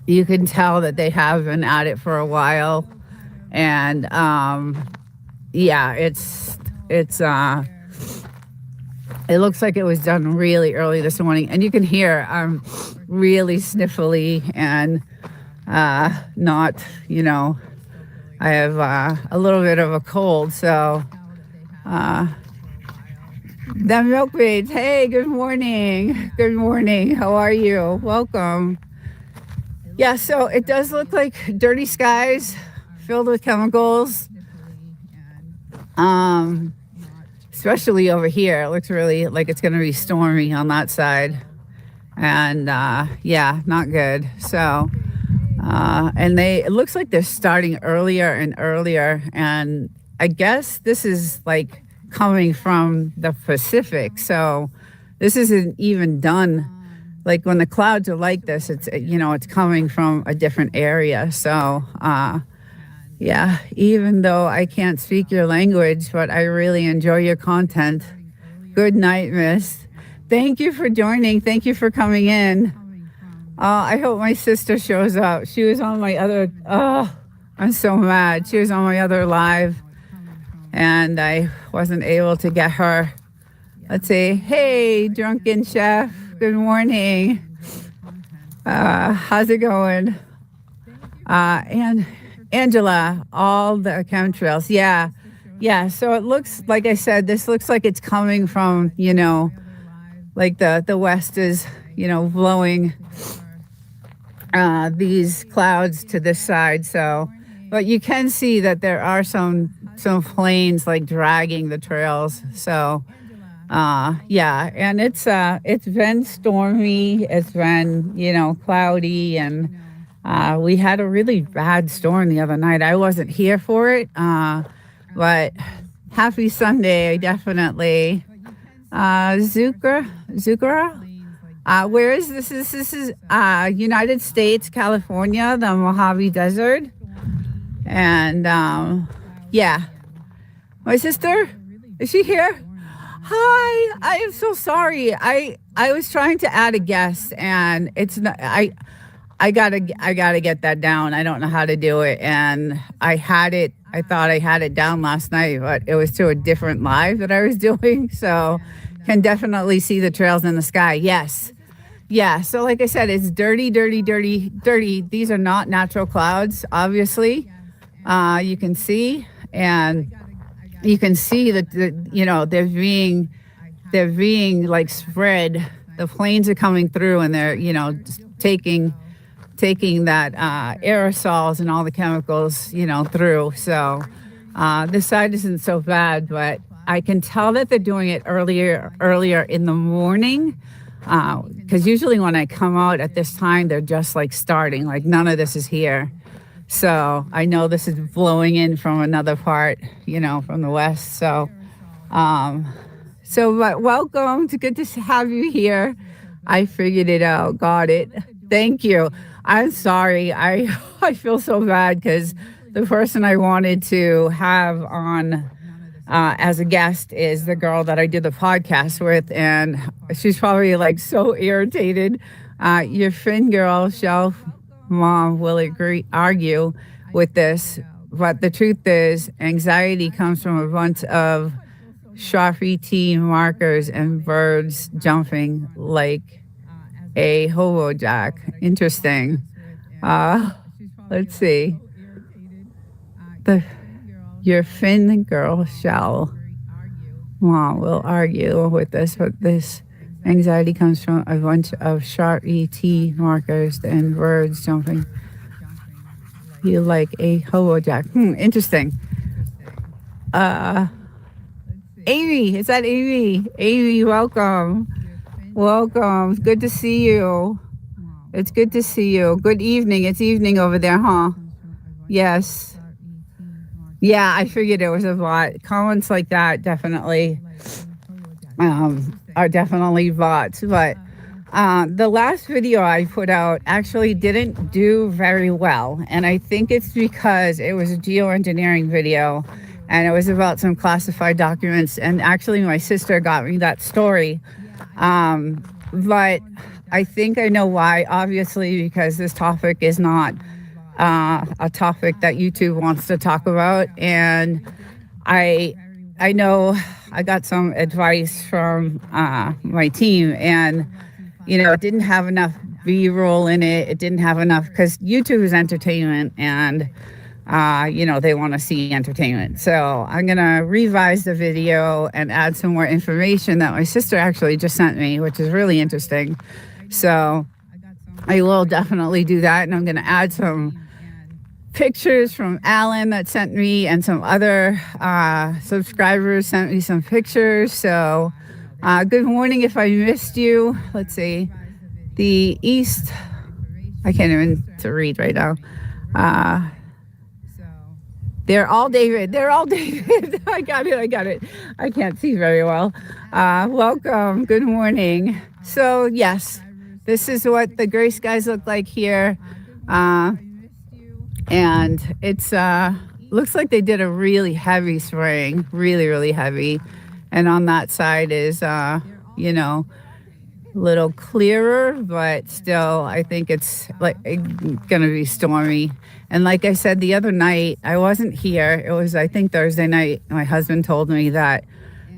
you can tell that they have been at it for a while. And yeah, it looks like it was done really early this morning, and you can hear I'm really sniffly and not, I have a little bit of a cold. So the milkmaids, hey, good morning. Good morning. How are you? Welcome. Yeah, so it does look like dirty skies filled with chemicals. Especially over here, it looks really like it's going to be stormy on that side. And yeah, not good. So, and it looks like they're starting earlier and earlier. And I guess this is like coming from the Pacific. So this isn't even done. Like when the clouds are like this, it's coming from a different area. So, yeah, even though I can't speak your language, but I really enjoy your content. Good night, miss. Thank you for joining. Thank you for coming in. I hope my sister shows up. She was on my other, I'm so mad. She was on my other live and I wasn't able to get her. Let's see. Hey, drunken chef. Good morning. How's it going? And Angela, all the chemtrails. Yeah. So it looks, like I said, this looks like it's coming from, like the West is, blowing these clouds to this side. So, but you can see that there are some planes like dragging the trails. So, yeah, and it's been stormy. It's been, cloudy, and we had a really bad storm the other night. I wasn't here for it, but happy Sunday, definitely. Zucra, where is this? This is United States, California, the Mojave Desert. And yeah, my sister, is she here? Hi, I am so sorry. I was trying to add a guest, and it's not. I gotta get that down. I don't know how to do it, and I thought I had it down last night, but it was to a different live that I was doing. So, can definitely see the trails in the sky. Yes, yeah. So, like I said, it's dirty. These are not natural clouds, obviously. You can see, and you can see that they're being like spread. The planes are coming through, and they're taking that aerosols and all the chemicals through. So this side isn't so bad, but I can tell that they're doing it earlier in the morning, because usually when I come out at this time, they're just like starting, like none of this is here. So I know this is blowing in from another part, from the west. So, but welcome. It's good to have you here. I figured it out. Got it. Thank you. I'm sorry. I feel so bad because the person I wanted to have on as a guest is the girl that I did the podcast with, and she's probably like so irritated. Your Finn girl, Shelf Mom, will argue with this, but the truth is anxiety comes from a bunch of Sharpie T markers and birds jumping like a hobo jack. Interesting. Let's see. Your Finn girl shall Mom will argue with this, but this anxiety comes from a bunch of Sharpie T markers and birds jumping. You like a hobo jack. Interesting. Amy, is that Amy? Amy, welcome. Welcome. It's good to see you. It's good to see you. Good evening. It's evening over there, huh? Yes. Yeah, I figured it was a lot. Comments like that, definitely. are definitely bots. But the last video I put out actually didn't do very well. And I think it's because it was a geoengineering video and it was about some classified documents. And actually my sister got me that story. But I think I know why, obviously, because this topic is not a topic that YouTube wants to talk about. And I know I got some advice from my team, and it didn't have enough B-roll in it. It didn't have enough, because YouTube is entertainment, and they want to see entertainment. So I'm gonna revise the video and add some more information that my sister actually just sent me, which is really interesting. So I will definitely do that, and I'm gonna add some pictures from Alan that sent me, and some other subscribers sent me some pictures. So good morning if I missed you. Let's see, the East, I can't even to read right now. They're all David. I got it. I can't see very well. Welcome. Good morning. So yes, this is what the gray skies look like here. And it's looks like they did a really heavy spraying, really heavy. And on that side is a little clearer, but still I think it's like gonna be stormy. And like I said the other night, I wasn't here. It was, I think, Thursday night. My husband told me that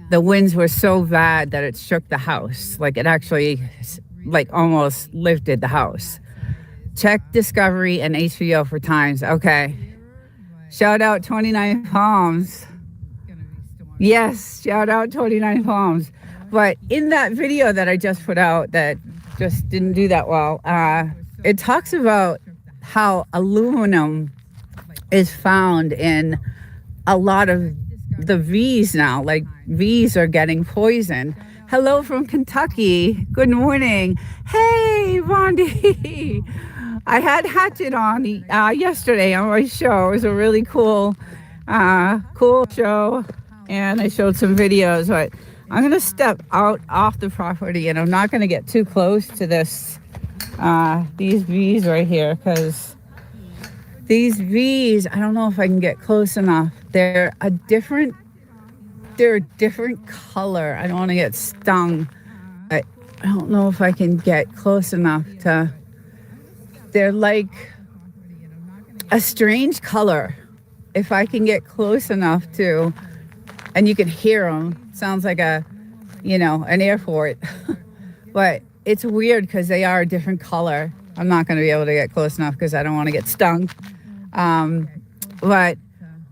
the winds were so bad that it shook the house. Like it actually almost lifted the house. Check Discovery and HBO for times. Okay. Shout out 29 Palms. Yes, shout out 29 Palms. But in that video that I just put out that just didn't do that well, it talks about how aluminum is found in a lot of the V's now. Like V's are getting poisoned. Hello from Kentucky. Good morning. Hey, Bondi. I had Hatchet on yesterday on my show. It was a really cool show, and I showed some videos. But I'm gonna step out off the property, and I'm not gonna get too close to these V's right here, because these V's, I don't know if I can get close enough. They're a different color. I don't want to get stung. I don't know if I can get close enough to. They're like a strange color. If I can get close enough to, and you can hear them, sounds like an airport. But it's weird because they are a different color. I'm not going to be able to get close enough because I don't want to get stung. But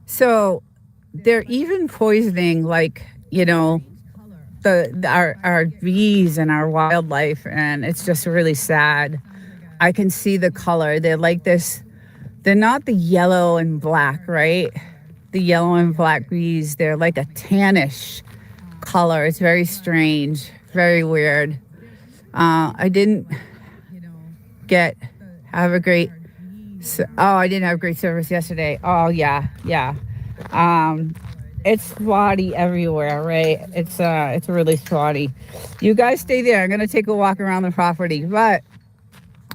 so they're even poisoning, our bees and our wildlife, and it's just really sad. I can see the color. They're like this. They're not the yellow and black, right? The yellow and black bees. They're like a tannish color. It's very strange, very weird. I didn't have a great. I didn't have great service yesterday. Oh yeah. It's spotty everywhere, right? It's really spotty. You guys stay there. I'm gonna take a walk around the property, but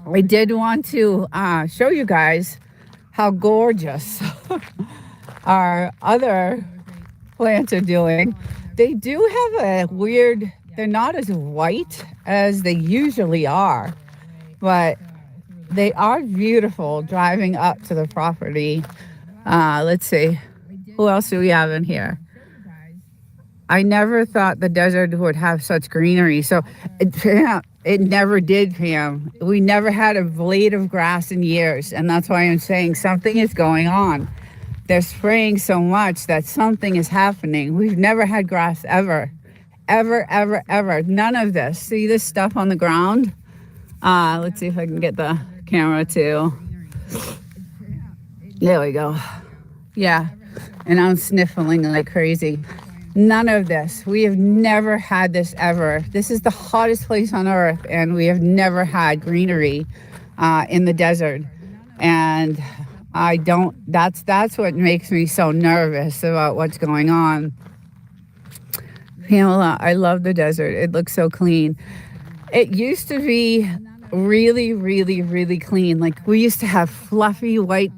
I did want to show you guys how gorgeous our other plants are doing. They do have a weird, they're not as white as they usually are, but they are beautiful driving up to the property. Let's see, who else do we have in here? I never thought the desert would have such greenery. So it never did, Pam. We never had a blade of grass in years. And that's why I'm saying something is going on. They're spraying so much that something is happening. We've never had grass ever. Ever. None of this. See this stuff on the ground? Let's see if I can get the camera to. There we go. Yeah. And I'm sniffling like crazy. None of this. We have never had this ever. This is the hottest place on earth, and we have never had greenery in the desert. And that's what makes me so nervous about what's going on. Pamela, I love the desert. It looks so clean. It used to be really, really, really clean. Like we used to have fluffy white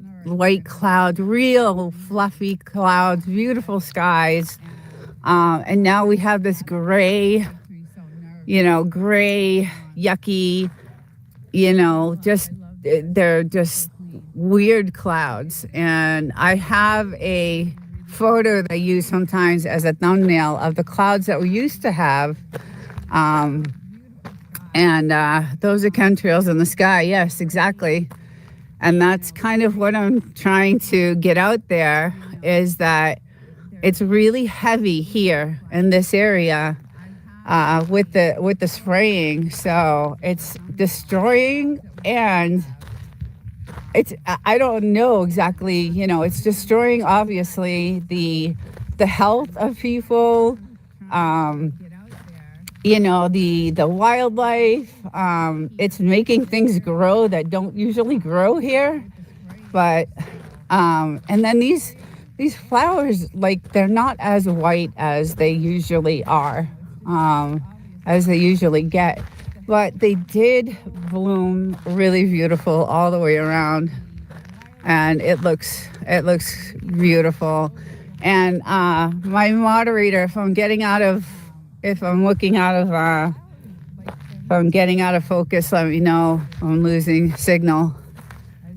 clouds, real fluffy clouds, beautiful skies. And now we have this gray, gray, yucky, just they're just weird clouds. And I have a photo that I use sometimes as a thumbnail of the clouds that we used to have. And those are chemtrails in the sky. Yes, exactly. And that's kind of what I'm trying to get out there, is that it's really heavy here in this area with the spraying. So it's destroying, and I don't know exactly, it's destroying obviously the health of people, the wildlife. It's making things grow that don't usually grow here. But and then these flowers, like, they're not as white as they usually are, as they usually get. But they did bloom really beautiful all the way around, and it looks beautiful. And my moderator, if I'm getting out of focus, let me know if I'm losing signal,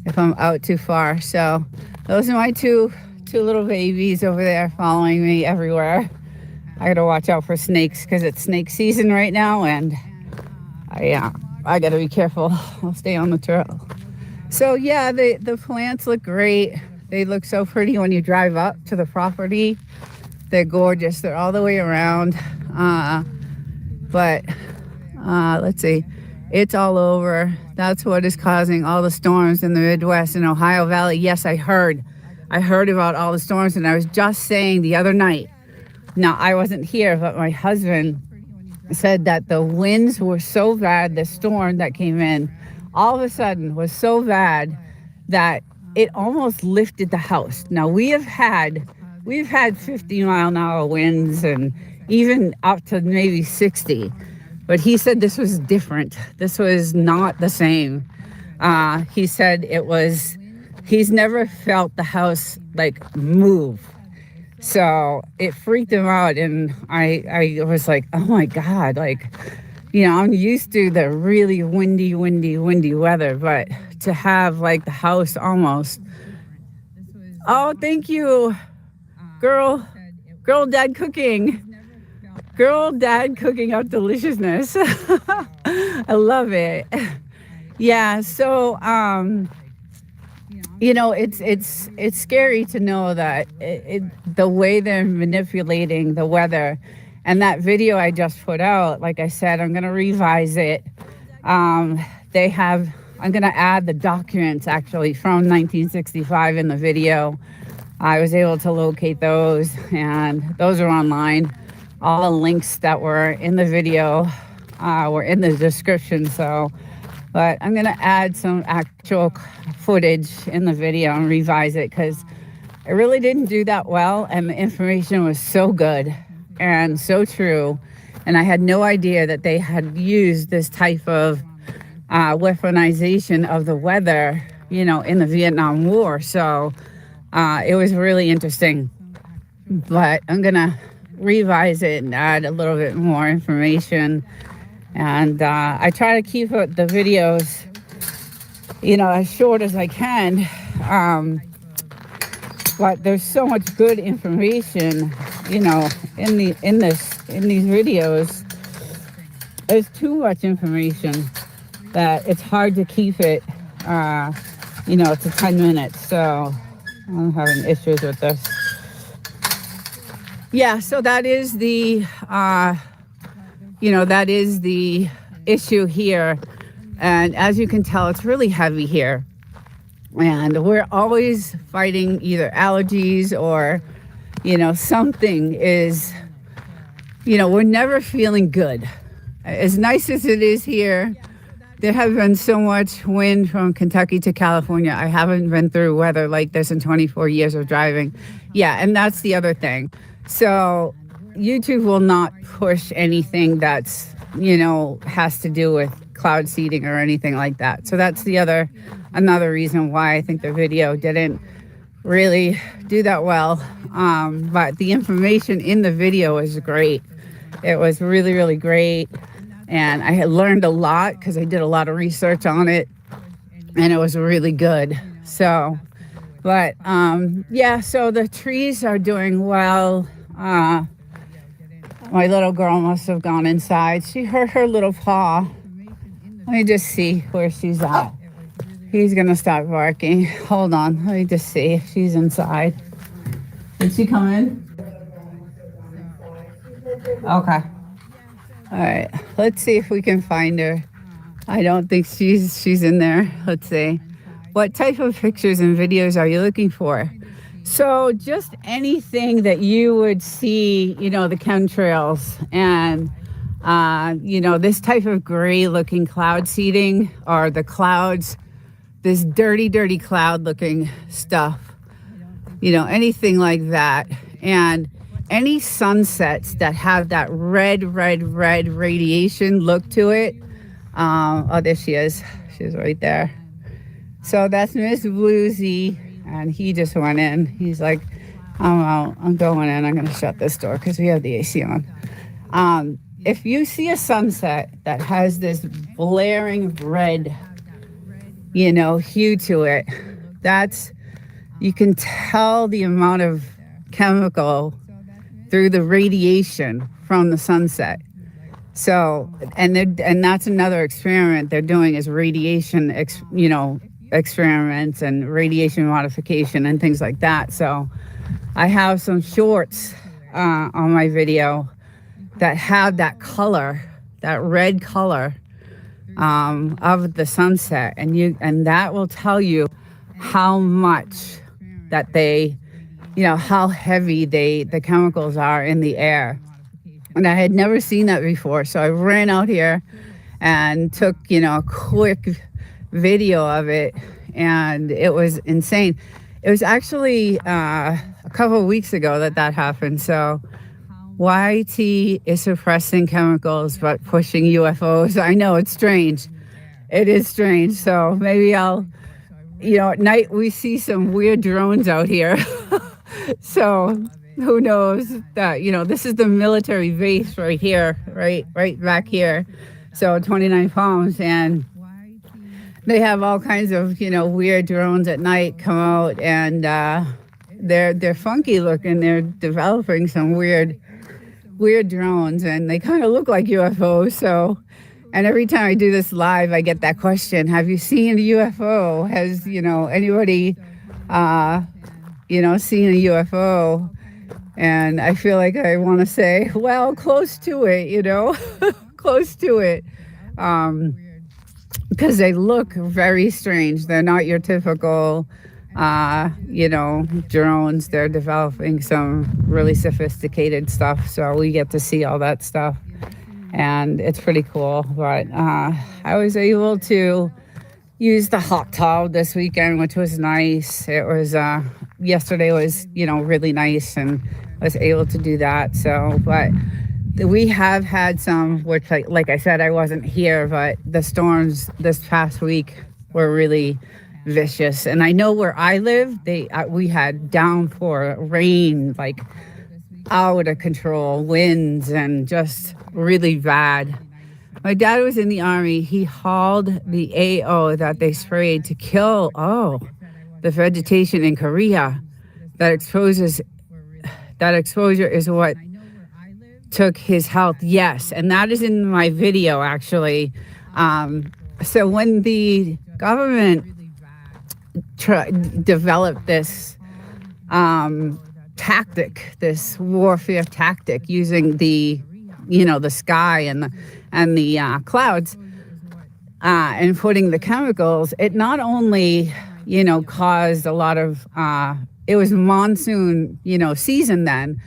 if I'm out too far. So those are my two little babies over there following me everywhere. I gotta watch out for snakes because it's snake season right now, and I gotta be careful. I'll stay on the trail. So yeah, the plants look great. They look so pretty when you drive up to the property. They're gorgeous. They're all the way around. But let's see, it's all over. That's what is causing all the storms in the Midwest and Ohio Valley. Yes, I heard about all the storms, and I was just saying the other night. Now, I wasn't here, but my husband said that the winds were so bad, the storm that came in all of a sudden was so bad that it almost lifted the house. Now, we've had 50-mile-an-hour winds, and even up to maybe 60. But he said this was different. This was not the same. He said he's never felt the house like move. So it freaked him out, and I was like, oh my God, like, I'm used to the really windy weather, but to have like the house almost. Oh, thank you, girl, dad cooking. Girl, dad cooking out deliciousness. I love it. Yeah, so it's scary to know that the way they're manipulating the weather. And that video I just put out, like I said, I'm gonna revise it. I'm gonna add the documents actually from 1965 in the video. I was able to locate those, and those are online. All the links that were in the video were in the description. But I'm gonna add some actual footage in the video and revise it, because it really didn't do that well, and the information was so good and so true. And I had no idea that they had used this type of weaponization of the weather, in the Vietnam War. So it was really interesting. But I'm gonna revise it and add a little bit more information. And I try to keep the videos, as short as I can. But there's so much good information, in these videos. There's too much information that it's hard to keep it, to 10 minutes. So I'm having issues with this. Yeah, so that is the issue here. And as you can tell, it's really heavy here. And we're always fighting either allergies or, something is, we're never feeling good. As nice as it is here, there has been so much wind from Kentucky to California. I haven't been through weather like this in 24 years of driving. Yeah, and that's the other thing. So, YouTube will not push anything that's, has to do with cloud seeding or anything like that. So that's another reason why I think the video didn't really do that well. But the information in the video is great. It was really, really great. And I had learned a lot because I did a lot of research on it, and it was really good. So, but yeah, so the trees are doing well. My little girl must have gone inside. She hurt her little paw. Let me just see where she's at. He's gonna start barking. Hold on, let me just see if she's inside. Did she come in? Okay. All right, let's see if we can find her. I don't think she's in there. Let's see. What type of pictures and videos are you looking for? So just anything that you would see, the chemtrails and, this type of gray looking cloud seeding, or the clouds, this dirty, dirty cloud looking stuff, anything like that. And any sunsets that have that red radiation look to it. Oh, there she is. She's right there. So that's Miss Bluesy, and he just went in. He's like, I'm out. I'm going in. I'm going to shut this door because we have the AC on. If you see a sunset that has this blaring red, hue to it, you can tell the amount of chemical through the radiation from the sunset. So, and that's another experiment they're doing, is radiation, experiments and radiation modification and things like that. So I have some shorts on my video that have that color, that red color of the sunset, and that will tell you how much that they, how heavy the chemicals are in the air. And I had never seen that before, so I ran out here and took, a quick video of it, and it was insane. It was actually a couple of weeks ago that happened. So YT is suppressing chemicals but pushing UFOs. I know, it's strange. It is strange. So maybe I'll, at night we see some weird drones out here. So who knows that, this is the military base right here, right back here. So 29 Palms, and they have all kinds of, weird drones at night come out, and they're funky looking. They're developing some weird drones, and they kind of look like UFOs. So, and every time I do this live, I get that question: have you seen a UFO? Has, anybody, seen a UFO? And I feel like I want to say, well, close to it, close to it. Because they look very strange. They're not your typical, drones. They're developing some really sophisticated stuff. So we get to see all that stuff. And it's pretty cool. But I was able to use the hot tub this weekend, which was nice. It was, yesterday was, really nice, and I was able to do that. So, but we have had some, which like I said, I wasn't here, but the storms this past week were really vicious. And I know where I live, we had downpour, rain, like out of control, winds, and just really bad. My dad was in the Army. He hauled the AO that they sprayed to kill, the vegetation in Korea. That exposure is what took his health. Yes, and that is in my video, actually. So when the government developed this tactic, this warfare tactic, using the sky and the clouds, and putting the chemicals, it not only caused a lot of it was monsoon season then.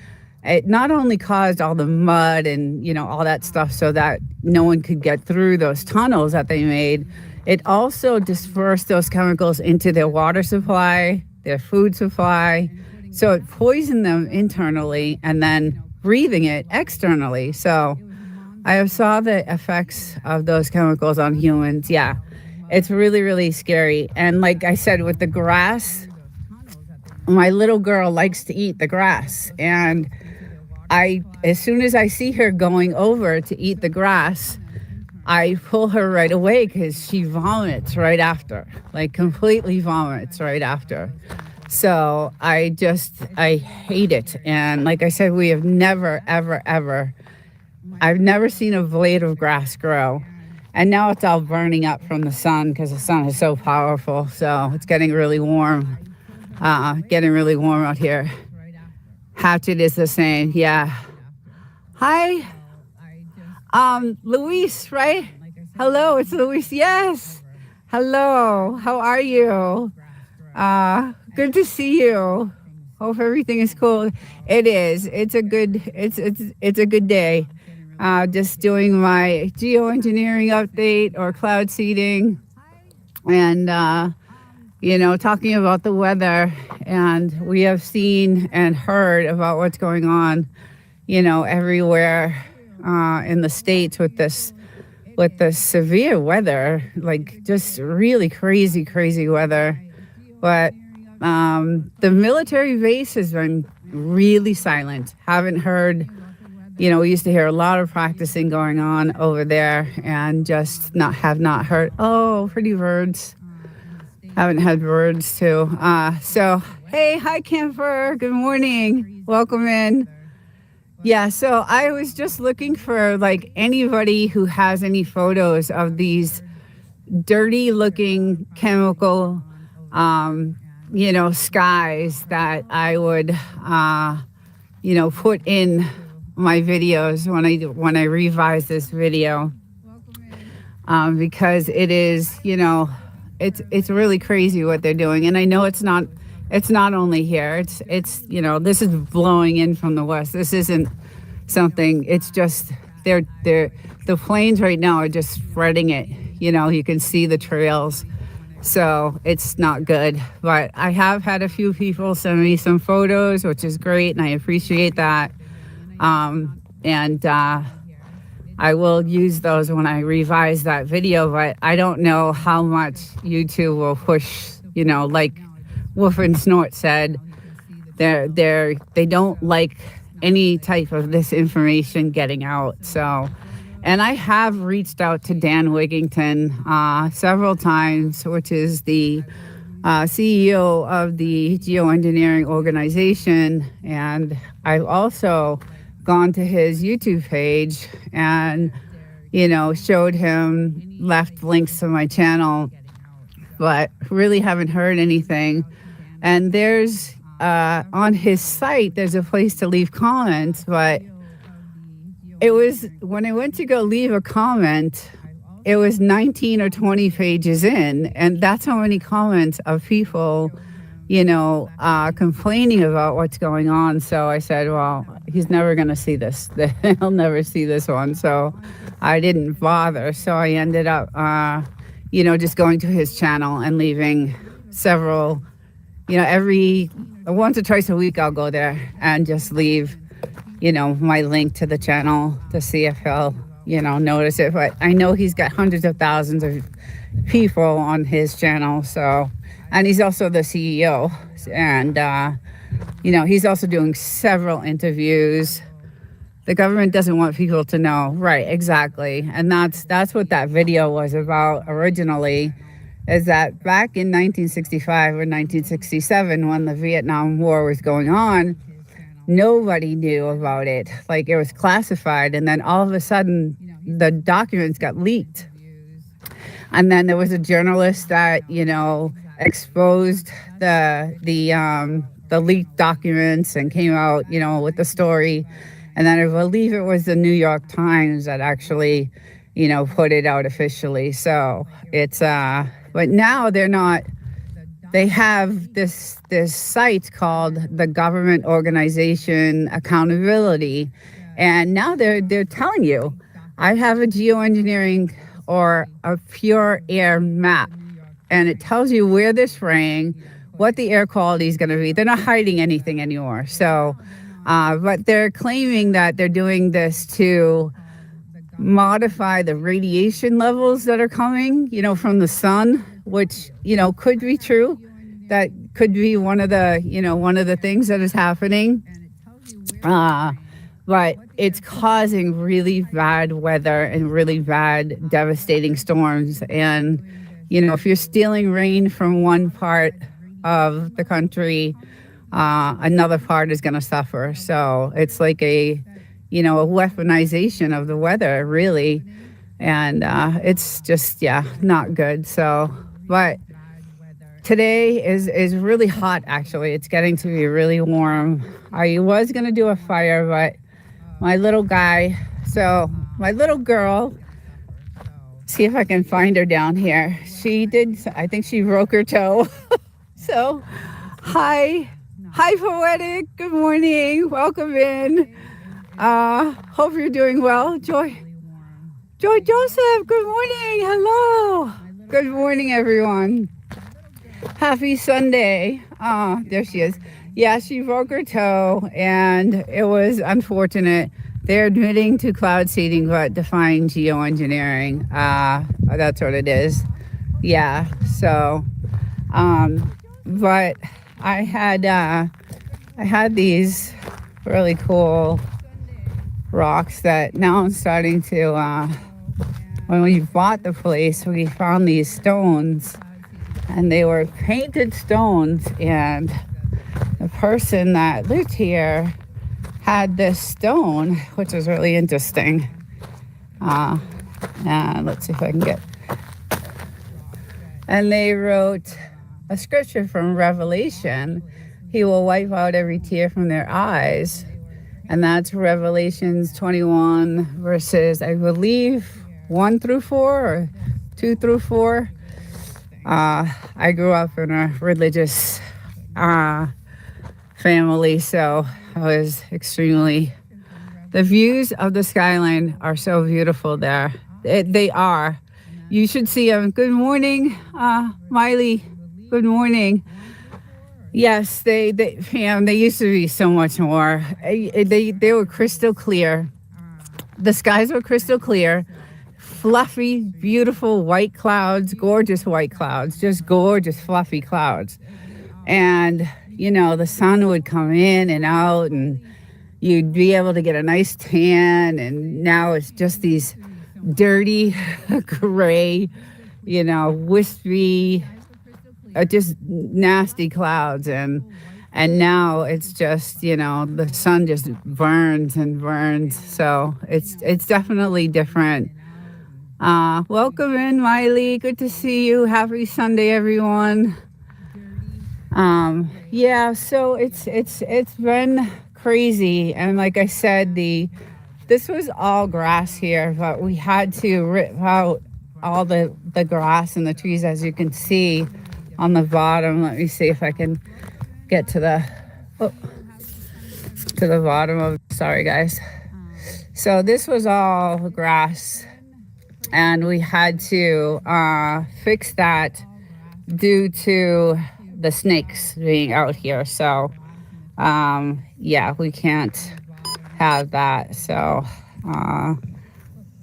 It not only caused all the mud and all that stuff so that no one could get through those tunnels that they made, it also dispersed those chemicals into their water supply, their food supply. So it poisoned them internally, and then breathing it externally. So I saw the effects of those chemicals on humans. Yeah, it's really, really scary. And like I said, with the grass, my little girl likes to eat the grass. And as soon as I see her going over to eat the grass, I pull her right away because she vomits right after, like completely vomits right after. So I hate it. And like I said, we have never, ever, ever, I've never seen a blade of grass grow. And now it's all burning up from the sun because the sun is so powerful. So it's getting really warm, out here. Hatchet is the same. Yeah. Hi. Luis, right? Hello, it's Luis. Yes. Hello. How are you? Good to see you. Hope everything is cool. It is. It's a good day. Just doing my geoengineering update or cloud seeding, and talking about the weather. And we have seen and heard about what's going on, everywhere in the States with this severe weather, like just really crazy weather. But the military base has been really silent. Haven't heard, we used to hear a lot of practicing going on over there, and just have not heard. Oh, pretty birds. Haven't had birds too. So, hey, hi, Camper. Good morning. Welcome in. Yeah, so I was just looking for like anybody who has any photos of these dirty looking chemical, skies that I would, put in my videos when I revise this video, because it is, it's really crazy what they're doing. And I know it's not only here. It's this is blowing in from the west. This isn't something. It's just the planes right now are just spreading it. You can see the trails. So it's not good. But I have had a few people send me some photos, which is great, and I appreciate that. And I will use those when I revise that video, but I don't know how much YouTube will push, like Wolf and Snort said, they don't like any type of this information getting out. So, and I have reached out to Dan Wigington several times, which is the CEO of the geoengineering organization. And I've also gone to his YouTube page and, showed him, left links to my channel, but really haven't heard anything. And there's, on his site, there's a place to leave comments, but it was, when I went to go leave a comment, it was 19 or 20 pages in, and that's how many comments of people, complaining about what's going on. So I said, well, he's never going to see this. He'll never see this one. So I didn't bother. So I ended up, just going to his channel and leaving several, every once or twice a week, I'll go there and just leave, my link to the channel to see if he'll, notice it. But I know he's got hundreds of thousands of people on his channel. So, and he's also the CEO, and, he's also doing several interviews. The government doesn't want people to know. Right, exactly. And that's what that video was about originally, is that back in 1965 or 1967, when the Vietnam War was going on, nobody knew about it. Like, it was classified, and then all of a sudden the documents got leaked. And then there was a journalist that, exposed the leaked documents and came out, with the story. And then I believe it was the New York Times that actually, put it out officially. So it's, but now they're not, they have this site called the Government Organization Accountability. And now they're telling you, I have a geoengineering or a pure air map, and it tells you where they're spraying, what the air quality is going to be. They're not hiding anything anymore. So But they're claiming that they're doing this to modify the radiation levels that are coming, from the sun, which, could be true. That could be one of the things that is happening. But it's causing really bad weather and really bad, devastating storms. And, if you're stealing rain from one part of the country, another part is going to suffer. So it's like a weaponization of the weather, really. And it's just, not good. So, but today is really hot, actually. It's getting to be really warm. I was going to do a fire, but my little girl, see if I can find her down here. I think she broke her toe. So, hi, Poetic. Good morning. Welcome in. Hope you're doing well. Joy Joseph, good morning. Hello. Good morning, everyone. Happy Sunday. There she is. Yeah, she broke her toe, and it was unfortunate. They're admitting to cloud seeding, but defying geoengineering. That's what it is. Yeah. So, but I had these really cool rocks that now I'm starting to. When we bought the place, we found these stones, and they were painted stones, and the person that lived here had this stone, which was really interesting. And let's see if I can get. And they wrote a scripture from Revelation. He will wipe out every tear from their eyes. And that's Revelations 21, verses, I believe, 1 through 4 or 2 through 4. I grew up in a religious family, so I was the views of the skyline are so beautiful there. They are. You should see them. Good morning, Miley. Good morning. Yes, Pam, they used to be so much more. They were crystal clear. The skies were crystal clear. Fluffy, beautiful white clouds, gorgeous white clouds, just gorgeous, fluffy clouds. And, the sun would come in and out, and you'd be able to get a nice tan. And now it's just these dirty, gray, wispy, just nasty clouds. And now it's just, the sun just burns and burns. So it's definitely different. Welcome in, Miley. Good to see you. Happy Sunday, everyone. Yeah, so it's been crazy. And like I said, this was all grass here, but we had to rip out all the grass and the trees, as you can see on the bottom. Let me see if I can get to the bottom of, sorry guys. So this was all grass, and we had to fix that due to the snakes being out here. So yeah, we can't have that. So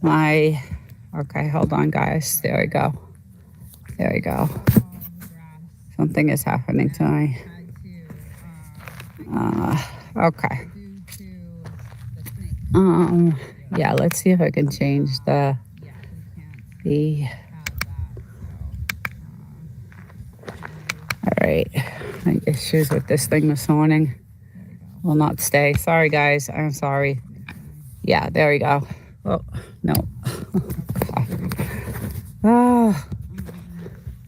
okay, hold on guys. There we go. Something is happening to me. Okay. Yeah, let's see if I can change the all right. Issues with this thing this morning will not stay. Sorry guys, I'm sorry. Yeah, there we go. Oh no.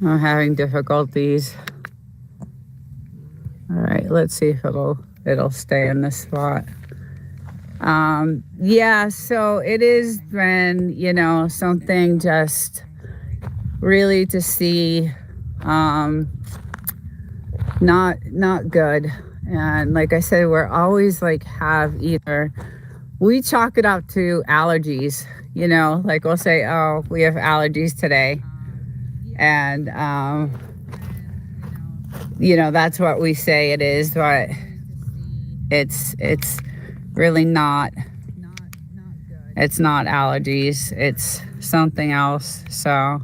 I'm having difficulties. All right, let's see if it'll stay in this spot. Yeah, so it has been, something just really to see, not good. And like I said, we're always we chalk it up to allergies, like we'll say, oh, we have allergies today. And, that's what we say it is. But it's really not. It's not allergies. It's something else. So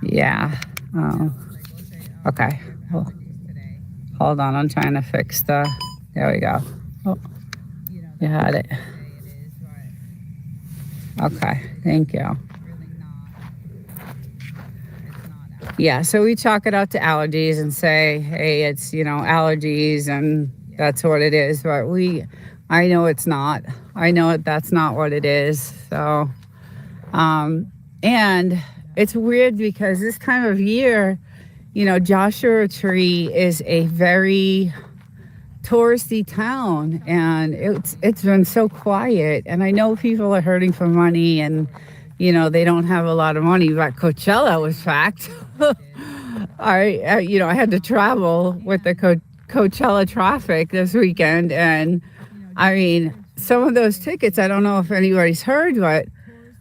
yeah. Oh, okay. Well, hold on. I'm trying to fix the. There we go. Oh, you had it. Okay. Thank you. Yeah, so we chalk it up to allergies and say, hey, it's, allergies and that's what it is. But I know it's not. I know that's not what it is. So, and it's weird because this time of year, Joshua Tree is a very touristy town, and it's been so quiet. And I know people are hurting for money, and they don't have a lot of money, but Coachella was packed. I had to travel with the Coachella traffic this weekend, and I mean, some of those tickets, I don't know if anybody's heard, but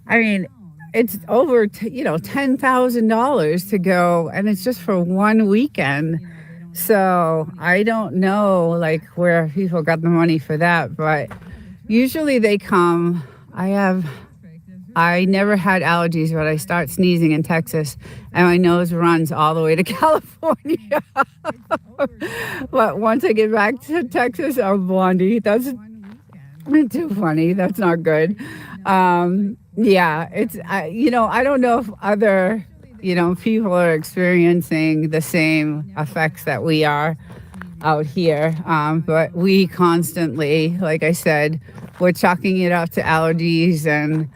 I mean, it's over $10,000 to go, and it's just for one weekend. So I don't know like where people got the money for that, but usually they come. I never had allergies, but I start sneezing in Texas, and my nose runs all the way to California. But once I get back to Texas, I'm blondie. That's too funny. That's not good. Yeah, it's, I don't know if other, people are experiencing the same effects that we are out here. But we constantly, like I said, we're chalking it up to allergies and,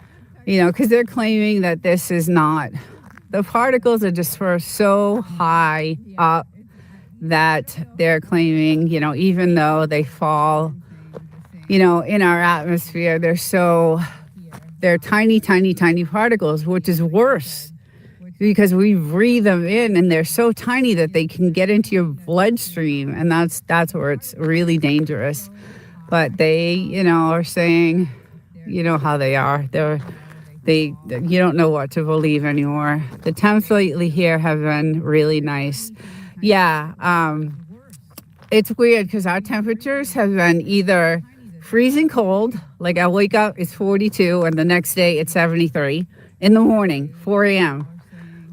because they're claiming that this is not, the particles are just so high up that they're claiming, even though they fall, in our atmosphere, they're tiny, tiny, tiny particles, which is worse because we breathe them in and they're so tiny that they can get into your bloodstream. And that's where it's really dangerous. But they, are saying, how they are. You don't know what to believe anymore. The temps lately here have been really nice. Yeah, it's weird because our temperatures have been either freezing cold, like I wake up, it's 42, and the next day it's 73 in the morning, 4 a.m.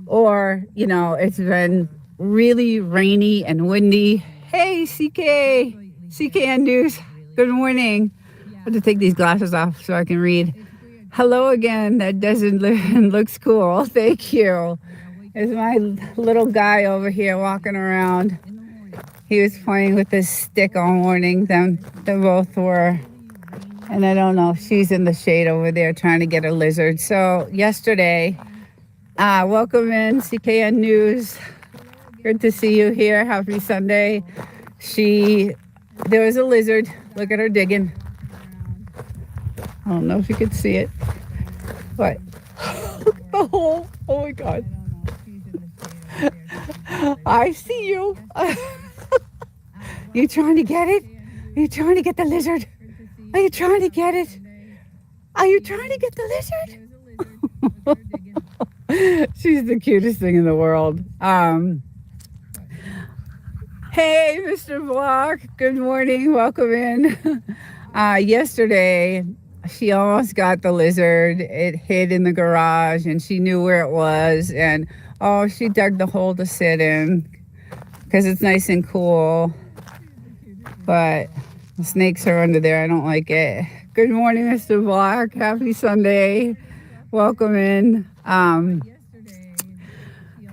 Or, it's been really rainy and windy. Hey, CKN News, good morning. I have to take these glasses off so I can read. Hello again, that doesn't looks cool. Thank you. There's my little guy over here walking around. He was playing with this stick all morning. They both were. And I don't know, she's in the shade over there trying to get a lizard. So yesterday, welcome in CKN News. Good to see you here. Happy Sunday. There was a lizard. Look at her digging. I don't know if you could see it. But the hole. Oh my God. I see you. You trying to get it? Are you trying to get the lizard? Are you trying to get it? Are you trying to get the lizard? She's the cutest thing in the world. Hey, Mr. Block. Good morning. Welcome in. Yesterday, she almost got the lizard. It hid in the garage, and she knew where it was. And, she dug the hole to sit in because it's nice and cool. But the snakes are under there. I don't like it. Good morning, Mr. Block. Happy Sunday. Welcome in.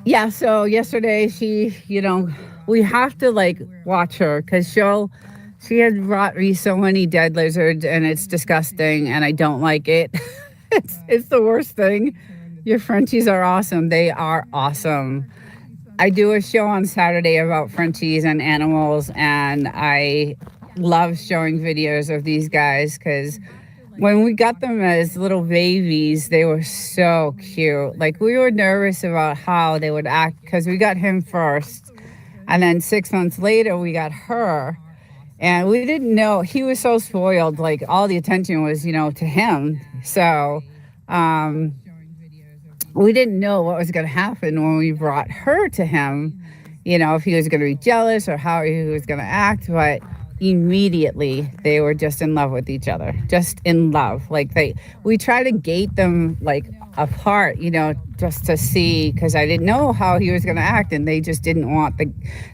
Yeah, so yesterday she, we have to watch her because she had brought me so many dead lizards and it's disgusting and I don't like it. It's the worst thing. Your Frenchies are awesome. They are awesome. I do a show on Saturday about Frenchies and animals, and I love showing videos of these guys because when we got them as little babies, they were so cute. Like, we were nervous about how they would act because we got him first, and then 6 months later we got her, and we didn't know. He was so spoiled. Like, all the attention was, to him. So we didn't know what was going to happen when we brought her to him, if he was going to be jealous or how he was going to act. But immediately they were just in love with each other, just in love. Like we try to gate them like apart, just to see, because I didn't know how he was going to act, and they just didn't want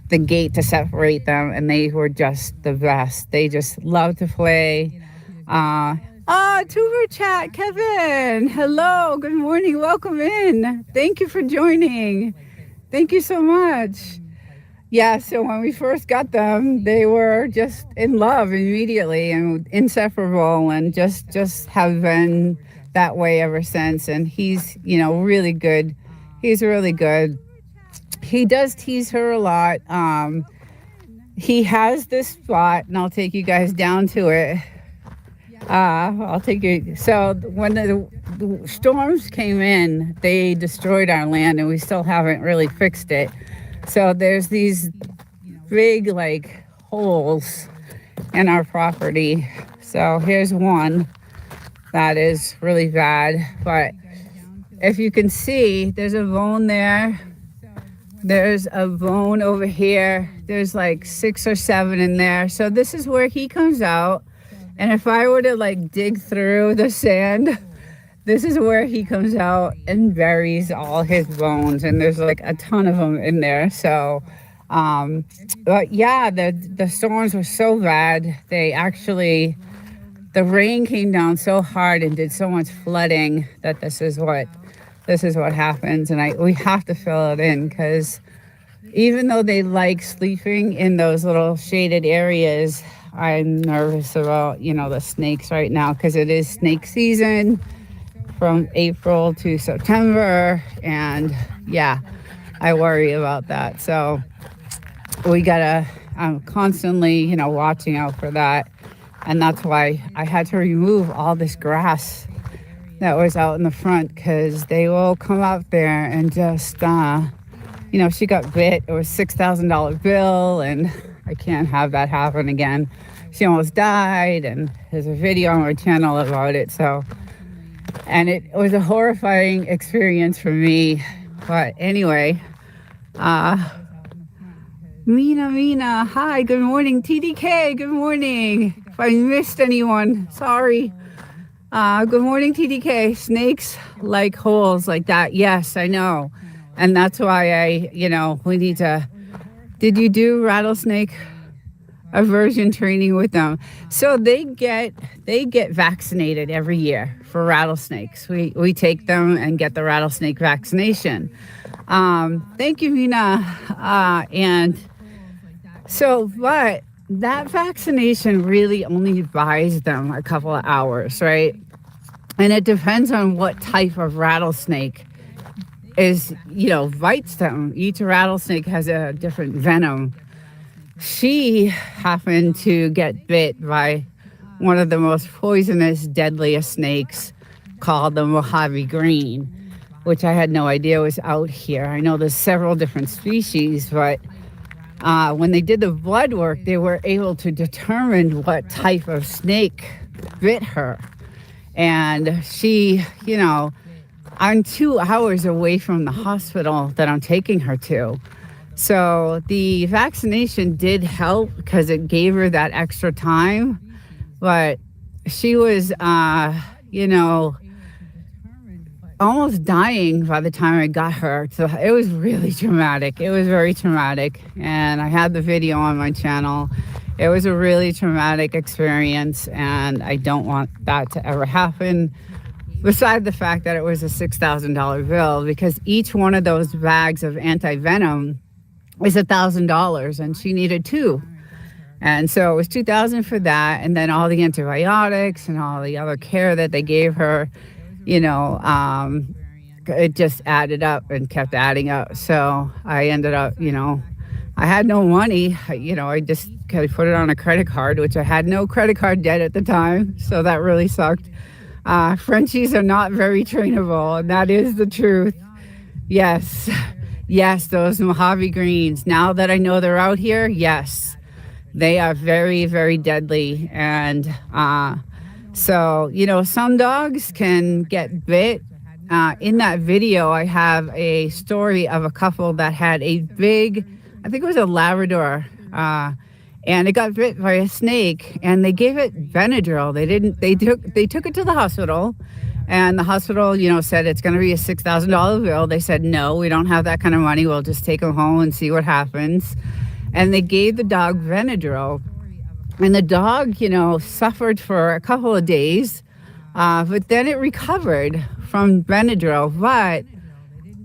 the gate to separate them, and they were just the best. They just love to play. Tuber chat, Kevin. Hello, good morning, welcome in. Thank you for joining. Thank you so much. Yeah, so when we first got them, they were just in love immediately and inseparable, and just have been that way ever since. And he's, really good. He's really good. He does tease her a lot. He has this spot, and I'll take you guys down to it. I'll take you. So when the storms came in, they destroyed our land, and we still haven't really fixed it. So there's these big like holes in our property. So here's one that is really bad. But if you can see, there's a bone there. There's a bone over here. There's like 6 or 7 in there. So this is where he comes out. And if I were to like dig through the sand, this is where he comes out and buries all his bones, and there's like a ton of them in there. So, but yeah, the storms were so bad. The rain came down so hard and did so much flooding that this is what happens. And we have to fill it in, because even though they like sleeping in those little shaded areas, I'm nervous about, the snakes right now, because it is snake season from April to September, and yeah, I worry about that. So I'm constantly, watching out for that, and that's why I had to remove all this grass that was out in the front, because they will come out there and just, she got bit. It was $6,000 bill, and I can't have that happen again. She almost died, and there's a video on my channel about it. So. And it was a horrifying experience for me. But anyway, Mina, hi, good morning. TDK, good morning. If I missed anyone, sorry. Good morning, TDK. Snakes like holes like that. Yes, I know. And that's why we need to. Did you do rattlesnake aversion training with them? So they get vaccinated every year for rattlesnakes. We take them and get the rattlesnake vaccination. Thank you, Mina. And so, but that vaccination really only buys them a couple of hours, right? And it depends on what type of rattlesnake bites them. Each rattlesnake has a different venom. She happened to get bit by one of the most poisonous, deadliest snakes called the Mojave Green, which I had no idea was out here. I know there's several different species, but when they did the blood work, they were able to determine what type of snake bit her. And she, I'm 2 hours away from the hospital that I'm taking her to. So the vaccination did help because it gave her that extra time, but she was, almost dying by the time I got her. So it was really traumatic. It was very traumatic. And I had the video on my channel. It was a really traumatic experience, and I don't want that to ever happen. Besides the fact that it was a $6,000 bill, because each one of those bags of anti-venom is $1,000, and she needed 2. And so it was $2,000 for that, and then all the antibiotics and all the other care that they gave her, it just added up and kept adding up. So I ended up, I had no money. I just put it on a credit card, which I had no credit card debt at the time. So that really sucked. Frenchies are not very trainable, and that is the truth. Yes, those Mojave Greens. Now that I know they're out here, yes, they are very, very deadly. And so, some dogs can get bit. In that video, I have a story of a couple that had a big, I think it was a Labrador, and it got bit by a snake, and they gave it Benadryl. They took it to the hospital, and the hospital, said it's going to be a $6,000 bill. They said, no, we don't have that kind of money. We'll just take him home and see what happens. And they gave the dog Benadryl, and the dog, suffered for a couple of days, but then it recovered from Benadryl. But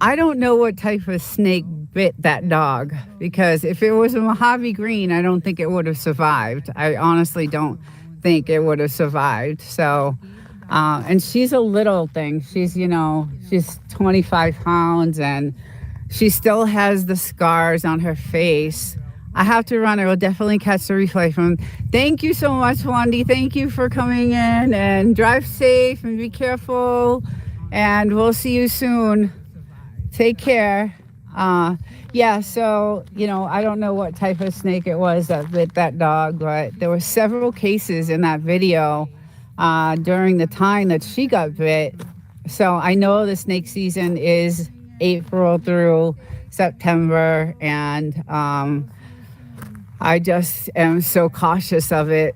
I don't know what type of snake bit that dog, because if it was a Mojave Green, I don't think it would have survived. I honestly don't think it would have survived. So, and she's a little thing. She's 25 pounds, and she still has the scars on her face. I have to run. I will definitely catch the replay from. Thank you so much, Wandy. Thank you for coming in, and drive safe and be careful. And we'll see you soon. Take care. Yeah, so, I don't know what type of snake it was that bit that dog, but there were several cases in that video during the time that she got bit. So I know the snake season is April through September, and I just am so cautious of it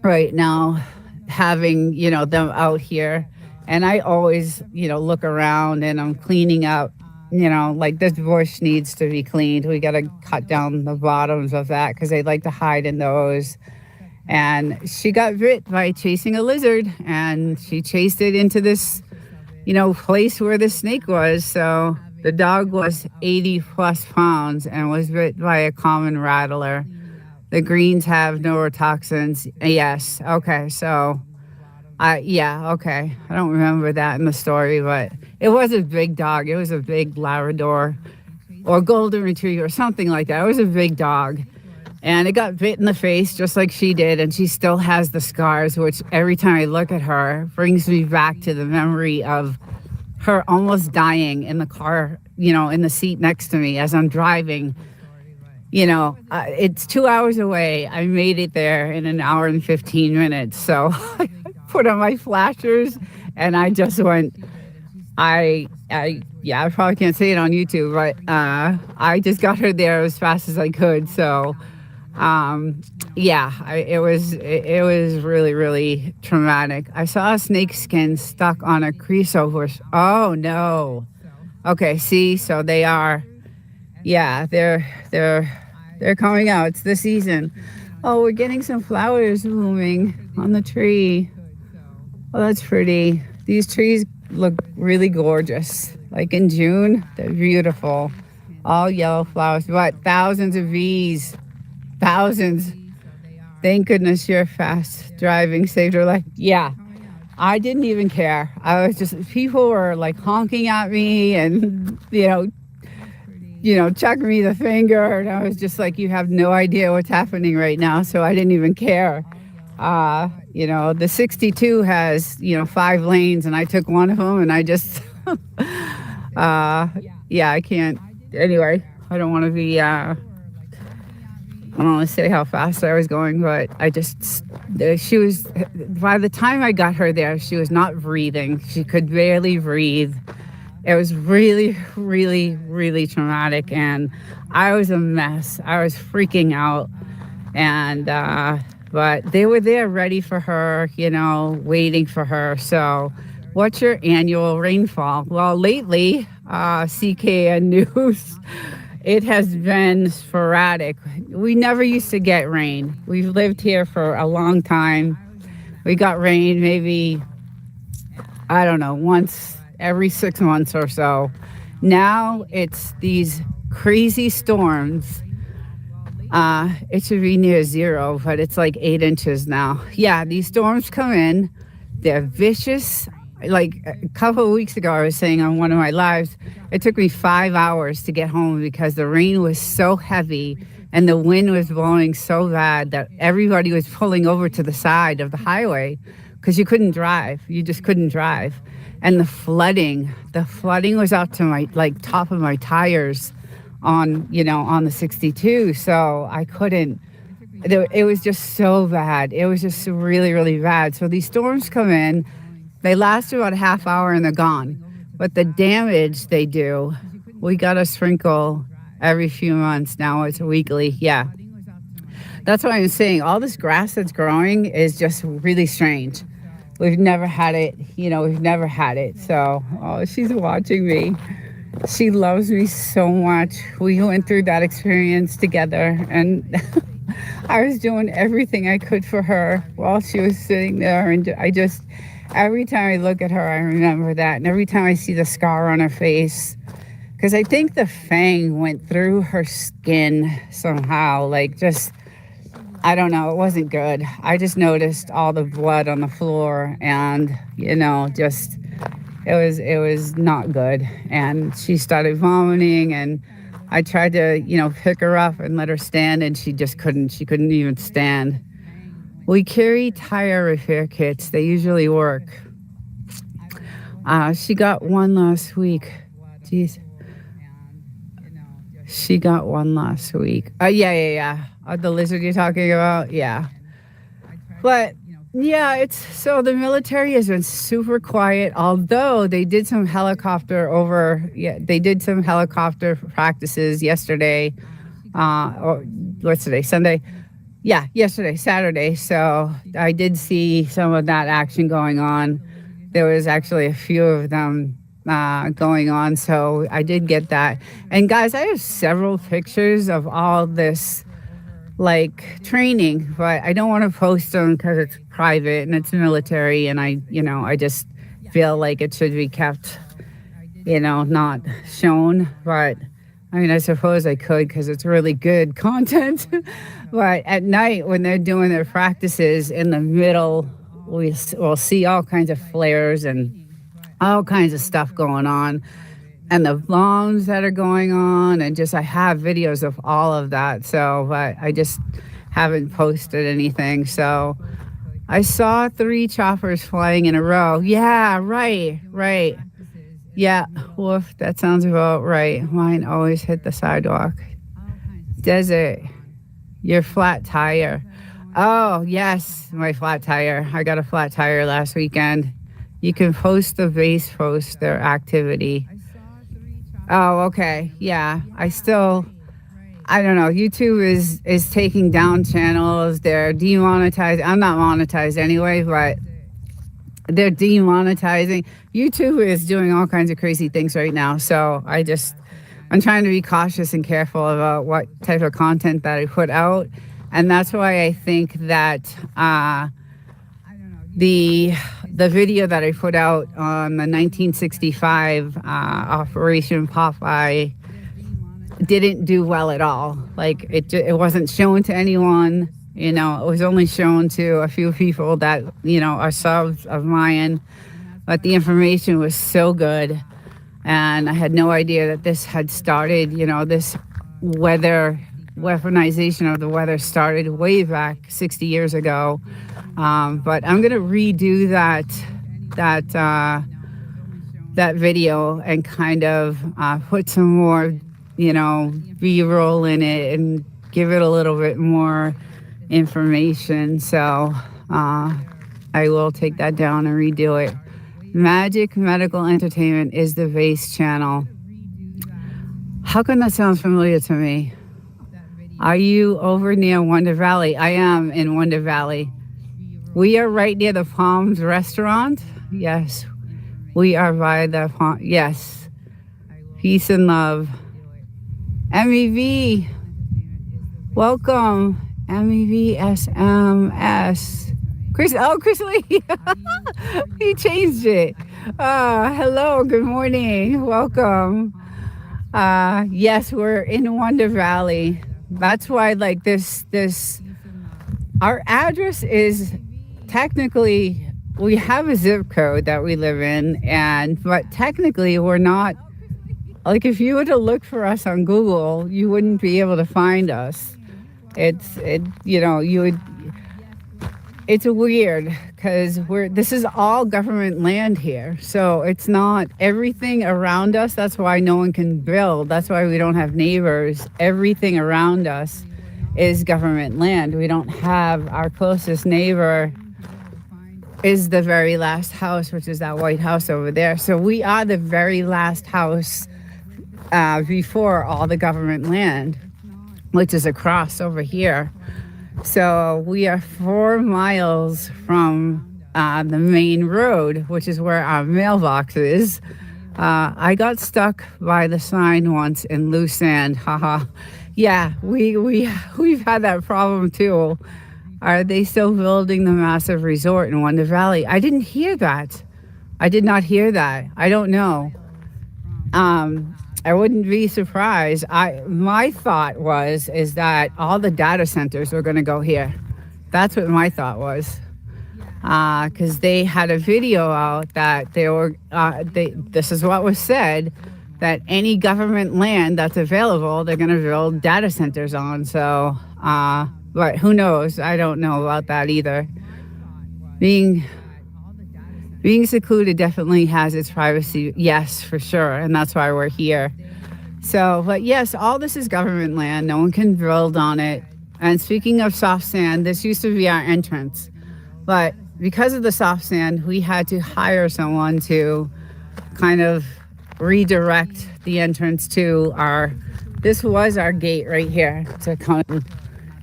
right now, having, them out here. And I always, look around, and I'm cleaning up, like this bush needs to be cleaned. We got to cut down the bottoms of that because they like to hide in those. And she got bit by chasing a lizard, and she chased it into this, place where the snake was. So the dog was 80 plus pounds and was bit by a common rattler. The greens have neurotoxins. Yes. Okay. So okay. I don't remember that in the story, but it was a big dog. It was a big Labrador or golden retriever or something like that. It was a big dog. And it got bit in the face just like she did. And she still has the scars, which every time I look at her brings me back to the memory of her almost dying in the car, in the seat next to me as I'm driving. It's 2 hours away. I made it there in an hour and 15 minutes. So I put on my flashers, and I just went, I probably can't say it on YouTube, but I just got her there as fast as I could. So, it was really, really traumatic. I saw a snake skin stuck on a creosote bush. Oh no. Okay, see, so they are, they're coming out. It's the season. Oh, we're getting some flowers blooming on the tree. Oh, that's pretty. These trees look really gorgeous. Like in June, they're beautiful. All yellow flowers, but thousands of bees. Thousands. Thank goodness your fast driving saved her life. Yeah, I didn't even care. I was just, people were like honking at me and, chucking me the finger. And I was just like, you have no idea what's happening right now. So I didn't even care. The 62 has, 5 lanes, and I took one of them, and I just, I can't. Anyway, I don't want to be, I don't want to say how fast I was going, but she was, by the time I got her there, she was not breathing. She could barely breathe. It was really, really, really traumatic, and I was a mess. I was freaking out, and, but they were there ready for her, waiting for her. So what's your annual rainfall? Well, lately, CKN News, it has been sporadic. We never used to get rain. We've lived here for a long time. We got rain maybe, I don't know, once every 6 months or so. Now it's these crazy storms. It should be near 0, but it's like 8 inches now. Yeah, these storms come in. They're vicious. Like a couple of weeks ago, I was saying on one of my lives, it took me 5 hours to get home because the rain was so heavy and the wind was blowing so bad that everybody was pulling over to the side of the highway because you couldn't drive. You just couldn't drive. And the flooding was up to my, top of my tires on the 62. So I couldn't, it was just so bad. It was just really, really bad. So these storms come in, they last about a half hour and they're gone. But the damage they do, we got to sprinkle every few months. Now it's weekly. Yeah. That's why I'm saying all this grass that's growing is just really strange. We've never had it, we've never had it. So, oh, she's watching me. She loves me so much. We went through that experience together, and I was doing everything I could for her while she was sitting there. And every time I look at her, I remember that. And every time I see the scar on her face, because I think the fang went through her skin somehow, I don't know, it wasn't good. I just noticed all the blood on the floor, and, it was not good. And she started vomiting, and I tried to, pick her up and let her stand, and she just couldn't. She couldn't even stand. We carry tire repair kits. They usually work. She got one last week. Jeez. She got one last week. Yeah. The lizard you're talking about? Yeah. But, yeah, so the military has been super quiet, although they did some helicopter practices yesterday. Or what's today? Sunday? Yeah, yesterday, Saturday. So I did see some of that action going on. There was actually a few of them going on, so I did get that. And guys, I have several pictures of all this training, but I don't want to post them because it's private and it's military, and I just feel like it should be kept, not shown. But I mean, I suppose I could because it's really good content. But at night when they're doing their practices in the middle, we'll see all kinds of flares and all kinds of stuff going on, and the bombs that are going on, and I have videos of all of that. So, but I just haven't posted anything. So I saw 3 choppers flying in a row. Yeah, right. Yeah, woof, that sounds about right. Mine always hit the sidewalk. Desert, your flat tire. Oh, yes, my flat tire. I got a flat tire last weekend. You can post the base post their activity. Oh, okay. Yeah. I don't know. YouTube is taking down channels. They're demonetized. I'm not monetized anyway, but they're demonetizing. YouTube is doing all kinds of crazy things right now. So I'm trying to be cautious and careful about what type of content that I put out. And that's why I think that the video that I put out on the 1965 Operation Popeye didn't do well at all. It wasn't shown to anyone. It was only shown to a few people that are subs of mine. But the information was so good, and I had no idea that this had started. This weaponization of the weather started way back 60 years ago. But I'm gonna redo that video and kind of put some more, B-roll in it and give it a little bit more information. So I will take that down and redo it. Magic Medical Entertainment is the base channel. How come that sounds familiar to me? Are you over near Wonder Valley? I am in Wonder Valley. We are right near the Palms restaurant. Yes, we are by the Palms. Yes, peace and love. MEV, welcome. MEV SMS. Chris Lee. He changed it. Hello, good morning. Welcome. Yes, we're in Wonder Valley. That's why this our address is technically, we have a zip code that we live in, but technically we're not, if you were to look for us on Google, you wouldn't be able to find us. It's weird because this is all government land here. So it's not everything around us. That's why no one can build. That's why we don't have neighbors. Everything around us is government land. We don't have, our closest neighbor is the very last house, which is that white house over there. So we are the very last house before all the government land, which is across over here. So we are 4 miles from the main road, which is where our mailbox is. I got stuck by the sign once in loose sand. Haha. Yeah, we've had that problem too. Are they still building the massive resort in Wonder Valley? I didn't hear that. I did not hear that. I don't know. I wouldn't be surprised. My thought is that all the data centers were going to go here. That's what my thought was. Because they had a video out that they were. This is what was said, that any government land that's available, they're going to build data centers on. So, but who knows? I don't know about that either. Being secluded definitely has its privacy, yes, for sure, and that's why we're here. So, but yes, all this is government land. No one can build on it. And speaking of soft sand, this used to be our entrance. But because of the soft sand, we had to hire someone to kind of redirect the entrance to this was our gate right here to come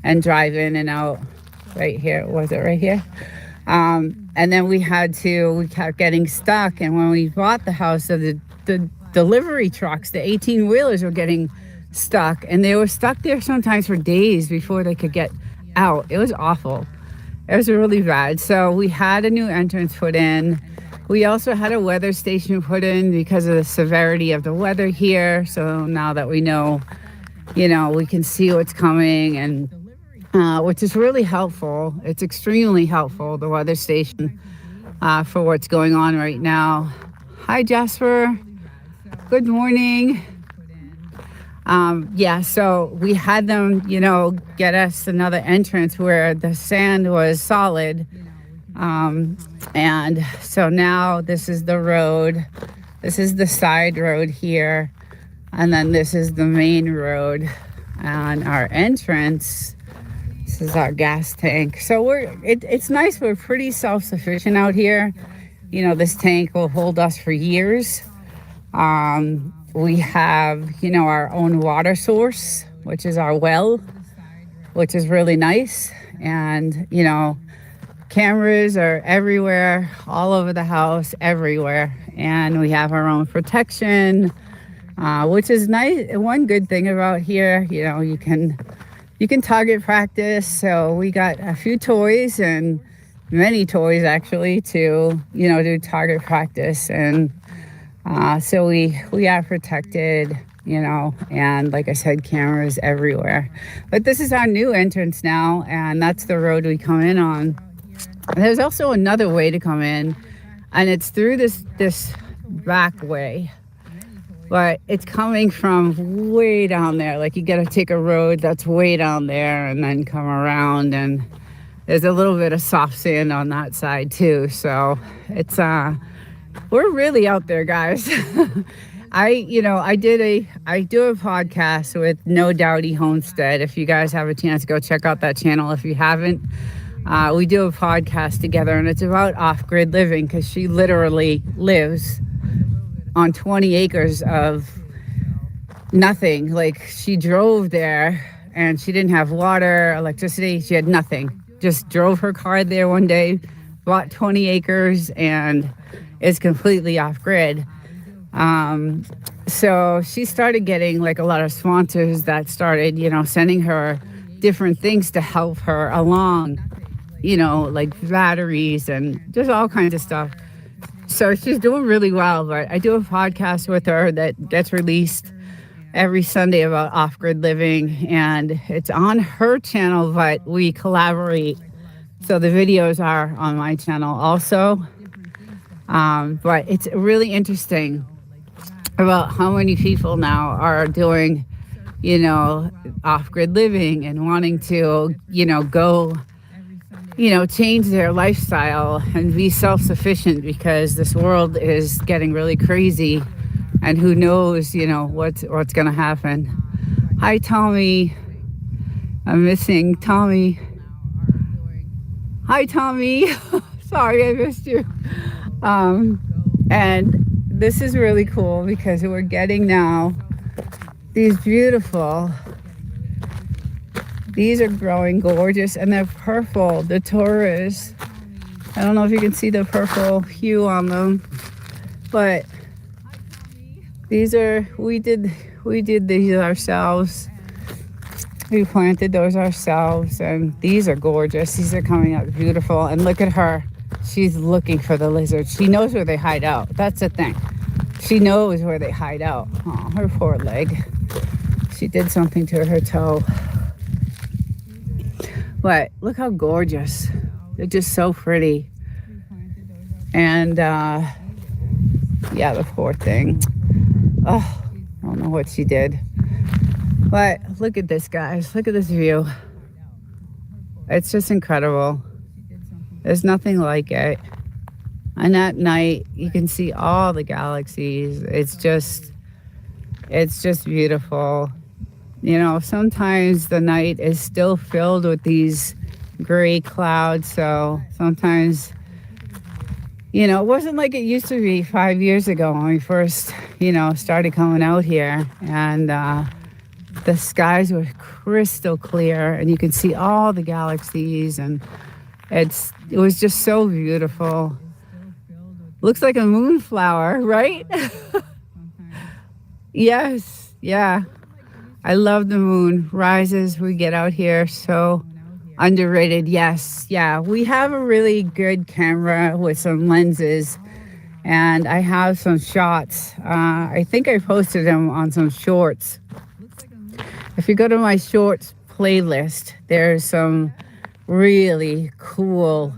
and drive in and out right here. Was it right here? And then we kept getting stuck. And when we bought the house, the delivery trucks, the 18-wheelers were getting stuck. And they were stuck there sometimes for days before they could get out. It was awful. It was really bad. So we had a new entrance put in. We also had a weather station put in because of the severity of the weather here. So now that we know, we can see what's coming, and which is really helpful. It's extremely helpful, the weather station, for what's going on right now. Hi, Jasper. Good morning. So we had them, get us another entrance where the sand was solid. And so now this is the road. This is the side road here. And then this is the main road. And our entrance, this is our gas tank. So it's nice. We're pretty self-sufficient out here. This tank will hold us for years. We have, our own water source, which is our well, which is really nice. And, cameras are everywhere, all over the house, everywhere. And we have our own protection, which is nice. One good thing about here, you can target practice. So we got a few toys, and many toys actually, to, do target practice. And so we are protected, and like I said, cameras everywhere. But this is our new entrance now, and that's the road we come in on. And there's also another way to come in, and it's through this back way. But it's coming from way down there. Like, you got to take a road that's way down there and then come around, and there's a little bit of soft sand on that side too. So it's we're really out there, guys. I do a podcast with No Doubty Homestead. If you guys have a chance, go check out that channel if you haven't. We do a podcast together, and it's about off-grid living, because she literally lives on 20 acres of nothing. Like, she drove there and she didn't have water, electricity. She had nothing. Just drove her car there one day, bought 20 acres, and is completely off-grid. So she started getting like a lot of sponsors that started, sending her different things to help her along, like batteries and just all kinds of stuff. So she's doing really well. But I do a podcast with her that gets released every Sunday about off-grid living, and it's on her channel, but we collaborate. So the videos are on my channel also. But it's really interesting about how many people now are doing, off-grid living and wanting to, go, change their lifestyle and be self-sufficient, because this world is getting really crazy, and who knows, what's going to happen. Hi, Tommy. I'm missing Tommy. Hi, Tommy. Sorry, I missed you. And this is really cool, because we're getting now these beautiful These are growing gorgeous, and they're purple. The Taurus. I don't know if you can see the purple hue on them, but these are, we did these ourselves. We planted those ourselves, and these are gorgeous. These are coming out beautiful. And look at her. She's looking for the lizards. She knows where they hide out. That's the thing. She knows where they hide out. Oh, her poor leg. She did something to her toe. But look how gorgeous. They're just so pretty. And yeah, the poor thing. Oh, I don't know what she did. But look at this, guys. Look at this view. It's just incredible. There's nothing like it. And at night, you can see all the galaxies. It's just beautiful. You know, sometimes the night is still filled with these gray clouds. So sometimes, you know, it wasn't like it used to be 5 years ago when we first, you know, started coming out here. And the skies were crystal clear, and you could see all the galaxies, and it was just so beautiful. Looks like a moonflower, right? Yes, yeah. I love the moon rises. We get out here, so underrated. Yes, yeah. We have a really good camera with some lenses, and I have some shots. I think I posted them on some shorts. If you go to my shorts playlist, there's some really cool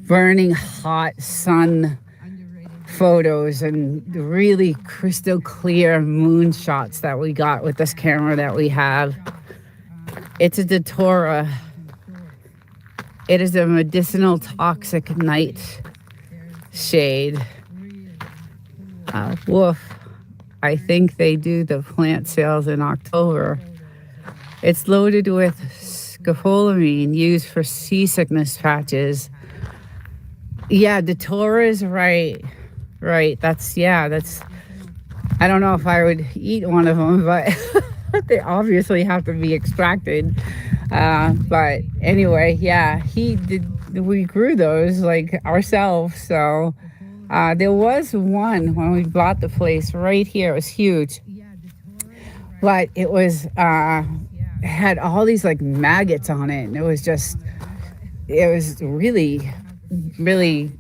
burning hot sun photos and really crystal clear moon shots that we got with this camera that we have. It's a Datura. It is a medicinal toxic night shade. Woof. I think they do the plant sales in October. It's loaded with scopolamine used for seasickness patches. Yeah, Datura is right. That's, I don't know if I would eat one of them, but they obviously have to be extracted. But anyway, yeah, we grew those like ourselves. So there was one when we bought the place right here. It was huge, but it was had all these like maggots on it, and it was really, really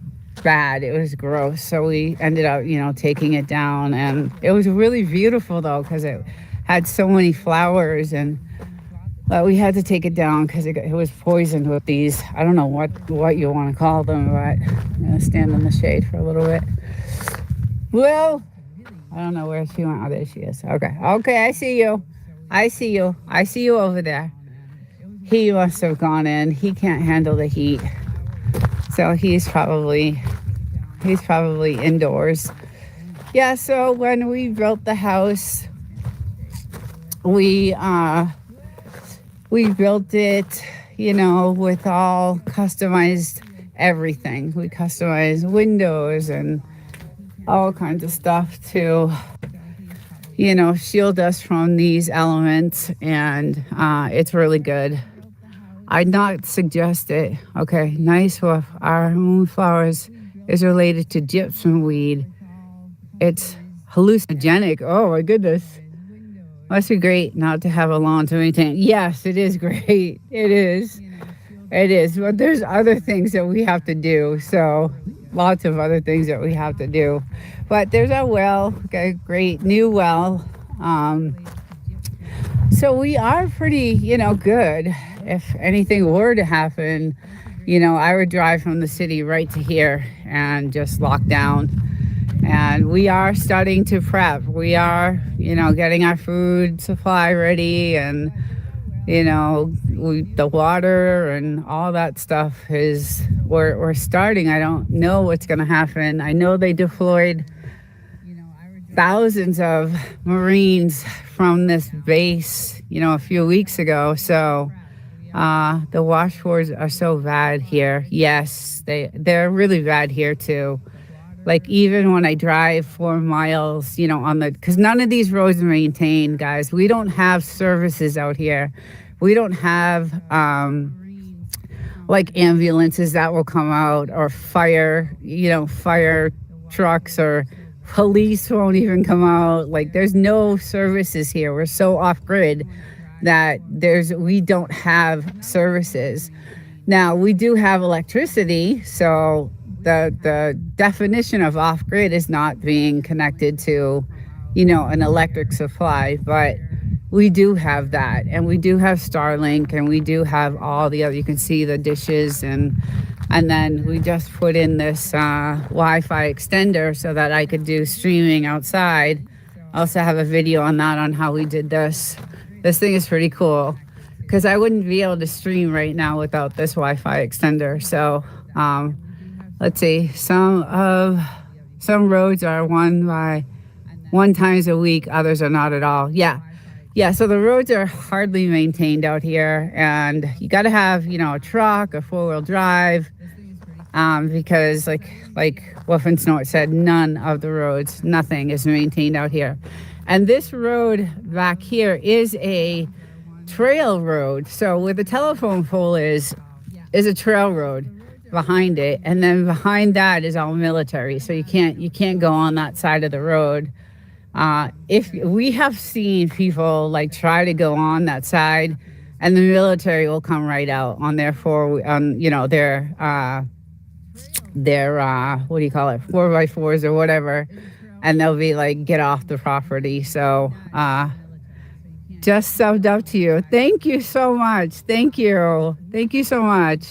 bad. It was gross. So we ended up, you know, taking it down, and it was really beautiful though, because it had so many flowers, and but we had to take it down because it was poisoned with these, I don't know what you want to call them, but I'm gonna stand in the shade for a little bit. Well, I don't know where she went. Oh, there she is. Okay, I see you over there. He must have gone in. He can't handle the heat, so he's probably indoors. Yeah, so when we built the house, we built it, you know, with all customized everything. We customized windows and all kinds of stuff to, you know, shield us from these elements, and it's really good. I'd not suggest it. Okay, nice woof. Our moonflowers is related to gypsum weed. It's hallucinogenic. Oh my goodness. Must be great not to have a lawn to maintain. Yes, it is great. It is. But there's other things that we have to do. So lots of other things that we have to do. But there's our well. Okay, great new well. So we are pretty, you know, good. If anything were to happen, you know, I would drive from the city right to here and just lock down. And we are starting to prep. We are, you know, getting our food supply ready, and, you know, the water and all that stuff we're starting. I don't know what's going to happen. I know they deployed thousands of Marines from this base, you know, a few weeks ago. So the washboards are so bad here. Yes, they're really bad here too. Like, even when I drive 4 miles, you know, because none of these roads are maintained, guys. We don't have services out here. We don't have like ambulances that will come out, or fire trucks, or police won't even come out. Like, there's no services here. We're so off grid that we don't have services. Now, we do have electricity, so the definition of off grid is not being connected to, an electric supply, but we do have that, and we do have Starlink, and we do have all the other. You can see the dishes, and then we just put in this Wi-Fi extender so that I could do streaming outside. I also have a video on that, on how we did this. This thing is pretty cool, because I wouldn't be able to stream right now without this Wi-Fi extender. So let's see, some roads are one times a week, others are not at all. Yeah, so the roads are hardly maintained out here, and you got to have, a truck, a four-wheel drive, because like Wolf and Snort said, none of the roads, nothing is maintained out here. And this road back here is a trail road. So where the telephone pole is a trail road behind it, and then behind that is all military. So you can't go on that side of the road. If we have seen people like try to go on that side, and the military will come right out on their what do you call it, 4x4s or whatever, and they'll be like, get off the property. So just subbed up to you. Thank you so much. Thank you so much.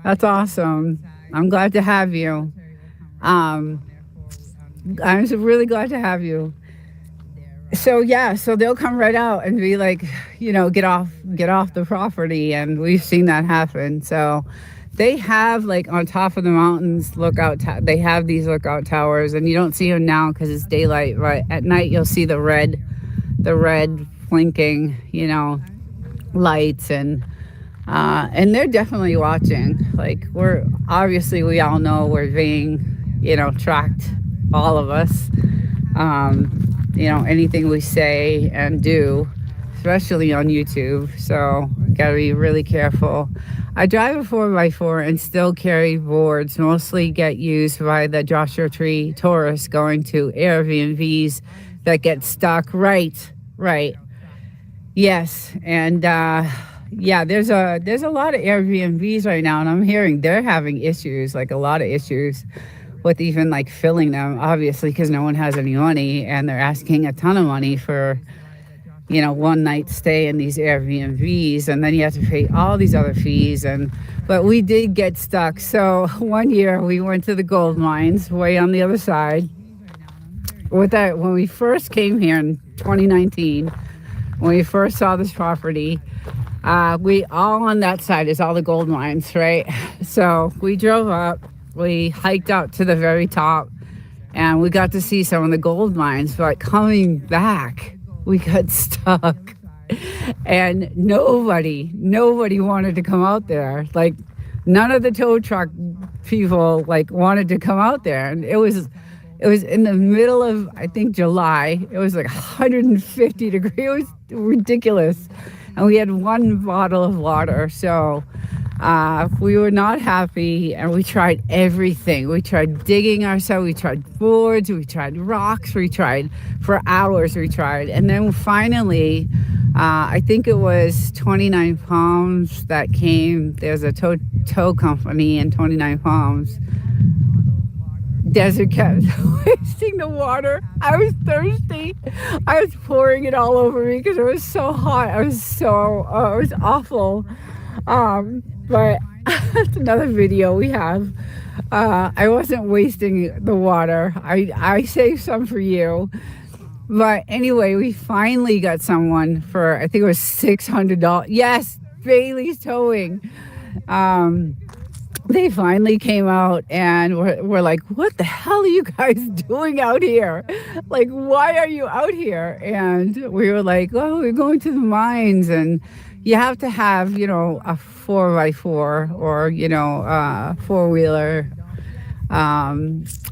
That's awesome. I'm glad to have you. I'm really glad to have you. So they'll come right out and be like, get off the property, and we've seen that happen. So they have, like, on top of the mountains, they have these lookout towers, and you don't see them now because it's daylight, but at night you'll see the red blinking, lights, and they're definitely watching. Like, we all know we're being, tracked, all of us. Anything we say and do, especially on YouTube. So gotta be really careful. I drive a 4x4 and still carry boards, mostly get used by the Joshua Tree tourists going to Airbnbs that get stuck. Right. Yes. And there's a lot of Airbnbs right now, and I'm hearing they're having issues, like a lot of issues with even like filling them, obviously, because no one has any money, and they're asking a ton of money for, one night stay in these Airbnbs, and then you have to pay all these other fees. But we did get stuck. So one year we went to the gold mines way on the other side. When we first came here in 2019, when we first saw this property, we all on that side is all the gold mines, right? So we drove up. We hiked out to the very top, and we got to see some of the gold mines, but coming back, we got stuck, and nobody wanted to come out there. Like, none of the tow truck people wanted to come out there, and it was in the middle of, I think, July. It was like 150 degrees. It was ridiculous, and we had one bottle of water, so we were not happy, and we tried everything. We tried digging ourselves, we tried boards, we tried rocks, we tried for hours, and then finally, I think it was 29 Palms that came. There's a tow company in 29 Palms. Desert kept wasting the water. I was thirsty. I was pouring it all over me because it was so hot. It was awful. But that's another video we have. I wasn't wasting the water. I saved some for you. But anyway, we finally got someone for, I think it was $600. Yes, Bailey's Towing. They finally came out, and we're like, what the hell are you guys doing out here? Like, why are you out here? And we were like, oh, we're going to the mines, and you have to have, a 4x4 or, a four-wheeler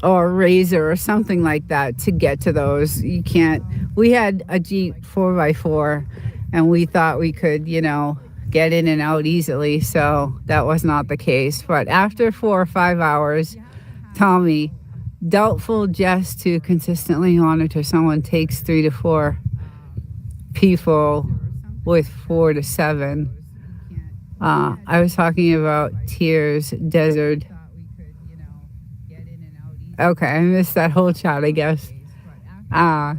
or a Razor or something like that to get to those. You can't. We had a Jeep 4x4, and we thought we could, get in and out easily. So that was not the case. But after 4 or 5 hours, Tommy, doubtful just to consistently monitor someone takes 3 to 4 people with 4 to 7. I was talking about Tears Desert. Okay, I missed that whole chat, I guess. I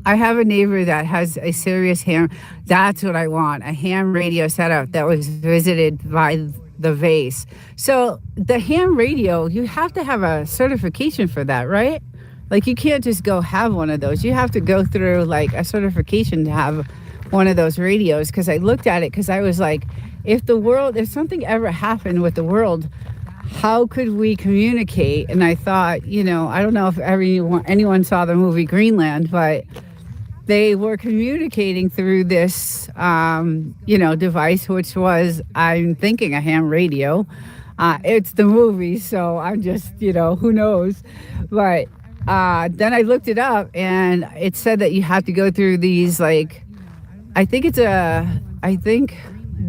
have a neighbor that has a serious ham. That's what I want, a ham radio setup that was visited by the vase. So the ham radio, you have to have a certification for that, right? Like you can't just go have one of those. You have to go through like a certification to have one of those radios. Because I looked at it because I was like, if something ever happened with the world, how could we communicate? And I thought, I don't know if anyone saw the movie Greenland, but they were communicating through this, device, which was, I'm thinking, a ham radio. It's the movie, so I'm just, who knows. But then I looked it up, and it said that you have to go through these, like, I think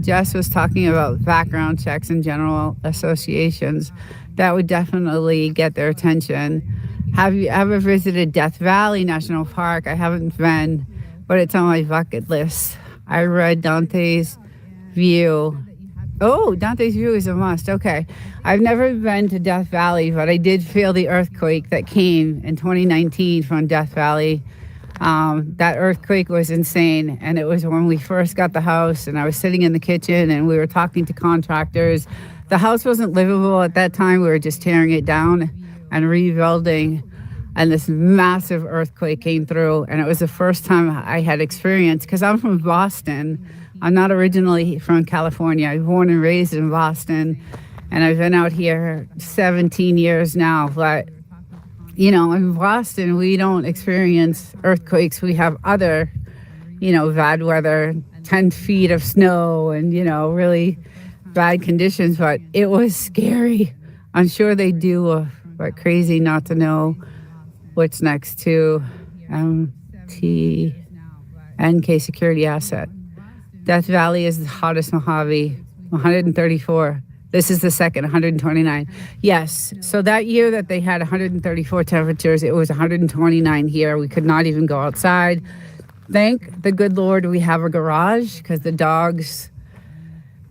Jess was talking about background checks and general associations. That would definitely get their attention. Have you ever visited Death Valley National Park? I haven't been, but it's on my bucket list. I read Dante's View. Oh, Dante's View is a must. Okay. I've never been to Death Valley, but I did feel the earthquake that came in 2019 from Death Valley. That earthquake was insane, and it was when we first got the house, and I was sitting in the kitchen and we were talking to contractors. The house wasn't livable at that time. We were just tearing it down and rebuilding, and this massive earthquake came through, and it was the first time I had experienced, because I'm from Boston. I'm not originally from California. I was born and raised in Boston, and I've been out here 17 years now, but in Boston, we don't experience earthquakes. We have other, bad weather, 10 feet of snow and, really bad conditions. But it was scary. I'm sure they do, but crazy not to know what's next to NK security asset. Death Valley is the hottest Mojave, 134. This is the second, 129. Yes. So that year that they had 134 temperatures, it was 129 here. We could not even go outside. Thank the good Lord we have a garage, because the dogs,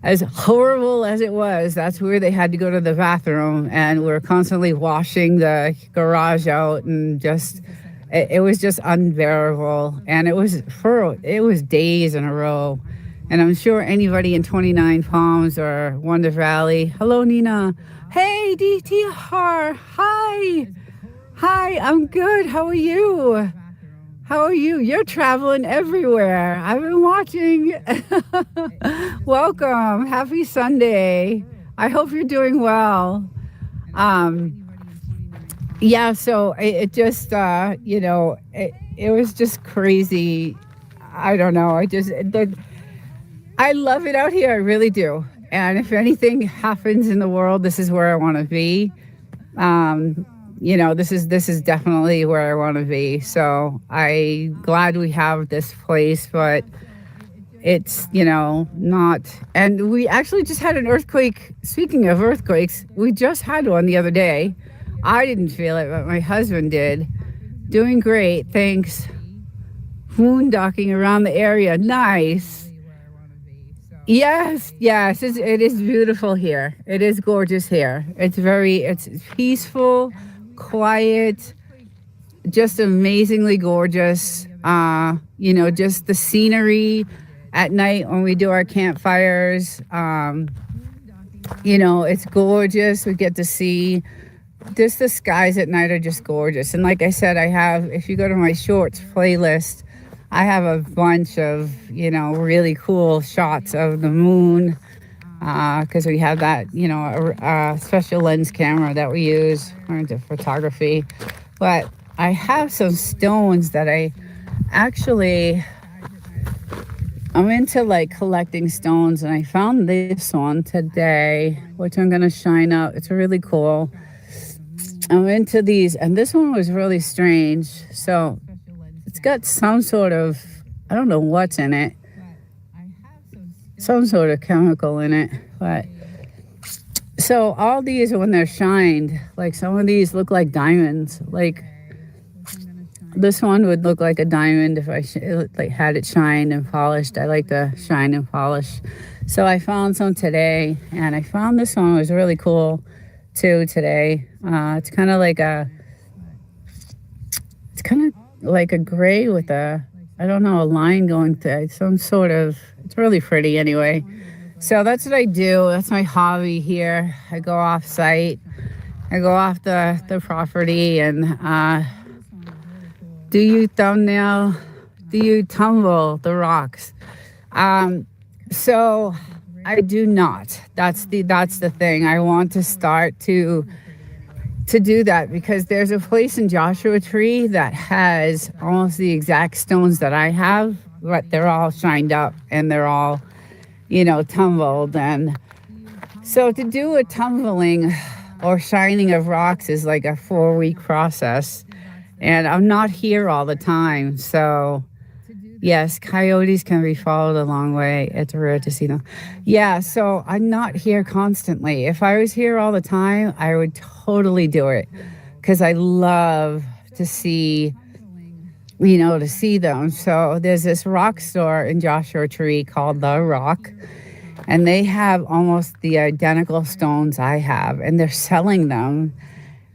as horrible as it was, that's where they had to go to the bathroom. And we were constantly washing the garage out, and it was just unbearable. And it was days in a row. And I'm sure anybody in 29 Palms or Wonder Valley. Hello, Nina. Hey, DTR. Hi, I'm good. How are you? You're traveling everywhere. I've been watching. Welcome. Happy Sunday. I hope you're doing well. Yeah, so it just, it was just crazy. I don't know. I love it out here. I really do. And if anything happens in the world, this is where I want to be. This is definitely where I want to be. So I'm glad we have this place, but it's, not. And we actually just had an earthquake. Speaking of earthquakes, we just had one the other day. I didn't feel it, but my husband did. Doing great. Thanks. Moondocking around the area. Nice. Yes, it is beautiful here. It is gorgeous here. It's peaceful, quiet, just amazingly gorgeous. Just the scenery at night when we do our campfires. It's gorgeous. We get to see just the skies at night are just gorgeous. And like I said, if you go to my shorts playlist, I have a bunch of, really cool shots of the moon, because we have that, a special lens camera that we use into photography. But I have some stones that I'm into like collecting stones, and I found this one today, which I'm going to shine up. It's really cool. I'm into these, and this one was really strange. So it's got some sort of, I don't know what's in it, some sort of chemical in it. But so all these, when they're shined, like some of these look like diamonds. Like this one would look like a diamond if I like had it shined and polished. I like to shine and polish. So I found some today, and I found this one was really cool too today. It's kind of like a gray with a, I don't know, a line going through some sort of, it's really pretty anyway. So that's what I do. That's my hobby here. I go off site. I go off the property and do you thumbnail? Do you tumble the rocks? So I do not. That's the thing. I want to start to do that because there's a place in Joshua Tree that has almost the exact stones that I have, but they're all shined up and they're all, tumbled. And so to do a tumbling or shining of rocks is like a 4-week process. And I'm not here all the time. So yes, coyotes can be followed a long way. It's rare to see them. Yeah, so I'm not here constantly. If I was here all the time, I would totally do it because I love to see, to see them. So there's this rock store in Joshua Tree called The Rock, and they have almost the identical stones I have, and they're selling them.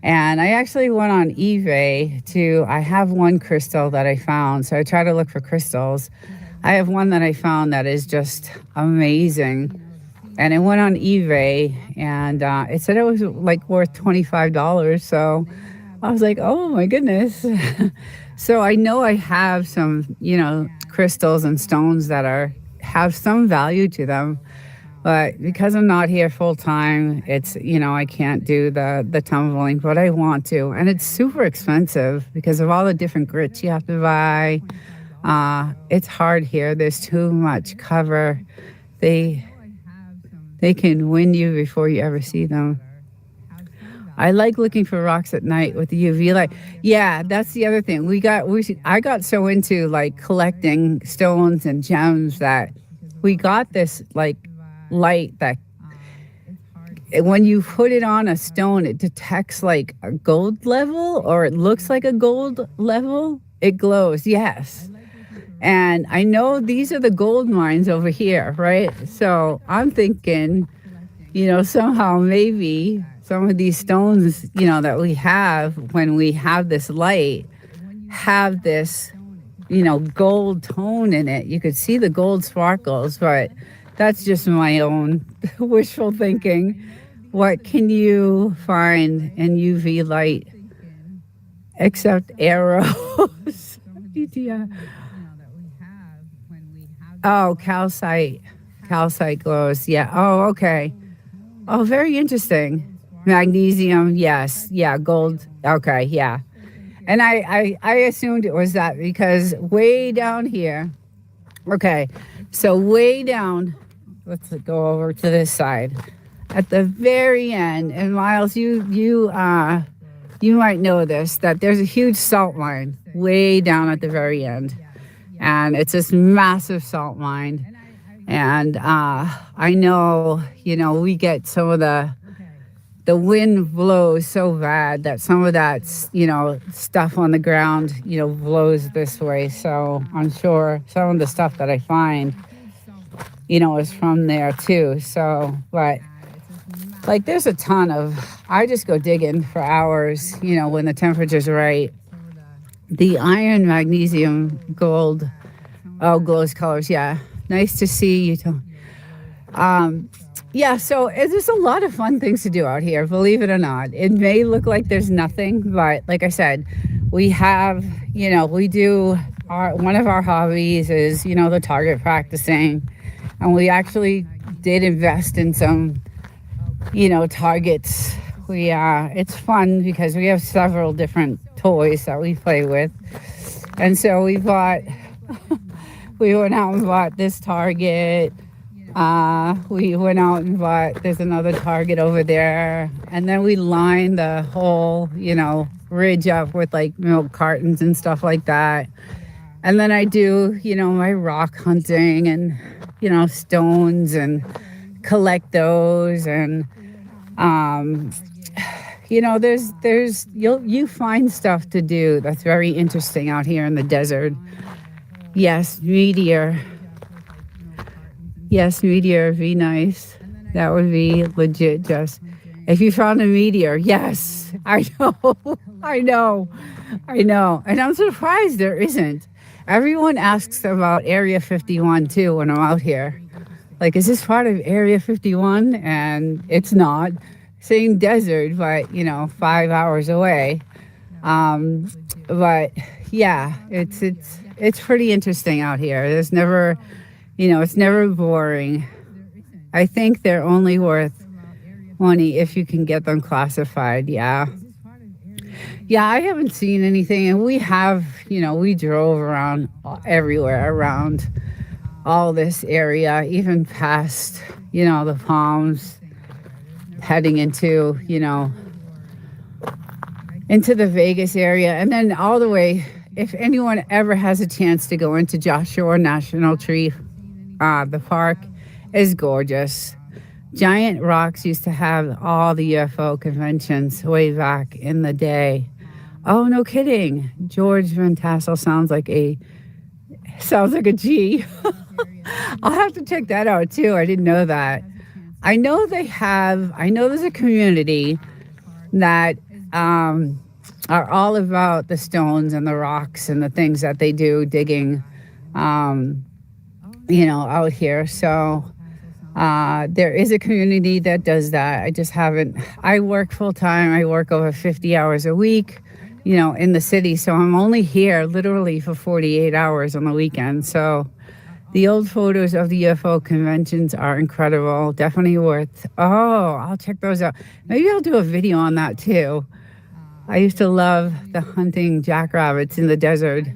And I actually went on eBay I have one crystal that I found. So I try to look for crystals. I have one that I found that is just amazing. And I went on eBay and it said it was like worth $25. So I was like, oh my goodness. So I know I have some, crystals and stones that have some value to them. But because I'm not here full time, it's, I can't do the tumbling, but I want to. And it's super expensive because of all the different grits you have to buy. It's hard here. There's too much cover. They can win you before you ever see them. I like looking for rocks at night with the UV light. Yeah, that's the other thing. I got so into like collecting stones and gems that we got this like light that when you put it on a stone, it detects like a gold level, or it looks like a gold level. It glows, yes. And I know these are the gold mines over here, right? So I'm thinking, somehow maybe some of these stones, that we have when we have this light, have this, gold tone in it. You could see the gold sparkles, but that's just my own wishful thinking. What can you find in UV light except arrows? Yeah. Oh, calcite. Calcite glows. Yeah. Oh, okay. Oh, very interesting. Magnesium. Yes. Yeah. Gold. Okay. Yeah. And I assumed it was that because way down here. Okay. So way down. Let's go over to this side. At the very end, and Miles, you might know this, that there's a huge salt mine way down at the very end. And it's this massive salt mine. And I know, we get some of the wind blows so bad that some of that, stuff on the ground, blows this way. So I'm sure some of the stuff that I find, is from there too. So, but like there's a ton of, I just go digging for hours, when the temperature's right. The iron, magnesium, gold, glows colors. Yeah. Nice to see you. Yeah, so there's a lot of fun things to do out here, believe it or not. It may look like there's nothing, but like I said, we have, we do one of our hobbies is, the target practicing. And we actually did invest in some, targets. It's fun because we have several different toys that we play with. And so we went out and bought this target. We went out and bought, there's another target over there. And then we lined the whole, ridge up with like milk cartons and stuff like that. And then I do, my rock hunting and, stones and collect those. And, you find stuff to do that's very interesting out here in the desert. Yes, meteor. Yes, meteor would be nice. That would be legit, Jess. If you found a meteor, yes, I know, I know, I know. And I'm surprised there isn't. Everyone asks about Area 51 too when I'm out here. Like, is this part of Area 51? And it's not. Same desert, but 5 hours away. But yeah, it's pretty interesting out here. There's never, it's never boring. I think they're only worth money if you can get them classified. Yeah. Yeah, I haven't seen anything, and we have, we drove around everywhere around all this area, even past, the Palms, heading into, into the Vegas area, and then all the way. If anyone ever has a chance to go into Joshua National Tree, the park is gorgeous. Giant Rocks used to have all the UFO conventions way back in the day. Oh, no kidding. George Van Tassel sounds like a G. I'll have to check that out too. I didn't know that. I know there's a community that are all about the stones and the rocks and the things that they do digging, out here. So there is a community that does that. I work full time. I work over 50 hours a week, in the city. So I'm only here literally for 48 hours on the weekend. So the old photos of the UFO conventions are incredible. Definitely worth. Oh, I'll check those out. Maybe I'll do a video on that too. I used to love the hunting jackrabbits in the desert.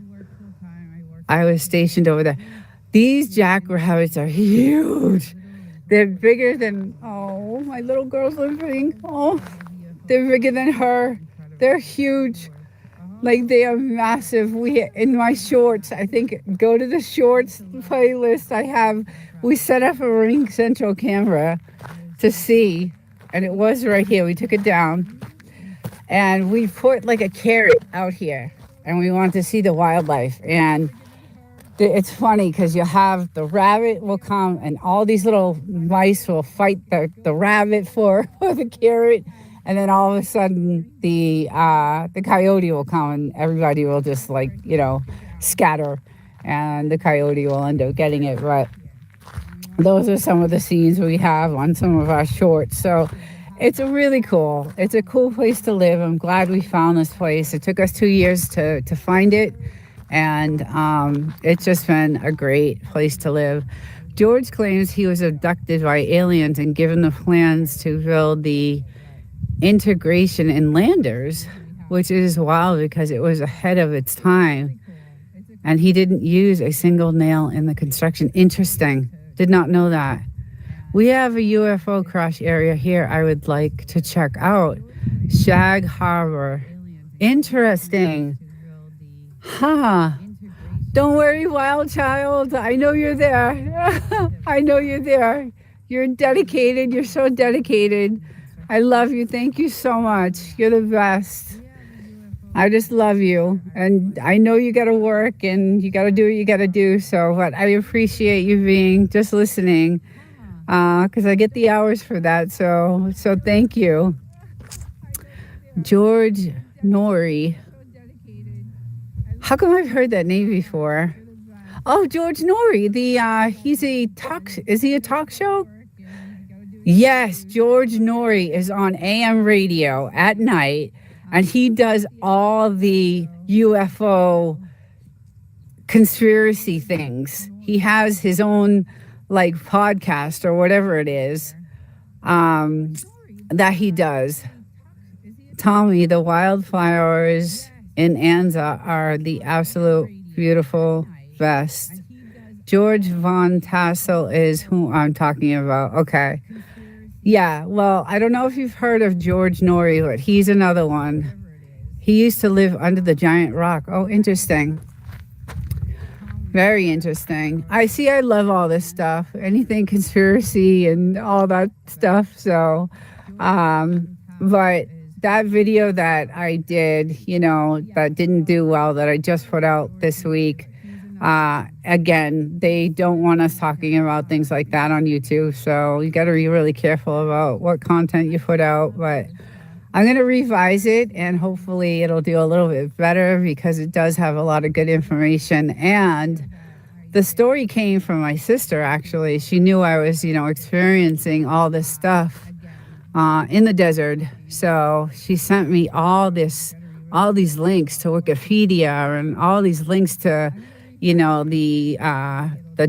I was stationed over there. These jackrabbits are huge. They're bigger than, my little girl's living. Oh, they're bigger than her. They're huge. Like, they are massive. In my shorts, I think, go to the shorts playlist we set up a Ring Central camera to see, and it was right here. We took it down, and we put like a carrot out here, and we want to see the wildlife. And it's funny because you have the rabbit will come, and all these little mice will fight the rabbit for the carrot. And then all of a sudden, the coyote will come, and everybody will just scatter, and the coyote will end up getting it. But those are some of the scenes we have on some of our shorts. So it's it's a cool place to live. I'm glad we found this place. It took us 2 years to find it, and it's just been a great place to live. George claims he was abducted by aliens and given the plans to build the integration in landers, which is wild because it was ahead of its time, and he didn't use a single nail in the construction. Interesting. Did not know that. We have a UFO crash area here I would like to check out. Shag Harbor. Interesting. Don't worry, wild child. I know you're there. I know you're there. You're dedicated. You're so dedicated. I love you. Thank you so much. You're the best. I just love you. And I know you got to work and you got to do what you got to do. But I appreciate you being just listening because I get the hours for that. So thank you. George Norrie. How come I've heard that name before? Oh, George Norrie. Is he a talk show? Yes, George Norrie is on AM radio at night, and he does all the UFO conspiracy things. He has his own podcast or whatever it is that he does. Tommy, the wildflowers in Anza are the absolute beautiful best. George Von Tassel is who I'm talking about. Okay. Yeah, well, I don't know if you've heard of George Norrie, but he's another one. He used to live under the giant rock. Oh, interesting. Very interesting. I love all this stuff, anything conspiracy and all that stuff. So, but that video that I did, that didn't do well, that I just put out this week, again, they don't want us talking about things like that on YouTube. So you got to be really careful about what content you put out. But I'm going to revise it and hopefully it'll do a little bit better because it does have a lot of good information. And the story came from my sister, actually. She knew I was, experiencing all this stuff in the desert. So she sent me all these links to Wikipedia and all these links to, the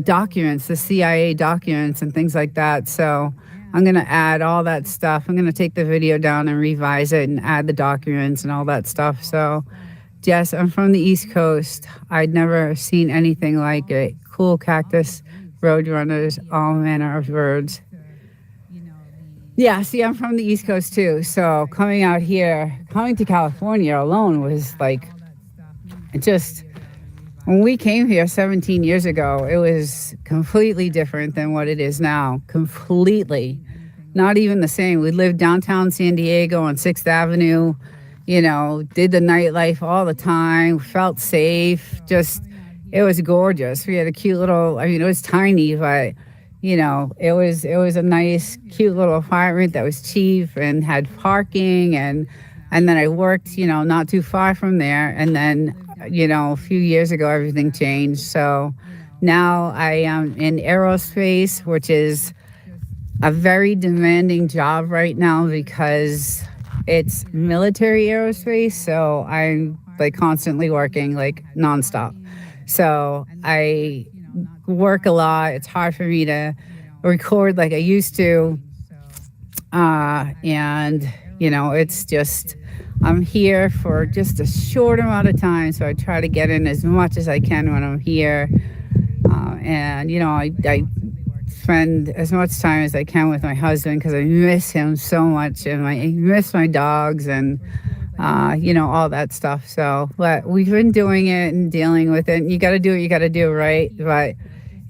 documents, the CIA documents and things like that. So I'm going to add all that stuff. I'm going to take the video down and revise it and add the documents and all that stuff. So, yes, I'm from the East Coast. I'd never seen anything like it. Cool cactus, roadrunners, all manner of birds. Yeah, see, I'm from the East Coast too. So coming out here, coming to California alone was like, just, when we came here 17 years ago, it was completely different than what it is now. Completely. Not even the same. We lived downtown San Diego on 6th Avenue, did the nightlife all the time, felt safe. Just, it was gorgeous. We had a cute little, it was tiny, but, it was a nice, cute little apartment that was cheap and had parking. And then I worked, not too far from there. And then, a few years ago, everything changed. So now I am in aerospace, which is a very demanding job right now because it's military aerospace. So I'm like constantly working like nonstop. So I work a lot. It's hard for me to record like I used to. And, it's just, I'm here for just a short amount of time, so I try to get in as much as I can when I'm here. And, I spend as much time as I can with my husband because I miss him so much, and I miss my dogs and, all that stuff. So, but we've been doing it and dealing with it. And you got to do what you got to do, right? But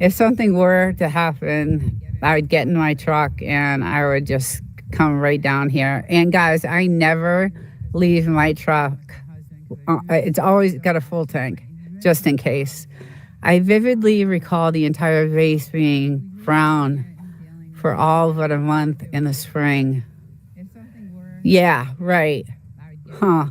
if something were to happen, I would get in my truck and I would just come right down here. And guys, I never leave my truck. It's always got a full tank, just in case. I vividly recall the entire vase being brown for all but a month in the spring. Yeah, right. Huh.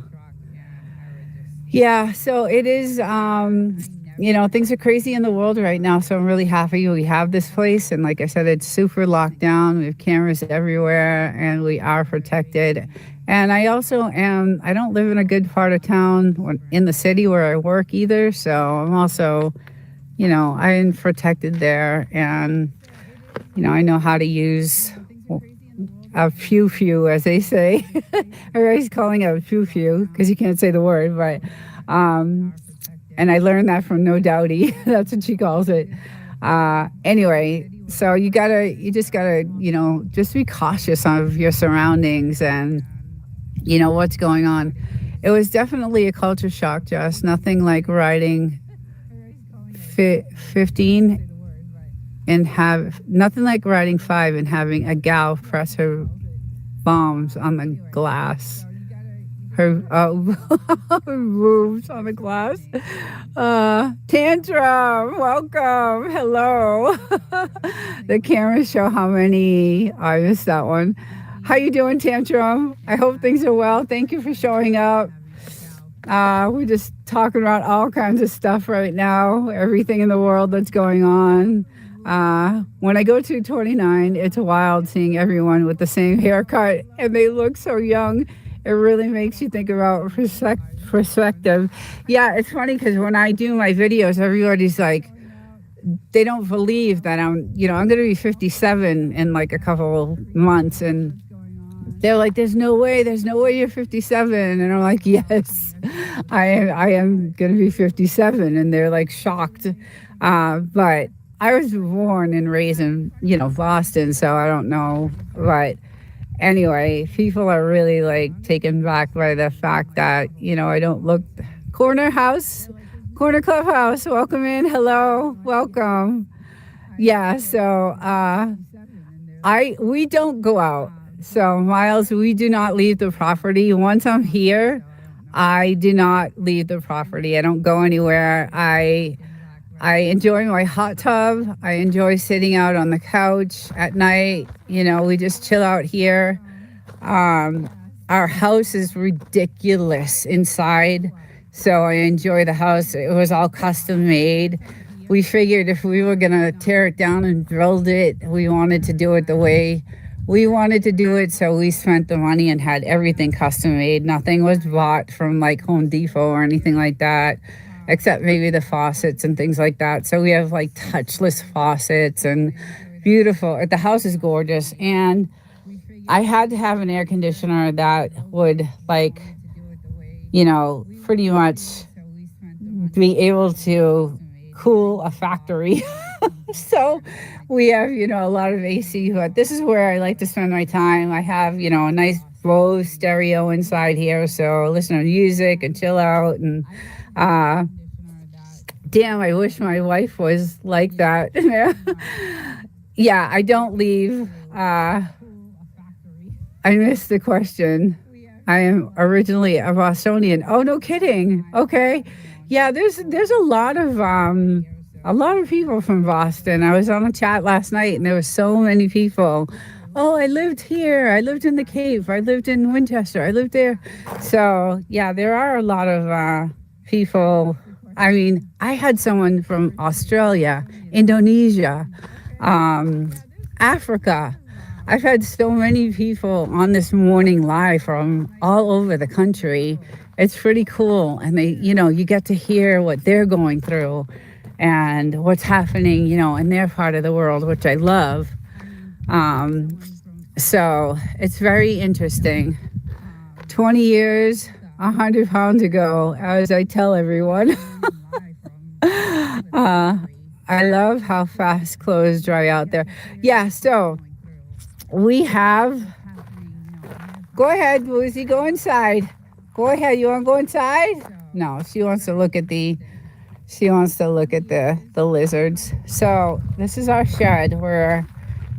Yeah, so it is, things are crazy in the world right now, so I'm really happy we have this place. And like I said, it's super locked down. We have cameras everywhere, and we are protected. And I also I don't live in a good part of town in the city where I work either, so I'm also, I'm protected there. And, I know how to use a pew, as they say. Everybody's calling it a pew because you can't say the word, but and I learned that from No Doubty. That's what she calls it. Anyway, so you just gotta, just be cautious of your surroundings and, what's going on. It was definitely a culture shock, Jess. Nothing like riding 15 and nothing like riding 5 and having a gal press her bombs on the glass. Her moves on the glass. Tantrum, welcome, hello. The cameras show how many. I missed that one. How you doing, Tantrum? I hope things are well. Thank you for showing up. We're just talking about all kinds of stuff right now, everything in the world that's going on. When I go to 29, it's wild seeing everyone with the same haircut and they look so young. It really makes you think about perspective. Yeah, it's funny because when I do my videos, everybody's like, they don't believe that I'm going to be 57 in like a couple months. And they're like, there's no way you're 57. And I'm like, yes, I am going to be 57. And they're like shocked. But I was born and raised in, Boston, so I don't know. But anyway, people are really like taken back by the fact that, I don't look corner Corner Clubhouse, welcome in. Hello, welcome. Yeah, so we don't go out. So Miles, we do not leave the property. Once I'm here, I do not leave the property. I don't go anywhere. I enjoy my hot tub. I enjoy sitting out on the couch at night. You know, we just chill out here. Our house is ridiculous inside, so I enjoy the house. It was all custom made. We figured if we were gonna tear it down and build it, we wanted to do it the way we wanted to do it, so we spent the money and had everything custom made. Nothing was bought from like Home Depot or anything like that, except maybe the faucets and things like that. So we have like touchless faucets and beautiful. The house is gorgeous, and I had to have an air conditioner that would, like, you know, pretty much be able to cool a factory. So we have, you know, a lot of AC, but this is where I like to spend my time. I have, you know, a nice Bose stereo inside here, so listen to music and chill out. And damn, I wish my wife was like that. Yeah, I don't leave. I missed the question. I am originally a Bostonian. Oh, no kidding. Okay. Yeah, there's a lot of people from Boston. I was on a chat last night and there were so many people. Oh, I lived here. I lived in the Cape. I lived in Winchester. I lived there. So, yeah, there are a lot of people. I mean, I had someone from Australia, Indonesia, Africa. I've had so many people on this morning live from all over the country. It's pretty cool. And they, you know, you get to hear what they're going through and what's happening, you know, in their part of the world, which I love. So it's very interesting. 20 years, 100 pounds ago, as I tell everyone. I love how fast clothes dry out there. Yeah, so we have, go ahead, Woozy, go inside. Go ahead, you want to go inside? No, she wants to look at the lizards. So this is our shed where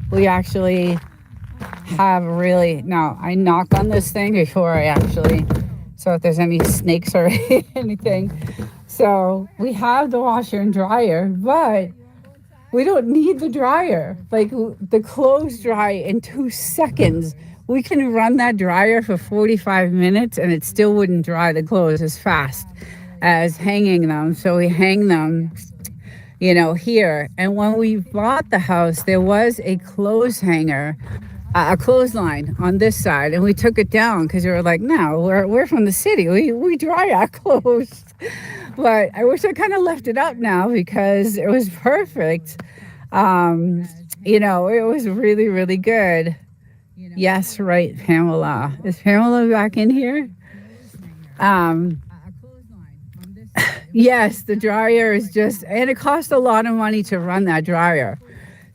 we actually have now I knock on this thing before so if there's any snakes or anything. So we have the washer and dryer, but we don't need the dryer. Like, the clothes dry in 2 seconds. We can run that dryer for 45 minutes and it still wouldn't dry the clothes as fast as hanging them. So we hang them, you know, here. And when we bought the house, there was a clothes hanger, a clothesline on this side, and we took it down because we were like, no, we're from the city. We dry our clothes. But I wish I kind of left it up now because it was perfect. You know, it was really, really good. Yes, right, Pamela. Is Pamela back in here? Yes, the dryer is just, and it costs a lot of money to run that dryer.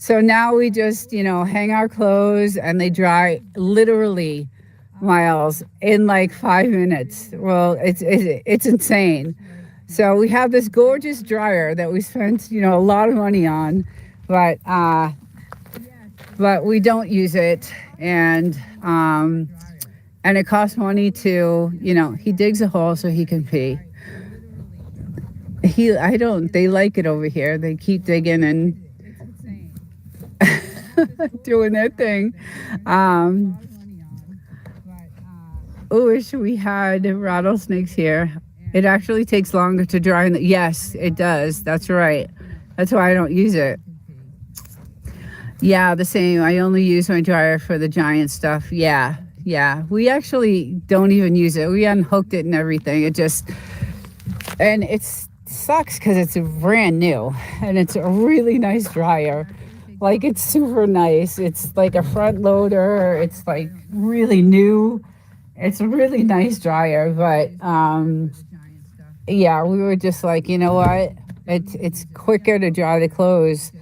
So now we just, you know, hang our clothes and they dry literally, Miles, in like 5 minutes. Well, it's insane. So we have this gorgeous dryer that we spent, you know, a lot of money on, but we don't use it, and it costs money to, you know, he digs a hole so he can pee. They like it over here. They keep digging and doing their thing. Wish we had rattlesnakes here. It actually takes longer to dry. Yes, it does. That's right. That's why I don't use it. Yeah, the same. I only use my dryer for the giant stuff. Yeah. We actually don't even use it. We unhooked it and everything. It sucks because it's brand new and it's a really nice dryer. Like, it's super nice. It's like a front loader. It's like really new. It's a really nice dryer, but yeah, we were just like, you know what? It's quicker to dry the clothes,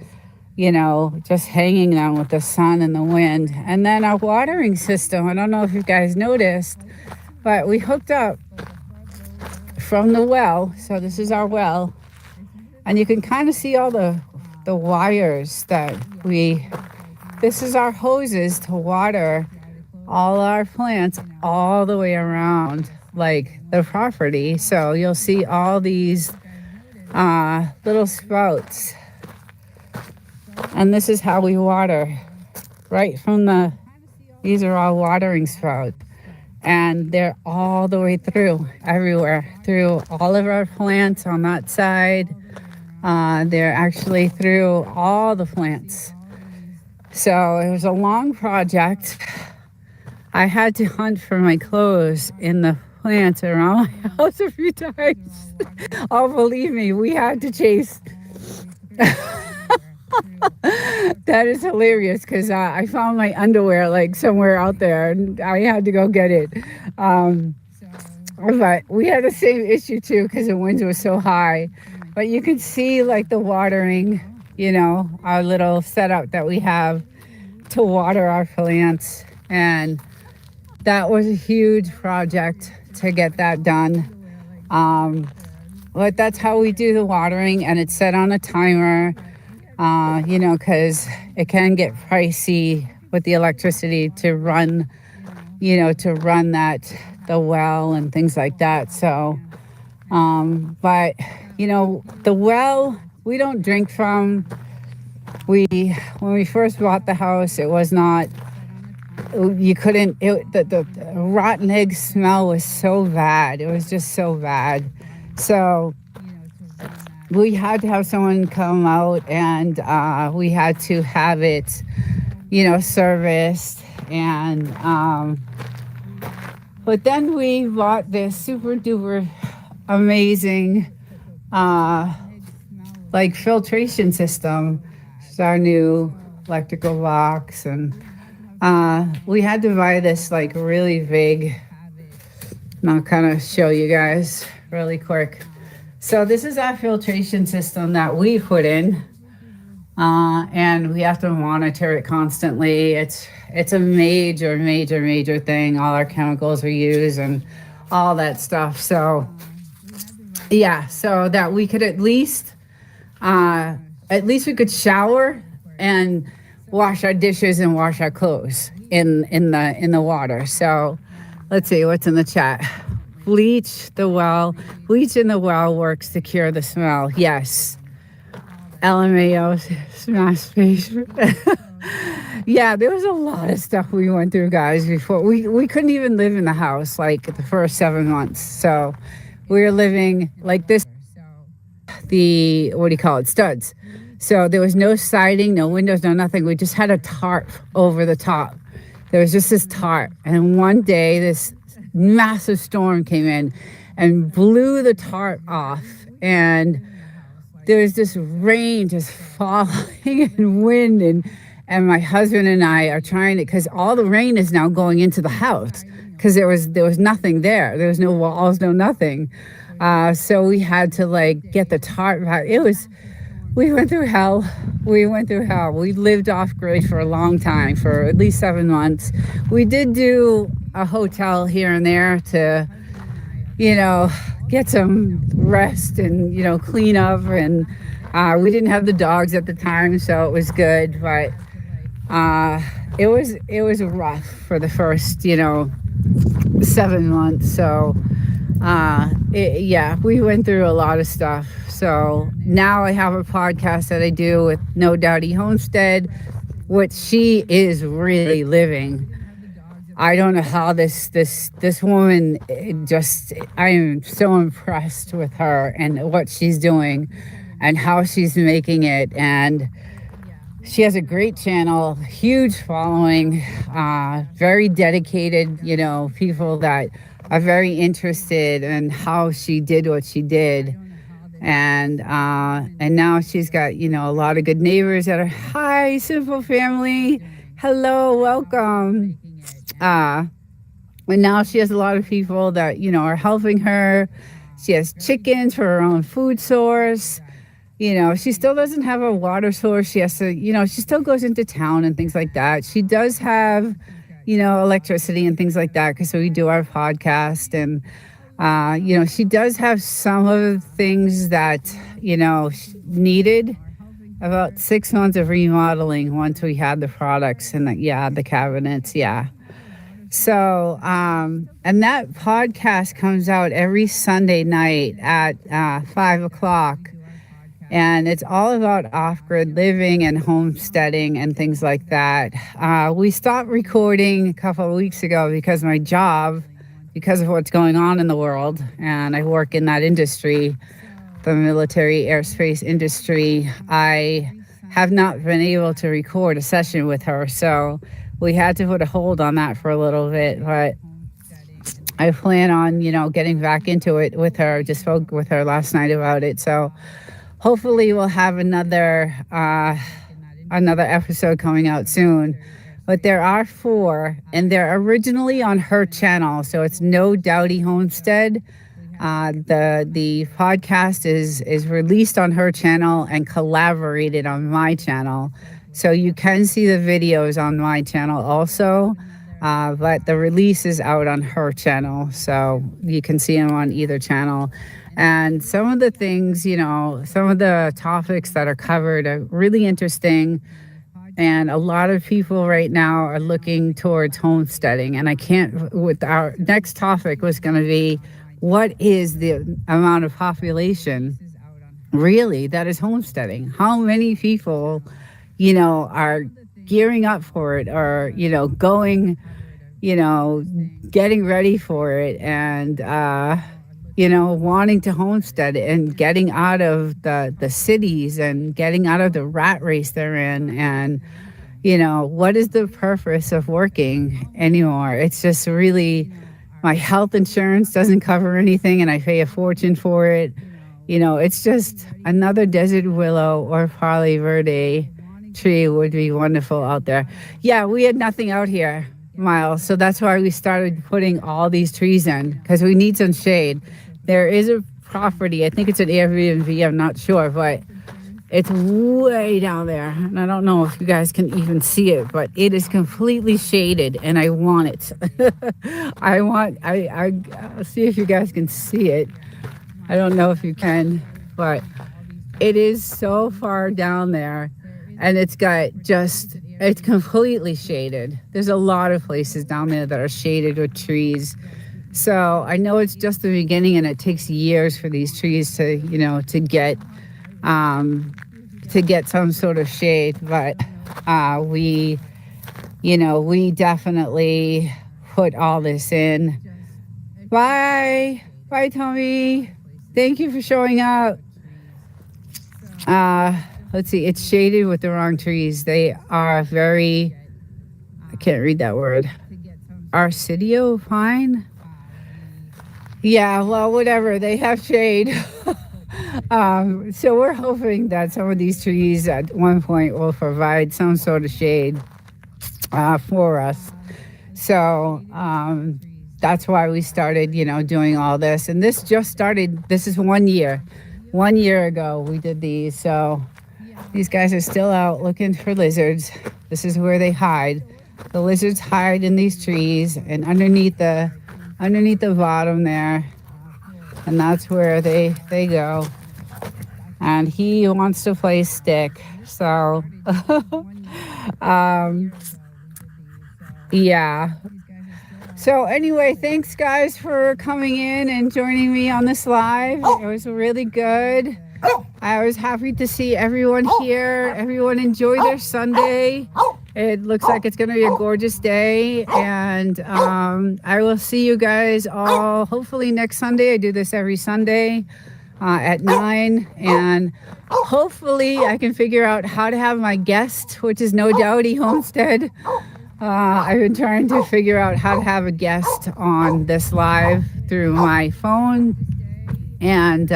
you know, just hanging them with the sun and the wind. And then our watering system, I don't know if you guys noticed, but we hooked up from the well. So this is our well. And you can kind of see all the wires that this is our hoses to water all our plants all the way around like the property. So you'll see all these little sprouts. And this is how we water right from these are all watering sprouts. And they're all the way through, everywhere, through all of our plants on that side. They're actually through all the plants. So it was a long project. I had to hunt for my clothes in the plants around my house a few times. Oh, believe me, we had to chase. That is hilarious because I found my underwear like somewhere out there and I had to go get it. But we had the same issue too because the winds were so high. But you can see like the watering, our little setup that we have to water our plants. And that was a huge project to get that done. But that's how we do the watering, and it's set on a timer, because it can get pricey with the electricity to run the well and things like that. So, but, the well, we don't drink from. When we first bought the house, it was not, you couldn't, the rotten egg smell was so bad. It was just so bad. So we had to have someone come out and we had to have it, serviced. And, but then we bought this super duper amazing, filtration system. It's our new electrical box. And we had to buy this really big, and I'll kind of show you guys really quick. So this is our filtration system that we put in, and we have to monitor it constantly. It's a major thing. All our chemicals are used and all that stuff. So yeah, so that we could at least we could shower and wash our dishes and wash our clothes in the water. So let's see what's in the chat. Bleach in the well works to cure the smell. Yes. LMAO smash face. Yeah, there was a lot of stuff we went through, guys, before we couldn't even live in the house the first 7 months. So we were living like this, studs. So there was no siding, no windows, no nothing. We just had a tarp over the top. There was just this tarp. And one day this massive storm came in and blew the tarp off. And there was this rain just falling and wind. And my husband and I are trying to, because all the rain is now going into the house because there was nothing there. There was no walls, no nothing. So we had to get the tarp back. We went through hell. We lived off grid for a long time, for at least 7 months. We did do a hotel here and there to, get some rest and, clean up. And we didn't have the dogs at the time, so it was good. But it was rough for the first, 7 months. So we went through a lot of stuff. So now I have a podcast that I do with No Dowdy Homestead, which she is really living. I don't know how this woman, I am so impressed with her and what she's doing and how she's making it. And she has a great channel, huge following, very dedicated, people that are very interested in how she did what she did. And now she's got, a lot of good neighbors that are, hi, Simple Family. Hello, welcome. And now she has a lot of people that, are helping her. She has chickens for her own food source. She still doesn't have a water source. She has to, she still goes into town and things like that. She does have, electricity and things like that because we do our podcast. And She does have some of the things that, needed about 6 months of remodeling once we had the products and the cabinets. Yeah. So, and that podcast comes out every Sunday night at 5 o'clock. And it's all about off-grid living and homesteading and things like that. We stopped recording a couple of weeks ago because my job, because of what's going on in the world, and I work in that industry, the military aerospace industry, I have not been able to record a session with her. So we had to put a hold on that for a little bit, but I plan on, getting back into it with her. Just spoke with her last night about it. So hopefully we'll have another episode coming out soon. But there are 4, and they're originally on her channel. So it's No Dowdy Homestead. The podcast is released on her channel and collaborated on my channel. So you can see the videos on my channel also. But the release is out on her channel. So you can see them on either channel. And some of the things, some of the topics that are covered are really interesting. And a lot of people right now are looking towards homesteading. And with our next topic was going to be, what is the amount of population really that is homesteading? How many people, are gearing up for it, or, going, getting ready for it, and, wanting to homestead and getting out of the cities and getting out of the rat race they're in. And, what is the purpose of working anymore? It's just really, my health insurance doesn't cover anything and I pay a fortune for it. It's just another desert willow or Parley Verde tree would be wonderful out there. Yeah, we had nothing out here, Miles. So that's why we started putting all these trees in, because we need some shade. There is a property, I think it's an Airbnb, I'm not sure, but it's way down there. And I don't know if you guys can even see it, but it is completely shaded and I want it. I'll see if you guys can see it. I don't know if you can, but it is so far down there, and it's completely shaded. There's a lot of places down there that are shaded with trees. So I know it's just the beginning, and it takes years for these trees to get some sort of shade. But we definitely put all this in. Bye, Tommy. Thank you for showing up. Let's see. It's shaded with the wrong trees. They are I can't read that word. Arcidio pine. Yeah, well, whatever. They have shade. So we're hoping that some of these trees at one point will provide some sort of shade for us. So that's why we started, doing all this. And this just started. This is 1 year. 1 year ago we did these. So these guys are still out looking for lizards. This is where they hide. The lizards hide in these trees and underneath the bottom there. And that's where they go. And he wants to play stick. So, yeah. So anyway, thanks guys for coming in and joining me on this live. It was really good. I was happy to see everyone here. Everyone enjoy their Sunday. It looks like it's going to be a gorgeous day. And I will see you guys all hopefully next Sunday. I do this every Sunday at 9. And hopefully I can figure out how to have my guest, which is No Dowdy Homestead. I've been trying to figure out how to have a guest on this live through my phone. And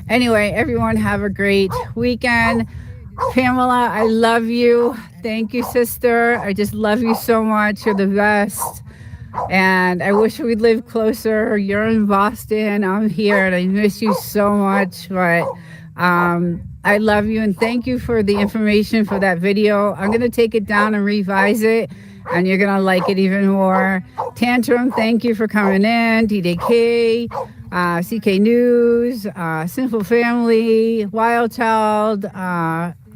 anyway, everyone have a great weekend. Pamela, I love you. Thank you, sister. I just love you so much. You're the best. And I wish we'd live closer. You're in Boston. I'm here, and I miss you so much. But I love you and thank you for the information for that video. I'm going to take it down and revise it, and you're going to like it even more. Tantrum, thank you for coming in. DDK, CK News, Simple Family, Wild Child,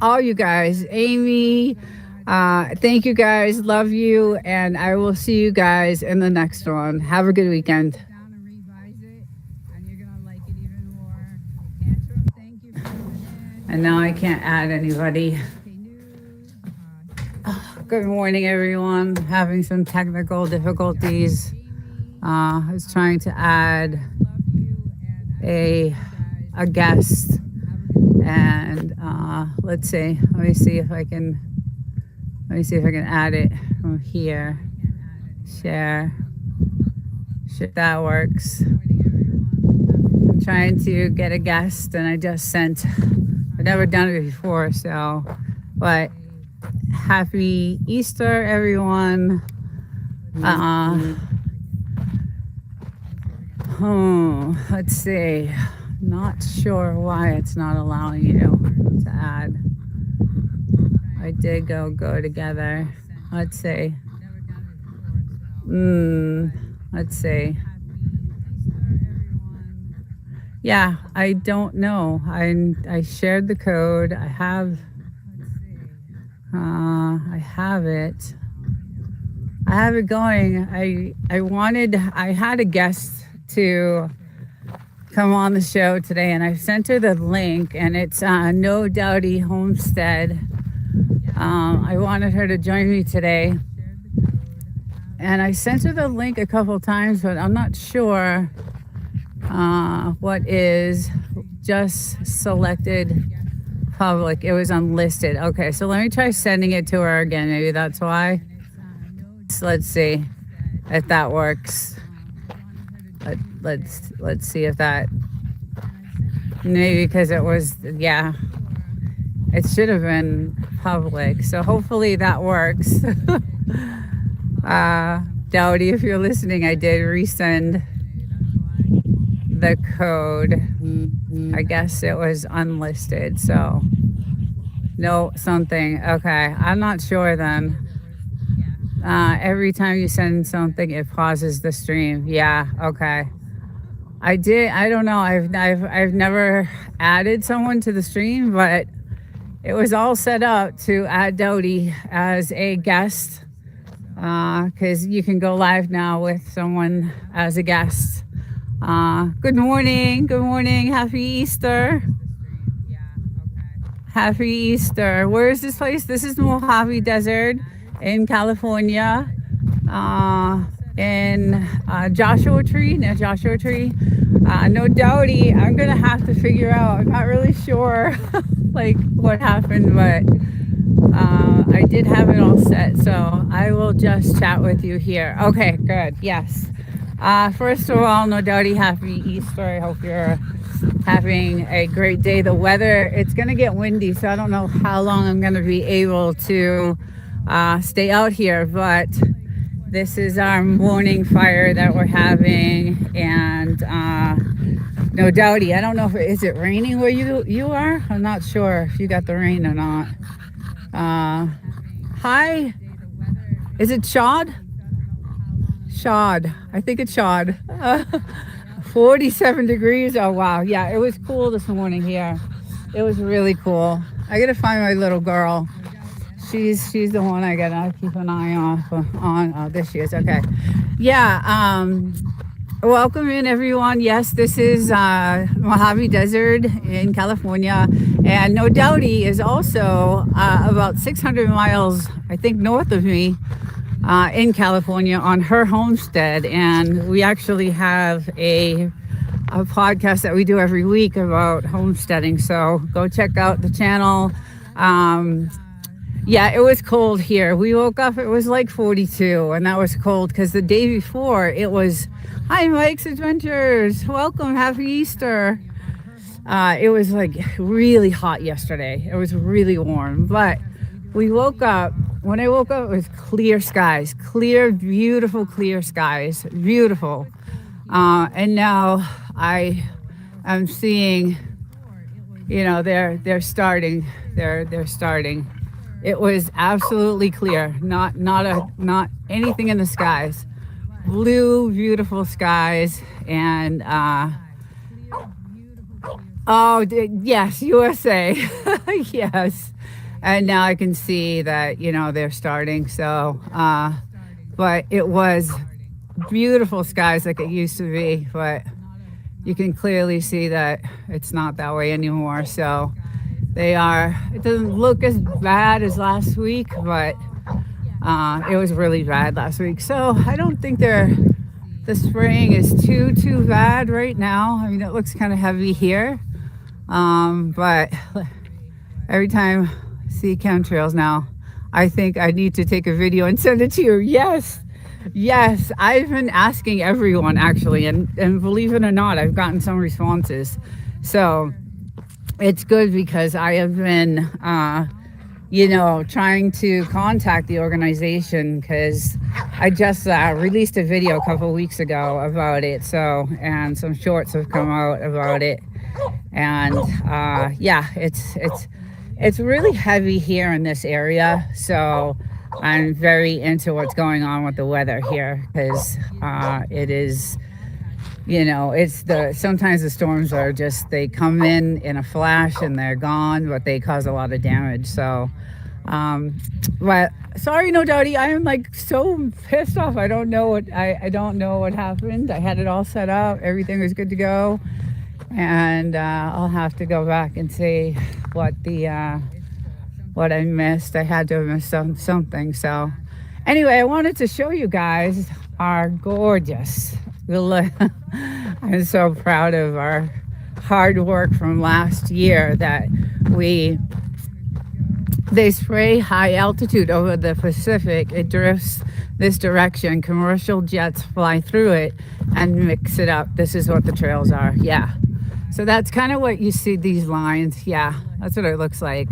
all you guys, Amy. Thank you guys. Love you. And I will see you guys in the next one. Have a good weekend. And now I can't add anybody. Good morning, everyone. Having some technical difficulties. I was trying to add a guest, and let's see. Let me see if I can add it from here. Share. That works. I'm trying to get a guest, and I just sent. I've never done it before, so. But happy Easter, everyone. Let's see. Not sure why it's not allowing you to add. I did go together. Let's see. Let's see. Yeah, I don't know. I shared the code. I have it. I have it going. I had a guest to come on the show today, and I sent her the link, and it's No Dowdy Homestead. I wanted her to join me today, and I sent her the link a couple times, but I'm not sure what is just selected public. It was unlisted. Okay, so let me try sending it to her again. Maybe that's why. So let's see if that works. Let's see if that, maybe because it was, yeah, it should have been public. So hopefully that works. Dowdy, if you're listening, I did resend the code. I guess it was unlisted, so no something. Okay, I'm not sure then. Every time you send something, it pauses the stream. Yeah, okay. I don't know. I've never added someone to the stream, but it was all set up to add Dowdy as a guest, because you can go live now with someone as a guest. Good morning. Happy Easter. Happy Easter. Where is this place? This is Mojave Desert in California, in Joshua Tree. No Dowdy. I'm gonna have to figure out. I'm not really sure like what happened, but I did have it all set, so I will just chat with you here. Okay, good. Yes. First of all, No Dowdy, happy Easter. I hope you're having a great day. The weather, it's gonna get windy, so I don't know how long I'm gonna be able to stay out here, but this is our morning fire that we're having. And No Dowdy, I don't know if is it raining where you are. I'm not sure if you got the rain or not. Hi, is it Shad? I think it's Shad. 47 degrees. Oh wow, yeah, it was cool this morning here. It was really cool. I gotta find my little girl. She's the one I gotta keep an eye on. Oh, there she is. Okay. Yeah. Welcome in, everyone. Yes, this is Mojave Desert in California, and No Dowdy is also about 600 miles, I think, north of me in California on her homestead. And we actually have a podcast that we do every week about homesteading. So go check out the channel. Yeah, it was cold here. We woke up, it was like 42, and that was cold because the day before it was, hi Mike's Adventures, welcome, happy Easter. It was like really hot yesterday. It was really warm, but we woke up, when I woke up, it was clear skies, beautiful clear skies, beautiful. And now I am seeing you know, they're starting. They're starting. It was absolutely clear. Not anything in the skies. Blue, beautiful skies, and yes, USA. Yes. And now I can see that, you know, they're starting. So, but it was beautiful skies like it used to be, but you can clearly see that it's not that way anymore. So it doesn't look as bad as last week, but it was really bad last week. So I don't think the spraying is too bad right now. I mean, it looks kind of heavy here. But every time I see chemtrails now, I think I need to take a video and send it to you. Yes, I've been asking everyone actually, and believe it or not, I've gotten some responses. So it's good because I have been, you know, trying to contact the organization because I just released a video a couple weeks ago about it. So, and some shorts have come out about it. And yeah, it's really heavy here in this area. So I'm very into what's going on with the weather here because it is, you know, sometimes the storms are just, they come in a flash and they're gone, but they cause a lot of damage. So, but sorry, no Dowdy, I am like so pissed off. I don't know what happened. I had it all set up. Everything was good to go. And I'll have to go back and see what I missed. I had to have missed something. So anyway, I wanted to show you guys our gorgeous. I'm so proud of our hard work from last year that they spray high altitude over the Pacific. It drifts this direction. Commercial jets fly through it and mix it up. This is what the trails are. Yeah. So that's kind of what you see, these lines. Yeah, that's what it looks like.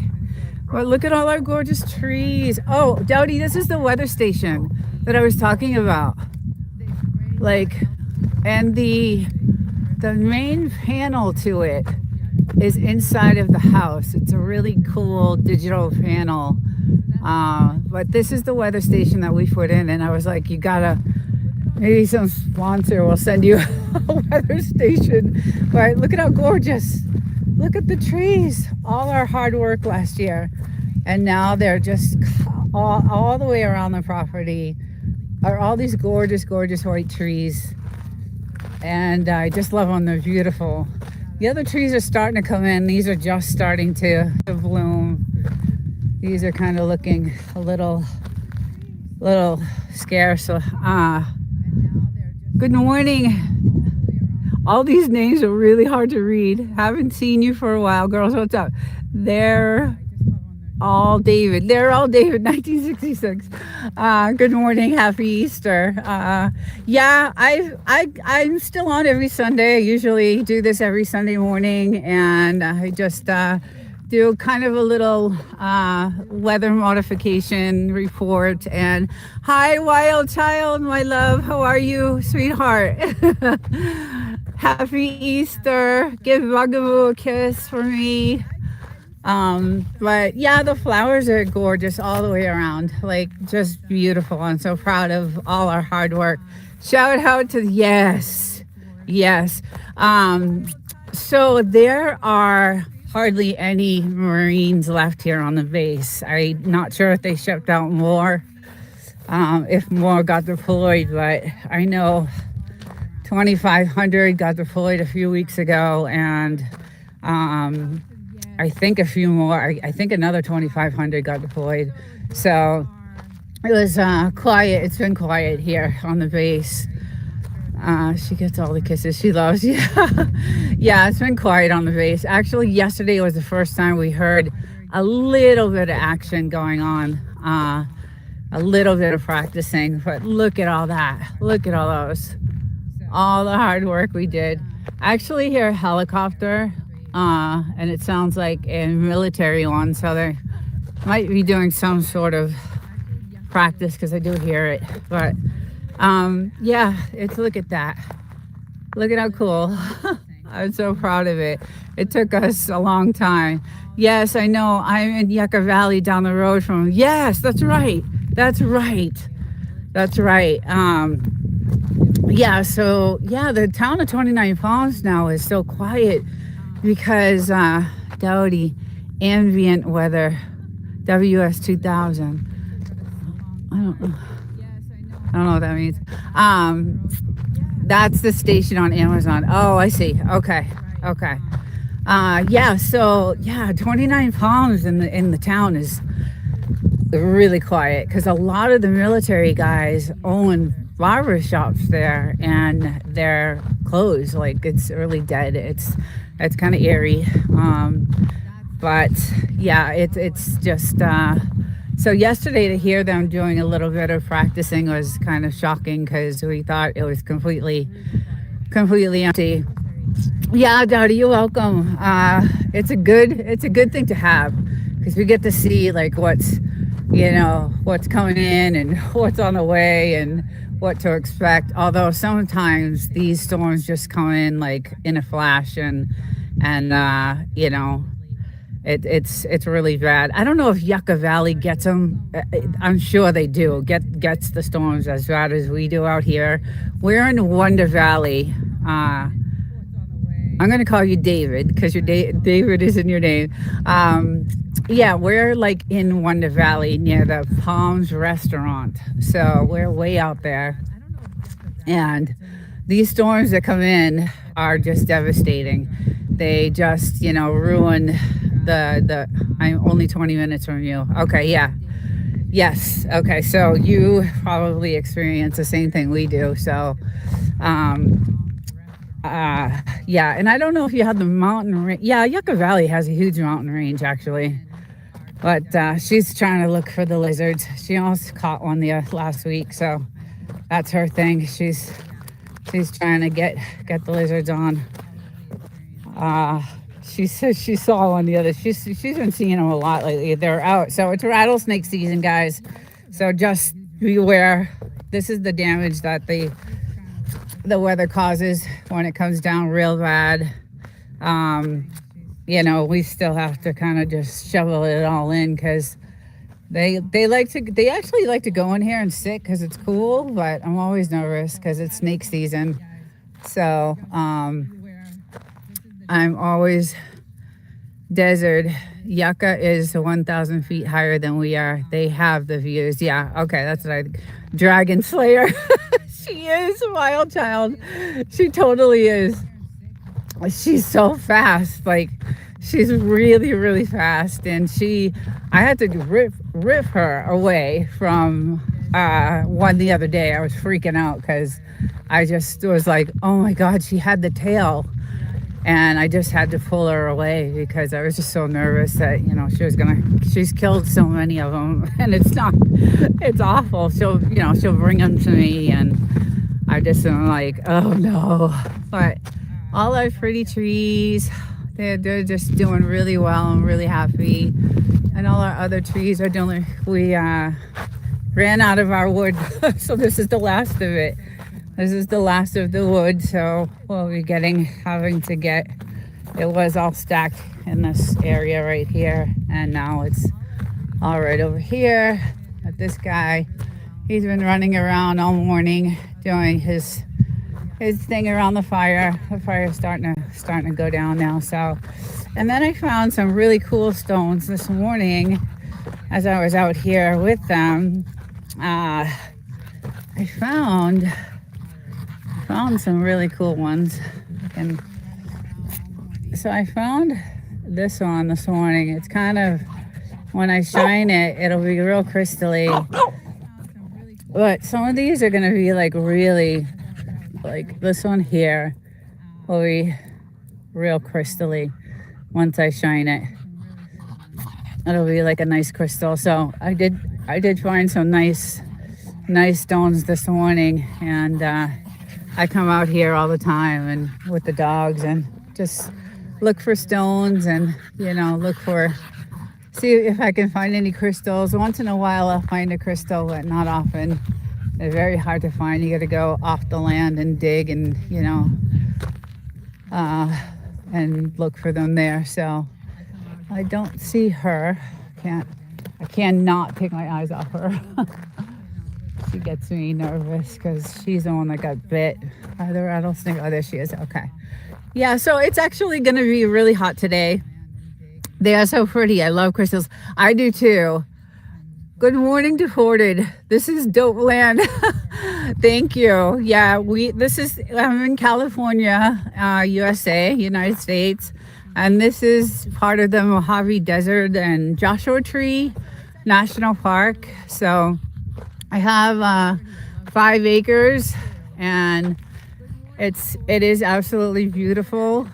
But look at all our gorgeous trees. Oh, Dowdy, this is the weather station that I was talking about. Like, and the main panel to it is inside of the house. It's a really cool digital panel. But this is the weather station that we put in. And I was like, maybe some sponsor will send you a weather station. But look at how gorgeous. Look at the trees. All our hard work last year. And now they're just all the way around the property are all these gorgeous, gorgeous white trees. And I just love them. They're beautiful. The other trees are starting to come in. These are just starting to bloom. These are kind of looking a little scarce. So, good morning. All these names are really hard to read. Haven't seen you for a while. Girls, what's up? They're all David. 1966. Good morning. Happy Easter. Yeah, I'm still on every Sunday. I usually do this every Sunday morning, and I just do kind of a little weather modification report. And hi, wild child, my love. How are you, sweetheart? Happy Easter. Give Bugaboo a kiss for me. But yeah, the flowers are gorgeous all the way around, like just beautiful. I'm so proud of all our hard work. Shout out to yes. So there are hardly any Marines left here on the base. I'm not sure if they shipped out more, if more got deployed, but I know 2,500 got deployed a few weeks ago, and I think a few more. I think another 2,500 got deployed. So it was quiet. It's been quiet here on the base. She gets all the kisses she loves. Yeah, it's been quiet on the base. Actually, yesterday was the first time we heard a little bit of action going on, a little bit of practicing. But look at all that. Look at all those. All the hard work we did. I actually hear a helicopter, and it sounds like a military one, so they might be doing some sort of practice because I do hear it. But yeah, look at that. Look at how cool. I'm so proud of it. It took us a long time. Yes, I know. I'm in Yucca Valley down the road from. Yes, that's right. That's right. That's right. Yeah, so yeah, the town of 29 Palms now is so quiet because Dowdy ambient weather WS 2000. I don't know. I don't know what that means. That's the station on Amazon. Oh, I see. Okay. Okay. Yeah, so yeah, 29 Palms in the town is really quiet because a lot of the military guys own barber shops there and they're closed. Like it's really dead. It's kind of eerie. But yeah, it's just so yesterday to hear them doing a little bit of practicing was kind of shocking because we thought it was completely empty. Yeah, Dowdy, you're welcome. It's a good thing to have because we get to see like what's coming in and what's on the way and what to expect. Although sometimes these storms just come in like in a flash and it's really bad. I don't know if Yucca Valley gets them. I'm sure they do. Gets the storms as bad as we do out here. We're in Wonder Valley. I'm gonna call you David because David is in your name. Yeah, we're like in Wonder Valley near the Palms restaurant. So we're way out there. And these storms that come in are just devastating. They just, ruin the I'm only 20 minutes from you. Okay, yeah. Yes. Okay, so you probably experience the same thing we do. So yeah, and I don't know if you have the mountain range. Yeah, Yucca Valley has a huge mountain range actually. But she's trying to look for the lizards. She almost caught one the last week, so that's her thing. She's trying to get the lizards on. She says she saw one the other. She's been seeing them a lot lately. They're out, so it's rattlesnake season, guys. So just beware. This is the damage that the weather causes when it comes down real bad. We still have to kind of just shovel it all in because they actually like to go in here and sit because it's cool, but I'm always nervous because it's snake season. So I'm always desert. Yucca is 1,000 feet higher than we are. They have the views. Yeah, okay, that's what Dragon Slayer. She is a wild child. She totally is. She's so fast. Like she's really, really fast. And I had to rip her away from one the other day. I was freaking out because I just was like, oh my God, she had the tail. And I just had to pull her away because I was just so nervous that, she's killed so many of them and it's awful. She'll bring them to me and I just am like, oh no. But all our pretty trees, they're just doing really well. I'm really happy. And all our other trees are doing, we ran out of our wood. So this is the last of it. This is the last of the wood. So we'll be it was all stacked in this area right here. And now it's all right over here. But this guy, he's been running around all morning doing his thing around the fire. The fire's starting to go down now. So, and then I found some really cool stones this morning as I was out here with them. I found some really cool ones, and so I found this one this morning. It's kind of, when I shine it, it'll be real crystally. But some of these are going to be like really, like this one here will be real crystally once I shine it. It'll be like a nice crystal. So I did find some nice stones this morning, and I come out here all the time and with the dogs and just look for stones and see if I can find any crystals. Once in a while I'll find a crystal, but not often. They're very hard to find. You got to go off the land and dig and and look for them there. So I don't see her. I cannot take my eyes off her. She gets me nervous because she's the one that got bit by the rattlesnake. Oh, there she is. Okay. Yeah, so it's actually going to be really hot today. They are so pretty. I love crystals. I do too. Good morning, Deported. This is Dope Land. Thank you. Yeah, I'm in California, USA, United States. And this is part of the Mojave Desert and Joshua Tree National Park. So I have 5 acres, and it is absolutely beautiful.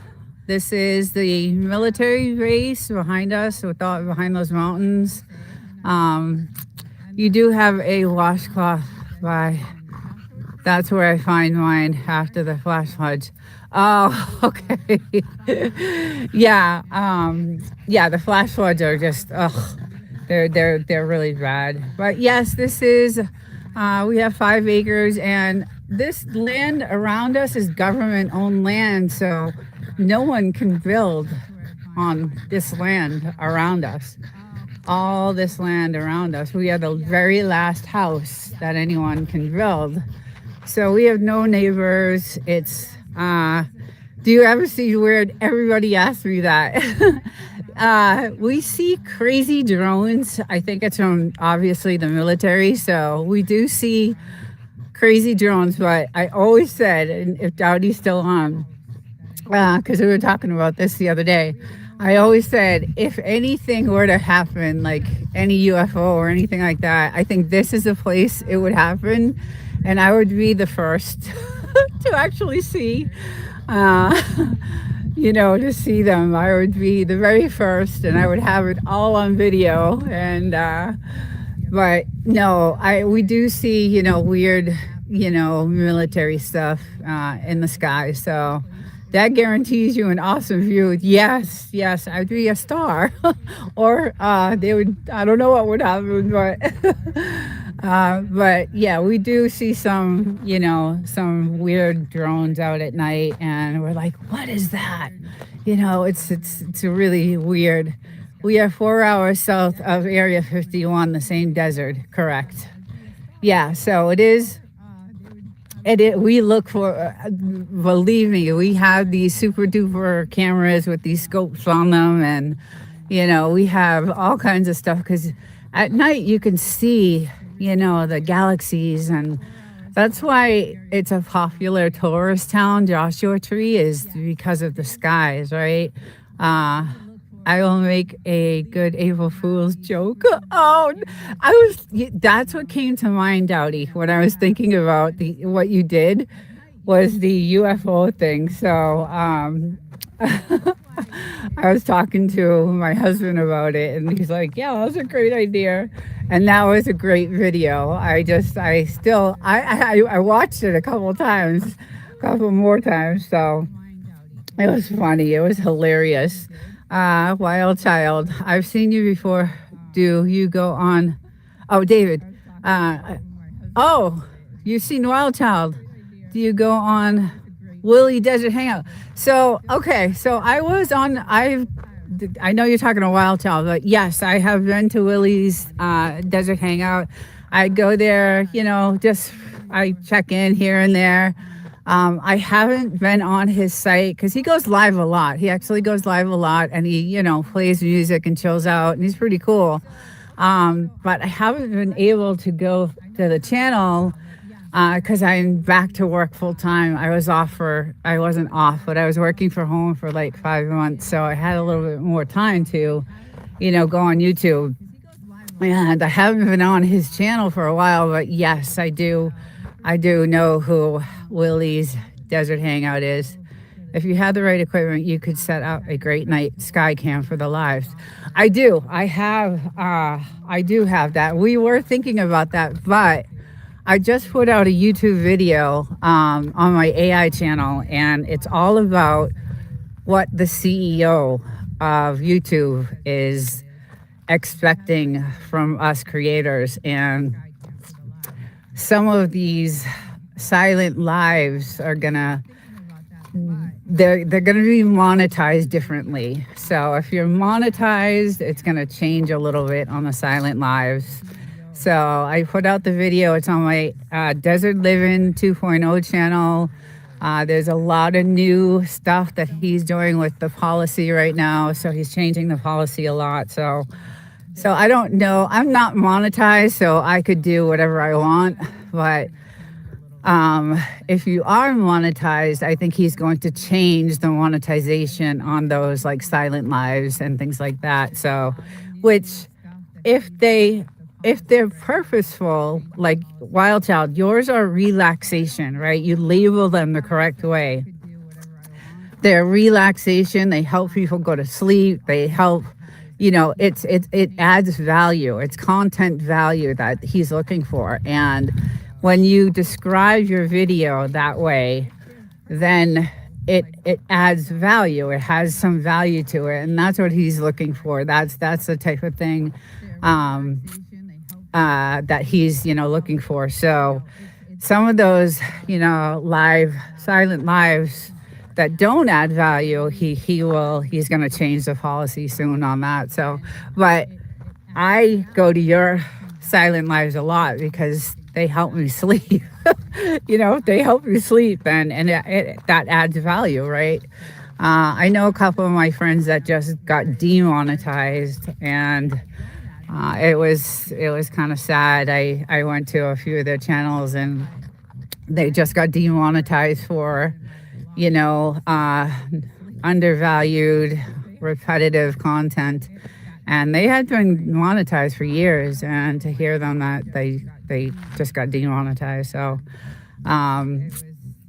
This is the military base behind us, behind those mountains. You do have a washcloth by. That's where I find mine after the flash floods. Oh, okay. Yeah, the flash floods are just, they're really bad. But yes, this is, we have 5 acres, and this land around us is government-owned land, so no one can build on this land around us. All this land around us, we are the very last house that anyone can build. So we have no neighbors. It's, do you ever see weird? Everybody asks me that. We see crazy drones. I think it's from obviously the military. So we do see crazy drones, but I always said, and if Dowdy's still on, because we were talking about this the other day, I always said, if anything were to happen, like any UFO or anything like that, I think this is a place it would happen. And I would be the first to actually see, to see them. I would be the very first, and I would have it all on video. And, but no, we do see, weird, military stuff in the sky. So that guarantees you an awesome view. Yes, I'd be a star. Or they would, I don't know what would happen, but yeah, we do see some weird drones out at night, and we're like, what is that? It's really weird. We are 4 hours south of Area 51, the same desert, correct? Yeah, so it is. We look for, believe me, we have these super duper cameras with these scopes on them, and we have all kinds of stuff, because at night you can see the galaxies, and that's why it's a popular tourist town. Joshua Tree is because of the skies, right? I will make a good April Fool's joke. Oh, that's what came to mind, Dowdy, when I was thinking about what you did was the UFO thing. So I was talking to my husband about it, and he's like, yeah, that was a great idea. And that was a great video. I watched it a couple more times. So it was funny. It was hilarious. Wild Child, I've seen you before. Do you go on? Oh, David. You've seen Wild Child. Do you go on Willie Desert Hangout? So, okay. So I know you're talking to Wild Child, but yes, I have been to Willie's Desert Hangout. I go there, I check in here and there. I haven't been on his site because he goes live a lot. He actually goes live a lot, and he, plays music and chills out, and he's pretty cool. But I haven't been able to go to the channel because I'm back to work full time. I wasn't off, but I was working from home for like 5 months. So I had a little bit more time to, go on YouTube. And I haven't been on his channel for a while, but yes, I do know who Willie's Desert Hangout is. If you had the right equipment, you could set up a great night sky cam for the lives. I do have that. We were thinking about that, but I just put out a YouTube video on my AI channel, and it's all about what the CEO of YouTube is expecting from us creators. And some of these silent lives are gonna they're going to be monetized differently. So if you're monetized, it's going to change a little bit on the silent lives. So I put out the video. It's on my Desert Living 2.0 channel. There's a lot of new stuff that he's doing with the policy right now. So he's changing the policy a lot. So I don't know. I'm not monetized, so I could do whatever I want. But if you are monetized, I think he's going to change the monetization on those like silent lives and things like that. So, which if they're purposeful, like Wild Child, yours are relaxation, right? You label them the correct way. They're relaxation. They help people go to sleep. They help, it adds value. It's content value that he's looking for. And when you describe your video that way, then it adds value. It has some value to it. And that's what he's looking for. That's the type of thing that he's looking for. So some of those silent lives that don't add value, he's going to change the policy soon on that. So, but I go to your silent lives a lot because they help me sleep. They help me sleep, and that adds value, right? I know a couple of my friends that just got demonetized, and it was kind of sad. I went to a few of their channels, and they just got demonetized for, undervalued, repetitive content, and they had been monetized for years. And to hear them that they just got demonetized, so.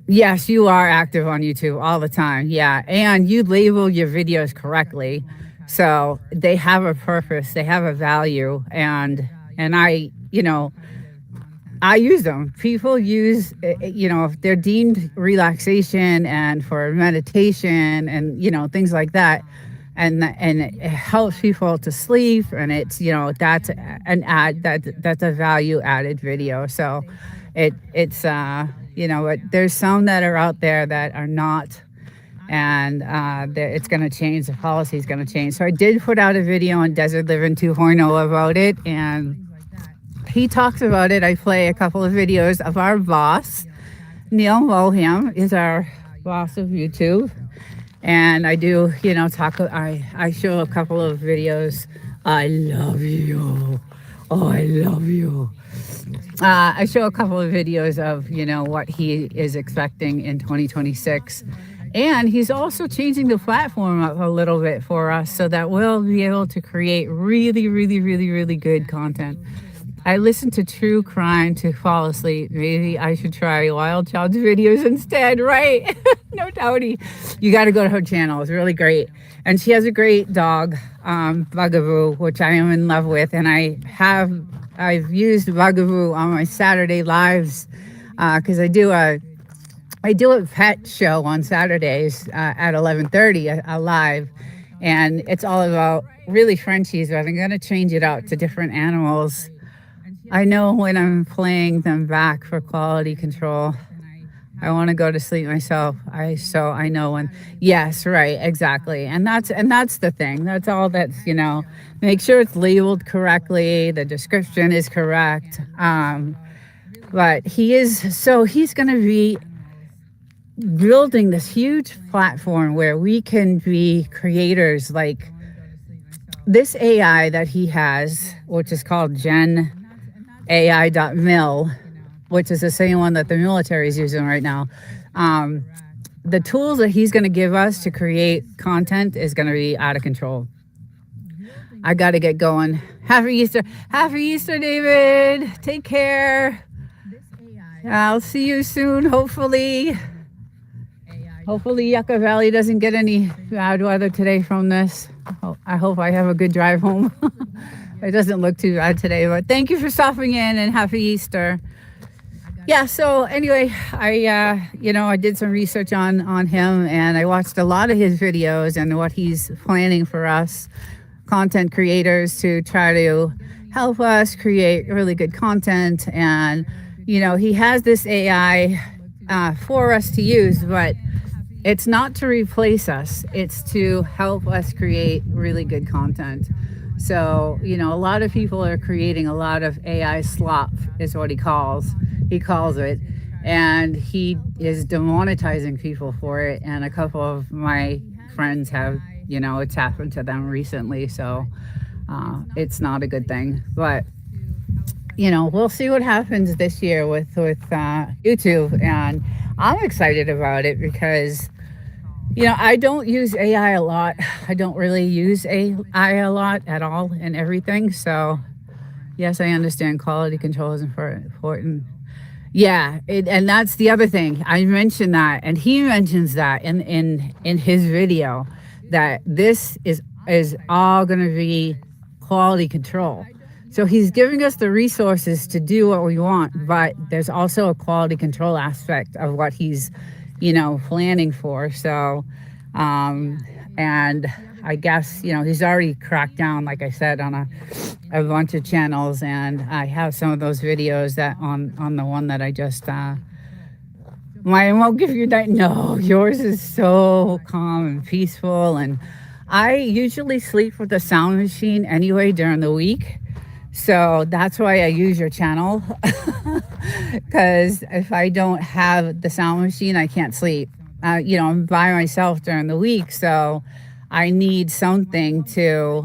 Yes, you are active on YouTube all the time. Yeah. And you label your videos correctly. So they have a purpose, they have a value. And I use them. People use, if they're deemed relaxation and for meditation and, things like that. And it helps people to sleep. And it's, that's that's a value added video. So it's but there's some that are out there that are not, and it's going to change. The policy is going to change. So I did put out a video on Desert Living 2.0 about it, and he talks about it. I play a couple of videos of our boss. Neil Moham is our boss of YouTube, and I do, talk. I show a couple of videos. I love you. Oh, I love you. I show a couple of videos of, what he is expecting in 2026. And he's also changing the platform up a little bit for us so that we'll be able to create really, really, really, really good content. I listen to true crime to fall asleep. Maybe I should try Wild Child's videos instead, right? No doubty. You got to go to her channel. It's really great. And she has a great dog, Bugaboo, which I am in love with. And I've used Bugaboo on my Saturday lives because I do a pet show on Saturdays at 11:30 a live, and it's all about really Frenchies, but I'm going to change it out to different animals. I know when I'm playing them back for quality control, I want to go to sleep myself. So I know when. Yes, right, exactly, and that's the thing. That's all. That's make sure it's labeled correctly. The description is correct. But he's going to be building this huge platform where we can be creators, like this AI that he has, which is called Gen AI.mil, which is the same one that the military is using right now. The tools that he's going to give us to create content is going to be out of control. I got to get going. Happy Easter. Happy Easter, David. Take care. I'll see you soon, hopefully. Hopefully Yucca Valley doesn't get any bad weather today from this. I hope I have a good drive home. It doesn't look too bad today, but thank you for stopping in, and happy Easter. Yeah, so anyway, I did some research on him, and I watched a lot of his videos and what he's planning for us content creators to try to help us create really good content. And, he has this AI for us to use, but it's not to replace us, it's to help us create really good content. So, you know, a lot of people are creating a lot of AI slop, is what he calls it. And he is demonetizing people for it. And a couple of my friends have, you know, it's happened to them recently. So it's not a good thing. But you know, we'll see what happens this year with YouTube, and I'm excited about it because you know I don't use AI a lot. I don't really use AI a lot at all in everything. So yes, I understand quality control is important. Yeah, and that's the other thing. I mentioned that, and he mentions that in his video that this is all going to be quality control. So he's giving us the resources to do what we want, but there's also a quality control aspect of what he's, you know, planning for. So, and I guess, you know, he's already cracked down, like I said, on a bunch of channels, and I have some of those videos that on the one that I just, mine won't give you that. No, yours is so calm and peaceful. And I usually sleep with the sound machine anyway during the week. So that's why I use your channel, because if I don't have the sound machine, I can't sleep. You know, I'm by myself during the week, so I need something to,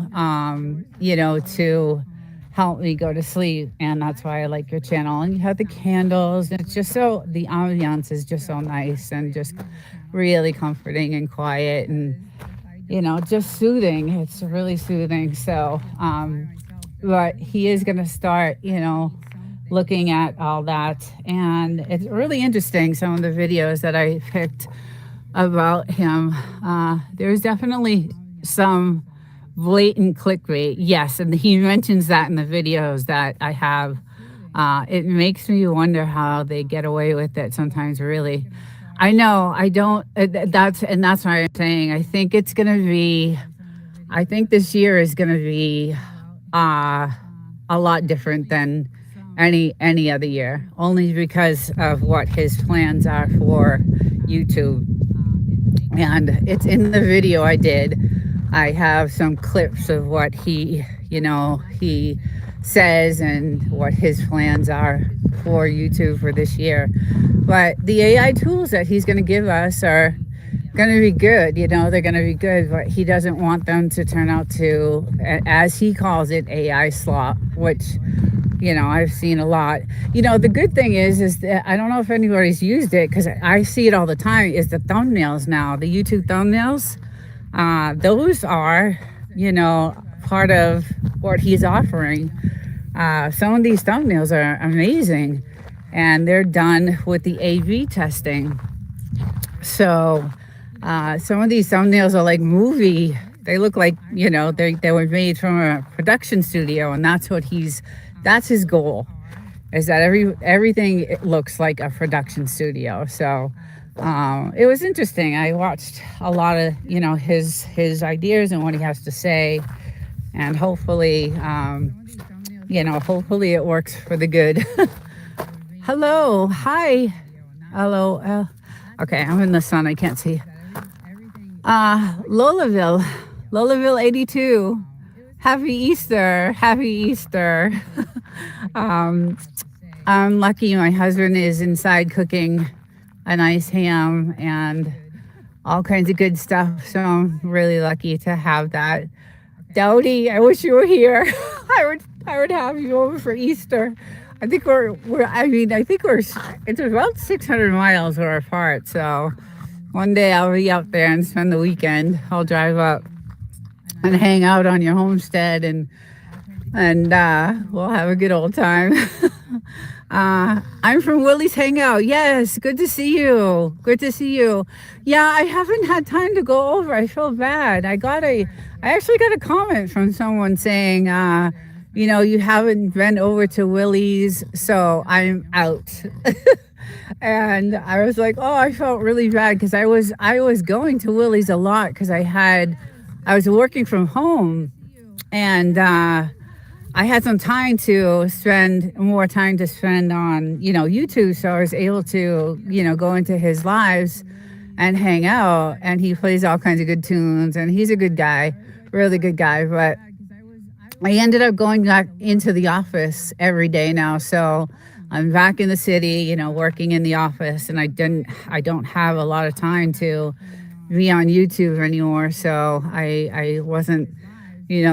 you know, to help me go to sleep. And that's why I like your channel. And you have the candles. It's just so, the ambiance is just so nice and just really comforting and quiet and, you know, just soothing. It's really soothing. So, but he is going to start, you know, looking at all that. And it's really interesting, some of the videos that I picked about him. There's definitely some blatant clickbait. Yes, and he mentions that in the videos that I have. It makes me wonder how they get away with it sometimes, really. I know, I don't, that's why I'm saying, I think this year is going to be a lot different than any other year, only because of what his plans are for YouTube. And it's in the video I did. I have some clips of what he, you know, he says and what his plans are for YouTube for this year. But the AI tools that he's going to give us are going to be good. You know, they're going to be good, but he doesn't want them to turn out to, as he calls it, AI slop, which, you know, I've seen a lot. You know, the good thing is that I don't know if anybody's used it, because I see it all the time, is the thumbnails now, the YouTube thumbnails. Those are, you know, part of what he's offering. Some of these thumbnails are amazing, and they're done with the A/B testing. So some of these thumbnails are like movie. They look like, you know, they were made from a production studio, and that's his goal, is that everything looks like a production studio. So it was interesting. I watched a lot of, you know, his ideas and what he has to say, and hopefully, you know, hopefully it works for the good. Hello, hi, hello. Okay, I'm in the sun. I can't see. Lolaville 82. Happy Easter. I'm lucky my husband is inside cooking a nice ham and all kinds of good stuff. So I'm really lucky to have that. Dowdy, I wish you were here. I would have you over for Easter. I think it's about 600 miles we're apart. So one day I'll be out there and spend the weekend. I'll drive up and hang out on your homestead, and we'll have a good old time. I'm from Willie's Hangout. Yes, good to see you. Yeah, I haven't had time to go over. I feel bad. I actually got a comment from someone saying, you know, you haven't been over to Willie's, so I'm out. And I was like, oh, I felt really bad, because I was going to Willie's a lot, because I was working from home, and I had some more time to spend on, you know, YouTube. So I was able to, you know, go into his lives and hang out. And he plays all kinds of good tunes, and he's a good guy, really good guy. But I ended up going back into the office every day now. So I'm back in the city, working in the office, and I don't have a lot of time to be on YouTube anymore. So I wasn't,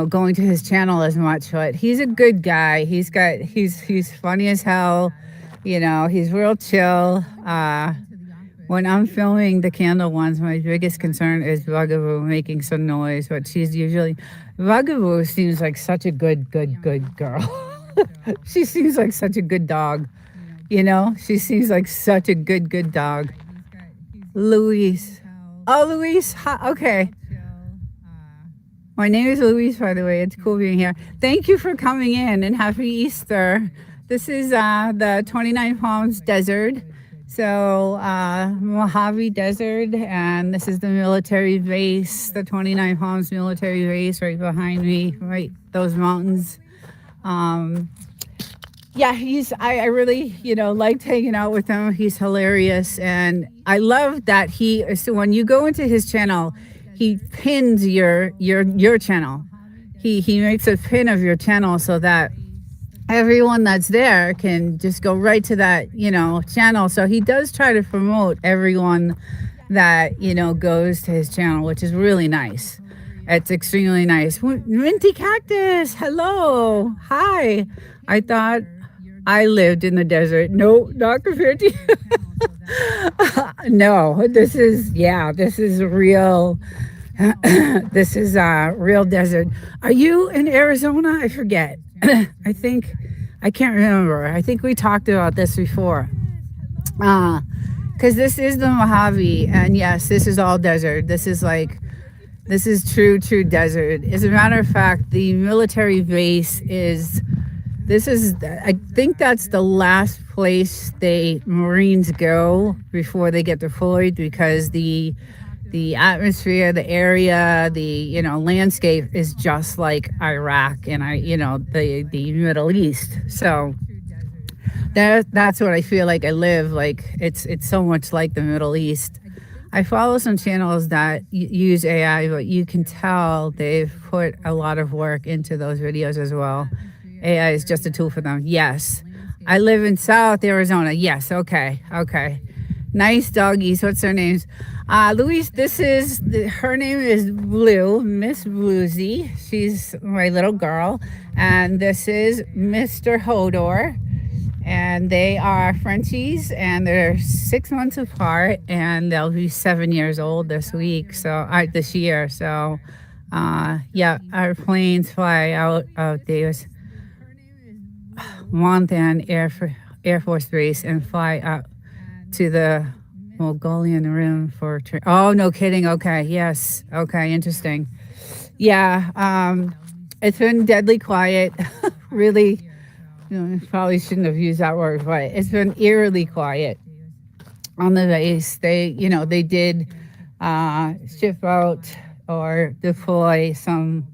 going to his channel as much, but he's a good guy. He's funny as hell. He's real chill. When I'm filming the candle ones, my biggest concern is Bugaboo making some noise, but Bugaboo seems like such a good girl. She seems like such a good dog. She seems like such a good dog. Luis. Oh, Luis. Okay. My name is Luis, by the way. It's cool being here. Thank you for coming in, and happy Easter. This is the 29 Palms Desert. So Mojave Desert, and this is the military base, the 29 Palms military base right behind me, right, those mountains. Yeah, I really, liked hanging out with him. He's hilarious. And I love that so when you go into his channel, he pins your channel. He makes a pin of your channel so that everyone that's there can just go right to that, channel. So he does try to promote everyone that, goes to his channel, which is really nice. It's extremely nice. Minty Cactus, hello. Hi. I thought I lived in the desert. No, not compared to you. No, this is real. This is real desert. Are you in Arizona? I forget. I can't remember. I think we talked about this before. Because this is the Mojave, and yes, this is all desert. This is true desert. As a matter of fact, the military base I think that's the last place Marines go before they get deployed, because the atmosphere, the area, the landscape is just like Iraq and the Middle East. So that's what I feel like I live like. It's so much like the Middle East. I follow some channels that use AI, but you can tell they've put a lot of work into those videos as well. AI is just a tool for them. Yes. I live in South Arizona. Yes. Okay. Nice doggies. What's their names? Luis, her name is Blue, Miss Bluesy. She's my little girl. And this is Mr. Hodor. And they are Frenchies, and they're 6 months apart, and they'll be 7 years old this year. So, yeah, our planes fly out of Davis Monthan Air Force Base and fly up to the Mongolian Rim for oh, no kidding. Okay, yes. Okay, interesting. Yeah, it's been deadly quiet. Really, probably shouldn't have used that word, but it's been eerily quiet on the base. They did ship out or deploy some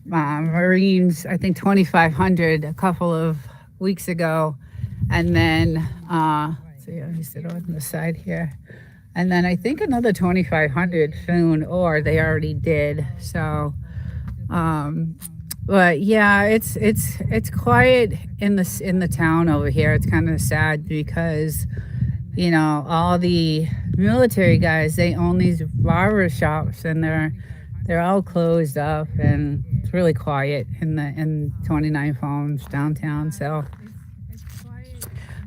Marines, I think 2,500 a couple of weeks ago. And then, so yeah, let me sit on the side here. And then I think another 2,500 soon, or they already did. So, but yeah, it's quiet in the town over here. It's kind of sad because, all the military guys, they own these barber shops, and they're all closed up, and it's really quiet in 29 Palms downtown. So,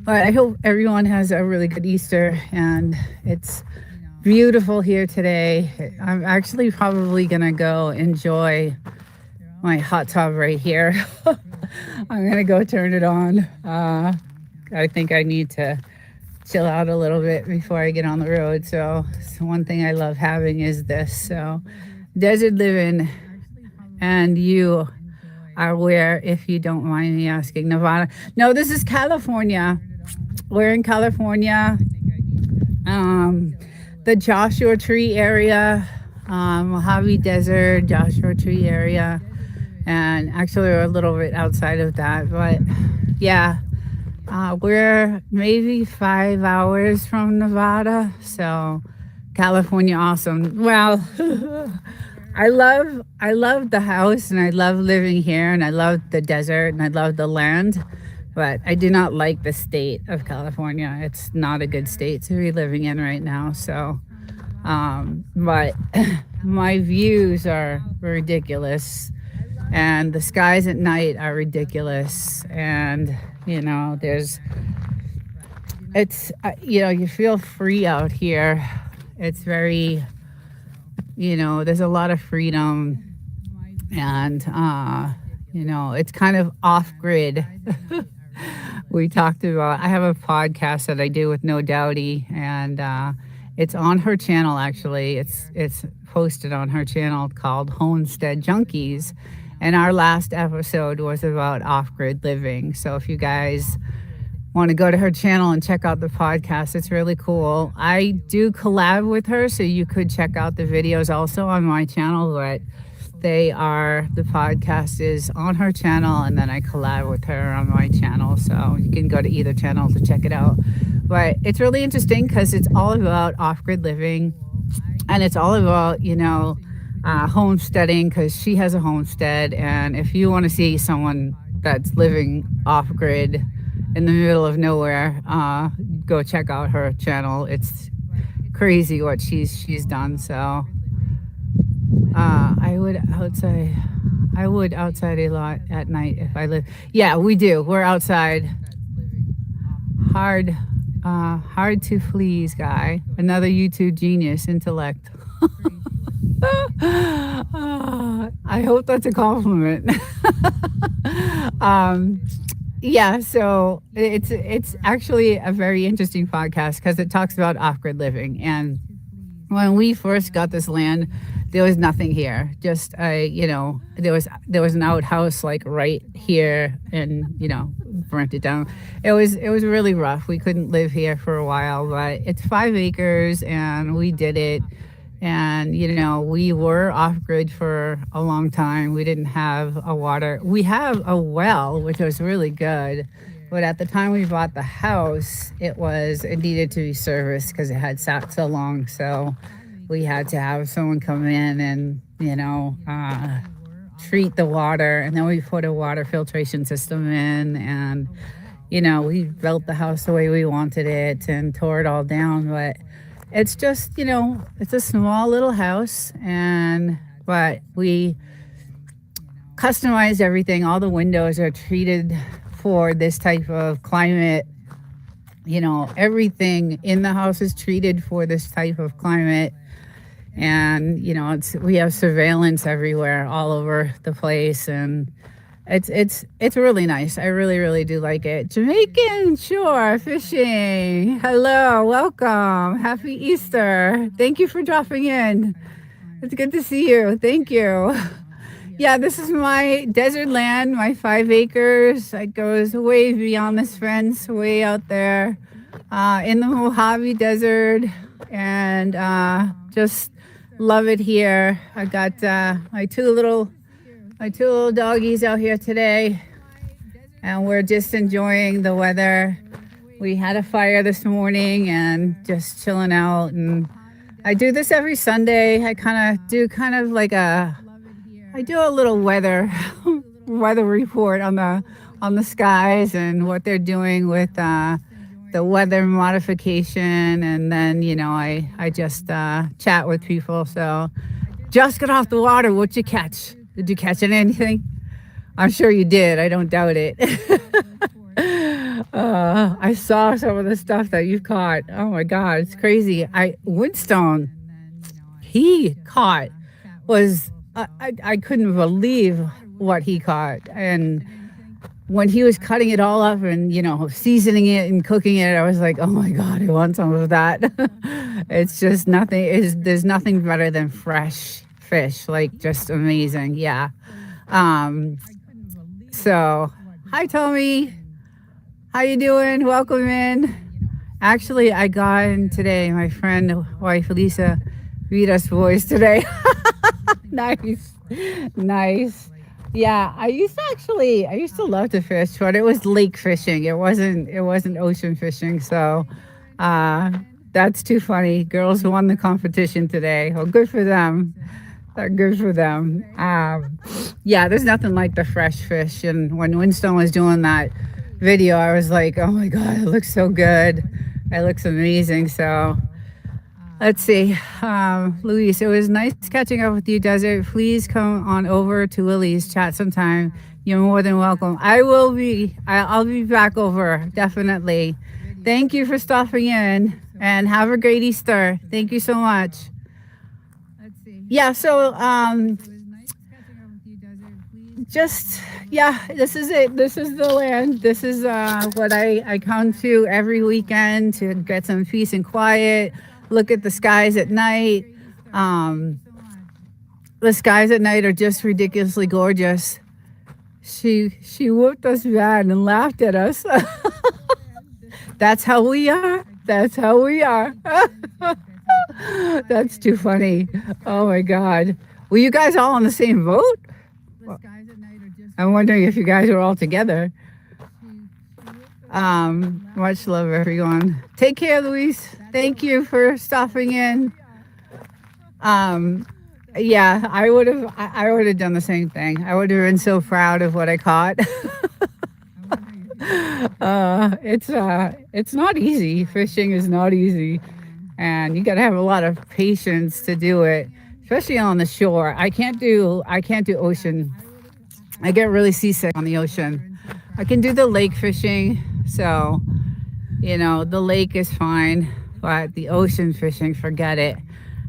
but I hope everyone has a really good Easter, and it's beautiful here today. I'm actually probably gonna go enjoy my hot tub right here. I'm gonna go turn it on. I think I need to chill out a little bit before I get on the road. So one thing I love having is this. So desert living, and you are where, if you don't mind me asking? Nevada? No, this is California. We're in California. The Joshua Tree area, Mojave Desert, Joshua Tree area. And actually we're a little bit outside of that, but yeah, We're maybe 5 hours from Nevada, so California, awesome. Well, I love the house, and I love living here, and I love the desert, and I love the land, but I do not like the state of California. It's not a good state to be living in right now. So, but my views are ridiculous, and the skies at night are ridiculous, and you feel free out here. It's very, there's a lot of freedom, and it's kind of off grid. We talked about, I have a podcast that I do with No Doubty, and it's on her channel. Actually, it's posted on her channel called Homestead Junkies, and our last episode was about off-grid living. So if you guys want to go to her channel and check out the podcast, it's really cool. I do collab with her, so you could check out the videos also on my channel, but the podcast is on her channel, and then I collab with her on my channel, so you can go to either channel to check it out. But it's really interesting because it's all about off-grid living, and it's all about homesteading, because she has a homestead. And if you want to see someone that's living off-grid in the middle of nowhere, go check out her channel. It's crazy what she's done. So I would outside a lot at night if I live. Yeah, we do. We're outside. Hard to please guy. Another YouTube genius intellect. I hope that's a compliment. Yeah, so it's actually a very interesting podcast because it talks about off-grid living. And when we first got this land, there was nothing here. Just there was an outhouse like right here, and burnt it down. It was really rough. We couldn't live here for a while, but it's 5 acres, and we did it. And we were off grid for a long time. We didn't have a water. We have a well, which was really good, but at the time we bought the house, it needed to be serviced because it had sat so long. So we had to have someone come in and treat the water, and then we put a water filtration system in, and we built the house the way we wanted it and tore it all down. But it's just, it's a small little house, but we customized everything. All the windows are treated for this type of climate. Everything in the house is treated for this type of climate. And, we have surveillance everywhere, all over the place. And it's really nice. I really, really do like it. Jamaican shore fishing. Hello, welcome. Happy Easter. Thank you for dropping in. It's good to see you. Thank you. Yeah, this is my desert land, my 5 acres. It goes way beyond this fence, way out there in the Mojave Desert. And just love it here. I got my two little doggies out here today, and we're just enjoying the weather. We had a fire this morning and just chilling out. And I do this every Sunday. I do a little weather report on the skies and what they're doing with the weather modification. And then I just chat with people. So just got off the water. What'd you catch? Did you catch anything? I'm sure you did. I don't doubt it. I saw some of the stuff that you caught. Oh my God, it's crazy. Woodstone, he caught was, I couldn't believe what he caught. And when he was cutting it all up and, seasoning it and cooking it, I was like, oh my God, I want some of that. It's just nothing. There's nothing better than fresh fish, like just amazing. Yeah. So hi Tommy, how you doing? Welcome in. Actually, I got in today, my friend wife Lisa read us voice today. Nice. Yeah, I used to love to fish, but it was lake fishing. It wasn't ocean fishing. So, uh, that's too funny. Girls won the competition today. Well, good for them. Good for them. Yeah, there's nothing like the fresh fish. And when Winston was doing that video, I was like, oh my God, it looks so good. It looks amazing. So, let's see. Luis, it was nice catching up with you, Desert. Please come on over to Lily's chat sometime. You're more than welcome. I will be. I'll be back over, definitely. Thank you for stopping in and have a great Easter. Thank you so much. Yeah, so just yeah, this is it. This is the land. This is what I come to every weekend to get some peace and quiet, look at the skies at night. um the skies at night are just ridiculously gorgeous. She whooped us bad and laughed at us. That's how we are. That's how we are. That's too funny. Oh my God, were you guys all on the same boat? I'm wondering if you guys were all together. Much love, everyone. Take care, Luis. Thank you for stopping in. Yeah, I would have done the same thing. I would have been so proud of what I caught. It's not easy. Fishing is not easy, and you got to have a lot of patience to do it, especially on the shore. I can't do ocean. I get really seasick on the ocean. I can do the lake fishing, so the lake is fine, but the ocean fishing, forget it.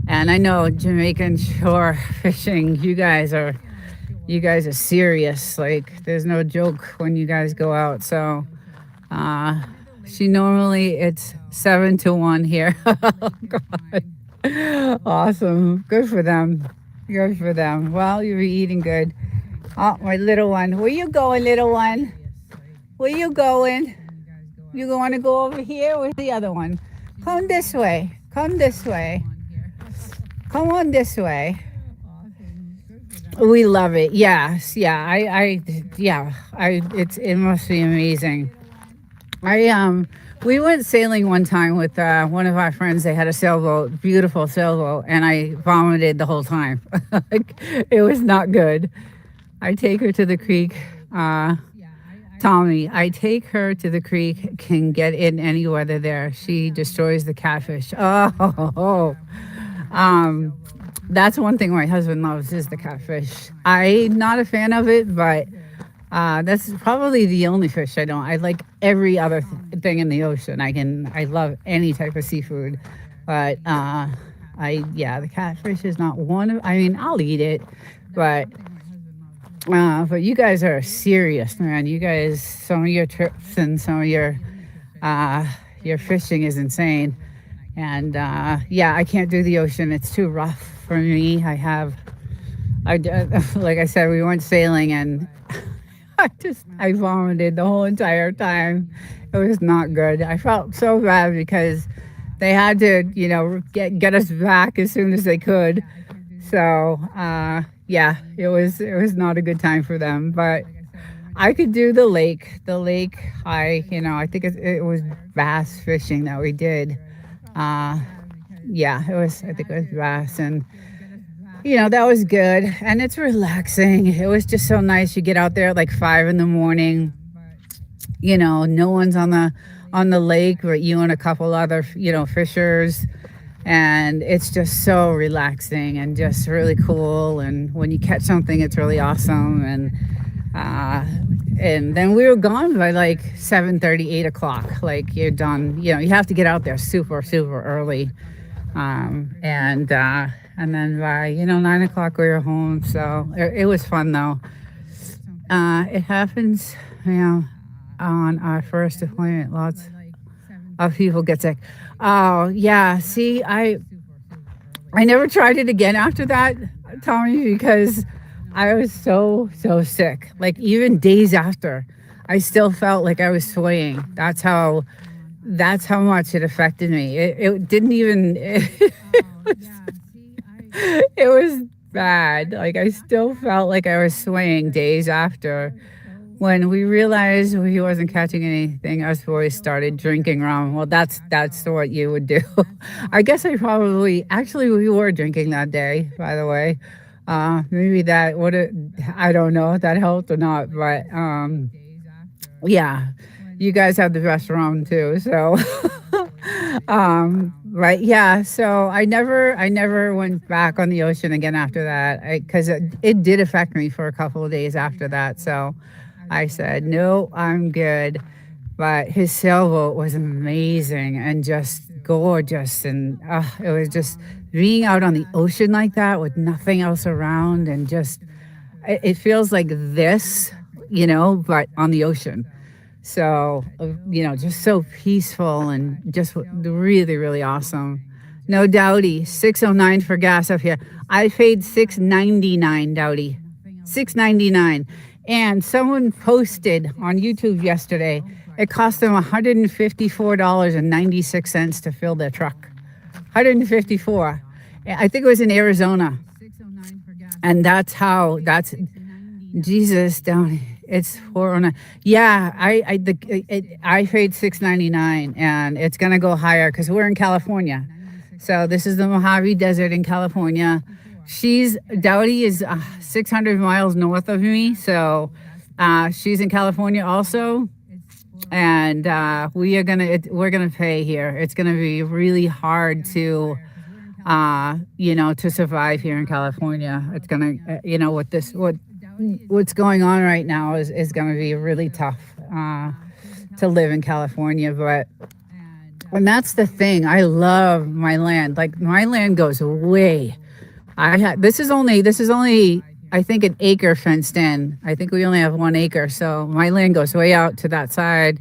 And I know Jamaican shore fishing, you guys are serious. Like, there's no joke when you guys go out. So it's 7-1 here. Oh God. Awesome. Good for them. Good for them. Well, you're eating good. Oh, my little one. Where you going, little one? Where you going? You want to go over here? Where's the other one? Come this way. Come this way. Come on this way. We love it. Yes. Yeah. It must be amazing. We went sailing one time with one of our friends. They had a sailboat, beautiful sailboat, and I vomited the whole time. It was not good. I take her to the creek. Tommy, I take her to the creek, can get in any weather there. She destroys the catfish. Oh. That's one thing my husband loves, is the catfish. I'm not a fan of it, but that's probably the only fish I don't. I like every other thing in the ocean. I love any type of seafood, but the catfish is not one of. I mean, I'll eat it, but you guys are serious, man. You guys, some of your trips and some of your fishing is insane. And I can't do the ocean. It's too rough for me. Like I said, we went sailing and I vomited the whole entire time. It was not good. I felt so bad because they had to, get us back as soon as they could. So it was not a good time for them. But I could do the lake. The lake, I think it was bass fishing that we did. It was. I think it was bass, and that was good. And it's relaxing. It was just so nice. You get out there at like 5 a.m. No one's on the lake but you and a couple other fishers, and it's just so relaxing and just really cool. And when you catch something, it's really awesome. And then we were gone by like 7:30, 8 o'clock. Like, you're done. You have to get out there super, super early. And then by 9 o'clock we were home. So it was fun though. It happens, on our first deployment. Lots of people get sick. Oh yeah. See, I never tried it again after that, Tommy, because I was so sick. Like, even days after, I still felt like I was swaying. That's how much it affected me. It didn't even. It was bad. Like I still felt like I was swaying days after when we realized he wasn't catching anything. Us boys started drinking rum. Well, that's what you would do. I guess I probably actually we were drinking that day. By the way, maybe that would have. I don't know if that helped or not, but yeah, you guys have the best rum too. So right, yeah. So I never went back on the ocean again after that, because it did affect me for a couple of days after that. So I said, no, I'm good. But his sailboat was amazing and just gorgeous, and it was just being out on the ocean like that with nothing else around, and just it feels like this, but on the ocean. So, just so peaceful and just really, really awesome. No, Dowdy, 609 for gas up here. I paid 699, Dowdy. 699. And someone posted on YouTube yesterday, it cost them $154.96 to fill their truck. 154. I think it was in Arizona. And that's Jesus down. It's 409. Yeah, I paid 699, and it's gonna go higher because we're in California. So this is the Mojave Desert in California. Dowdy is 600 miles north of me, so she's in California also, and we're gonna pay here. It's gonna be really hard to to survive here in California. It's gonna, what's going on right now is going to be really tough to live in California. And that's the thing. I love my land. Like my land goes way. This is only I think an acre fenced in. I think we only have 1 acre, so my land goes way out to that side.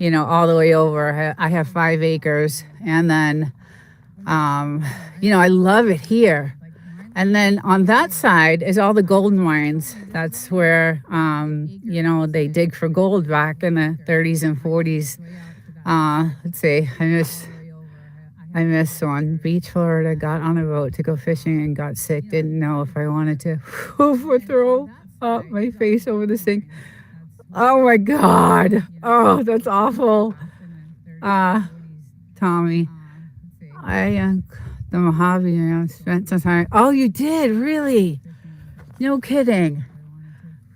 All the way over. I have 5 acres, and then I love it here. And then on that side is all the gold mines. That's where, they dig for gold back in the 30s and 40s. Let's see, I missed one. Beach, Florida, got on a boat to go fishing and got sick. Didn't know if I wanted to throw up my face over the sink. Oh my God. Oh, that's awful. Tommy, the Mojave, spent some time. Oh, you did? Really? No kidding.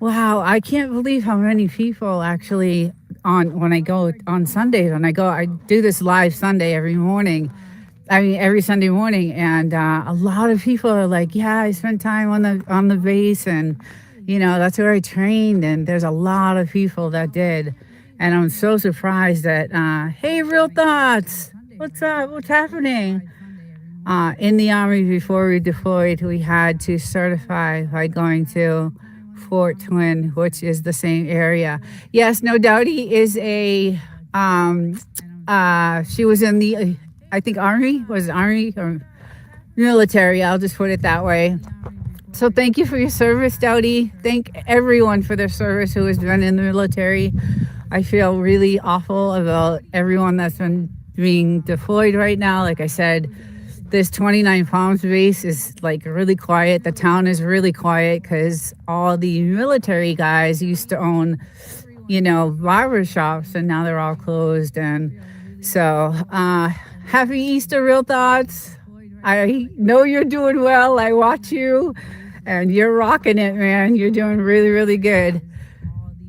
Wow, I can't believe how many people actually when I go on Sundays, I do this live Sunday every Sunday morning, and a lot of people are like, yeah, I spent time on the base, and that's where I trained, and there's a lot of people that did, and I'm so surprised that hey, Real Thoughts, what's up? What's happening? In the Army, before we deployed, we had to certify by going to Fort Twin, which is the same area. Yes, no doubt he is she was in the, I think Army or military, I'll just put it that way. So thank you for your service, Dowdy. Thank everyone for their service who has been in the military. I feel really awful about everyone that's been being deployed right now. Like I said, this 29 Palms base is like really quiet. The town is really quiet because all the military guys used to own, barber shops, and now they're all closed. And so, happy Easter, Real Thoughts. I know you're doing well. I watch you, and you're rocking it, man. You're doing really, really good.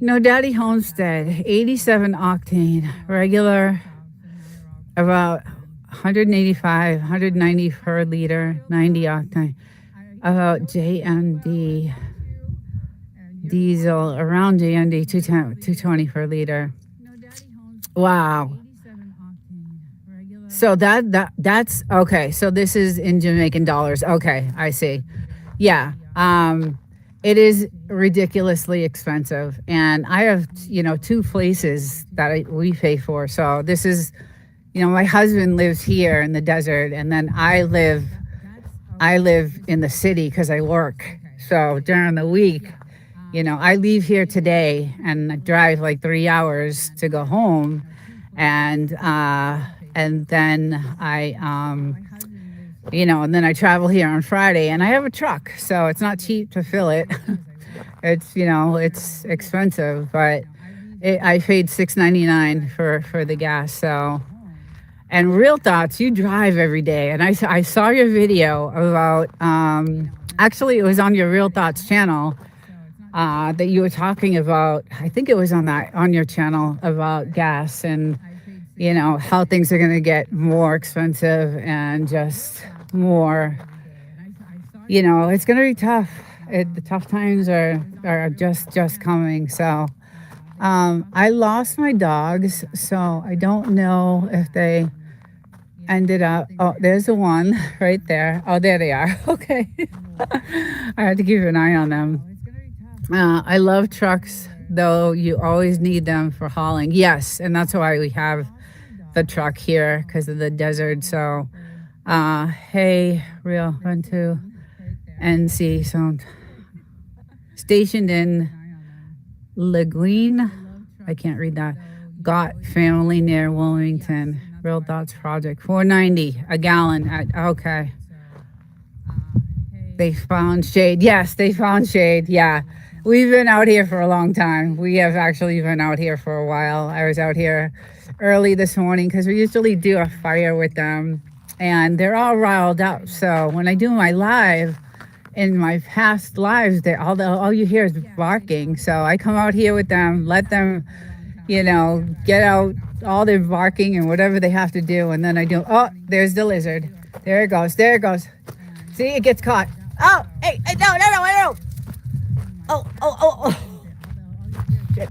No Daddy Homestead, 87 octane, regular, about 185, 190 per liter, 90 octane. About JMD diesel, around JMD 220 per liter. Wow. So that's okay. So this is in Jamaican dollars. Okay, I see. Yeah. It is ridiculously expensive, and I have 2 places that we pay for. So this is, my husband lives here in the desert, and then I live in the city because I work. So during the week, I leave here today and I drive like 3 hours to go home, and then I and then I travel here on Friday, and I have a truck, so it's not cheap to fill it. It's expensive, but I paid $6.99 for the gas. So, and Real Thoughts, you drive every day, and I saw your video about actually it was on your Real Thoughts channel that you were talking about. I think it was on your channel about gas and how things are going to get more expensive and just more. It's going to be tough. The tough times are just coming. So I lost my dogs, so I don't know if they ended up. Oh, there's the one right there. Oh, there they are. Okay. I had to keep an eye on them. I love trucks, though. You always need them for hauling. Yes, and that's why we have the truck here, because of the desert. So hey, Real 1-2 NC sound stationed in Laguine. I can't read that. Got family near Wilmington. Real Thoughts Project. $4.90 a gallon. Okay. They found shade. Yes, they found shade. Yeah. We've been out here for a long time. We have actually been out here for a while. I was out here early this morning because we usually do a fire with them, and they're all riled up. So when I do my live, in my past lives, all you hear is barking. So I come out here with them, let them, get out all their barking and whatever they have to do, and then I do. Oh, there's the lizard. There it goes. There it goes. See, it gets caught. Oh, hey, no. Oh. Shit.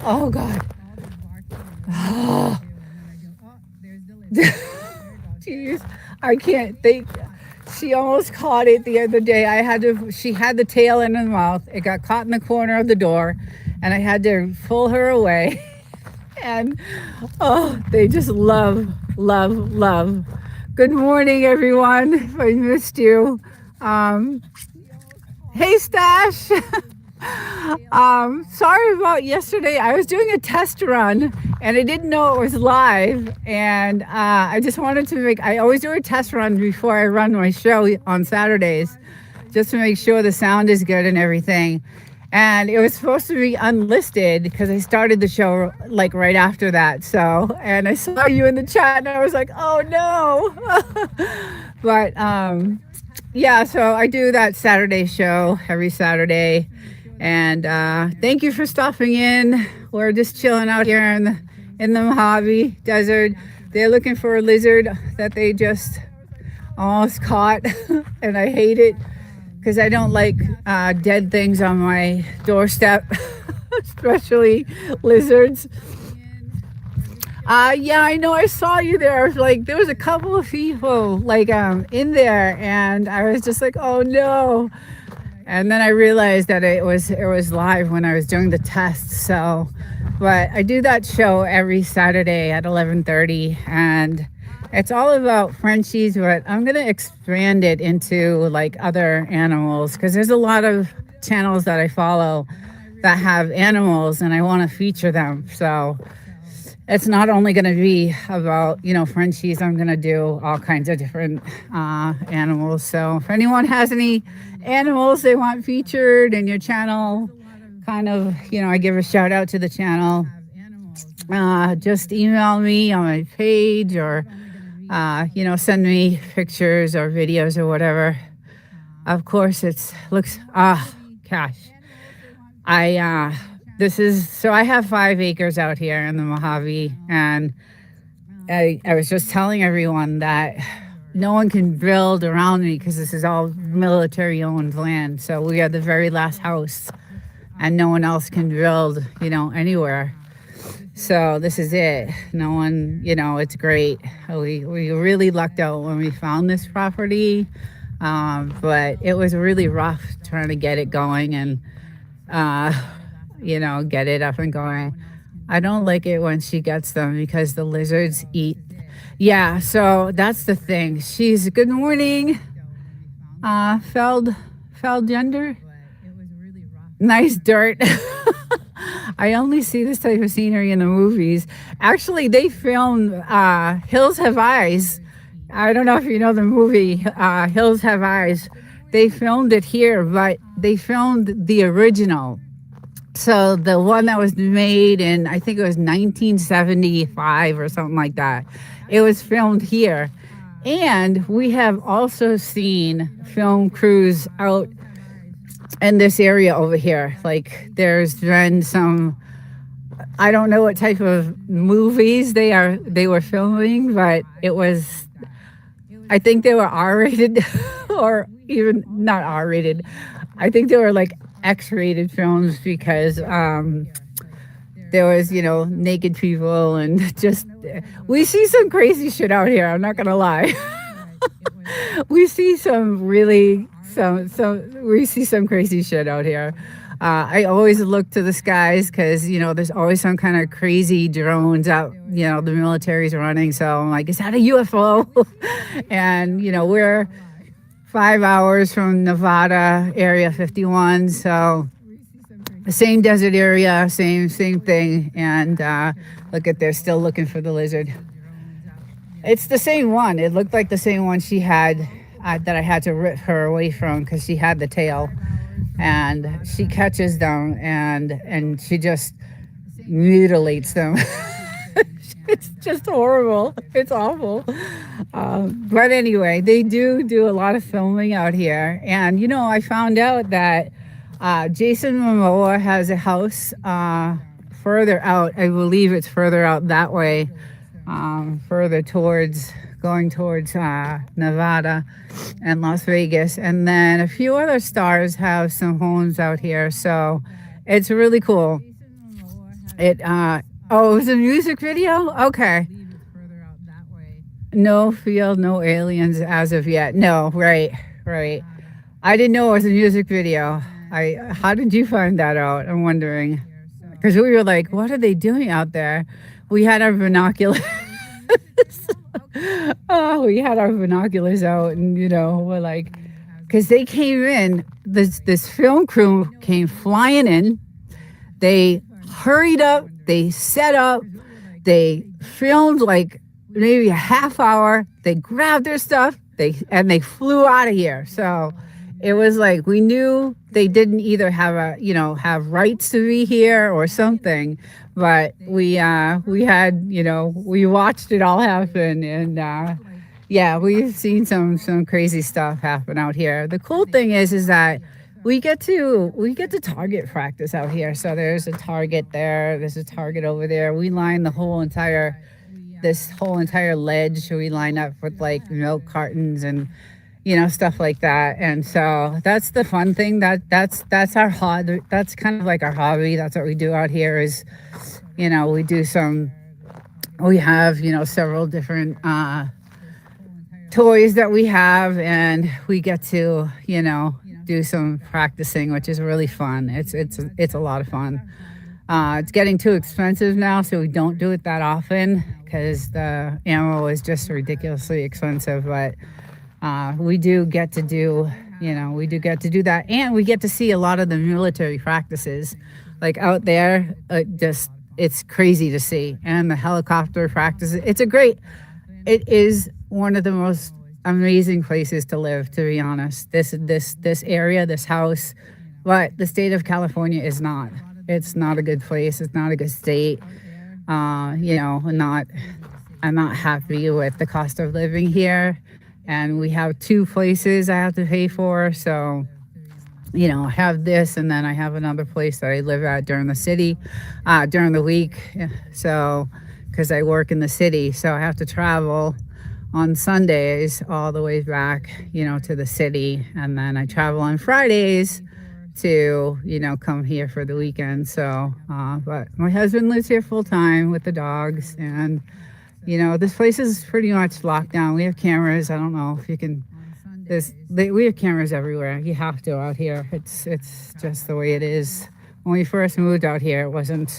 Oh, God. Oh. Jeez, I can't think. She almost caught it the other day. She had the tail in her mouth. It got caught in the corner of the door, and I had to pull her away. And, they just love. Good morning, everyone. If I missed you. Hey, Stash. Sorry about yesterday. I was doing a test run and I didn't know it was live. And I just wanted to I always do a test run before I run my show on Saturdays, just to make sure the sound is good and everything. And it was supposed to be unlisted because I started the show like right after that. So, and I saw you in the chat and I was like, oh no. But yeah, so I do that Saturday show every Saturday. And thank you for stopping in. We're just chilling out here in the Mojave Desert. They're looking for a lizard that they just almost caught. And I hate it because I don't like dead things on my doorstep, especially lizards. Yeah, I know. I saw you there. Like, there was a couple of people in there, and I was just like, oh no. And then I realized that it was live when I was doing the test. So, but I do that show every Saturday at 11:30, and it's all about Frenchies, but I'm going to expand it into like other animals, because there's a lot of channels that I follow that have animals and I want to feature them. So it's not only going to be about, Frenchies. I'm going to do all kinds of different animals. So if anyone has any animals they want featured in your channel, I give a shout out to the channel. Just email me on my page, or, send me pictures or videos or whatever. Of course, gosh. I have 5 acres out here in the Mojave, and I was just telling everyone that no one can build around me because this is all military owned land. So we are the very last house, and no one else can build, anywhere. So this is it. No one, it's great. We really lucked out when we found this property. But it was really rough trying to get it going and, get it up and going. I don't like it when she gets them because the lizards eat. Yeah, so that's the thing. Good morning, Feld gender. Nice dirt. I only see this type of scenery in the movies. Actually, they filmed Hills Have Eyes. I don't know if you know the movie Hills Have Eyes. They filmed it here, but they filmed the original. So the one that was made in, I think it was 1975 or something like that. It was filmed here. And we have also seen film crews out in this area over here. Like there's been some, I don't know what type of movies they were filming, but it was, I think they were R-rated or even not R-rated. I think they were like X-rated films because there was, naked people and just, we see some crazy shit out here. I'm not gonna lie. We see some really, we see some crazy shit out here. I always look to the skies because, there's always some kind of crazy drones out, the military's running. So I'm like, is that a UFO? And, we're 5 hours from Nevada, Area 51. So the same desert area, same thing. And look at, they're still looking for the lizard. It's the same one. It looked like the same one she had that I had to rip her away from because she had the tail. And she catches them and she just mutilates them. It's just horrible. It's awful. But anyway, they do a lot of filming out here. And, I found out that Jason Momoa has a house further out. I believe it's further out that way, further going towards Nevada and Las Vegas. And then a few other stars have some homes out here. So it's really cool. It was a music video? Okay. No field, no aliens as of yet. No, right. I didn't know it was a music video. How did you find that out? I'm wondering. Because we were like, what are they doing out there? We had our binoculars. We had our binoculars out and, we're like, because they came in, this film crew came flying in. They hurried up, they set up, they filmed like maybe a half hour. They grabbed their stuff, they flew out of here. So it was like we knew they didn't either have rights to be here or something, but we had we watched it all happen, and we've seen some crazy stuff happen out here. The cool thing is that we get to target practice out here. So there's a target there, there's a target over there. We line this whole entire ledge. We line up with like milk cartons and stuff like that. And so that's the fun thing. That's our hobby. That's kind of like our hobby. That's what we do out here is, we have, several different toys that we have, and we get to, do some practicing, which is really fun. It's a lot of fun. It's getting too expensive now, so we don't do it that often because the ammo is just ridiculously expensive. But we do get to do that, and we get to see a lot of the military practices, like out there. It's crazy to see, and the helicopter practices. It is one of the most amazing places to live, to be honest. This area, this house, but the state of California is not. It's not a good place. It's not a good state. I'm not happy with the cost of living here. And we have 2 places I have to pay for. So, I have this, and then I have another place that I live at during the week. So, because I work in the city, so I have to travel on Sundays all the way back, to the city. And then I travel on Fridays to, come here for the weekend. So, but my husband lives here full time with the dogs, and this place is pretty much locked down. We have cameras. I don't know if you can. We have cameras everywhere. You have to out here. It's just the way it is. When we first moved out here, it wasn't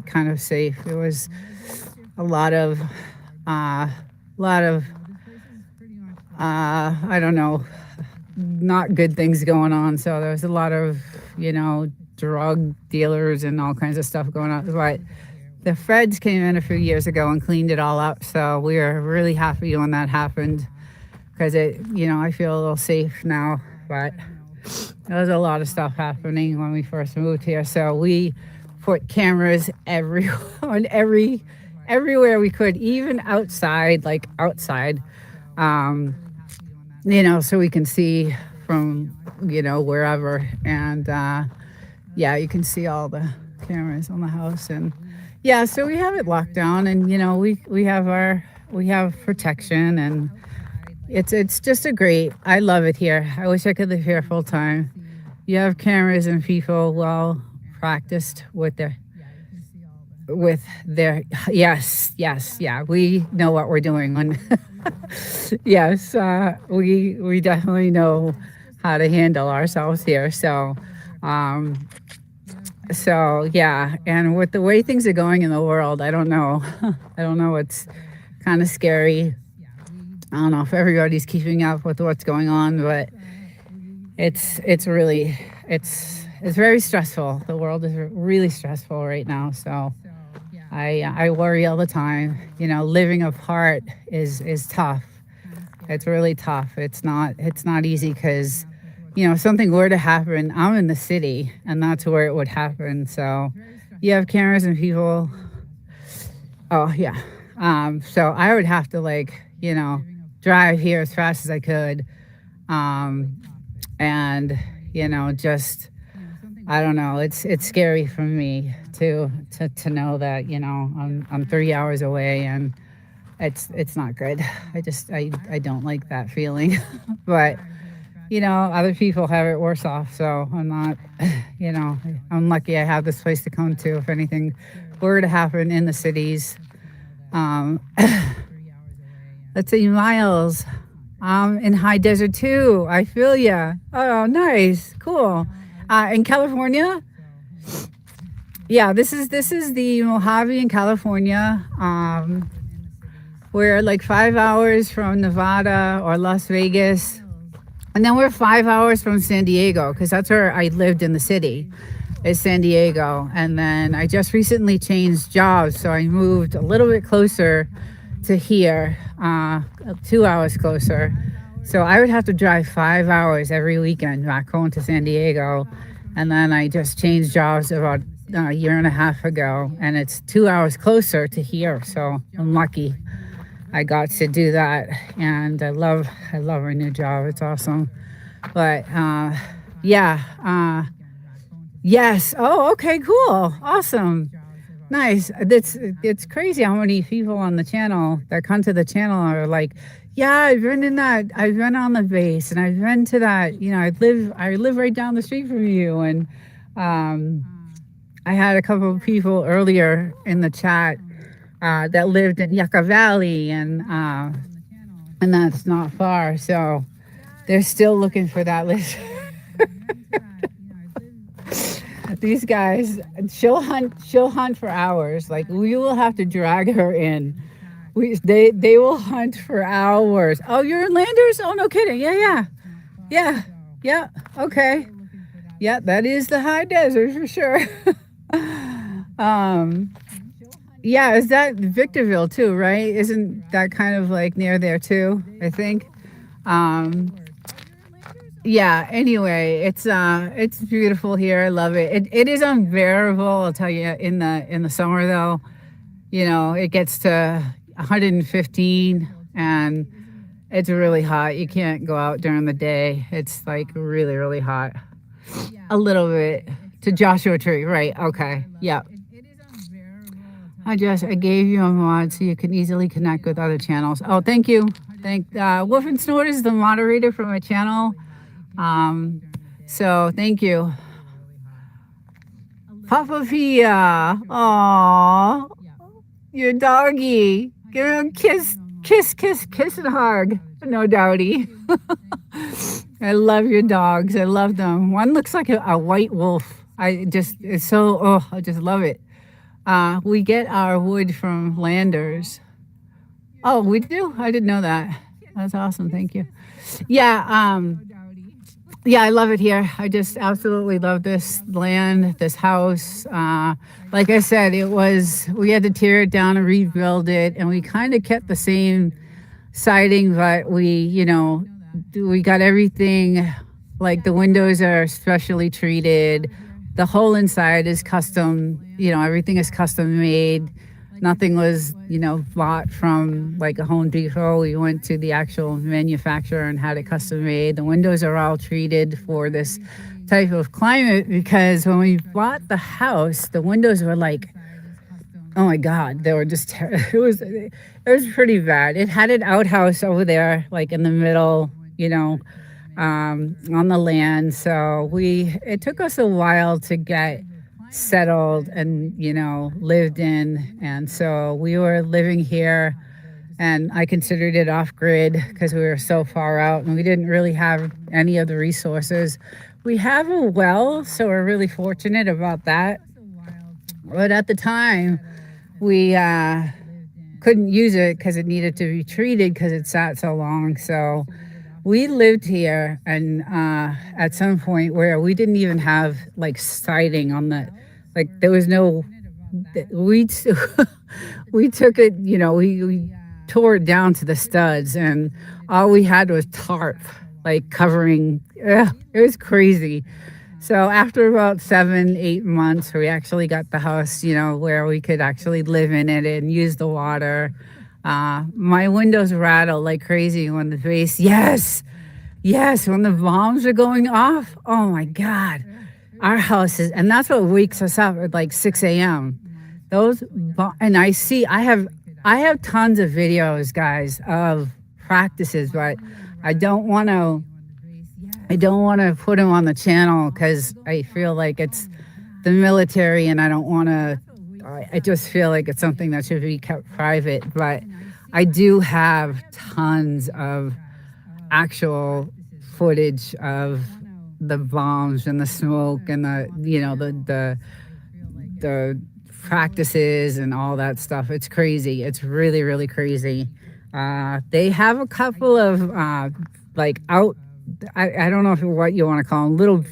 kind of safe. It was a lot of I don't know, not good things going on. So there was a lot of drug dealers and all kinds of stuff going on. But the feds came in a few years ago and cleaned it all up. So we are really happy when that happened because I feel a little safe now. But there was a lot of stuff happening when we first moved here. So we put cameras everywhere we could, even outside, so we can see from, wherever. And you can see all the cameras on the house. And so we have it locked down, and we have protection, and it's just I love it here. I wish I could live here full time. You have cameras and people well practiced with their yes, we know what we're doing when yes, we definitely know how to handle ourselves here. So and with the way things are going in the world, I don't know. It's kind of scary. I don't know if everybody's keeping up with what's going on, but it's very stressful. The world is really stressful right now. So I worry all the time. Living apart is tough. It's really tough. It's not easy because if something were to happen, I'm in the city, and that's where it would happen. So you have cameras and people. Oh yeah. So I would have to drive here as fast as I could, and just I don't know. It's scary for me to know that I'm 3 hours away, and it's not good. I don't like that feeling, but other people have it worse off. So I'm not, I'm lucky I have this place to come to if anything were to happen in the cities. Let's see, Miles. In high desert too. I feel ya. Oh, nice, cool. In California. Yeah, this is the Mojave in California. We're like 5 hours from Nevada or Las Vegas, and then we're 5 hours from San Diego because that's where I lived in the city. Is San Diego, and then I just recently changed jobs, so I moved a little bit closer to here, 2 hours closer. So I would have to drive 5 hours every weekend back home to San Diego. And then I just changed jobs about a year and a half ago, and it's 2 hours closer to here. So I'm lucky I got to do that. And I love our new job. It's awesome. But yes. Oh, okay, cool. Awesome. Nice. It's crazy how many people on the channel that come to the channel are like, yeah, I've been on the base, and I've been to that, I live right down the street from you. And I had a couple of people earlier in the chat that lived in Yucca Valley, and that's not far. So they're still looking for that list. These guys, she'll hunt for hours. Like, we will have to drag her in. They will hunt for hours. Oh, you're in Landers? Oh, no kidding. Yeah. Okay. Yeah, that is the high desert for sure. Yeah, is that Victorville too, right? Isn't that kind of like near there too, I think? Yeah, anyway, it's beautiful here. I love it. It is unbearable, I'll tell you, in the summer though. It gets to 115, and it's really hot. You can't go out during the day. It's like really, really hot. A little bit to Joshua Tree, right? Okay, yeah. I gave you a mod so you can easily connect with other channels. Oh, thank you. Wolf and Snort is the moderator for my channel. So thank you. Papa Pia. Aww. Your doggy. Give him a kiss and hug. No doubty. I love your dogs. I love them. One looks like a white wolf. I just love it. We get our wood from Landers. Oh, we do? I didn't know that. That's awesome. Thank you. Yeah. yeah, I love it here. I just absolutely love this land, this house. Like I said, we had to tear it down and rebuild it, and we kind of kept the same siding, but we got everything. Like the windows are specially treated. The whole inside is custom. Everything is custom made. Nothing was, bought from like a Home Depot. We went to the actual manufacturer and had it custom made. The windows are all treated for this type of climate because when we bought the house, the windows were like, oh my God, they were just it was pretty bad. It had an outhouse over there, like in the middle, on the land. So it took us a while to get settled and lived in, and so we were living here, and I considered it off grid because we were so far out and we didn't really have any of the resources. We have a well, so we're really fortunate about that. But at the time, we couldn't use it because it needed to be treated because it sat so long. So we lived here, and at some point where we didn't even have like siding on like there was no, we we took it, we tore it down to the studs, and all we had was tarp, like covering. It was crazy. So after about 7, 8 months, we actually got the house, where we could actually live in it and use the water. My windows rattle like crazy when the base, yes, when the bombs are going off. Oh my God. Our house is, and that's what wakes us up at like 6 a.m. And I have tons of videos, guys, of practices, but I don't want to put them on the channel because I feel like it's the military, and I don't want to. I just feel like it's something that should be kept private. But I do have tons of actual footage of the bombs and the smoke and the practices and all that stuff. It's crazy. It's really, really crazy. They have a couple of like out. I don't know what you want to call them, little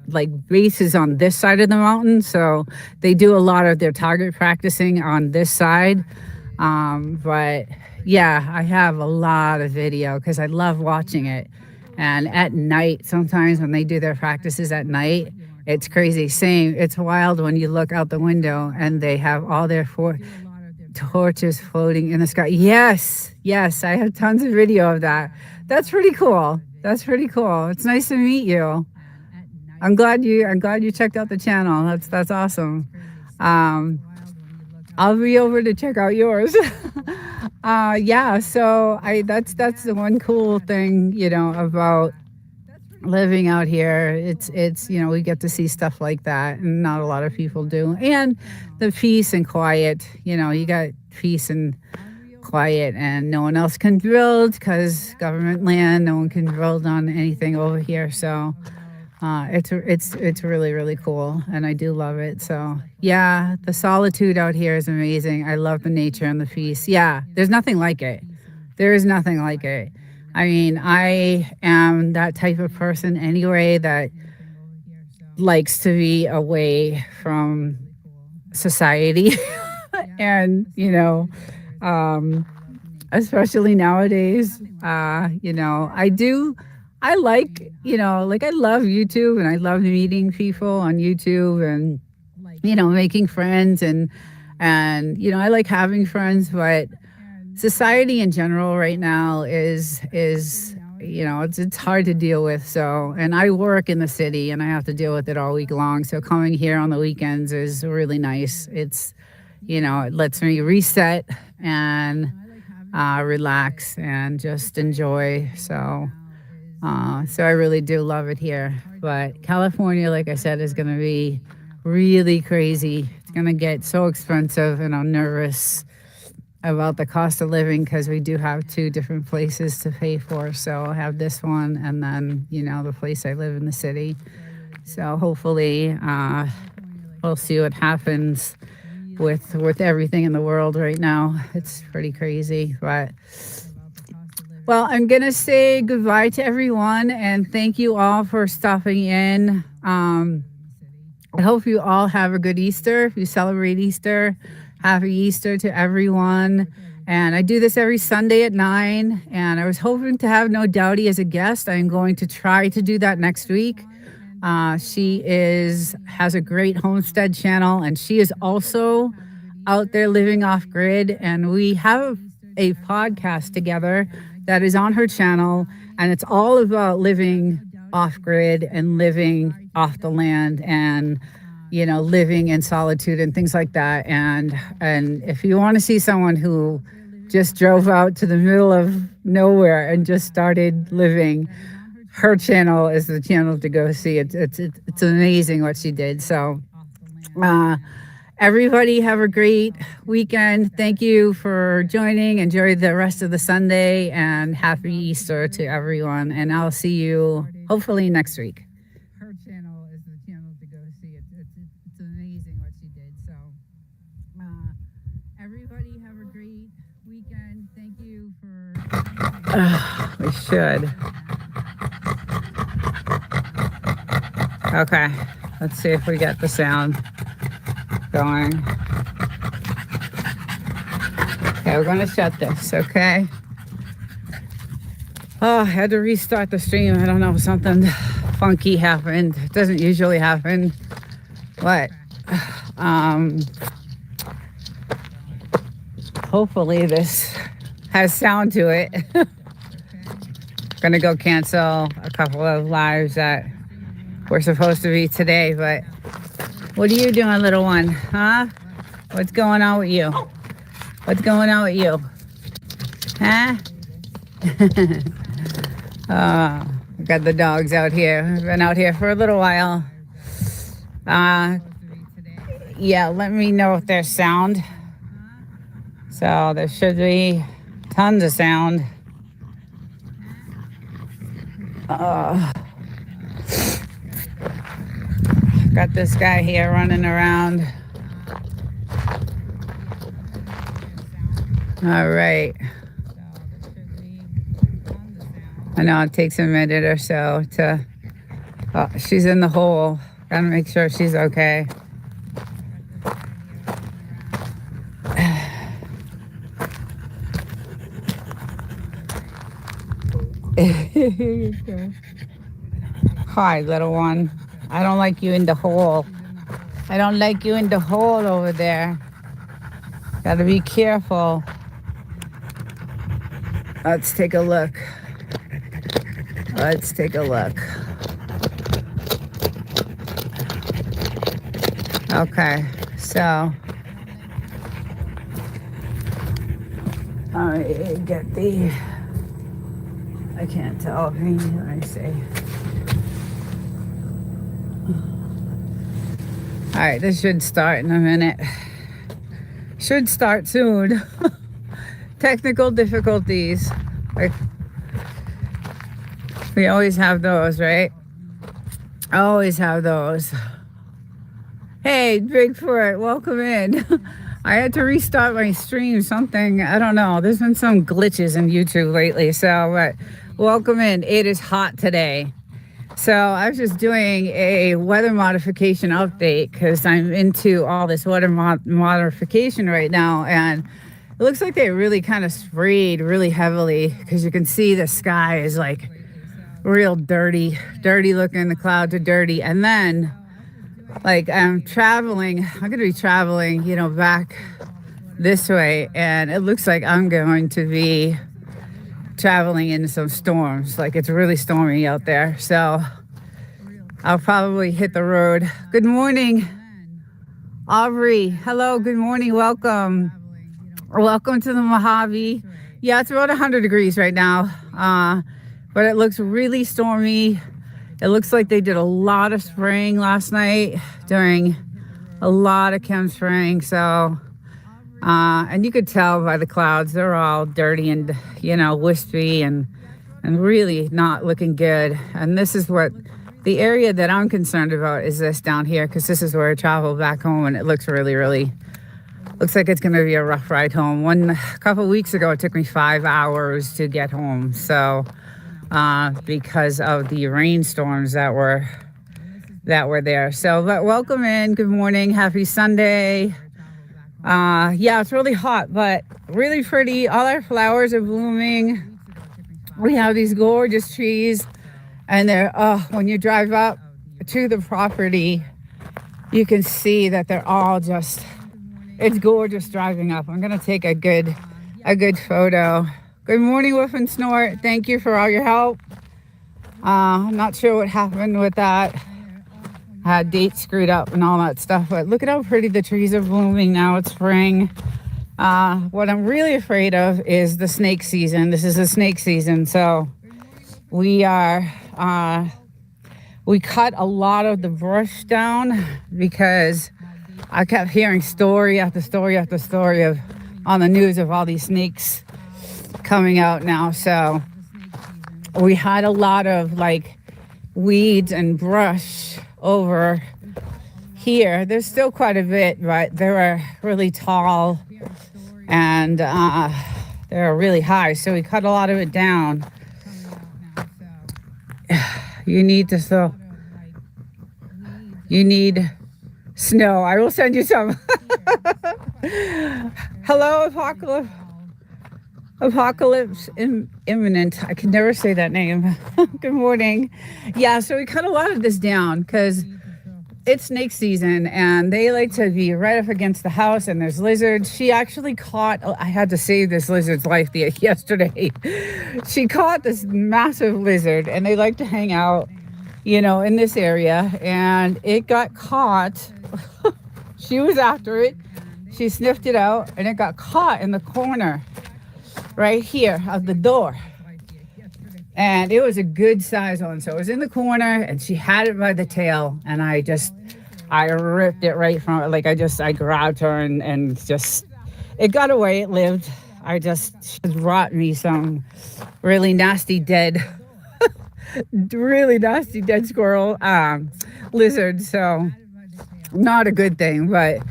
like bases on this side of the mountain. So they do a lot of their target practicing on this side. But yeah, I have a lot of video because I love watching it. And at night, sometimes when they do their practices at night, it's crazy. Same, it's wild when you look out the window and they have all their torches floating in the sky. Yes, I have tons of video of that. That's pretty cool. It's nice to meet you. I'm glad you checked out the channel. That's awesome. I'll be over to check out yours. Yeah, so that's the one cool thing, about living out here. It's we get to see stuff like that, and not a lot of people do. And the peace and quiet, you got peace and quiet, and no one else can build because government land. No one can build on anything over here. So it's really, really cool, and I do love it. So yeah, the solitude out here is amazing. I love the nature and the peace. Yeah, there's nothing like it. There is nothing like it. I mean, I am that type of person anyway that likes to be away from society. And especially nowadays, I like, I love YouTube, and I love meeting people on YouTube, and making friends, and I like having friends. But society in general right now is it's hard to deal with. So, and I work in the city, and I have to deal with it all week long. So coming here on the weekends is really nice. It's it lets me reset and relax and just enjoy. So I really do love it here. But California, like I said, is going to be really crazy. It's going to get so expensive, and I'm nervous about the cost of living because we do have 2 different places to pay for. So I have this one, and then the place I live in the city. So hopefully we'll see what happens with everything in the world right now. It's pretty crazy. But Well, I'm going to say goodbye to everyone and thank you all for stopping in. I hope you all have a good Easter. If you celebrate Easter, happy Easter to everyone. And I do this every Sunday at 9. And I was hoping to have No Doubty as a guest. I'm going to try to do that next week. She has a great homestead channel, and she is also out there living off grid. And we have a podcast together that is on her channel, and it's all about living off grid and living off the land and living in solitude and things like that. And if you want to see someone who just drove out to the middle of nowhere and just started living, her channel is the channel to go see. It's amazing what she did. So everybody have a great weekend. Thank you for joining. Enjoy the rest of the Sunday, and happy Easter to everyone. And I'll see you hopefully next week. Her channel is the channel to go see. It's amazing what she did. So everybody have a great weekend. Thank you for we should. Okay, let's see if we get the sound going. Okay, we're going to shut this, okay? Oh, I had to restart the stream. I don't know, something funky happened. It doesn't usually happen, but hopefully this has sound to it. Gonna go cancel a couple of lives that were supposed to be today, but what are you doing, little one? Huh? What's going on with you? What's going on with you? Huh? We got the dogs out here. We've been out here for a little while. Yeah, let me know if there's sound. So there should be tons of sound. Got this guy here running around. All right. I know it takes a minute or so to... Oh, she's in the hole. Gotta make sure she's okay. Hi, little one. I don't like you in the hole. I don't like you in the hole over there. Gotta be careful. Let's take a look. Let's take a look. Okay, so I get the... I can't tell. Let me see. All right, this should start in a minute. Should start soon. Technical difficulties. Like, we always have those, right? Always have those. Hey, Bigfoot, welcome in. I had to restart my stream, something, I don't know. There's been some glitches in YouTube lately, so but welcome in. It is hot today. So I was just doing a weather modification update because I'm into all this weather modification right now, and it looks like they really kind of sprayed really heavily because you can see the sky is like real dirty looking. The clouds are dirty, and then like I'm gonna be traveling, back this way, and it looks like I'm going to be traveling into some storms. Like, it's really stormy out there, so I'll probably hit the road. Good morning, Aubrey. Hello, good morning, welcome to the Mojave. Yeah, it's about 100 degrees right now, but it looks really stormy. It looks like they did a lot of spraying last night, doing a lot of chem spraying. So, and you could tell by the clouds, they're all dirty and, wispy and really not looking good. And this is what the area that I'm concerned about is this down here, because this is where I travel back home, and it looks really, really looks like it's going to be a rough ride home. A couple of weeks ago, it took me 5 hours to get home. So because of the rainstorms that were there. So, but welcome in. Good morning. Happy Sunday. Yeah, it's really hot, but really pretty. All our flowers are blooming. We have these gorgeous trees, and they're, when you drive up to the property, you can see that they're all just, it's gorgeous driving up. I'm going to take a good photo. Good morning, Woof and Snort. Thank you for all your help. I'm not sure what happened with that. Had dates screwed up and all that stuff, but look at how pretty the trees are blooming now. It's spring. What I'm really afraid of is the snake season. This is the snake season, so we cut a lot of the brush down because I kept hearing story after story after story on the news of all these snakes coming out now. So we had a lot of like weeds and brush over here. There's still quite a bit, but they were really tall and they're really high, so we cut a lot of it down. You need snow. I will send you some. Hello, Apocalypse Imminent. I can never say that name. Good morning. Yeah, so we cut a lot of this down because it's snake season and they like to be right up against the house, and there's lizards. She actually caught, I had to save this lizard's life yesterday. She caught this massive lizard, and they like to hang out, in this area, and it got caught. She was after it. She sniffed it out, and it got caught in the corner right here of the door. And it was a good size one. So it was in the corner, and she had it by the tail, and I ripped it right from it. Like I grabbed her and just, it got away. It lived. She brought me some really nasty dead squirrel, lizard. So not a good thing, but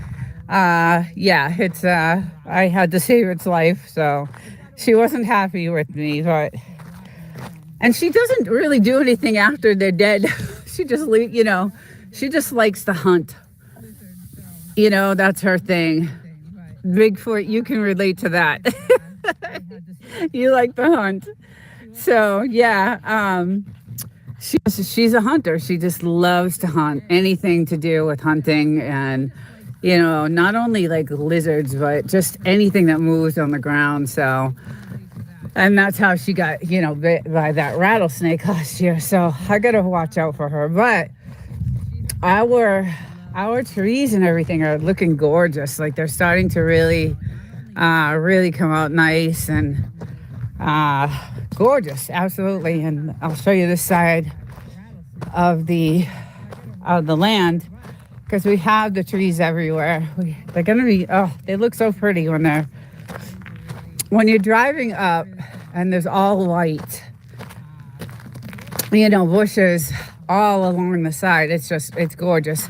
yeah, it's, I had to save its life. So she wasn't happy with me, and she doesn't really do anything after they're dead. She just she just likes to hunt. That's her thing. Bigfoot, you can relate to that. You like to hunt. So yeah, she's a hunter. She just loves to hunt. Anything to do with hunting, and not only like lizards, but just anything that moves on the ground. So, and that's how she got, bit by that rattlesnake last year. So I got to watch out for her. But our trees and everything are looking gorgeous. Like they're starting to really come out nice and gorgeous. Absolutely. And I'll show you this side of the land, because we have the trees everywhere. They're gonna be, they look so pretty when you're driving up and there's all white, bushes all along the side. It's gorgeous.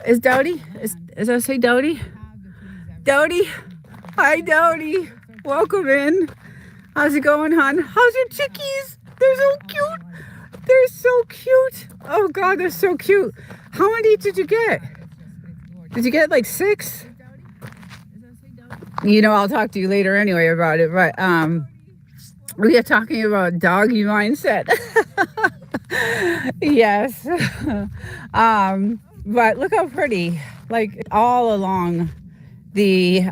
Is Dodie? Is I say Dodie? Dodie? Hi, Dodie. Welcome in. How's it going, hon? How's your chickies? They're so cute. They're so cute. Oh, God, they're so cute. How many did you get? Did you get like 6? I'll talk to you later anyway about it. But we are talking about doggy mindset. Yes. But look how pretty. Like all along the,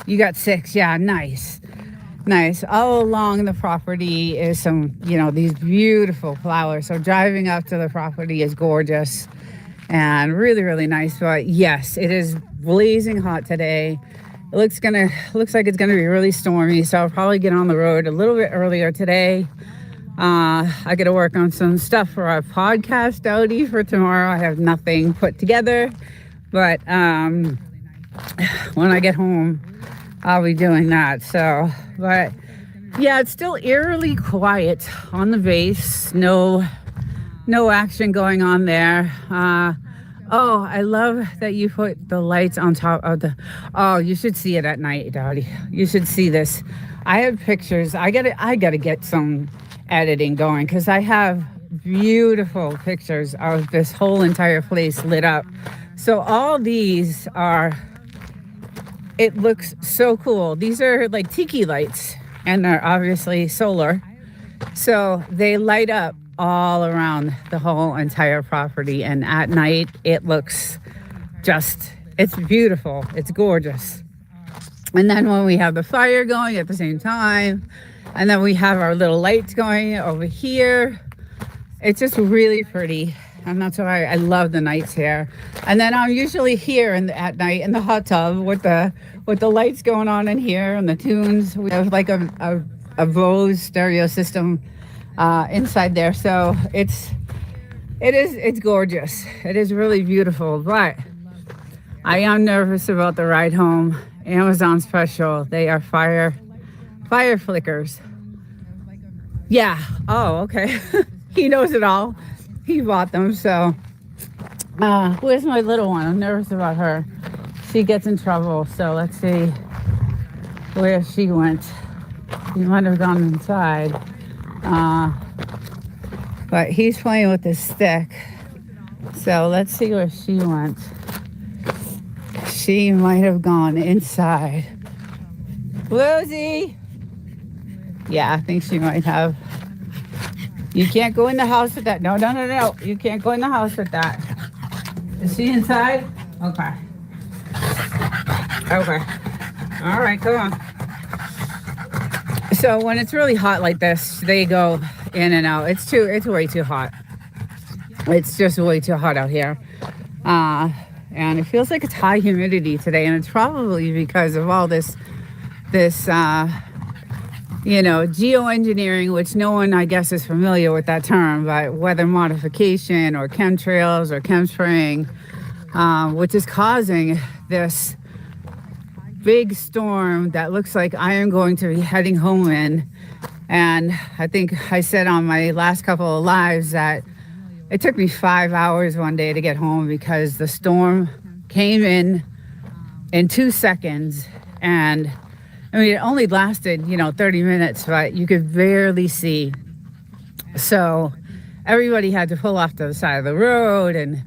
you got 6. Yeah, nice. All along the property is some, these beautiful flowers. So driving up to the property is gorgeous and really, really nice. But yes, it is blazing hot today. It looks like it's gonna be really stormy. So I'll probably get on the road a little bit earlier today. I got to work on some stuff for our podcast outie for tomorrow. I have nothing put together, but when I get home, I'll be doing that. So, but yeah, it's still eerily quiet on the base. No action going on there. Oh, I love that you put the lights on top of the. Oh, you should see it at night, Dottie. You should see this. I have pictures. I gotta get some editing going because I have beautiful pictures of this whole entire place lit up. So all these are. It looks so cool. These are like tiki lights, and they're obviously solar. So they light up all around the whole entire property. And at night, it looks it's beautiful. It's gorgeous. And then when we have the fire going at the same time, and then we have our little lights going over here, it's just really pretty. And that's why I love the nights here. And then I'm usually here at night in the hot tub with the lights going on in here and the tunes. We have like a Bose stereo system inside there, so it's gorgeous. It is really beautiful, but I am nervous about the ride home. Amazon special. They are fire flickers. Yeah. Oh, okay. He knows it all. He bought them. So where's my little one? I'm nervous about her. She gets in trouble. So let's see where she went. He might have gone inside. But he's playing with his stick. So let's see where she went. She might have gone inside. Rosie! Yeah, I think she might have. You can't go in the house with that. No. You can't go in the house with that. Is she inside? Okay. All right, come on. So when it's really hot like this, they go in and out. It's way too hot. It's just way too hot out here. And it feels like it's high humidity today. And it's probably because of all this geoengineering, which no one, I guess, is familiar with that term, but weather modification or chemtrails or chemspraying, which is causing this big storm that looks like I am going to be heading home in. And I think I said on my last couple of lives that it took me 5 hours one day to get home because the storm came in 2 seconds. And I mean, it only lasted, 30 minutes, but you could barely see. So everybody had to pull off to the side of the road, and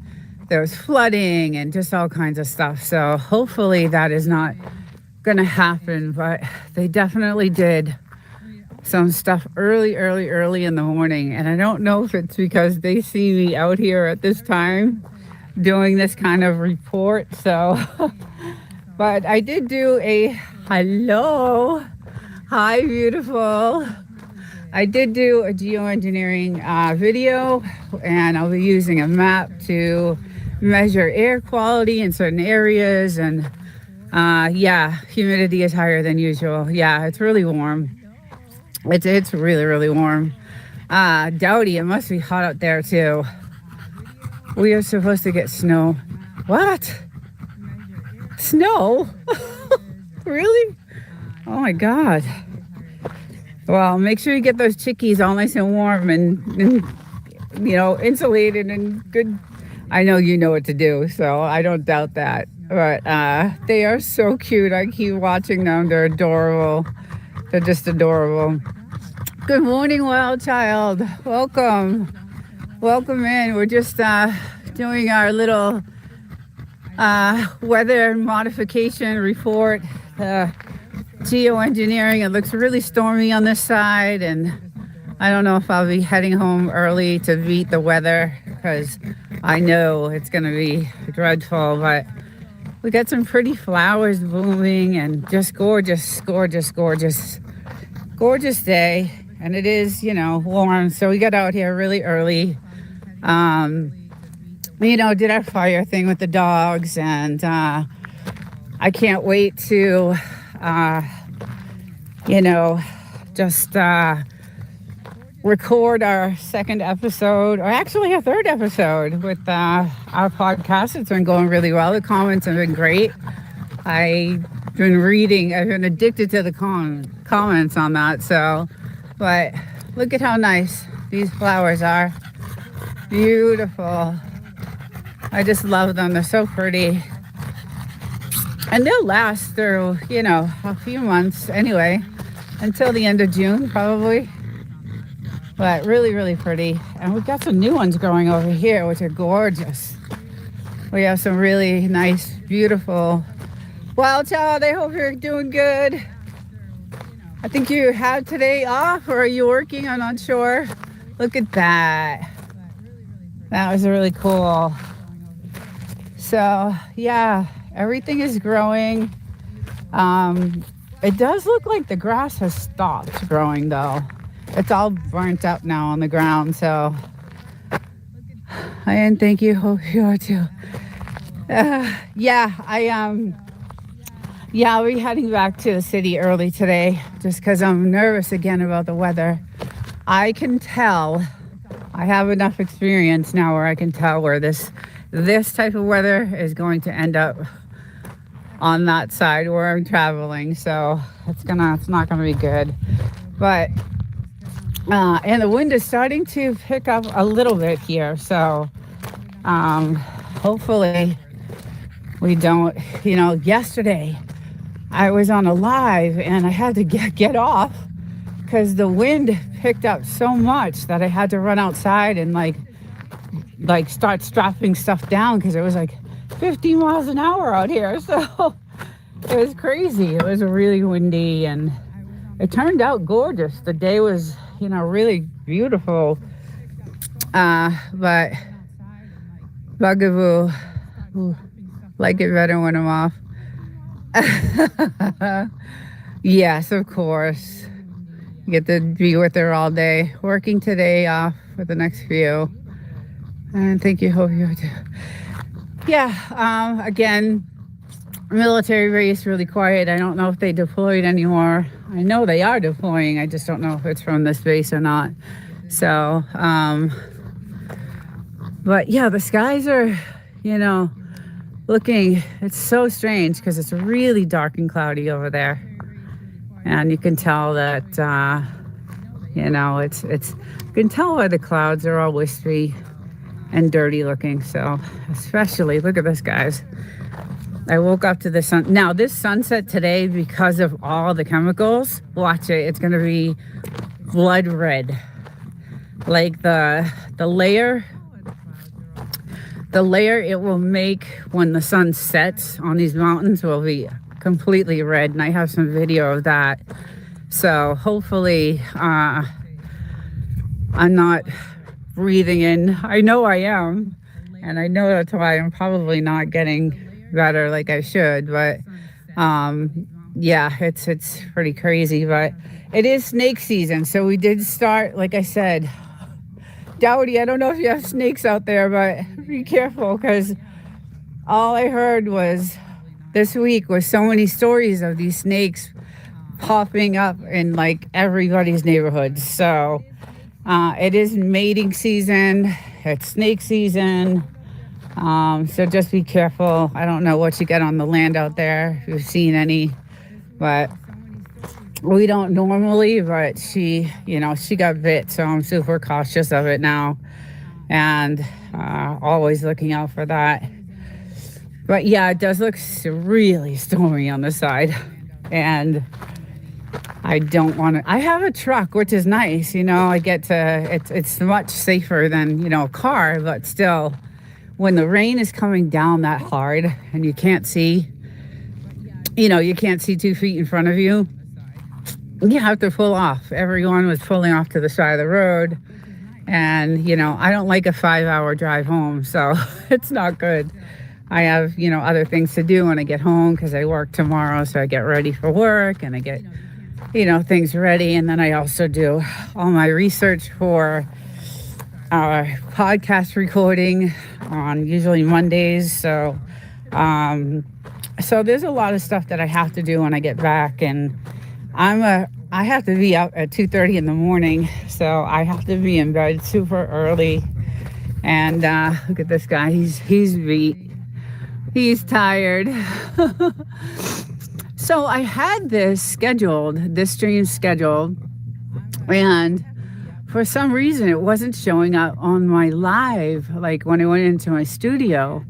there was flooding and just all kinds of stuff. So hopefully that is not going to happen, but they definitely did some stuff early in the morning. And I don't know if it's because they see me out here at this time doing this kind of report. So, but I did do a hello. Hi, beautiful. I did do a geoengineering video, and I'll be using a map to measure air quality in certain areas. And humidity is higher than usual. Yeah, it's really warm. It's really warm. Dowdy, it must be hot out there too. We are supposed to get snow. What? Snow? Really? Oh my God. Well, make sure you get those chickies all nice and warm and insulated and good. I know you know what to do, so I don't doubt that. But they are so cute. I keep watching them. They're adorable. They're just adorable. Good morning, wild child. Welcome in. We're just doing our little weather modification report. Geoengineering. It looks really stormy on this side, and I don't know if I'll be heading home early to beat the weather because I know it's going to be dreadful, but we got some pretty flowers blooming and just gorgeous day. And it is, warm. So we got out here really early. Did our fire thing with the dogs, and I can't wait to, just record our second episode, or actually our third episode with our podcast. It's been going really well. The comments have been great. I've been addicted to the comments on that. So, but look at how nice these flowers are. Beautiful. I just love them. They're so pretty. And they'll last through, a few months anyway, until the end of June probably. But really, really pretty. And we've got some new ones growing over here, which are gorgeous. We have some really nice, beautiful wild child. I hope you're doing good. I think you have today off, or are you working? I'm not sure. Look at that. That was really cool. So yeah, everything is growing. It does look like the grass has stopped growing though. It's all burnt up now on the ground. So and thank you. Hope you are too. I'll be heading back to the city early today just because I'm nervous again about the weather. I can tell. I have enough experience now where I can tell where this type of weather is going to end up on that side where I'm traveling. So it's not gonna be good. But and the wind is starting to pick up a little bit here. So hopefully we don't, yesterday I was on a live and I had to get off because the wind picked up so much that I had to run outside and like start strapping stuff down because it was like 50 miles an hour out here. So it was crazy. It was really windy and it turned out gorgeous. The day was, really beautiful. But bugaboo, like it better when I'm off. Yes, of course. Get to be with her all day. Working today, off for the next few. And thank you, hope you too. Yeah, again, military base really quiet. I don't know if they deployed anymore. I know they are deploying. I just don't know if it's from this base or not. So, but yeah, the skies are, looking, it's so strange because it's really dark and cloudy over there. And you can tell that, it's you can tell why the clouds are all wispy and dirty looking. So especially, look at this, guys. I woke up to the sun. Now this sunset today, because of all the chemicals, watch it. It's going to be blood red. Like the layer it will make when the sun sets on these mountains will be completely red, and I have some video of that. So hopefully I'm not breathing in. I know I am, and I know that's why I'm probably not getting better like I should. But yeah, it's pretty crazy. But it is snake season, so we did start, like I said. Dowdy, I don't know if you have snakes out there, but be careful, because all I heard was this week was so many stories of these snakes popping up in like everybody's neighborhoods. So it is mating season, it's snake season. So just be careful. I don't know what you get on the land out there, if you've seen any, but we don't normally, but she got bit, so I'm super cautious of it now, and always looking out for that. But yeah, it does look really stormy on the side, and I don't want to. I have a truck, which is nice, I get to. It's much safer than a car, but still, when the rain is coming down that hard and you can't see, you can't see 2 feet in front of you. You have to pull off. Everyone was pulling off to the side of the road. And, I don't like a 5-hour drive home, so it's not good. I have, other things to do when I get home because I work tomorrow. So I get ready for work and I get, things ready. And then I also do all my research for our podcast recording on usually Mondays. So, so there's a lot of stuff that I have to do when I get back. And I have to be up at 2:30 in the morning, so I have to be in bed super early. And look at this guy, he's beat, he's tired. So I had this stream scheduled, and for some reason it wasn't showing up on my live, like when I went into my studio.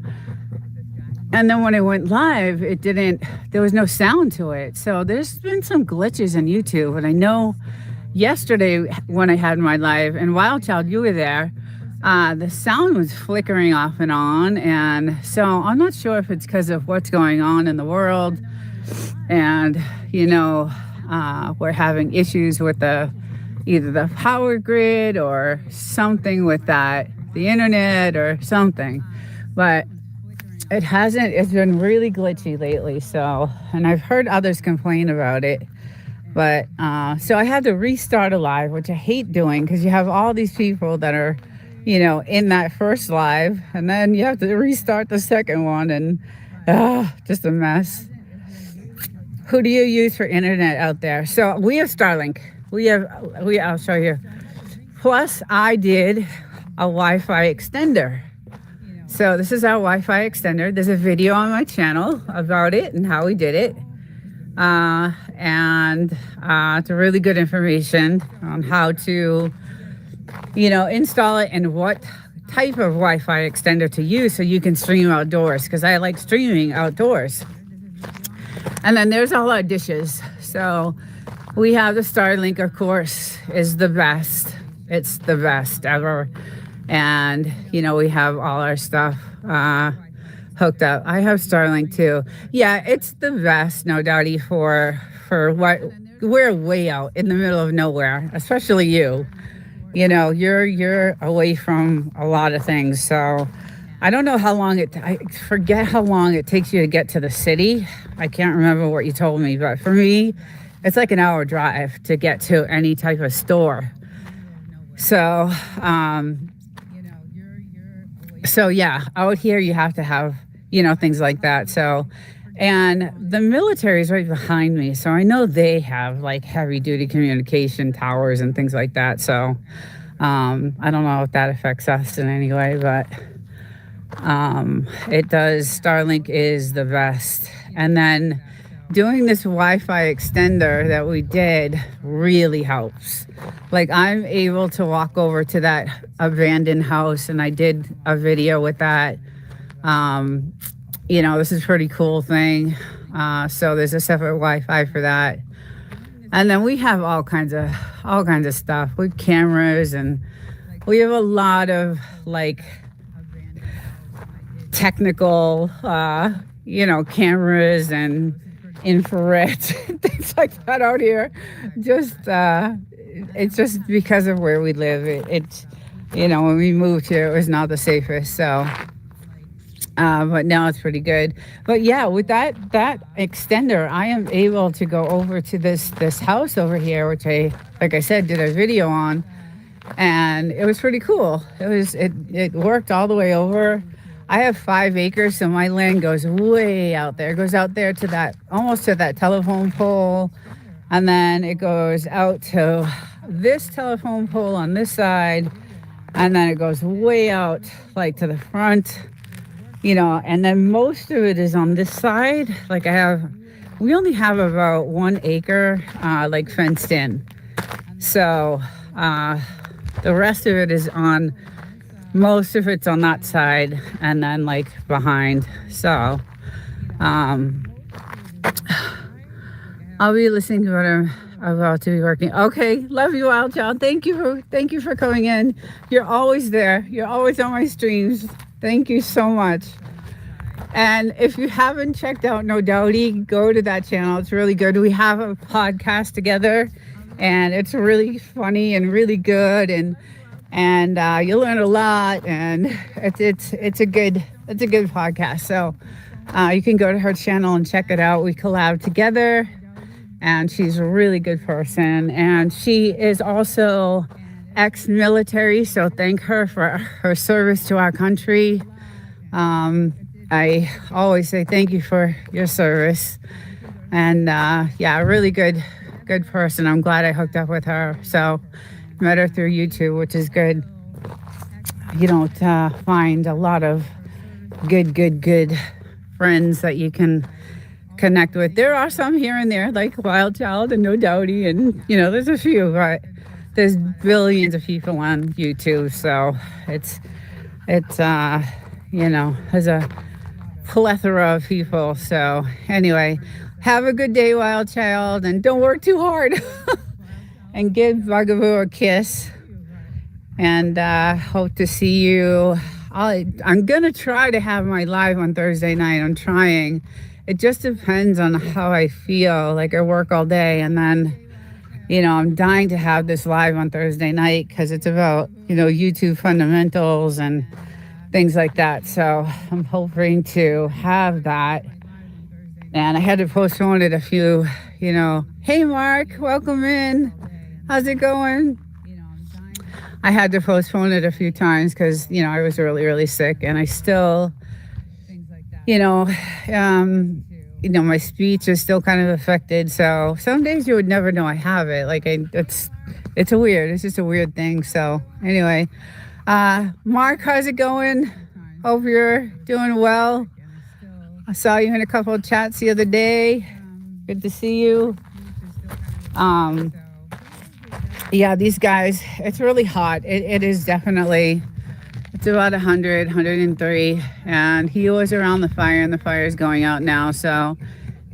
And then when I went live, it didn't, there was no sound to it. So there's been some glitches in YouTube. And I know yesterday when I had my live, and Wild Child, you were there, the sound was flickering off and on. And so I'm not sure if it's because of what's going on in the world. And, you know, we're having issues with either the power grid or something with that, the internet or something. But it's been really glitchy lately. So, and I've heard others complain about it. But, so I had to restart a live, which I hate doing because you have all these people that are, you know, in that first live, and then you have to restart the second one, and just a mess. Who do you use for internet out there? So we have Starlink. I'll show you. Plus, I did a Wi-Fi extender. So this is our Wi-Fi extender. There's a video on my channel about it and how we did it. And it's a really good information on how to, you know, install it and what type of Wi-Fi extender to use so you can stream outdoors, because I like streaming outdoors. And then there's all our dishes. So we have the Starlink, of course, is the best. It's the best ever. And, you know, we have all our stuff hooked up. I have Starlink too. Yeah, it's the best, no doubty, for what we're way out in the middle of nowhere, especially you. You know, you're away from a lot of things. So I don't know how long I forget how long it takes you to get to the city. I can't remember what you told me, but for me, it's like an hour drive to get to any type of store. So, so yeah, out here you have to have, you know, things like that. So, and the military is right behind me. So I know they have like heavy duty communication towers and things like that. So, I don't know if that affects us in any way, but, it does. Starlink is the best. And then doing this Wi-Fi extender that we did really helps. Like, I'm able to walk over to that abandoned house, and I did a video with that. You know, this is a pretty cool thing. So there's a separate Wi-Fi for that. And then we have all kinds of stuff with cameras, and we have a lot of like technical, you know, cameras and infrared things like that out here. Just it's just because of where we live. It's, you know, when we moved here, it was not the safest. So, but now it's pretty good. But yeah, with that extender, I am able to go over to this house over here, which I, like I said, did a video on, and it was pretty cool. It worked all the way over. I have 5 acres, so my land goes way out there. It goes out there to that, almost to that telephone pole. And then it goes out to this telephone pole on this side. And then it goes way out, like to the front, you know. And then most of it is on this side. Like we only have about 1 acre, like fenced in. So the rest of it is most of it's on that side, and then like behind. So I'll be listening to what I'm about to be working. Okay, love you, Wild Child. Thank you for coming in. You're always there. You're always on my streams. Thank you so much. And if you haven't checked out No Doubty, go to that channel. It's really good. We have a podcast together, and it's really funny and really good, and you'll learn a lot, and it's a good podcast. So you can go to her channel and check it out. We collab together, and she's a really good person, and she is also ex-military, so thank her for her service to our country. I always say thank you for your service, and yeah, a really good person. I'm glad I hooked up with her. So met her through YouTube, which is good. You don't find a lot of good friends that you can connect with. There are some here and there, like Wild Child and No Doubty, and you know, there's a few, but there's billions of people on YouTube, so it's there's a plethora of people. So anyway, have a good day, wild child, and don't work too hard. And give Bugaboo a kiss. And hope to see you. I'm gonna try to have my live on Thursday night. I'm trying. It just depends on how I feel. Like I work all day, and then I'm dying to have this live on Thursday night because it's about YouTube fundamentals and things like that. So I'm hoping to have that. And I had to postpone it a few. Hey Mark, welcome in. How's it going? I had to postpone it a few times because I was really, really sick, and I still, my speech is still kind of affected. So some days you would never know I have it. Like it's just a weird thing. So anyway, Mark, how's it going? Hope you're doing well. I saw you in a couple of chats the other day. Good to see you. Yeah, these guys, it's really hot. It is definitely, it's about 100, 103. And he was around the fire, and the fire is going out now. So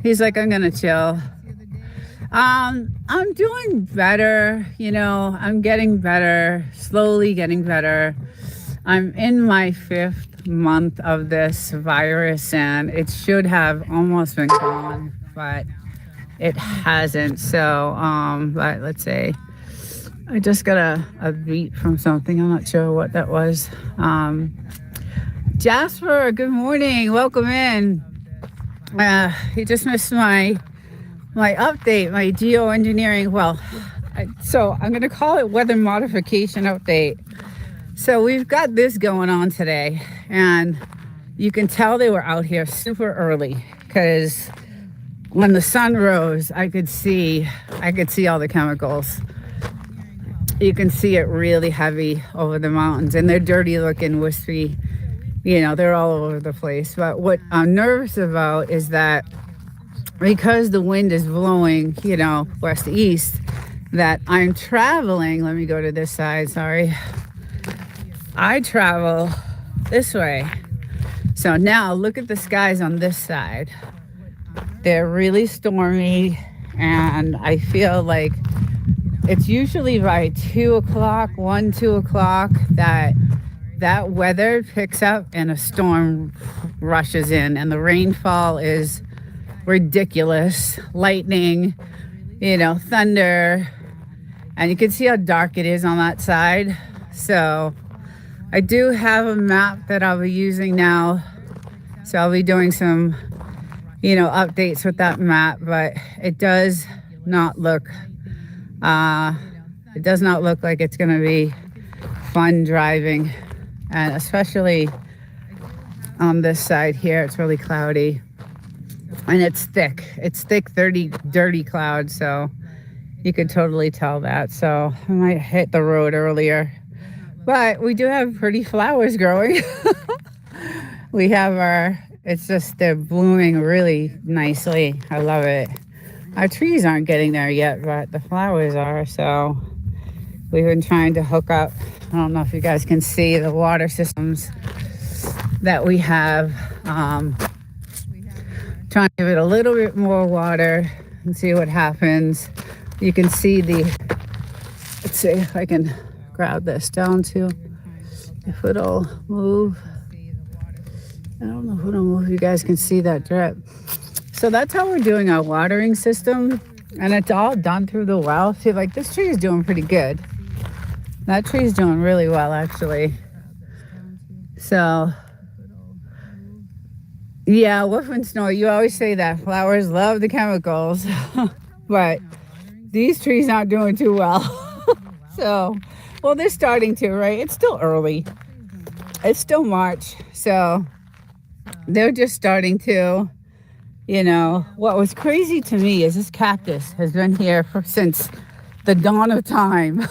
he's like, I'm going to chill. I'm doing better. I'm getting better, slowly getting better. I'm in my 5th month of this virus, and it should have almost been gone, but it hasn't. So, but let's see. I just got a beat from something. I'm not sure what that was. Jasper, good morning. Welcome in. You just missed my update, my geoengineering. Well, so I'm going to call it weather modification update. So we've got this going on today, and you can tell they were out here super early because when the sun rose, I could see all the chemicals. You can see it really heavy over the mountains, and they're dirty looking, wispy, they're all over the place. But what I'm nervous about is that because the wind is blowing, west to east, that I'm traveling. Let me go to this side, sorry. I travel this way. So now look at the skies on this side. They're really stormy, and I feel like it's usually by 2 o'clock, 2 o'clock, that weather picks up and a storm rushes in, and the rainfall is ridiculous. Lightning, thunder, and you can see how dark it is on that side. So I do have a map that I'll be using now. So I'll be doing some, updates with that map, but it does not look like it's going to be fun driving, and especially on this side here, it's really cloudy, and it's thick, dirty clouds, so you could totally tell that. So I might hit the road earlier, but we do have pretty flowers growing. We have they're blooming really nicely. I love it. Our trees aren't getting there yet, but the flowers are. So we've been trying to hook up. I don't know if you guys can see the water systems that we have. Trying to give it a little bit more water and see what happens. You can see let's see if I can grab this down to, if it'll move. I don't know if it'll move. You guys can see that drip. So that's how we're doing our watering system, and it's all done through the well. See, like this tree is doing pretty good. That tree is doing really well, actually. So, yeah, Wolf and Snow, you always say that flowers love the chemicals, but these trees aren't doing too well. So, well, they're starting to, right? It's still early. It's still March, so they're just starting to. What was crazy to me is this cactus has been here since the dawn of time.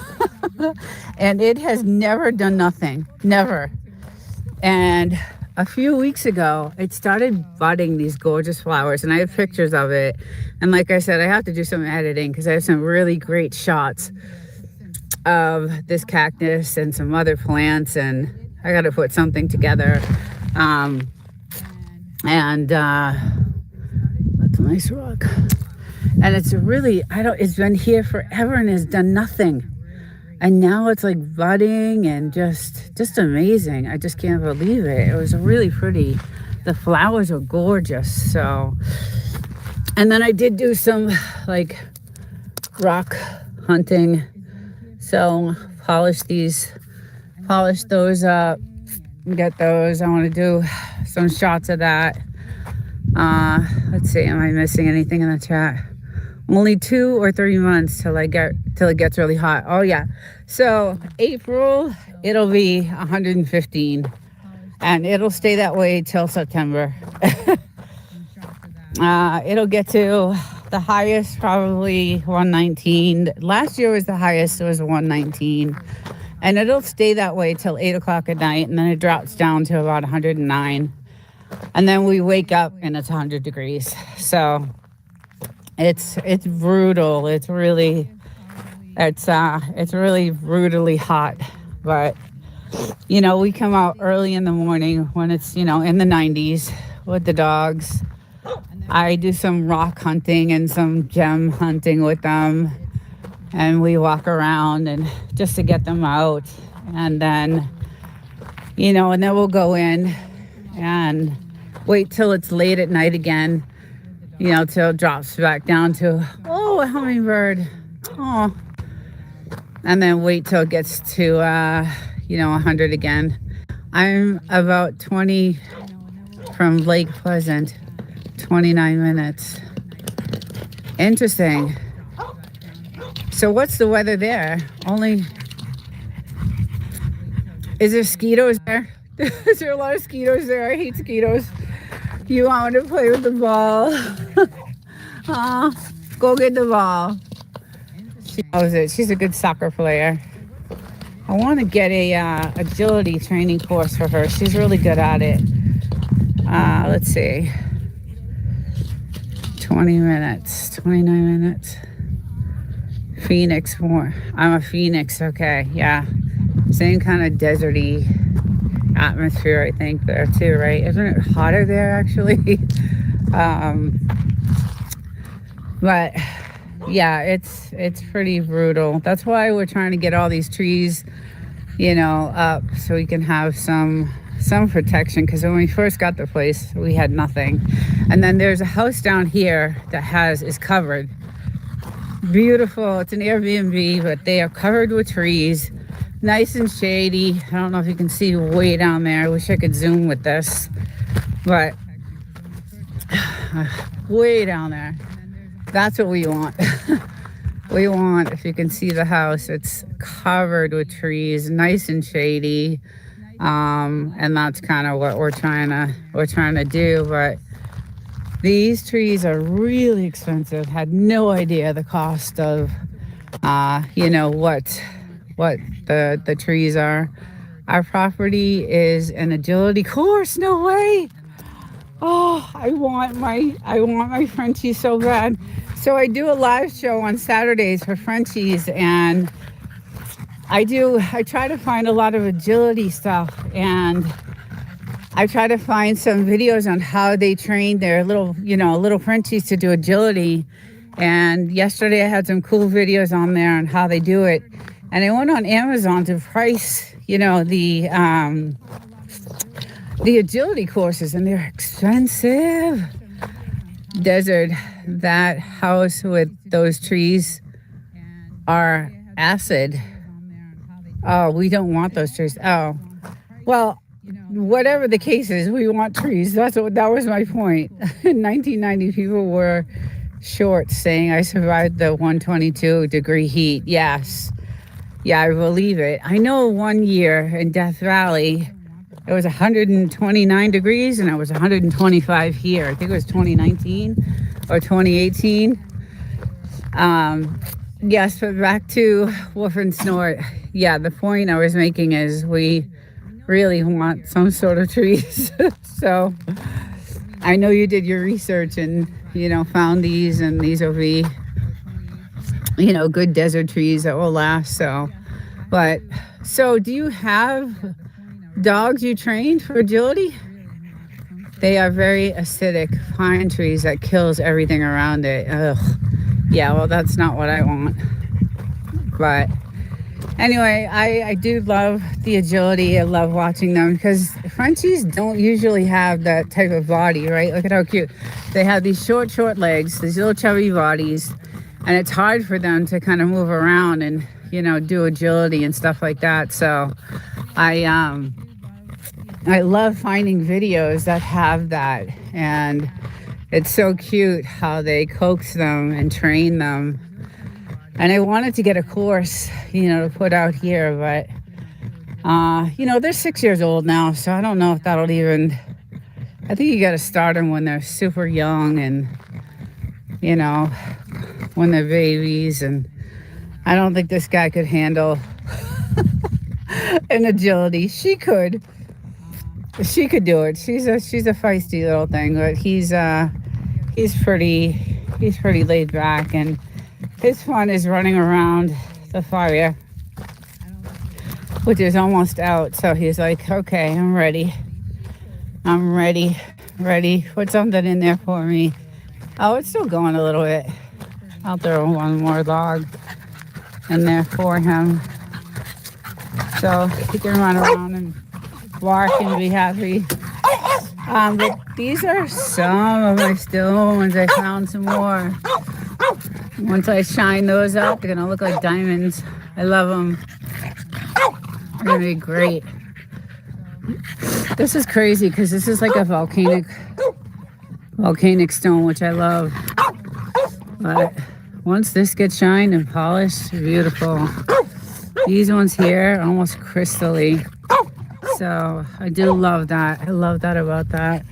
And it has never done nothing. Never. And a few weeks ago, it started budding these gorgeous flowers. And I have pictures of it. And like I said, I have to do some editing because I have some really great shots. of this cactus and some other plants, and I got to put something together. And that's a nice rock. And it's really, it's been here forever and has done nothing. And now it's like budding and just amazing. I just can't believe it. It was really pretty. The flowers are gorgeous. So, and then I did do some like rock hunting. So polish those up, get those. I want to do some shots of that. Let's see, am I missing anything in the chat? Only 2 or 3 months till it gets really hot. Oh yeah. So April, it'll be 115 and it'll stay that way till September. It'll get to the highest, probably 119. Last year was the highest, it was 119. And it'll stay that way till 8 o'clock at night, and then it drops down to about 109. And then we wake up and it's 100 degrees. So it's brutal. It's really brutally hot. But we come out early in the morning when it's in the 90s with the dogs. I do some rock hunting and some gem hunting with them, and we walk around and just to get them out, and then and then we'll go in and wait till it's late at night again, till it drops back down to a hummingbird, and then wait till it gets to 100 again. I'm about 20 from Lake Pleasant. 29 minutes. Interesting. So what's the weather there? Is there mosquitoes there? Is there a lot of mosquitoes there? I hate mosquitoes. You want me to play with the ball? Go get the ball. She knows it. She's a good soccer player. I want to get a agility training course for her. She's really good at it. Let's see. 20 minutes, 29 minutes. Phoenix more. I'm a Phoenix, okay, yeah. Same kind of deserty atmosphere, I think, there too, right? Isn't it hotter there, actually? But yeah, it's pretty brutal. That's why we're trying to get all these trees, up so we can have some protection, because when we first got the place we had nothing. And then there's a house down here that is covered, beautiful. It's an Airbnb, but they are covered with trees, nice and shady. I don't know if you can see way down there. I wish I could zoom with this, but way down there, that's what we want. We want, if you can see the house, it's covered with trees, nice and shady. And that's kind of what we're trying to do. But these trees are really expensive. Had no idea the cost of what the trees are. Our property is an agility course. No way. Oh, I want my Frenchies so bad. So I do a live show on Saturdays for Frenchies, and I try to find a lot of agility stuff, and I try to find some videos on how they train their little Frenchies to do agility. And yesterday I had some cool videos on there on how they do it. And I went on Amazon to price, the agility courses, and they're expensive. Desert, that house with those trees are acid. Oh, we don't want those trees. Oh, well, whatever the case is, we want trees. That was my point. In 1990, people were short saying I survived the 122-degree heat. Yes. Yeah, I believe it. I know one year in Death Valley, it was 129 degrees and it was 125 here. I think it was 2019 or 2018. Yes, but back to Wolf and Snort. Yeah, the point I was making is we really want some sort of trees. So I know you did your research and, found these, and these will be you know, good desert trees that will last. So, but so do you have dogs you trained for agility? They are very acidic pine trees that kills everything around it. Ugh. Yeah, well, that's not what I want. But anyway, I do love the agility. I love watching them because Frenchies don't usually have that type of body, right? Look at how cute. They have these short legs, these little chubby bodies, and it's hard for them to kind of move around and, you know, do agility and stuff like that. So I love finding videos that have that, and it's so cute how they coax them and train them. And I wanted to get a course, you know, to put out here, but you know, they're 6 years old now, so I don't know if that'll even. I think you got to start them when they're super young, and you know, when they're babies. And I don't think this guy could handle an agility. She could do it. She's a feisty little thing, but he's pretty laid back, and his fun is running around the fire, which is almost out. So he's like, okay, I'm ready. Put something in there for me. Oh, it's still going a little bit. I'll throw one more log in there for him, so he can run around and bark and be happy. But these are some of my still ones. I found some more. Once I shine those up, they're gonna look like diamonds. I love them. They're gonna be great. This is crazy because this is like a volcanic stone, which I love. But once this gets shined and polished, beautiful. These ones here are almost crystally. So I do love that. I love that about that.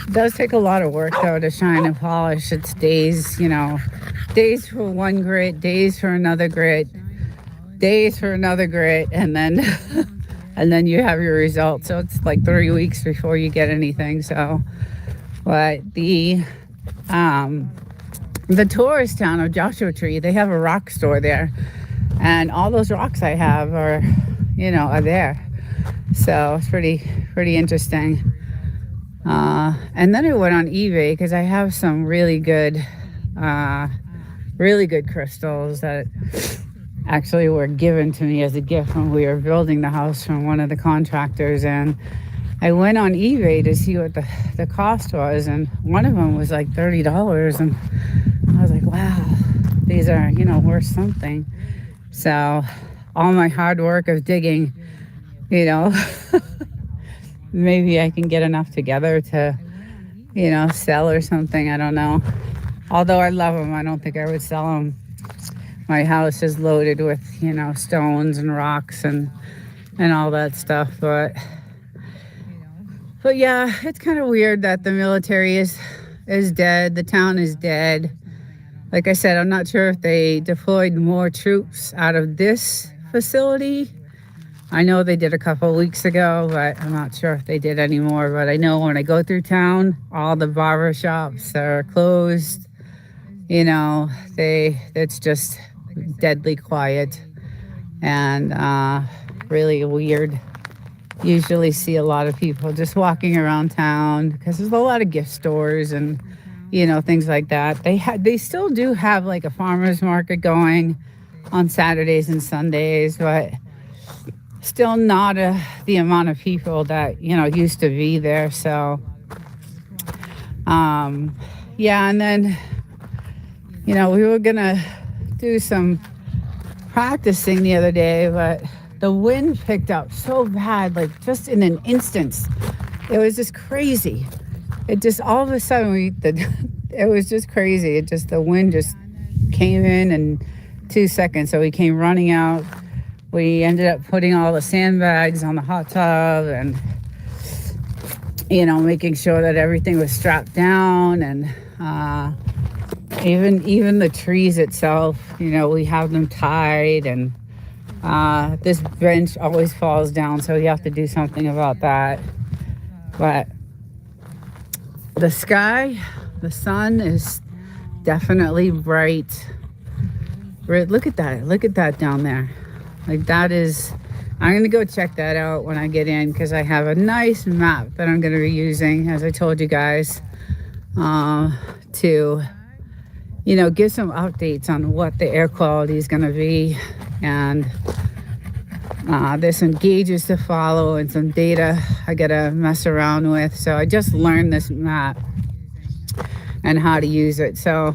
It does take a lot of work though to shine and polish. It's days, you know, days for one grit, days for another grit, days for another grit, and then and then you have your result. So it's like 3 weeks before you get anything. So, but the tourist town of Joshua Tree, they have a rock store there, and all those rocks I have are, you know, are there. So it's pretty interesting. And then I went on eBay because I have some really good crystals that actually were given to me as a gift when we were building the house from one of the contractors. And I went on eBay to see what the cost was, and one of them was like $30. And I was like, wow, these are, you know, worth something. So all my hard work of digging, you know, maybe I can get enough together to, you know, sell or something. I don't know. Although I love them, I don't think I would sell them. My house is loaded with, you know, stones and rocks and all that stuff. But yeah, it's kind of weird that the military is dead. The town is dead. Like I said, I'm not sure if they deployed more troops out of this facility. I know they did a couple of weeks ago, but I'm not sure if they did anymore. But I know when I go through town, all the barber shops are closed. You know, it's just deadly quiet and really weird. Usually see a lot of people just walking around town because there's a lot of gift stores and, you know, things like that. They still do have like a farmer's market going on Saturdays and Sundays, but still not the amount of people that, you know, used to be there. So yeah, and then, you know, we were gonna do some practicing the other day, but the wind picked up so bad, like just in an instant. It was just crazy. It just all of a sudden it was just crazy. The wind just came in 2 seconds. So we came running out. We ended up putting all the sandbags on the hot tub and, you know, making sure that everything was strapped down, and even the trees itself, you know, we have them tied, and this bench always falls down, so you have to do something about that. But the sky, the sun is definitely bright. Look at that. Look at that down there. Like that is, I'm going to go check that out when I get in, because I have a nice map that I'm going to be using, as I told you guys, to, you know, give some updates on what the air quality is going to be. And there's some gauges to follow and some data I got to mess around with. So I just learned this map and how to use it. So,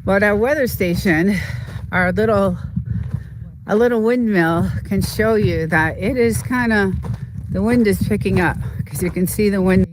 but our weather station, our little windmill can show you that it is kind of, the wind is picking up, because you can see the wind